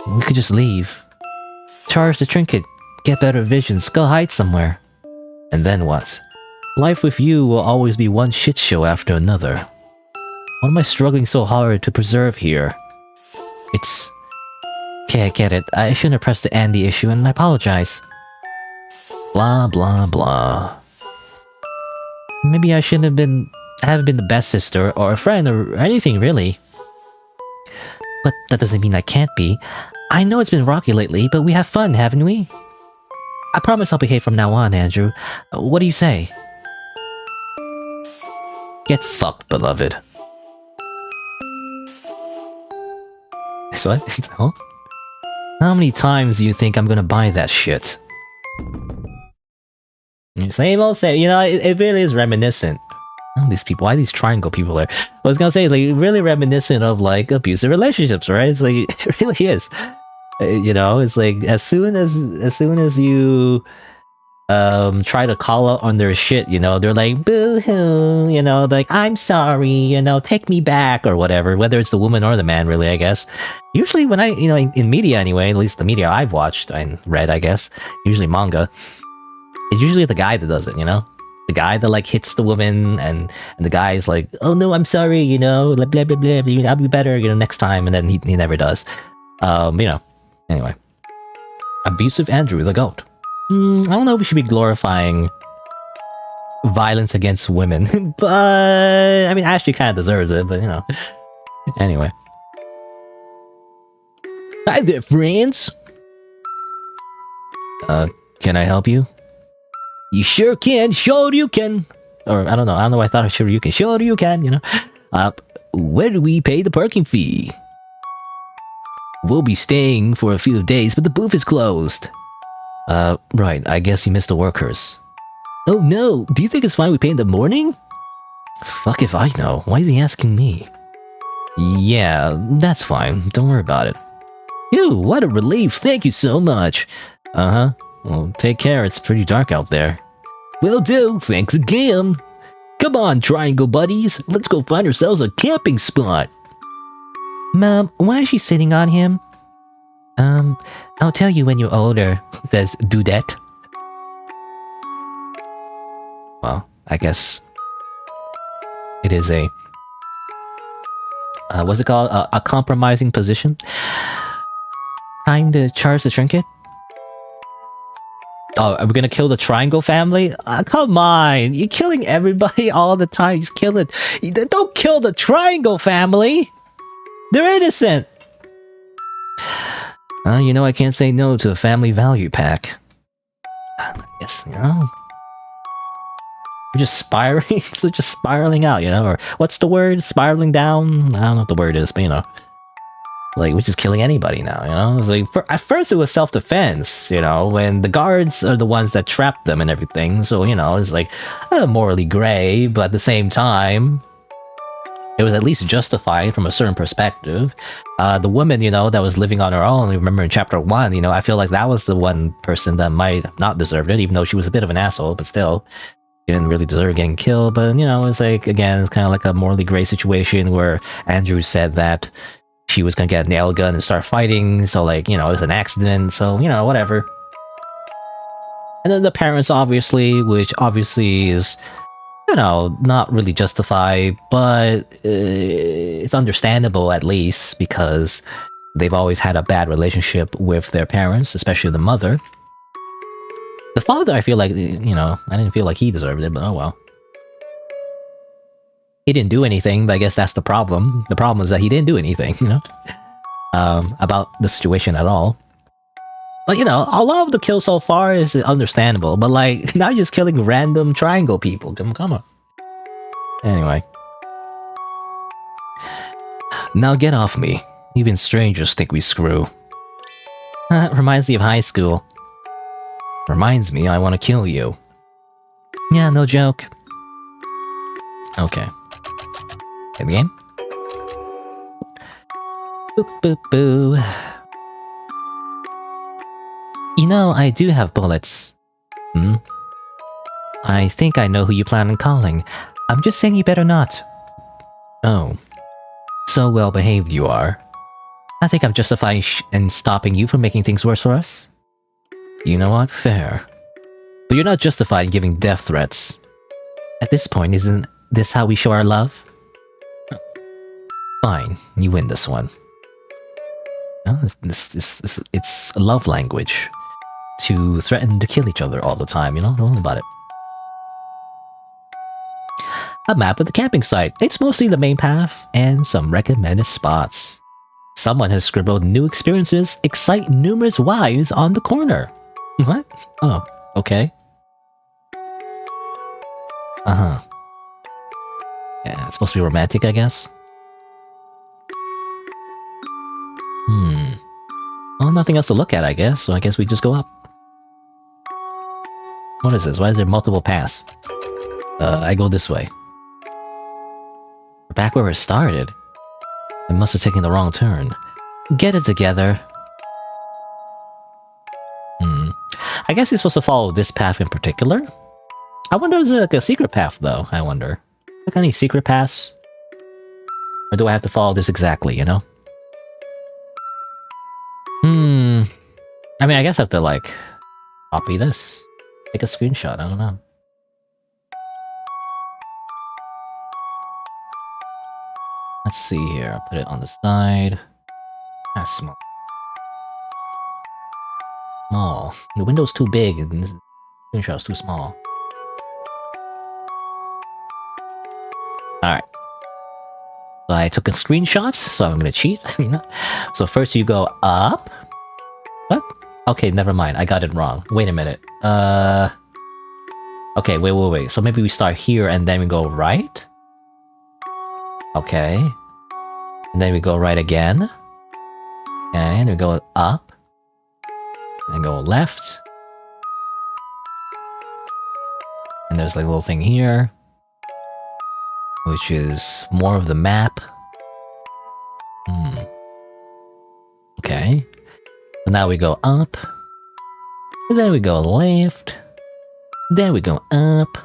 We could just leave. Charge the trinket, get better visions, go hide somewhere. And then what? Life with you will always be one shit show after another. What am I struggling so hard to preserve here? It's... Okay, I get it. I shouldn't have pressed the Andy issue and I apologize. Blah blah blah. Maybe I shouldn't haven't been the best sister or a friend or anything really. But that doesn't mean I can't be. I know it's been rocky lately, but we have fun, haven't we? I promise I'll behave from now on, Andrew. What do you say? Get fucked, beloved. What? Huh? How many times do you think I'm gonna buy that shit? Same old same. You know, it really is reminiscent. Oh, these people, why these triangle people there? I was gonna say, like, really reminiscent of, like, abusive relationships, right? It's like, it really is. You know, it's like, as soon as you try to call out on their shit, you know, they're like, boo-hoo, you know, like, I'm sorry, you know, take me back, or whatever, whether it's the woman or the man, really, I guess. Usually when I, you know, in media anyway, at least the media I've watched and read, I guess, usually manga, it's usually the guy that does it, you know? The guy that, like, hits the woman, and the guy is like, oh no, I'm sorry, you know, blah, blah, blah, blah, I'll be better, you know, next time, and then he never does. You know, anyway. Abusive Andrew, the GOAT. I don't know if we should be glorifying violence against women, but, I mean, Ashley kind of deserves it, but, you know. Anyway. Hi there, friends! Can I help you? You sure can, sure you can. Or, I don't know why I thought sure you can, sure you can, you know. Where do we pay the parking fee? We'll be staying for a few days, but the booth is closed. Right, I guess you missed the workers. Oh no, do you think it's fine we pay in the morning? Fuck if I know, why is he asking me? Yeah, that's fine, don't worry about it. Ew, what a relief, thank you so much. Uh-huh. Well, take care, it's pretty dark out there. Will do, thanks again. Come on, Triangle buddies, let's go find ourselves a camping spot. Mom, why is she sitting on him? I'll tell you when you're older, says Dudette. Well, I guess it is a... what's it called? A compromising position? Time to charge the trinket? Oh, are we gonna kill the Triangle family? Come on, you're killing everybody all the time. Just kill it. Don't kill the Triangle family. They're innocent. You know, I can't say no to a family value pack. I guess, you know, we're just spiraling. So just spiraling out, you know, or what's the word? Spiraling down? I don't know what the word is, but you know. Like, we're just killing anybody now, you know? It's like, at first it was self-defense, you know, when the guards are the ones that trapped them and everything, so, you know, it's like, morally gray, but at the same time, it was at least justified from a certain perspective. The woman, you know, that was living on her own, remember in chapter 1, you know, I feel like that was the one person that might have not deserved it, even though she was a bit of an asshole, but still, she didn't really deserve getting killed, but, you know, it's like, again, it's kind of like a morally gray situation where Andrew said that she was gonna get a nail gun and start fighting, so, like, you know, it was an accident, so, you know, whatever. And then the parents, obviously, which obviously is, you know, not really justified, but it's understandable at least, because they've always had a bad relationship with their parents, especially the mother. The father, I feel like, you know, I didn't feel like he deserved it, but oh well. He didn't do anything, but I guess that's the problem. The problem is that he didn't do anything, you know, about the situation at all. But, you know, a lot of the kills so far is understandable, but, like, now you're just killing random Triangle people. Come on. Anyway. Now get off me. Even strangers think we screw. Reminds me of high school. Reminds me I want to kill you. Yeah, no joke. Okay. In the game? Boop boop boo. You know, I do have bullets. Hmm? I think I know who you plan on calling. I'm just saying you better not. Oh. So well behaved you are. I think I'm justified in stopping you from making things worse for us. You know what? Fair. But you're not justified in giving death threats. At this point, isn't this how we show our love? Fine, you win this one. No, it's a love language. To threaten to kill each other all the time, you know? Don't worry about it. A map of the camping site. It's mostly the main path and some recommended spots. Someone has scribbled new experiences excite numerous wives on the corner. What? Oh, okay. Uh-huh. Yeah, it's supposed to be romantic, I guess. Well, nothing else to look at, I guess, so I guess we just go up. What is this? Why is there multiple paths? I go this way. We're back where we started. I must have taken the wrong turn. Get it together. I guess you're supposed to follow this path in particular? I wonder if there's like a secret path, though, I wonder. Like any secret paths? Or do I have to follow this exactly, you know? I mean, I guess I have to, like, copy this. Take a screenshot, I don't know. Let's see here, I'll put it on the side. That's small. Small. The window's too big and this screenshot's too small. Alright. So I took a screenshot, so I'm gonna cheat. So first you go up. What? Okay, never mind. I got it wrong. Wait a minute. Okay, wait. So maybe we start here and then we go right? Okay. And then we go right again. And we go up. And go left. And there's like a little thing here. Which is more of the map. Okay. So now we go up. And then we go left. Then we go up.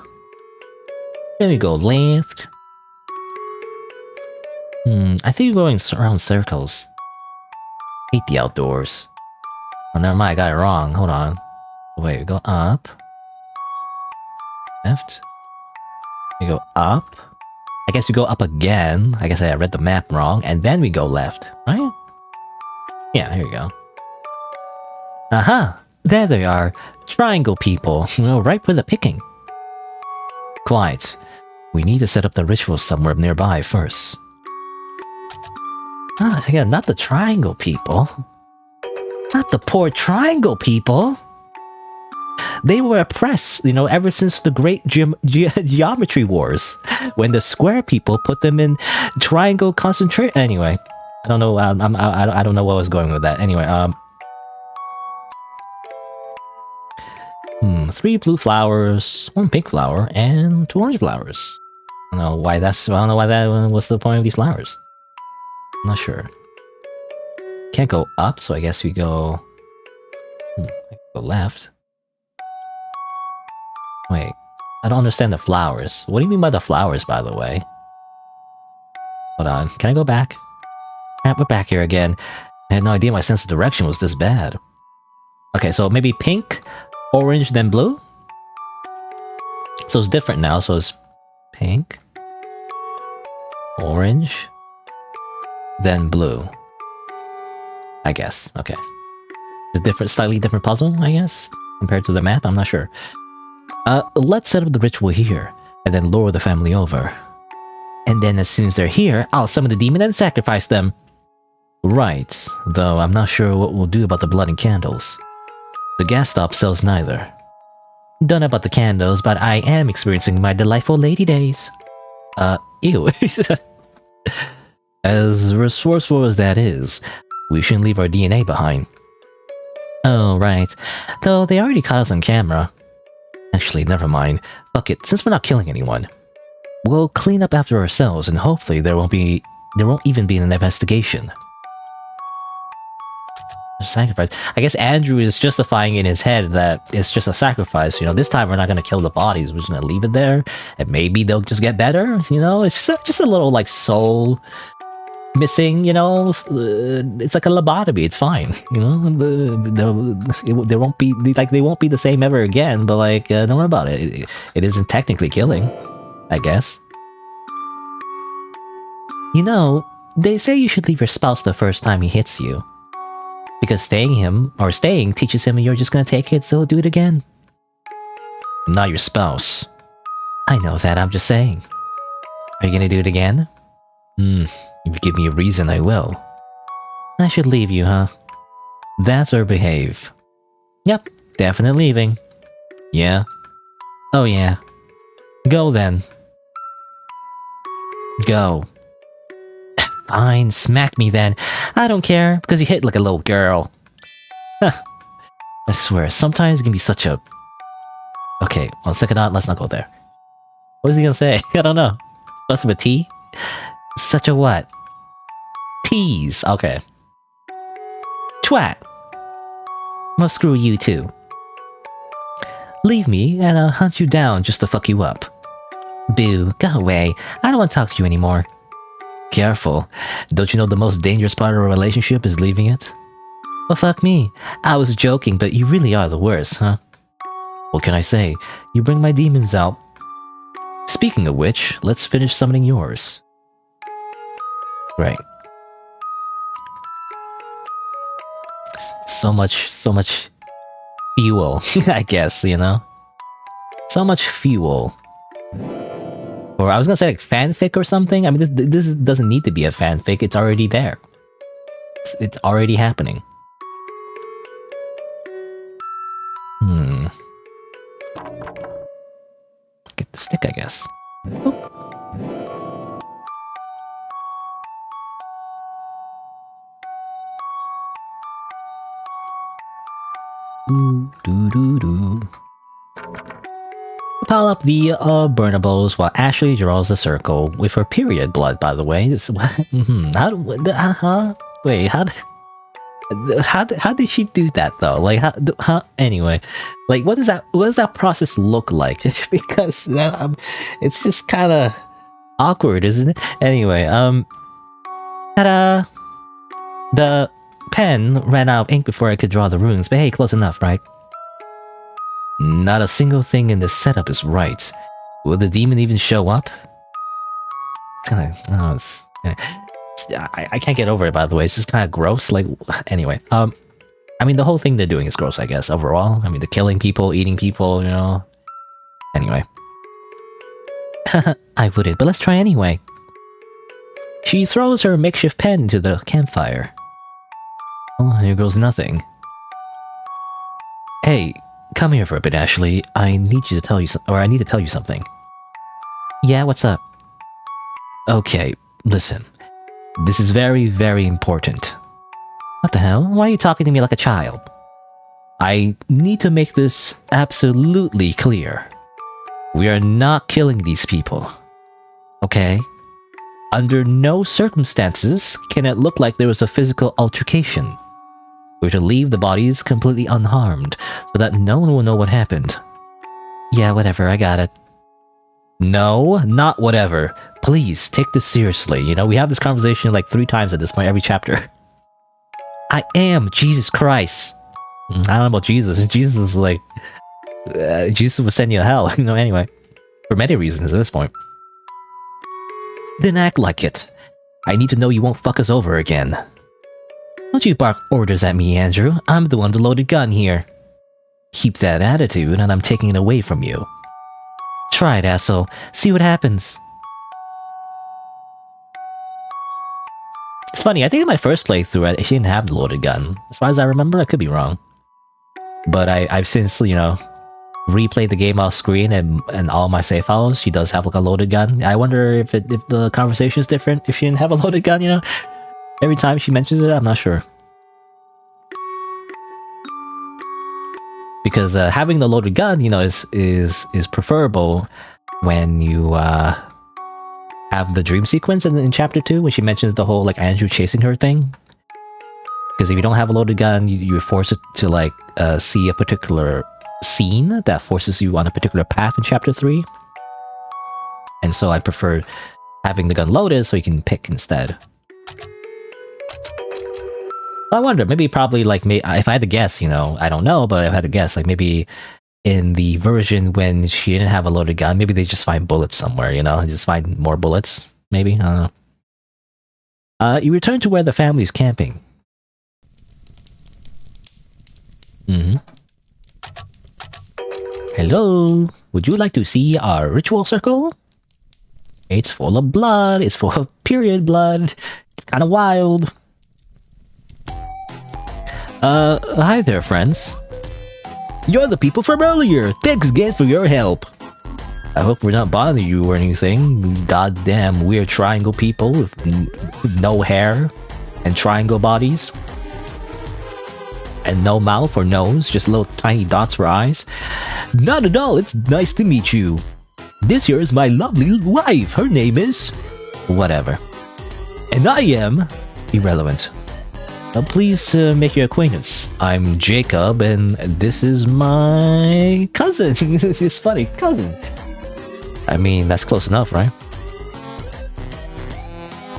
Then we go left. I think we're going around circles. Hate the outdoors. Oh, never mind, I got it wrong. Hold on. Wait, we go up. Left. We go up. I guess we go up again. I guess I read the map wrong. And then we go left, right? Yeah, here we go. Aha! There they are. Triangle people. Right for the picking. Quiet. We need to set up the ritual somewhere nearby first. Ah, yeah, not the triangle people. Not the poor triangle people. They were oppressed, ever since the great geometry wars, when the square people put them in triangle concentration. Anyway, I don't know. I don't know what was going with that. Anyway, 3 blue flowers, 1 pink flower, and 2 orange flowers. I don't know why that's. I don't know why that. What's the point of these flowers? I'm not sure. Can't go up, so I guess we go. I can go left. Wait, I don't understand the flowers. What do you mean by the flowers, by the way? Hold on, can I go back? Yeah, we're back here again. I had no idea my sense of direction was this bad. Okay, so maybe pink, orange, then blue? So it's different now, so it's pink, orange, then blue. I guess, okay. It's a slightly different puzzle, I guess, compared to the map, I'm not sure. Let's set up the ritual here, and then lure the family over. And then as soon as they're here, I'll summon the demon and sacrifice them. Right, though I'm not sure what we'll do about the blood and candles. The gas stop sells neither. Don't know about the candles, but I am experiencing my delightful lady days. Ew. As resourceful as that is, we shouldn't leave our DNA behind. Oh, right. Though they already caught us on camera. Actually, never mind. Fuck it, since we're not killing anyone. We'll clean up after ourselves and hopefully there won't even be an investigation. Sacrifice. I guess Andrew is justifying in his head that it's just a sacrifice. You know, this time we're not gonna kill the bodies. We're just gonna leave it there, and maybe they'll just get better. You know, it's just a little like soul missing. You know, it's like a lobotomy. It's fine. You know, they won't be like they won't be the same ever again. But like, don't worry about it. It isn't technically killing, I guess. You know, they say you should leave your spouse the first time he hits you. Because staying teaches him you're just gonna take it, so do it again. I'm not your spouse. I know that, I'm just saying. Are you gonna do it again? If you give me a reason, I will. I should leave you, huh? That's or behave. Yep, definitely leaving. Yeah? Oh yeah. Go then. Go. Fine, smack me then. I don't care, because you hit like a little girl. I swear, sometimes it can be such a... Okay, well, second on, let's not go there. What is he gonna say? I don't know. Supposed with a T? Such a what? Tease, okay. Twat. Well, screw you too. Leave me, and I'll hunt you down just to fuck you up. Boo, go away. I don't want to talk to you anymore. Careful. Don't you know the most dangerous part of a relationship is leaving it? Well, fuck me. I was joking, but you really are the worst, huh? What can I say? You bring my demons out. Speaking of which, let's finish summoning yours. Right. So much fuel, I guess, you know? So much fuel. Or I was gonna say like fanfic or something. I mean, this doesn't need to be a fanfic. It's already there. It's already happening. Get the stick, I guess. Oop. Doo-doo-doo. Pile up the burnables while Ashley draws a circle with her period blood, by the way. Wait, how did she do that though? Like, anyway, like, what does that process look like? Because it's just kind of awkward, isn't it? Anyway, ta-da! The pen ran out of ink before I could draw the runes, but hey, close enough, right? Not a single thing in this setup is right. Will the demon even show up? It's kind of... I can't get over it, by the way. It's just kind of gross. Like, anyway. I mean, the whole thing they're doing is gross, I guess, overall. I mean, they're killing people, eating people, you know. Anyway. I wouldn't, but let's try anyway. She throws her makeshift pen into the campfire. Oh, here goes nothing. Hey, come here for a bit, Ashley. I need to tell you something. Yeah, what's up? Okay, listen. This is very, very important. What the hell? Why are you talking to me like a child? I need to make this absolutely clear. We are not killing these people. Okay? Under no circumstances can it look like there was a physical altercation. We're to leave the bodies completely unharmed, so that no one will know what happened. Yeah, whatever, I got it. No, not whatever. Please, take this seriously. You know, we have this conversation like 3 times at this point, every chapter. I am Jesus Christ. I don't know about Jesus. Jesus is like... Jesus would send you to hell, you know, anyway. For many reasons at this point. Then act like it. I need to know you won't fuck us over again. Don't you bark orders at me, Andrew. I'm the one with the loaded gun here. Keep that attitude and I'm taking it away from you. Try it, asshole. See what happens. It's funny, I think in my first playthrough, she didn't have the loaded gun. As far as I remember, I could be wrong. But I've since, you know, replayed the game off screen and all my save files, she does have like a loaded gun. I wonder if the conversation is different if she didn't have a loaded gun, you know? Every time she mentions it, I'm not sure. Because having the loaded gun, you know, is preferable when you have the dream sequence in chapter 2 when she mentions the whole like Andrew chasing her thing. Because if you don't have a loaded gun, you're forced to like see a particular scene that forces you on a particular path in Chapter 3. And so I prefer having the gun loaded so you can pick instead. I wonder, maybe probably like, if I had to guess, you know, I don't know, but if I had to guess, like maybe in the version when she didn't have a loaded gun, maybe they just find bullets somewhere, you know, just find more bullets, maybe, I don't know. You return to where the family is camping. Hello, would you like to see our ritual circle? It's full of blood, it's full of period blood, it's kind of wild. Hi there, friends. You're the people from earlier. Thanks again for your help. I hope we're not bothering you or anything. Goddamn weird triangle people with no hair and triangle bodies. And no mouth or nose, just little tiny dots for eyes. Not at all, it's nice to meet you. This here is my lovely wife. Her name is... whatever. And I am... irrelevant. Please make your acquaintance. I'm Jacob, and this is my cousin. This is funny, cousin. I mean, that's close enough, right?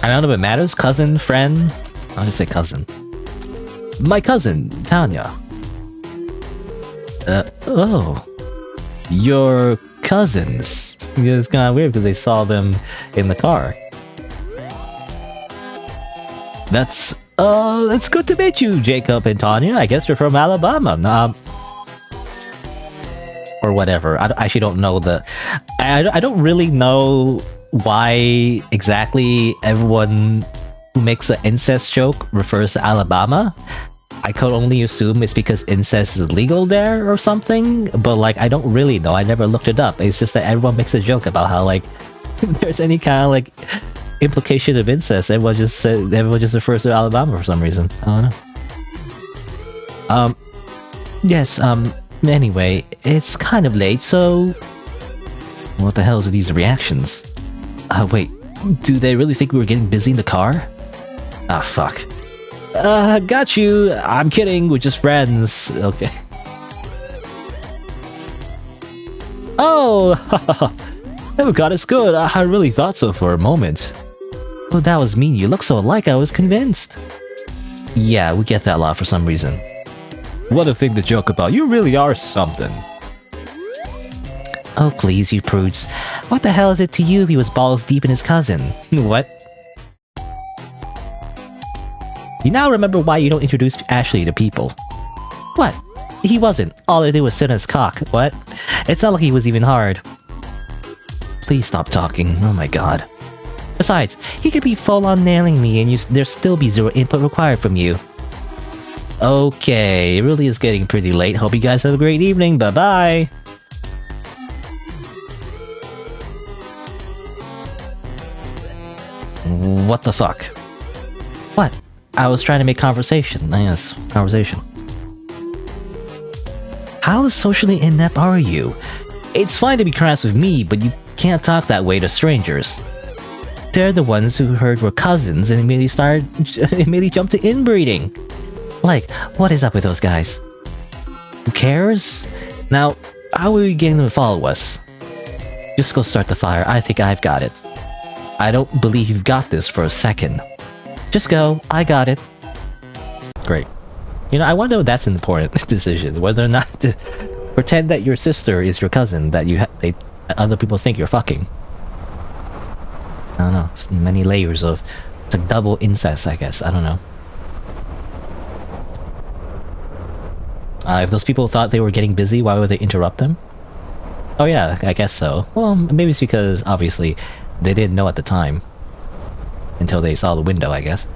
I don't know if it matters. Cousin, friend. I'll just say cousin. My cousin, Tanya. Oh. Your cousins. Yeah, it's kind of weird because they saw them in the car. That's good to meet you, Jacob and Tanya. I guess you're from Alabama. Or whatever. I actually don't know I don't really know why exactly everyone who makes an incest joke refers to Alabama. I could only assume it's because incest is legal there or something, but like I don't really know. I never looked it up. It's just that everyone makes a joke about how like if there's any kind of like implication of incest, everyone just refers to Alabama for some reason. I don't know. Yes, anyway, it's kind of late, so what the hell are these reactions? Wait, do they really think we were getting busy in the car? Ah, fuck. Got you. I'm kidding, we're just friends. Okay. Oh, oh god, it's good. I really thought so for a moment. Oh, that was mean. You look so alike, I was convinced. Yeah, we get that a lot for some reason. What a thing to joke about. You really are something. Oh, please, you prudes. What the hell is it to you if he was balls deep in his cousin? What? You now remember why you don't introduce Ashley to people. What? He wasn't. All I did was sit on his cock. What? It's not like he was even hard. Please stop talking. Oh my god. Besides, he could be full-on nailing me and there'd still be zero input required from you. Okay, it really is getting pretty late. Hope you guys have a great evening. Bye-bye! What the fuck? What? I was trying to make conversation. Yes, conversation. How socially inept are you? It's fine to be crass with me, but you can't talk that way to strangers. They're the ones who heard we're cousins and immediately jumped to inbreeding. Like, what is up with those guys? Who cares? Now, how are we getting them to follow us? Just go start the fire. I think I've got it. I don't believe you've got this for a second. Just go. I got it. Great. You know, I wonder if that's an important decision. Whether or not to pretend that your sister is your cousin that other people think you're fucking. I don't know. It's many layers of... It's like double incest, I guess. I don't know. If those people thought they were getting busy, why would they interrupt them? Oh yeah, I guess so. Well, maybe it's because, obviously, they didn't know at the time. Until they saw the window, I guess.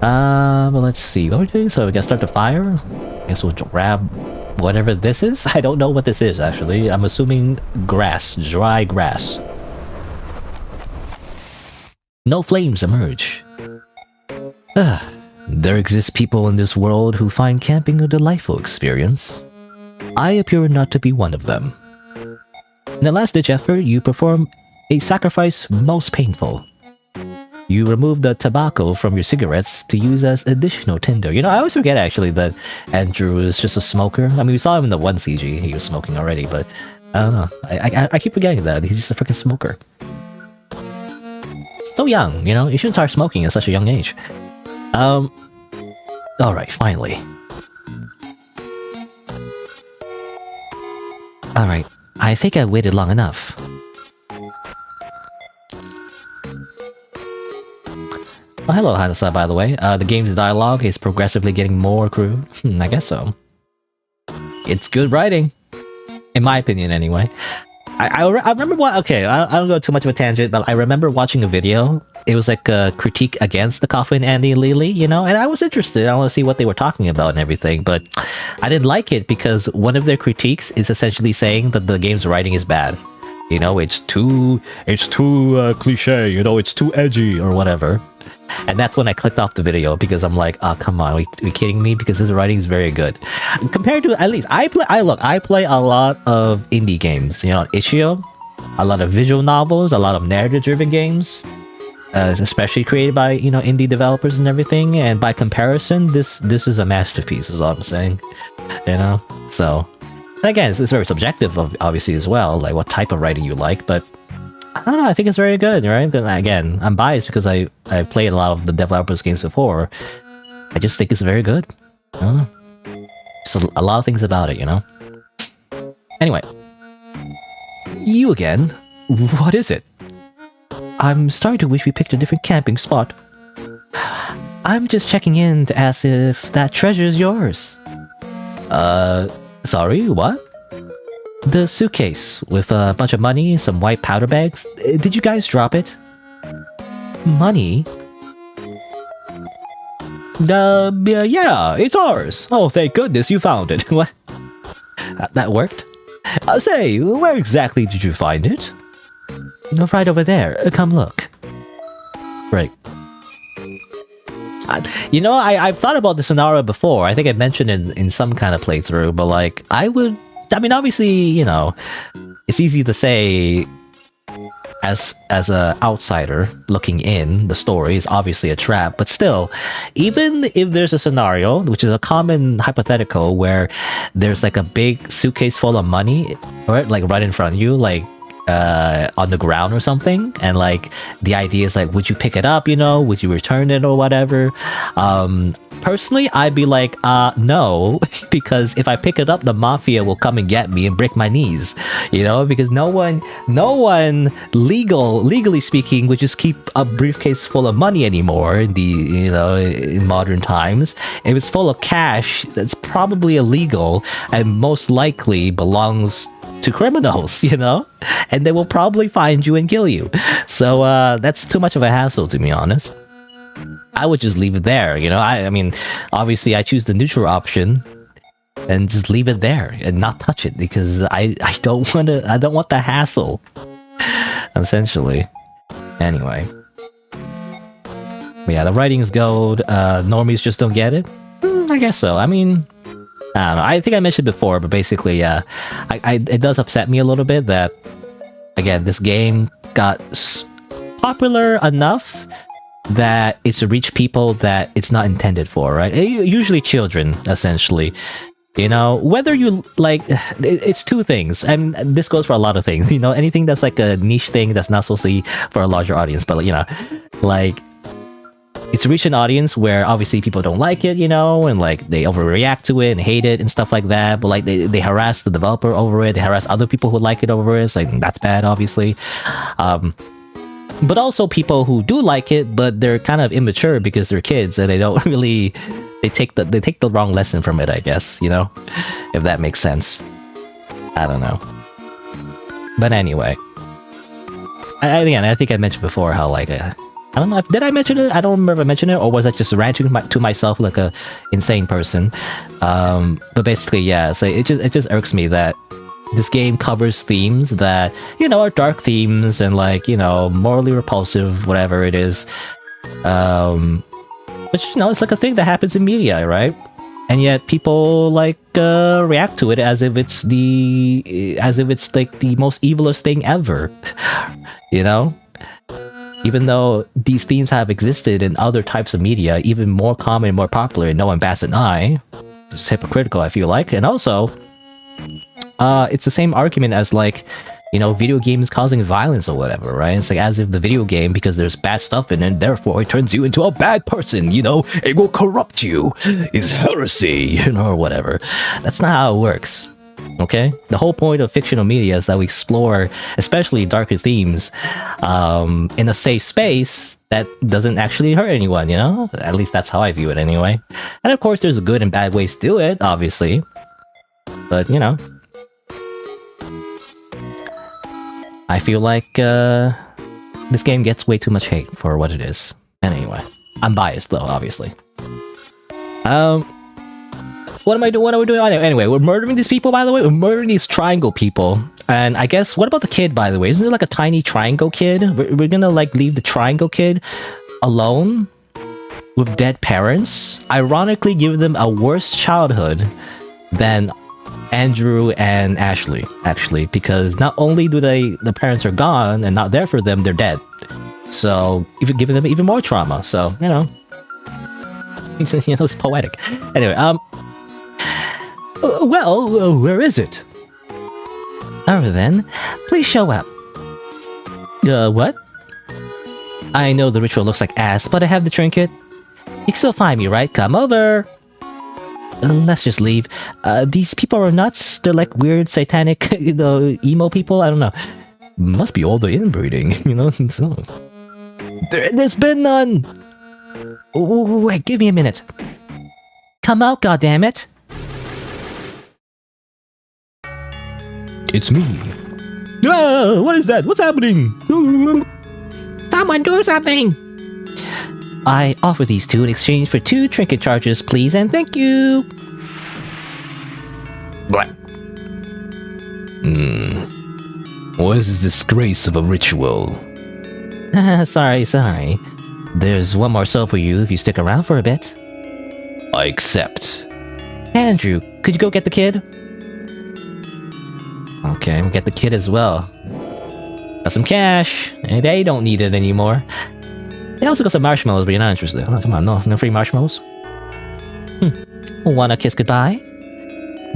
Well, let's see. What are we doing? So we gotta start the fire? I guess we'll grab whatever this is? I don't know what this is, actually. I'm assuming grass. Dry grass. No flames emerge. There exist people in this world who find camping a delightful experience. I appear not to be one of them. In a last-ditch effort, you perform a sacrifice most painful. You remove the tobacco from your cigarettes to use as additional tinder. You know, I always forget actually that Andrew is just a smoker. I mean, we saw him in the one CG, he was smoking already, but I don't know. I keep forgetting that. He's just a freaking smoker. So young, you know? You shouldn't start smoking at such a young age. Alright, finally. Alright, I think I waited long enough. Oh, hello, Hanasa, by the way. The game's dialogue is progressively getting more crude. I guess so. It's good writing. In my opinion, anyway. I remember what... Okay, I don't go too much of a tangent, but I remember watching a video. It was like a critique against the Coffin, Andy, and Leyley, you know? And I was interested. I want to see what they were talking about and everything, but I didn't like it because one of their critiques is essentially saying that the game's writing is bad. You know, it's too cliche, you know, it's too edgy or whatever. And that's when I clicked off the video because I'm like, oh, come on, are you kidding me? Because his writing is very good. Compared to, at least, I play a lot of indie games, you know, Itch.io, a lot of visual novels, a lot of narrative-driven games, especially created by, you know, indie developers and everything. And by comparison, this is a masterpiece, is all I'm saying, you know? So, again, it's very subjective, obviously, as well, like what type of writing you like, but I don't know, I think it's very good, right? Because, again, I'm biased because I've played a lot of the developers' games before. I just think it's very good. Just a lot of things about it, you know? Anyway. You again? What is it? I'm starting to wish we picked a different camping spot. I'm just checking in to ask if that treasure is yours. Sorry, what? The suitcase with a bunch of money, some white powder bags. Did you guys drop it? Money? Yeah, it's ours. Oh, thank goodness you found it. What? That worked? Say, where exactly did you find it? Right over there. Come look. Right. You know, I've thought about the scenario before. I think I mentioned it in some kind of playthrough, but like, I mean, obviously, you know, it's easy to say as a outsider looking in, the story is obviously a trap, but still, even if there's a scenario, which is a common hypothetical, where there's like a big suitcase full of money, right in front of you, like on the ground or something, and like the idea is like, would you pick it up, you know, would you return it or whatever? Personally, I'd be like, no, because if I pick it up, the mafia will come and get me and break my knees, you know, because no one legally speaking would just keep a briefcase full of money anymore in the, you know, in modern times. If it's full of cash, that's probably illegal and most likely belongs to criminals, you know, and they will probably find you and kill you. So that's too much of a hassle, to be honest. I would just leave it there, you know. I mean, obviously I choose the neutral option and just leave it there and not touch it because I don't want the hassle, essentially. Anyway, but yeah, the writing is gold. Normies just don't get it. I guess so. I mean, I don't know. I think I mentioned before, but basically, yeah, it does upset me a little bit that, again, this game got popular enough that it's to reach people that it's not intended for, right? Usually children, essentially. You know, whether you like, it's two things, and this goes for a lot of things. You know, anything that's like a niche thing that's not supposed to be for a larger audience, but you know, like, it's to reach an audience where obviously people don't like it, you know, and like they overreact to it and hate it and stuff like that. But like they harass the developer over it, they harass other people who like it over it. It's like, that's bad, obviously. But also people who do like it, but they're kind of immature because they're kids and they don't really, they take the wrong lesson from it, I guess, you know, if that makes sense. I don't know. But anyway, I think I mentioned before how like, I don't know, did I mention it? I don't remember if I mentioned it, or was I just ranting to myself like a insane person? But basically, yeah, so it just irks me that this game covers themes that, you know, are dark themes and like, you know, morally repulsive, whatever it is. But you know, it's like a thing that happens in media, right? And yet people like react to it as if it's like the most evilest thing ever. You know? Even though these themes have existed in other types of media, even more common and more popular, and no one bats an eye. It's hypocritical, I feel like. And also, it's the same argument as like, you know, video games causing violence or whatever, right? It's like as if the video game, because there's bad stuff in it, therefore it turns you into a bad person, you know? It will corrupt you. It's heresy, you know, or whatever. That's not how it works. Okay? The whole point of fictional media is that we explore, especially darker themes, in a safe space that doesn't actually hurt anyone, you know? At least that's how I view it anyway. And of course, there's good and bad ways to do it, obviously. But, you know. I feel like, this game gets way too much hate for what it is. And anyway. I'm biased, though, obviously. What am I doing? What are we doing? Anyway, we're murdering these people, by the way. We're murdering these triangle people. And I guess, what about the kid, by the way? Isn't there like a tiny triangle kid? We're gonna like leave the triangle kid alone with dead parents? Ironically, give them a worse childhood than Andrew and Ashley, actually. Because not only do the parents are gone and not there for them, they're dead. So, even giving them even more trauma. So, you know. It's poetic. Anyway, well, where is it? Alright then, please show up. What? I know the ritual looks like ass, but I have the trinket. You can still find me, right? Come over! Let's just leave. These people are nuts. They're like weird, satanic, you know, emo people. I don't know. Must be all the inbreeding, you know? So, there's been none! Wait, give me a minute. Come out, goddammit! It's me. Ah, what is that? What's happening? Someone do something! I offer these two in exchange for 2 trinket charges, please, and thank you! What? What is this disgrace of a ritual? Sorry. There's one more soul for you if you stick around for a bit. I accept. Andrew, could you go get the kid? Okay, we'll get the kid as well. Got some cash, and they don't need it anymore. They also got some marshmallows, but you're not interested. Oh, come on, no free marshmallows? Wanna kiss goodbye?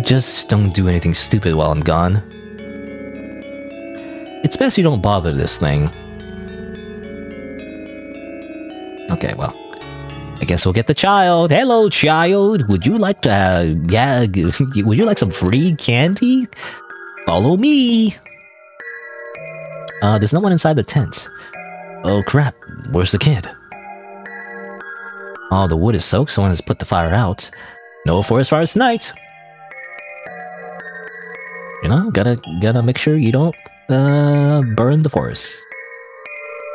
Just don't do anything stupid while I'm gone. It's best you don't bother this thing. Okay, well. I guess we'll get the child. Hello, child. Would you like to, would you like some free candy? Follow me. There's no one inside the tent. Oh crap, where's the kid? Oh, the wood is soaked, someone has put the fire out. No forest fires tonight. You know, gotta make sure you don't, burn the forest.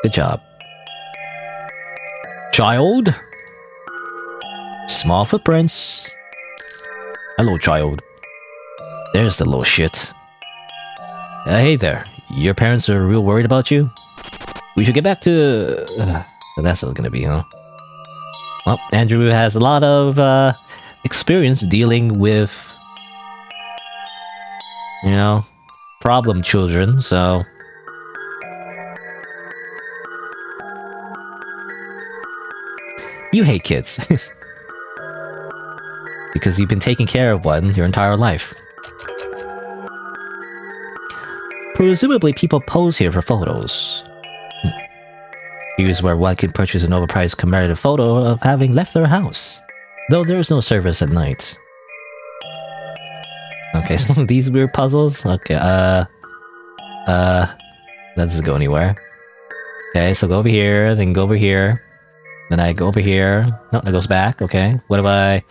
Good job. Child? Small footprints. Hello, child. There's the little shit. Hey there. Your parents are real worried about you? We should get back to... so that's what it's gonna be, huh? Well, Andrew has a lot of, experience dealing with... you know, problem children, so... You hate kids. Because you've been taking care of one your entire life. Presumably people pose here for photos. Here's where one can purchase an overpriced commemorative photo of having left their house. Though there is no service at night. Okay, some of these weird puzzles? Okay, that doesn't go anywhere. Okay, so go over here, then go over here. Then I go over here. No, that goes back, okay. What if I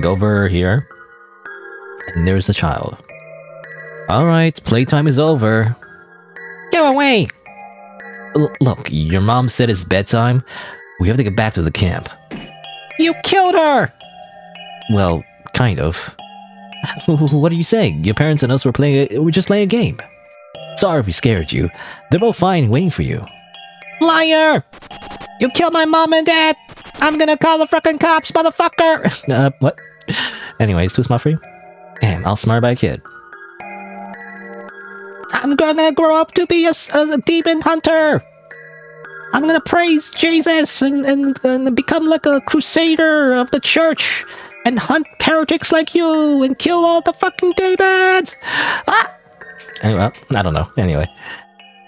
go over here. And there's the child. Alright, playtime is over. Go away! Look, your mom said it's bedtime. We have to get back to the camp. You killed her! Well, kind of. What are you saying? Your parents and us were just playing a game. Sorry if we scared you. They're both fine waiting for you. Liar! You killed my mom and dad! I'm gonna call the frickin' cops, motherfucker! What? Anyways, too smart for you? Damn, outsmarted by a kid. I'm gonna grow up to be a demon hunter! I'm gonna praise Jesus and become like a crusader of the church and hunt heretics like you and kill all the fucking demons! Ah! Anyway, I don't know. Anyway.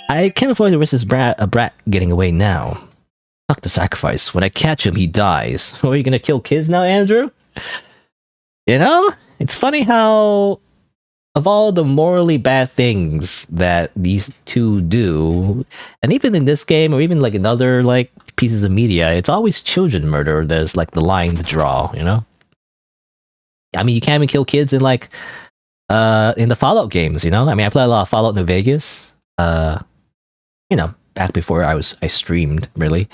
I can't afford to risk this brat getting away now. Fuck the sacrifice. When I catch him, he dies. Are you gonna kill kids now, Andrew? You know? It's funny how... Of all the morally bad things that these two do, and even in this game, or even like in other like pieces of media, it's always children murder there's like the line to draw, you know? I mean, you can't even kill kids in like in the Fallout games, you know? I mean, I play a lot of Fallout New Vegas. You know, back before I streamed, really.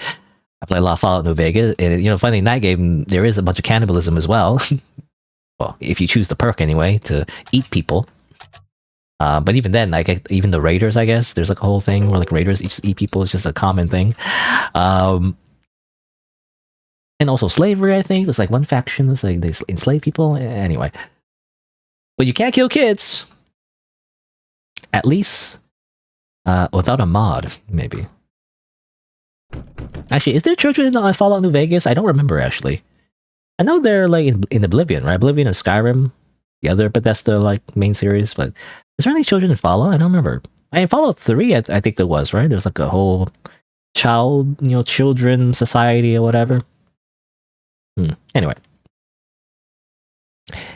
I play a lot of Fallout New Vegas, and you know, funny, in that game, there is a bunch of cannibalism as well. Well, if you choose the perk anyway, to eat people. But even then, like, even the raiders, I guess, there's like a whole thing where like raiders eat people, it's just a common thing. And also slavery, I think. There's like one faction that's like, they enslave people, anyway. But you can't kill kids! At least... without a mod, maybe. Actually, is there children in Fallout New Vegas? I don't remember, actually. I know they're, like, in Oblivion, right? Oblivion and Skyrim, the other Bethesda, like, main series, but is there any children in Fallout? I don't remember. In Fallout 3, I think there was, right? There's, like, a whole children society or whatever. Anyway.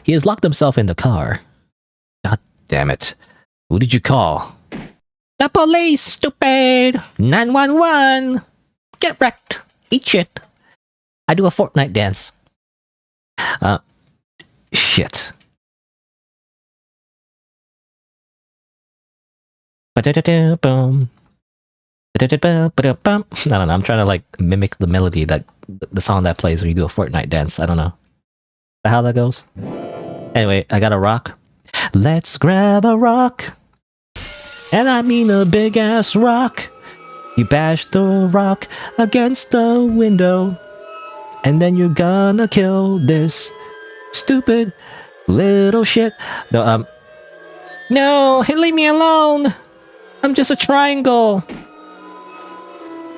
He has locked himself in the car. God damn it. Who did you call? The police, stupid! 911! Get wrecked! Eat shit! I do a Fortnite dance. Shit. I don't know, I'm trying to like mimic the melody that the song that plays when you do a Fortnite dance. I don't know how that goes. Anyway, I got a rock. Let's grab a rock. And I mean a big ass rock. You bash the rock against the window. And then you're gonna kill this stupid little shit. No, leave me alone. I'm just a triangle.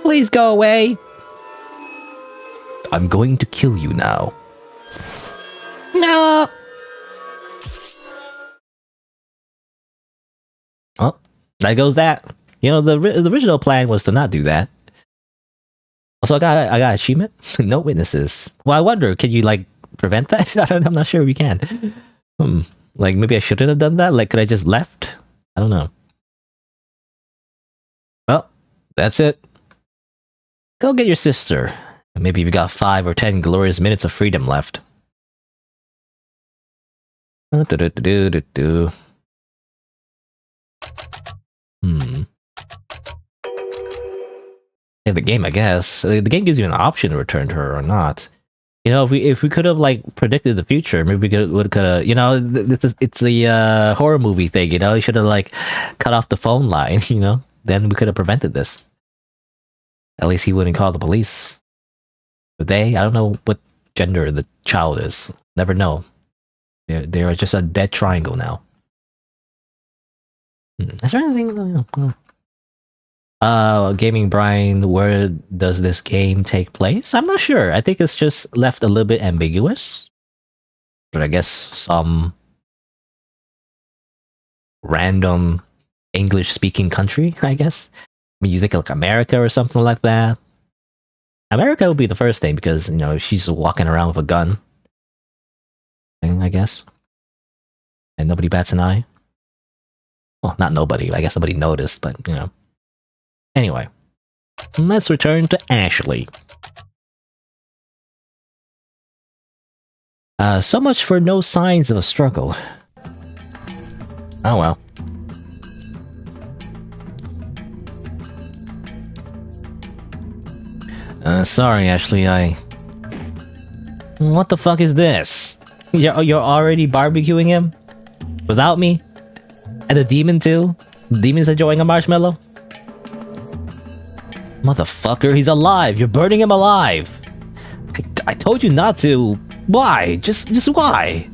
Please go away. I'm going to kill you now. No. Oh, there goes that. You know, the original plan was to not do that. Also, I got achievement. No witnesses. Well, I wonder, can you like prevent that? I'm not sure if you can. Like maybe I shouldn't have done that. Like, could I just left? I don't know. Well, that's it. Go get your sister. Maybe you've got 5 or 10 glorious minutes of freedom left. Yeah, the game, I guess. The game gives you an option to return to her or not. You know, if we could have like predicted the future, maybe we could have. You know, it's the horror movie thing. You know, you should have like cut off the phone line. You know, then we could have prevented this. At least he wouldn't call the police. But I don't know what gender the child is. Never know. They are just a dead triangle now. Is there anything? Gaming Brian, where does this game take place? I'm not sure. I think it's just left a little bit ambiguous. But I guess some random English-speaking country, I guess. I mean, you think like America or something like that. America would be the first thing because, you know, she's walking around with a gun. I guess. And nobody bats an eye. Well, not nobody. I guess somebody noticed, but, you know. Anyway, let's return to Ashley. So much for no signs of a struggle. Oh well. Sorry, Ashley, What the fuck is this? You're already barbecuing him? Without me? And the demon too? The demon's enjoying a marshmallow? Motherfucker, he's alive! You're burning him alive! I told you not to! Why? Just why?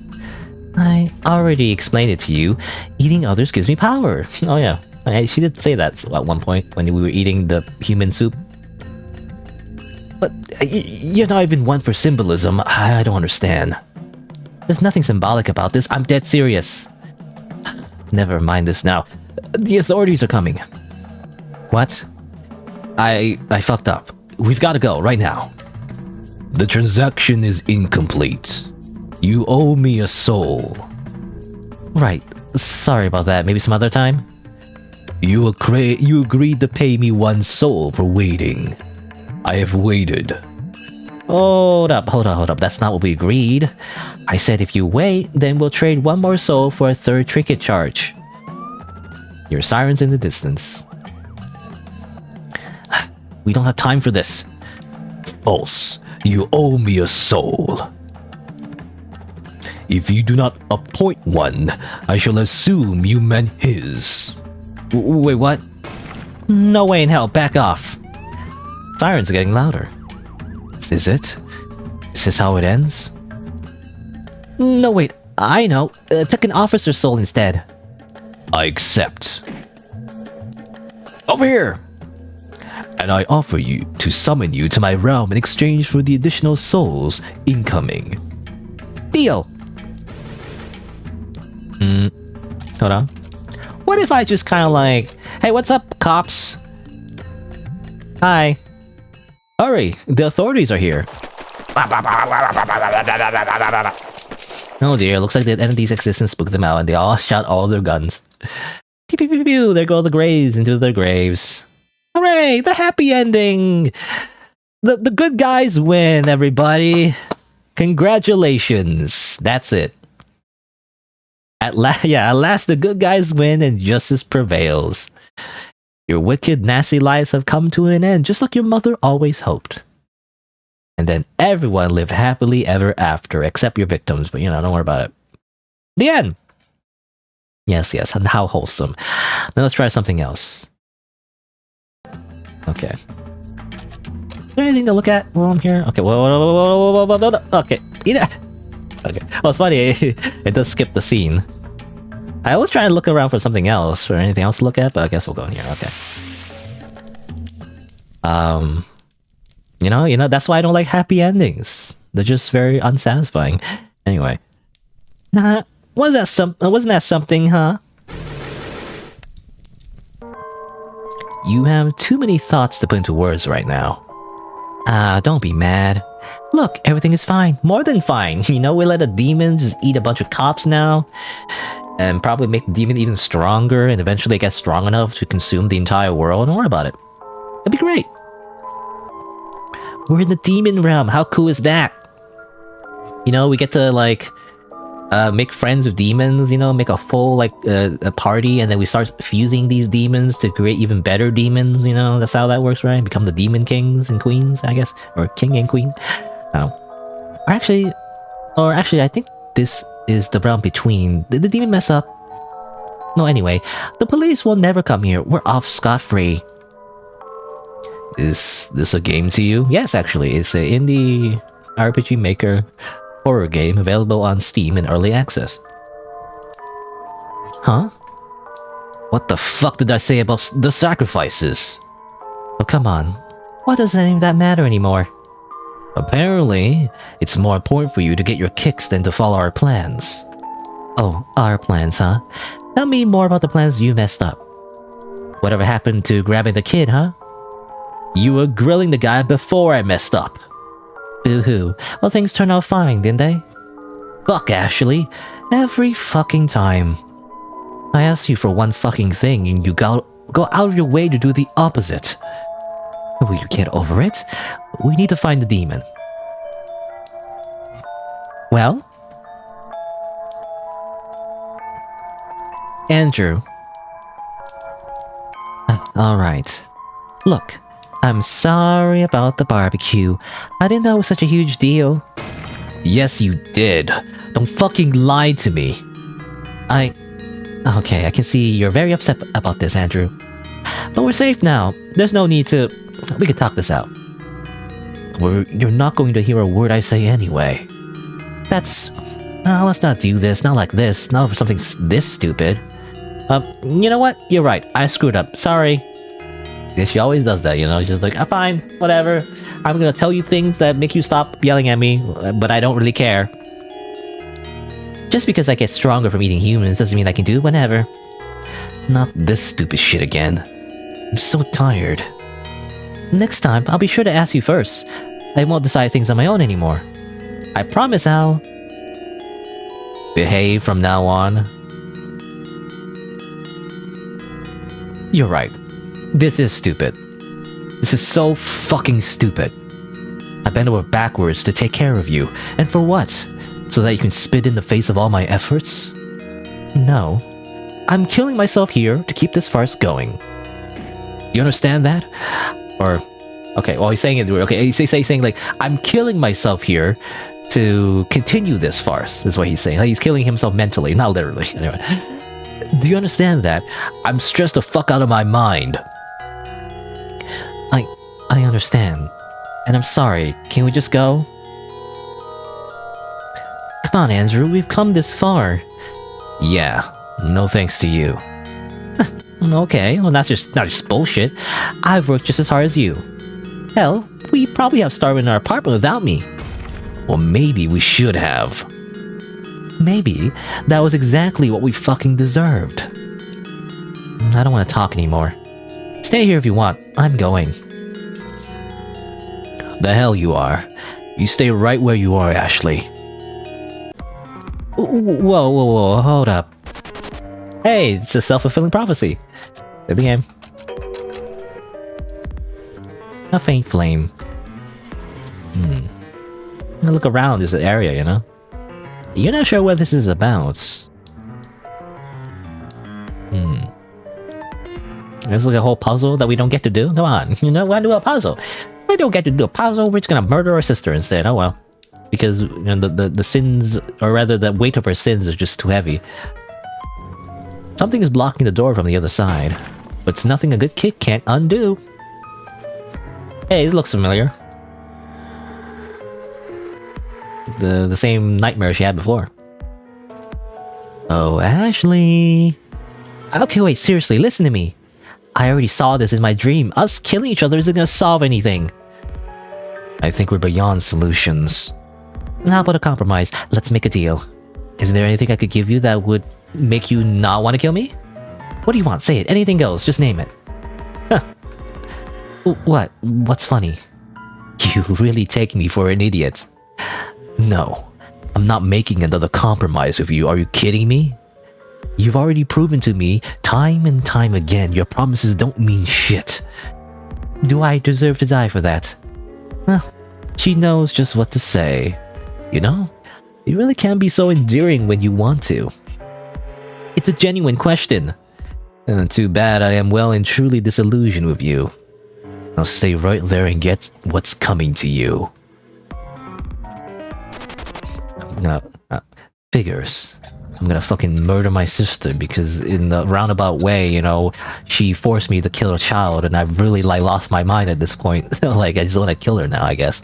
I already explained it to you. Eating others gives me power. Oh yeah. She did say that at one point when we were eating the human soup. But you're not even one for symbolism. I don't understand. There's nothing symbolic about this. I'm dead serious. Never mind this now. The authorities are coming. What? I fucked up. We've got to go right now. The transaction is incomplete. You owe me a soul. Right. Sorry about that. Maybe some other time? You agreed to pay me 1 soul for waiting. I have waited. Hold up. That's not what we agreed. I said if you wait, then we'll trade 1 more soul for a 3rd trinket charge. Your sirens in the distance. We don't have time for this. False. You owe me a soul. If you do not appoint one, I shall assume you meant his. Wait, what? No way in hell, back off. Sirens are getting louder. Is it? Is this how it ends? No, wait, I know. Take an officer's soul instead. I accept. Over here! And I offer you to summon you to my realm in exchange for the additional souls incoming. Deal! Hold on. What if I just kind of like, hey, what's up, cops? Hi. Hurry, the authorities are here. Oh dear, looks like the entity's existence spooked them out and they all shot all their guns. Pew pew pew pew, there go the graves into their graves. Hooray, the happy ending! The good guys win, everybody. Congratulations. That's it. At last the good guys win and justice prevails. Your wicked, nasty lives have come to an end, just like your mother always hoped. And then everyone lived happily ever after, except your victims, but don't worry about it. The end! Yes, and how wholesome. Now let's try something else. Okay. Is there anything to look at while I'm here? Okay, whoa, okay. Okay. Oh, it's funny, it does skip the scene. I always try and look around for something else, or anything else to look at, but I guess we'll go in here, okay. That's why I don't like happy endings. They're just very unsatisfying. Anyway. Wasn't that something, huh? You have too many thoughts to put into words right now. Don't be mad. Look, everything is fine. More than fine. We let a demon just eat a bunch of cops now. And probably make the demon even stronger, and eventually it gets strong enough to consume the entire world. Don't worry about it. It'd be great. We're in the demon realm. How cool is that? We get to, make friends with demons, make a full, a party, and then we start fusing these demons to create even better demons, That's how that works, right? Become the demon kings and queens, I guess. Or king and queen. I don't know. Or actually, I think this is the realm between. Did the demon mess up? No, anyway. The police will never come here. We're off scot-free. Is this a game to you? Yes, actually. It's an indie RPG Maker horror game available on Steam in early access. Huh? What the fuck did I say about the sacrifices? Oh, come on. Why does any of that matter anymore? Apparently, it's more important for you to get your kicks than to follow our plans. Oh, our plans, huh? Tell me more about the plans you messed up. Whatever happened to grabbing the kid, huh? You were grilling the guy before I messed up. Boo-hoo. Well, things turned out fine, didn't they? Fuck, Ashley. Every fucking time. I asked you for one fucking thing and you go out of your way to do the opposite. Will you get over it? We need to find the demon. Well? Andrew. Alright. Look, I'm sorry about the barbecue. I didn't know it was such a huge deal. Yes, you did. Don't fucking lie to me. Okay, I can see you're very upset about this, Andrew. But we're safe now. There's no need to... We can talk this out. You're not going to hear a word I say anyway. That's... let's not do this. Not like this. Not over something this stupid. You know what? You're right. I screwed up. Sorry. Yeah, she always does that, She's just like, fine. Whatever. I'm gonna tell you things that make you stop yelling at me, but I don't really care. Just because I get stronger from eating humans doesn't mean I can do whatever. Not this stupid shit again. I'm so tired. Next time, I'll be sure to ask you first. I won't decide things on my own anymore. I promise, Al. Behave from now on. You're right. This is stupid. This is so fucking stupid. I bent over backwards to take care of you. And for what? So that you can spit in the face of all my efforts? No. I'm killing myself here to keep this farce going. Do you understand that? Or... Okay, well, he's saying it... Okay, he's saying like, I'm killing myself here to continue this farce, is what he's saying. Like, he's killing himself mentally, not literally. Anyway. Do you understand that? I'm stressed the fuck out of my mind. I understand. And I'm sorry. Can we just go? Come on, Andrew. We've come this far. Yeah. No thanks to you. Okay, well, that's not just bullshit. I've worked just as hard as you. Hell, we probably have starved in our apartment without me. Well, maybe we should have. Maybe that was exactly what we fucking deserved. I don't want to talk anymore. Stay here if you want. I'm going. The hell you are. You stay right where you are, Ashley. Whoa, hold up. Hey, it's a self-fulfilling prophecy. At the game. A faint flame. Look around this area, you know? You're not sure what this is about. There's like a whole puzzle that we don't get to do? Come on, you know, why do a puzzle? We don't get to do a puzzle, we're just gonna murder our sister instead, oh well. Because, you know, the sins, or rather the weight of her sins is just too heavy. Something is blocking the door from the other side, but it's nothing a good kick can't undo. Hey, it looks familiar. The same nightmare she had before. Oh, Ashley. Okay, wait, seriously, listen to me. I already saw this in my dream. Us killing each other isn't gonna solve anything. I think we're beyond solutions. How about a compromise? Let's make a deal. Is there anything I could give you that would make you not want to kill me? What do you want? Say it. Anything goes. Just name it. Huh. What? What's funny? You really take me for an idiot. No. I'm not making another compromise with you. Are you kidding me? You've already proven to me, time and time again, your promises don't mean shit. Do I deserve to die for that? Huh. She knows just what to say. You know, you really can be so endearing when you want to. It's a genuine question. Too bad I am well and truly disillusioned with you. Now stay right there and get what's coming to you. Figures. I'm gonna fucking murder my sister because in the roundabout way, you know, she forced me to kill a child and I've really like lost my mind at this point. Like, I just want to kill her now, I guess.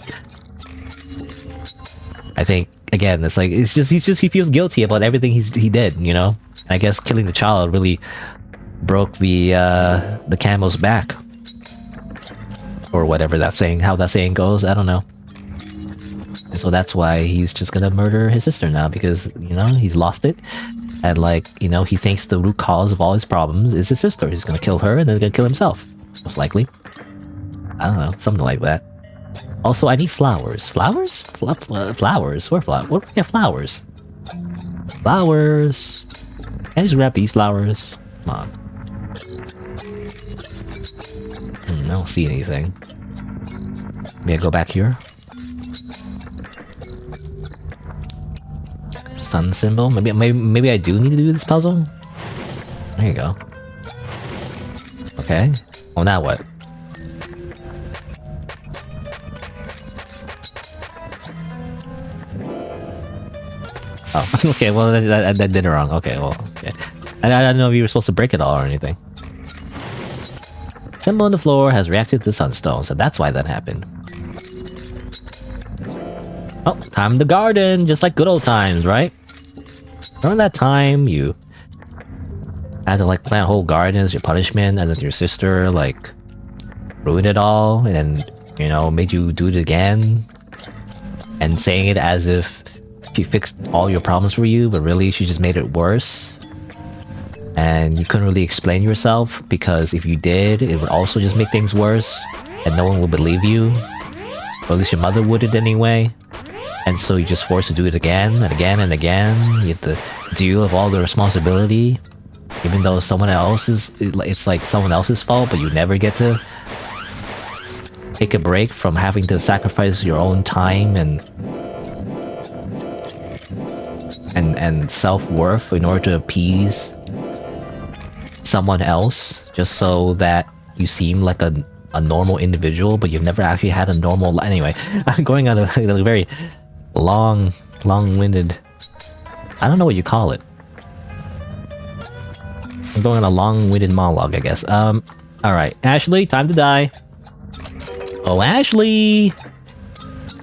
I think, again, it's like, he feels guilty about everything he did, you know? I guess killing the child really broke the camel's back. Or whatever that saying, how that saying goes, I don't know. And so that's why he's just gonna murder his sister now, because, you know, he's lost it. And like, you know, he thinks the root cause of all his problems is his sister. He's gonna kill her and then gonna kill himself. Most likely. I don't know, something like that. Also, I need flowers. Flowers? Flowers? Where flowers? Yeah, flowers. Flowers! Can I just grab these flowers? Come on. I don't see anything. Maybe I go back here? Sun symbol? Maybe I do need to do this puzzle? There you go. Okay. Well, now what? Oh, okay, well, that did it wrong. Okay, well, okay. I don't know if you were supposed to break it all or anything. Symbol on the floor has reacted to sunstone, so that's why that happened. Oh, time to garden, just like good old times, right? Remember that time you had to like plant whole garden as your punishment, and then your sister like ruined it all, and then you know, made you do it again, and saying it as if she fixed all your problems for you, but really she just made it worse. And you couldn't really explain yourself, because if you did, it would also just make things worse, and no one would believe you. Or at least your mother wouldn't anyway. And so you're just forced to do it again and again and again. You have to deal with all the responsibility, even though someone else's, it's like someone else's fault, but you never get to take a break from having to sacrifice your own time and self-worth in order to appease someone else, just so that you seem like a normal individual, but you've never actually had a normal life. Anyway, I'm going on a very long-winded... I don't know what you call it. I'm going on a long-winded monologue, I guess. Alright. Ashley, time to die. Oh, Ashley!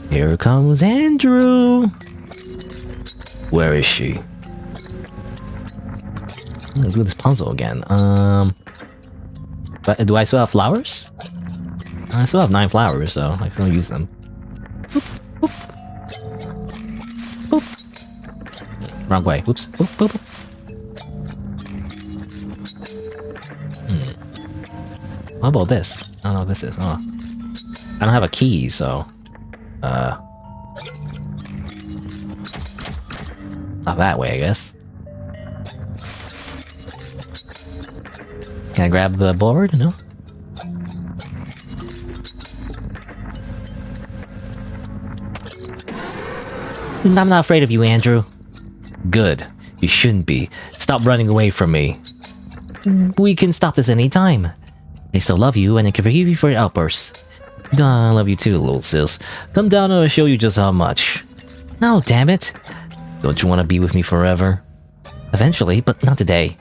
Here comes Andrew! Where is she? I'm gonna do this puzzle again. But do I still have flowers? I still have 9 flowers, so I can still use them. Boop, boop. Boop. Wrong way. Oops. Boop, boop, boop. How about this? I don't know what this is. Oh. I don't have a key, so... Not that way, I guess. Can I grab the board? No? I'm not afraid of you, Andrew. Good. You shouldn't be. Stop running away from me. We can stop this any time. I still love you, and I can forgive you for your outbursts. I love you too, little sis. Come down and I'll show you just how much. No, damn it. Don't you want to be with me forever? Eventually, but not today.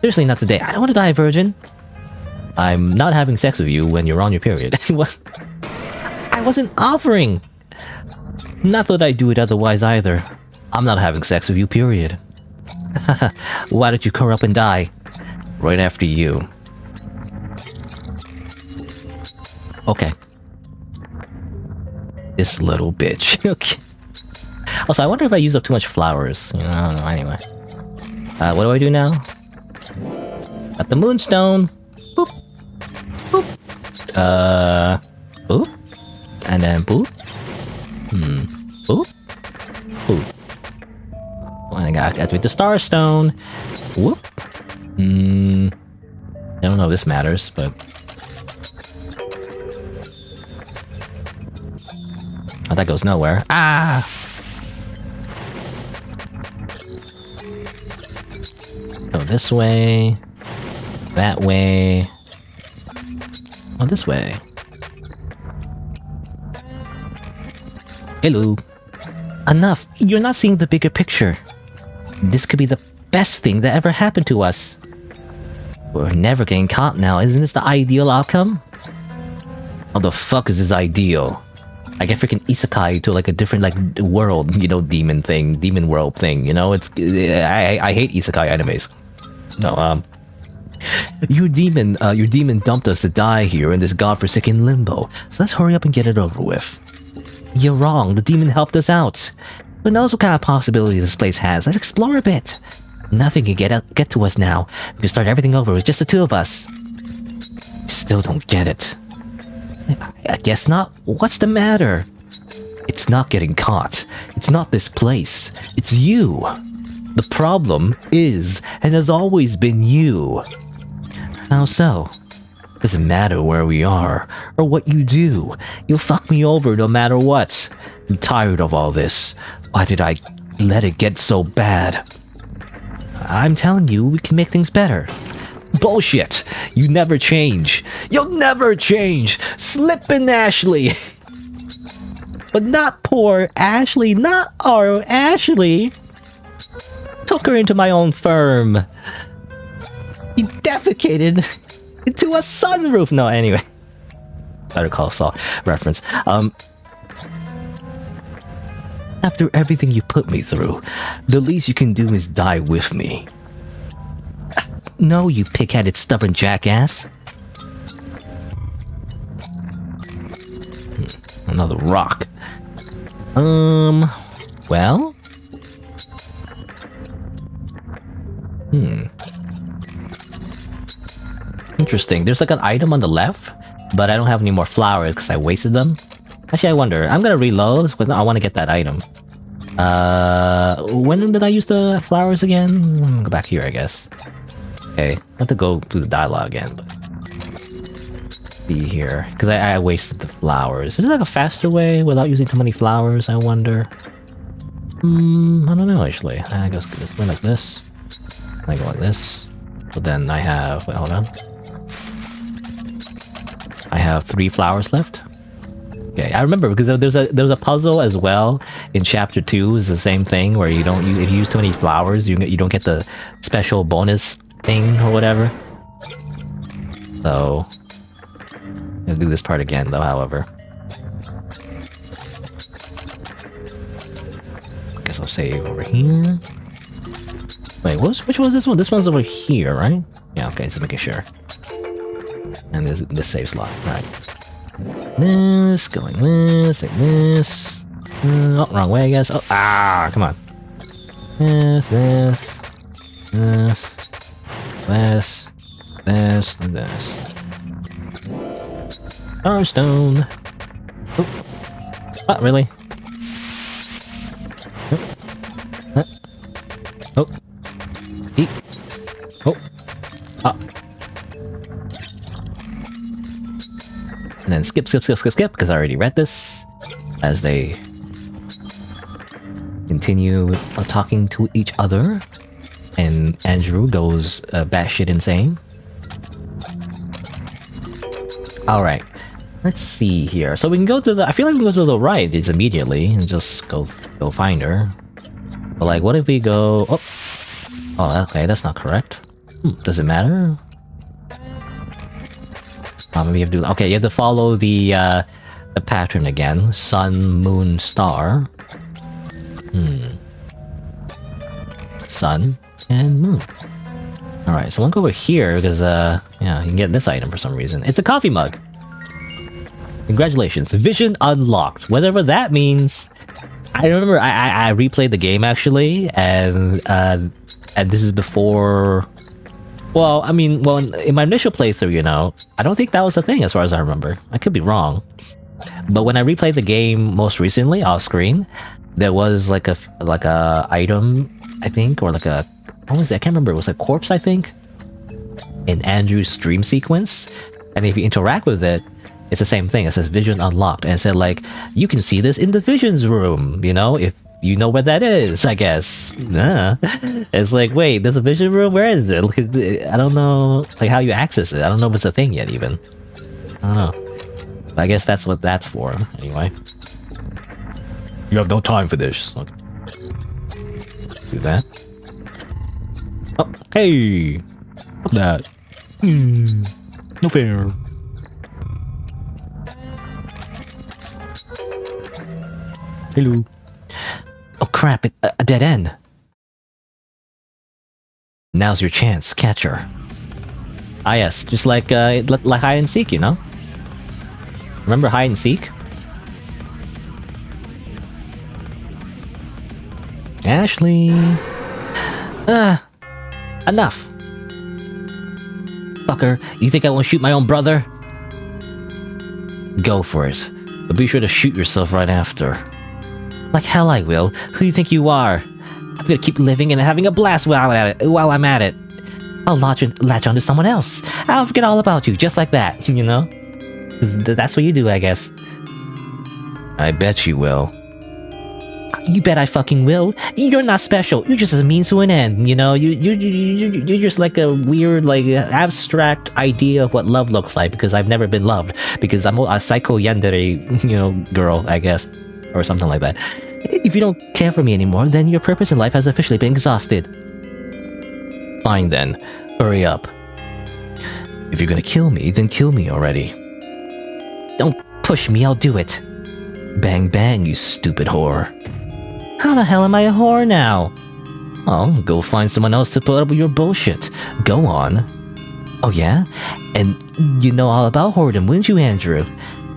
Seriously, not today. I don't want to die a virgin. I'm not having sex with you when you're on your period. What? I wasn't offering. Not that I'd do it otherwise either. I'm not having sex with you, period. Why don't you curl up and die? Right after you. Okay. This little bitch. Okay. Also, I wonder if I use up too much flowers. You know, I don't know, anyway. What do I do now? Got the moonstone. Boop. Boop. Boop. And then boop. Boop. Boop. And I gotta activate the starstone. Whoop. I don't know if this matters, but... Oh, that goes nowhere. Ah! Go this way. That way. Oh, this way. Hello. Enough! You're not seeing the bigger picture. This could be the best thing that ever happened to us. We're never getting caught now. Isn't this the ideal outcome? How the fuck is this ideal? I get freaking isekai to like a different like world, you know, demon world thing, you know? I hate isekai animes. No, your demon dumped us to die here in this godforsaken limbo. So let's hurry up and get it over with. You're wrong. The demon helped us out. Who knows what kind of possibilities this place has? Let's explore a bit. Nothing can get to us now. We can start everything over with just the two of us. Still don't get it. I guess not. What's the matter? It's not getting caught. It's not this place. It's you. The problem is, and has always been you. How so? Doesn't matter where we are, or what you do. You'll fuck me over no matter what. I'm tired of all this. Why did I let it get so bad? I'm telling you, we can make things better. Bullshit! You never change. You'll never change! Slippin' Ashley! But not poor Ashley, not our Ashley! Took her into my own firm. You defecated into a sunroof! No, anyway. Better Call Saul reference. After everything you put me through, the least you can do is die with me. No, you pig-headed stubborn jackass. Another rock. Well? Interesting. There's like an item on the left, but I don't have any more flowers because I wasted them. Actually, I wonder. I'm gonna reload, but I want to get that item. When did I use the flowers again? Go back here, I guess. Okay, I have to go through the dialogue again, but... see here, because I wasted the flowers. Is it like a faster way without using too many flowers, I wonder? I don't know, actually. I guess this went like this. I go like this. But then I have... wait, hold on. I have 3 flowers left. Okay, I remember because there's a puzzle as well in chapter 2. It's the same thing where you don't if you use too many flowers, you don't get the special bonus thing or whatever. So I'll do this part again though. However, I guess I'll save over here. Wait, which one is this one? This one's over here, right? Yeah. Okay, so making sure. And this save slot, right? This, going this, like this. Oh, wrong way, I guess. Oh, come on. This, and this. Starstone. Oh, really? Oh. Eat. Oh. Ah. And then skip, because I already read this. As they continue talking to each other. And Andrew goes batshit insane. Alright. Let's see here. So we can go to the... I feel like we can go to the right just immediately. And just go find her. But like, what if we go... Oh, okay, that's not correct. Does it matter? Maybe you have to... okay, you have to follow the pattern again. Sun, moon, star. Sun and moon. Alright, so I'll go over here because, yeah, you can get this item for some reason. It's a coffee mug! Congratulations. Vision unlocked. Whatever that means. I remember I replayed the game, actually, and this is before... well, I mean, in my initial playthrough, you know, I don't think that was a thing as far as I remember. I could be wrong. But when I replayed the game most recently, off screen, there was like a item, I think, or like a... what was it? I can't remember. It was a corpse, I think, in Andrew's dream sequence. And if you interact with it, it's the same thing. It says vision unlocked. And it said, like, you can see this in the visions room, you know, if you know where that is, I guess. It's like, wait, there's a vision room? Where is it? Look at I don't know, like, how you access it. I don't know if it's a thing yet, even. I don't know. But I guess that's what that's for, anyway. You have no time for this. Okay. Do that. Oh, hey! What's that? No fair. Hello. Oh crap, a dead end. Now's your chance, catch her. Ah yes, just like hide and seek, you know? Remember hide and seek? Ashley. Enough. Fucker, you think I won't shoot my own brother? Go for it, but be sure to shoot yourself right after. Like hell I will. Who do you think you are? I'm gonna keep living and having a blast while I'm at it. I'll latch onto someone else. I'll forget all about you, just like that, you know? That's what you do, I guess. I bet you will. You bet I fucking will. You're not special. You're just a means to an end, you know? You're just like a weird, like, abstract idea of what love looks like, because I've never been loved. Because I'm a psycho yandere, you know, girl, I guess. Or something like that. If you don't care for me anymore, then your purpose in life has officially been exhausted. Fine then. Hurry up. If you're gonna kill me, then kill me already. Don't push me, I'll do it. Bang bang, you stupid whore. How the hell am I a whore now? Oh, go find someone else to put up with your bullshit. Go on. Oh yeah? And you know all about whoredom, wouldn't you, Andrew?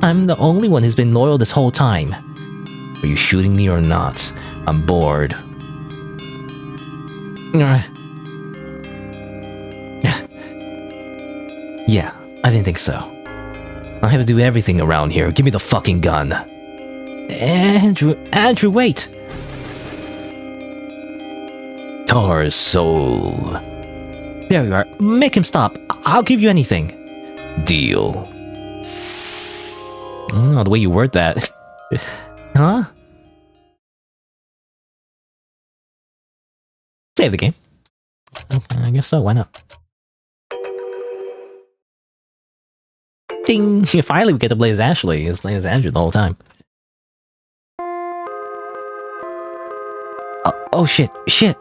I'm the only one who's been loyal this whole time. Are you shooting me or not? I'm bored. Yeah, I didn't think so. I have to do everything around here. Give me the fucking gun. Andrew, wait! Tar's soul. There you are. Make him stop. I'll give you anything. Deal. I don't know the way you word that. Huh? Save the game. I guess so, why not? Ding! Finally we get to play as Ashley. He's playing as Andrew the whole time. Oh shit, shit!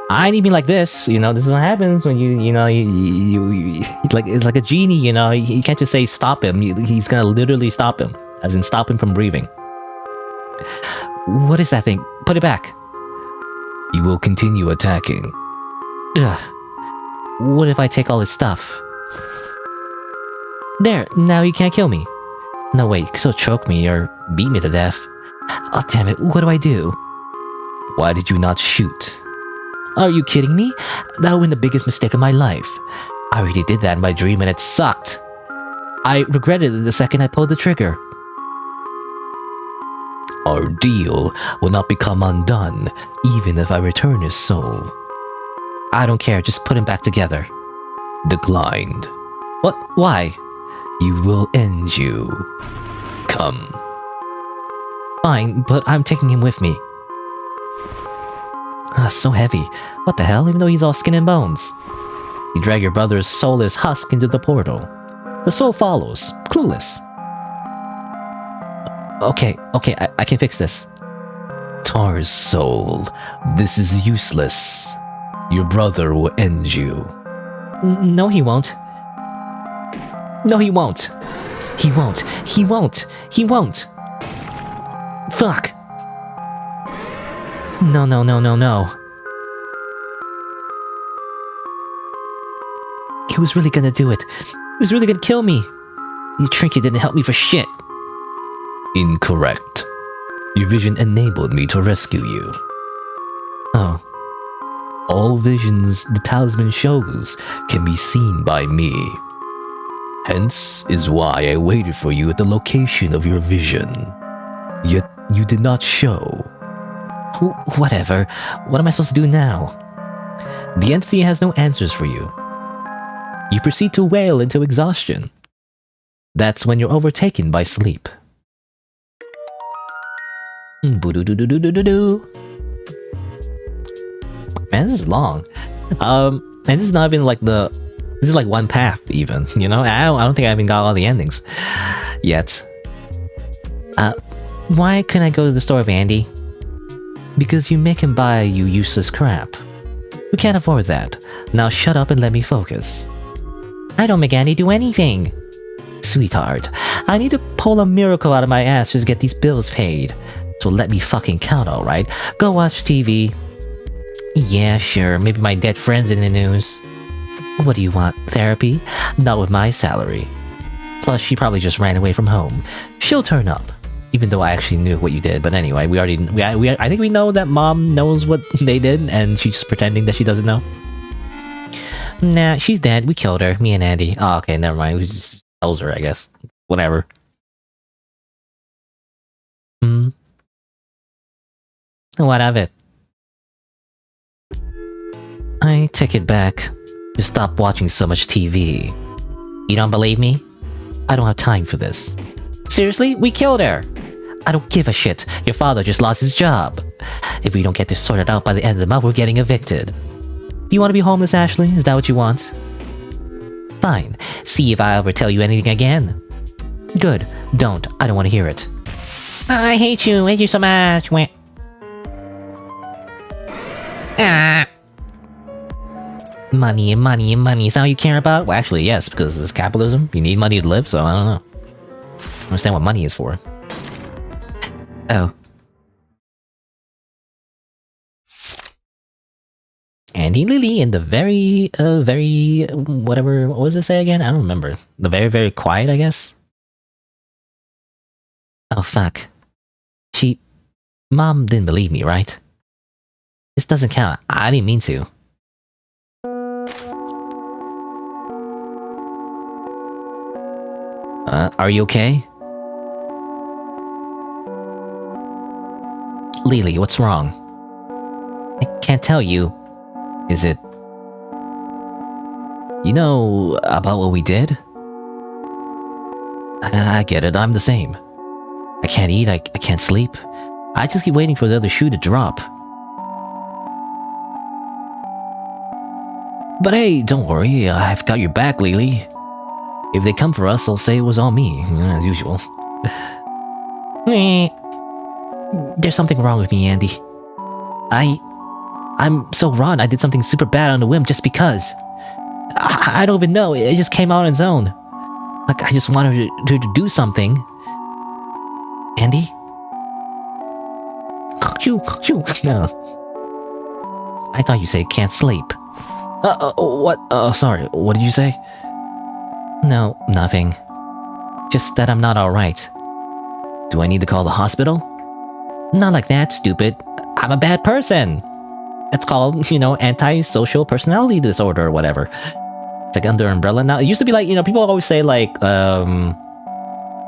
I need me like this, you know, this is what happens when you like, it's like a genie, you know, you can't just say stop him, he's gonna literally stop him, as in stop him from breathing. What is that thing? Put it back. He will continue attacking. Ugh. What if I take all his stuff? There, now he can't kill me. No wait, so choke me or beat me to death. Oh damn it, what do I do? Why did you not shoot? Are you kidding me? That would have been the biggest mistake of my life. I already did that in my dream and it sucked. I regretted it the second I pulled the trigger. Our deal will not become undone, even if I return his soul. I don't care, just put him back together. Declined. What? Why? He will end you. Come. Fine, but I'm taking him with me. So heavy. What the hell, even though he's all skin and bones? You drag your brother's soulless husk into the portal. The soul follows, clueless. Okay, I can fix this. Tar's soul, this is useless. Your brother will end you. No, he won't. No, he won't. He won't. He won't. He won't. Fuck. No. He was really gonna do it. He was really gonna kill me. Your trinket didn't help me for shit. Incorrect. Your vision enabled me to rescue you. Oh. All visions the talisman shows can be seen by me. Hence is why I waited for you at the location of your vision. Yet you did not show. Whatever. What am I supposed to do now? The entity has no answers for you. You proceed to wail into exhaustion. That's when you're overtaken by sleep. Boo-doo-doo-doo-doo-doo-doo. Man, this is long. And this is not even like this is like one path even, you know? I don't think I even got all the endings yet. Why couldn't I go to the store with Andy? Because you make him buy you useless crap. We can't afford that. Now shut up and let me focus. I don't make Andy do anything. Sweetheart, I need to pull a miracle out of my ass just to get these bills paid. So let me fucking count, alright? Go watch TV. Yeah, sure, maybe my dead friend's in the news. What do you want, therapy? Not with my salary. Plus, she probably just ran away from home. She'll turn up. Even though I actually knew what you did, but anyway, I think we know that mom knows what they did, and she's just pretending that she doesn't know. Nah, she's dead. We killed her, me and Andy. Oh, okay, never mind. We just tells her, I guess. Whatever. What of it? I take it back. Just stop watching so much TV. You don't believe me? I don't have time for this. Seriously? We killed her! I don't give a shit. Your father just lost his job. If we don't get this sorted out by the end of the month, we're getting evicted. Do you want to be homeless, Ashley? Is that what you want? Fine. See if I ever tell you anything again. Good. Don't. I don't want to hear it. I hate you. Hate you so much. Ah. Money. Is that all you care about? Well, actually, yes, because it's capitalism. You need money to live, so I don't know. I don't understand what money is for. Oh. Andy Lily in the very, whatever, what was it say again? I don't remember. The very, very quiet, I guess? fuck. Mom didn't believe me, right? This doesn't count. I didn't mean to. Are you okay? Leyley, what's wrong? I can't tell you. Is it... You know about what we did? I get it, I'm the same. I can't eat, I can't sleep. I just keep waiting for the other shoe to drop. But hey, don't worry, I've got your back, Leyley. If they come for us, they'll say it was all me, as usual. There's something wrong with me, Andy. I'm so wrong. I did something super bad on a whim just because. I don't even know. It just came out on its own. Like, I just wanted her to do something. Andy? Shoo. No. I thought you said can't sleep. What? Sorry. What did you say? No, nothing. Just that I'm not alright. Do I need to call the hospital? Not like that, stupid. I'm a bad person. It's called, antisocial personality disorder or whatever. It's like under umbrella now. It used to be like, people always say like,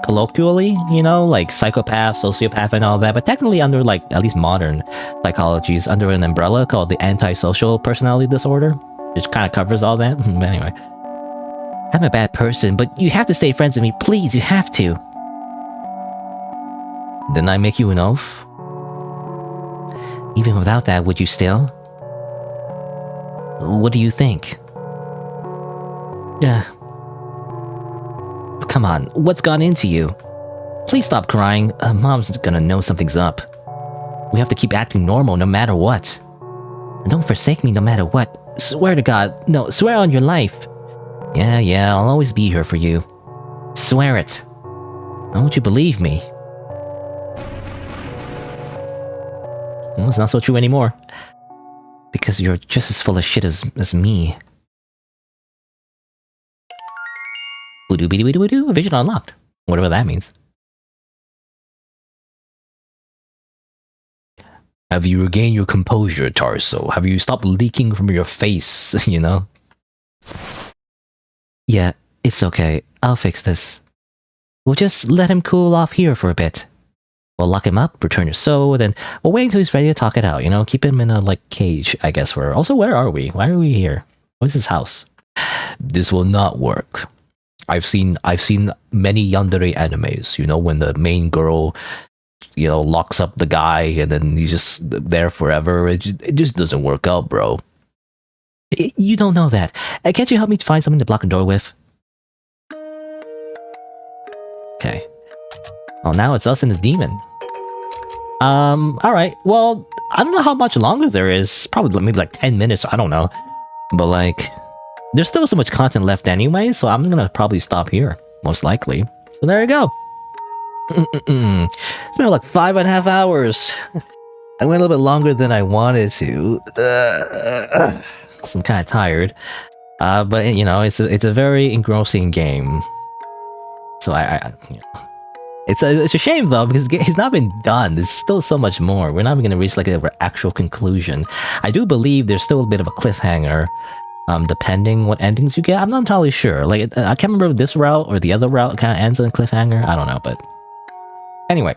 colloquially, like psychopath, sociopath and all that, but technically under like, at least modern psychology is under an umbrella called the antisocial personality disorder, which kind of covers all that. But anyway. I'm a bad person, but you have to stay friends with me, please, you have to. Didn't I make you an oath? Even without that, would you still? What do you think? Come on, what's gone into you? Please stop crying. Mom's gonna know something's up. We have to keep acting normal no matter what. And don't forsake me no matter what. Swear to God. No, swear on your life. Yeah, I'll always be here for you. Swear it. Why won't you believe me? Well, it's not so true anymore. Because you're just as full of shit as me. Boodoo-beedoo-beedoo-beedoo, vision unlocked. Whatever that means. Have you regained your composure, Tarso? Have you stopped leaking from your face, Yeah, it's okay. I'll fix this. We'll just let him cool off here for a bit. We'll lock him up, return your soul, then we'll wait until he's ready to talk it out, Keep him in a, cage, I guess. Also, where are we? Why are we here? What's his house? This will not work. I've seen many yandere animes, when the main girl, locks up the guy and then he's just there forever. It just doesn't work out, bro. You don't know that. Can't you help me find something to block a door with? Okay. Well, now it's us and the demon. Alright. Well, I don't know how much longer there is. Probably maybe 10 minutes. I don't know. But there's still so much content left anyway, so I'm gonna probably stop here. Most likely. So there you go. It's been 5.5 hours. I went a little bit longer than I wanted to. So I'm kind of tired. But it's a very engrossing game. So it's a shame though, because it's not been done. There's still so much more. We're not even gonna reach an actual conclusion. I do believe there's still a bit of a cliffhanger. Depending what endings you get. I'm not entirely sure. I can't remember if this route or the other route kind of ends on a cliffhanger. I don't know, but anyway.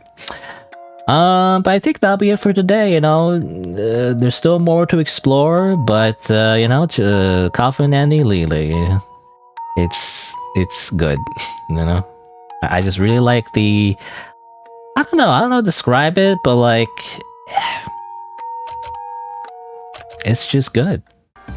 But I think that'll be it for today, there's still more to explore, but, Coffin and Leyley, it's good, I just really like the, I don't know how to describe it, but it's just good,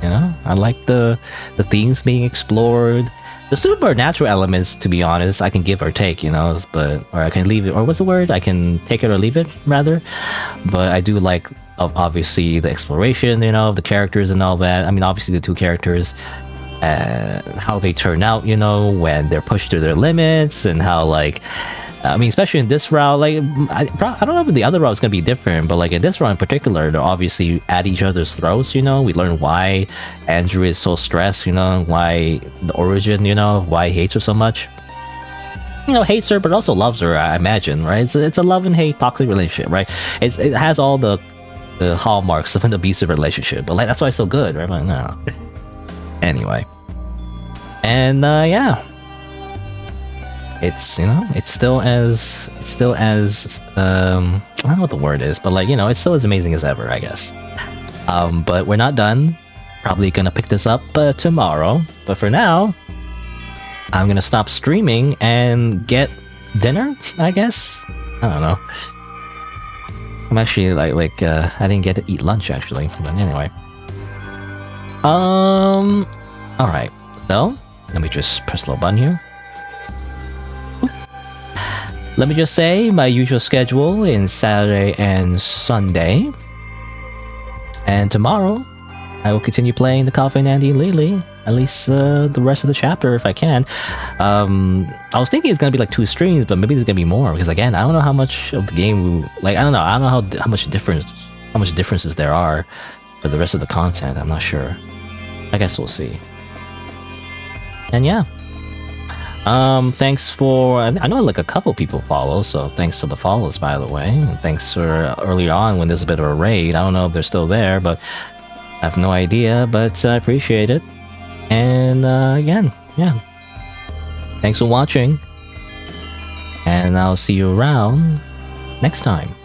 I like the themes being explored. The supernatural elements, to be honest, I can give or take, or I can leave it, or what's the word? I can take it or leave it, rather. But I do like, obviously, the exploration, of the characters and all that. I mean, obviously, the two characters, how they turn out, when they're pushed to their limits, and how, especially in this route, I don't know if the other route is going to be different, but, in this route in particular, they're obviously at each other's throats, We learn why Andrew is so stressed, why the origin, why he hates her so much. you know, hates her but also loves her, I imagine, right? It's a love and hate toxic relationship, right? It has all the hallmarks of an abusive relationship, but like that's why it's so good, right? Like, no. Anyway, and yeah, it's, you know, it's still as I don't know what the word is, but like, you know, it's still as amazing as ever, I guess. But we're not done. Probably gonna pick this up tomorrow, but for now I'm gonna stop streaming and get dinner, I guess. I don't know. I'm actually like I didn't get to eat lunch actually, but anyway. Alright, so let me just press the little button here. Let me just say my usual schedule in Saturday and Sunday. And tomorrow I will continue playing the Coffin, Andy, and Leyley. At least the rest of the chapter if I can. I was thinking it's gonna be like 2 streams, but maybe there's gonna be more because again, I don't know how much of the game like I don't know how much differences there are for the rest of the content. I'm not sure. I guess we'll see. And yeah. Thanks for, I know like a couple people follow, so thanks for the follows, by the way. And thanks for early on when there's a bit of a raid. I don't know if they're still there, but I have no idea, but I appreciate it. And again, yeah. Thanks for watching. And I'll see you around next time.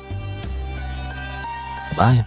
Bye.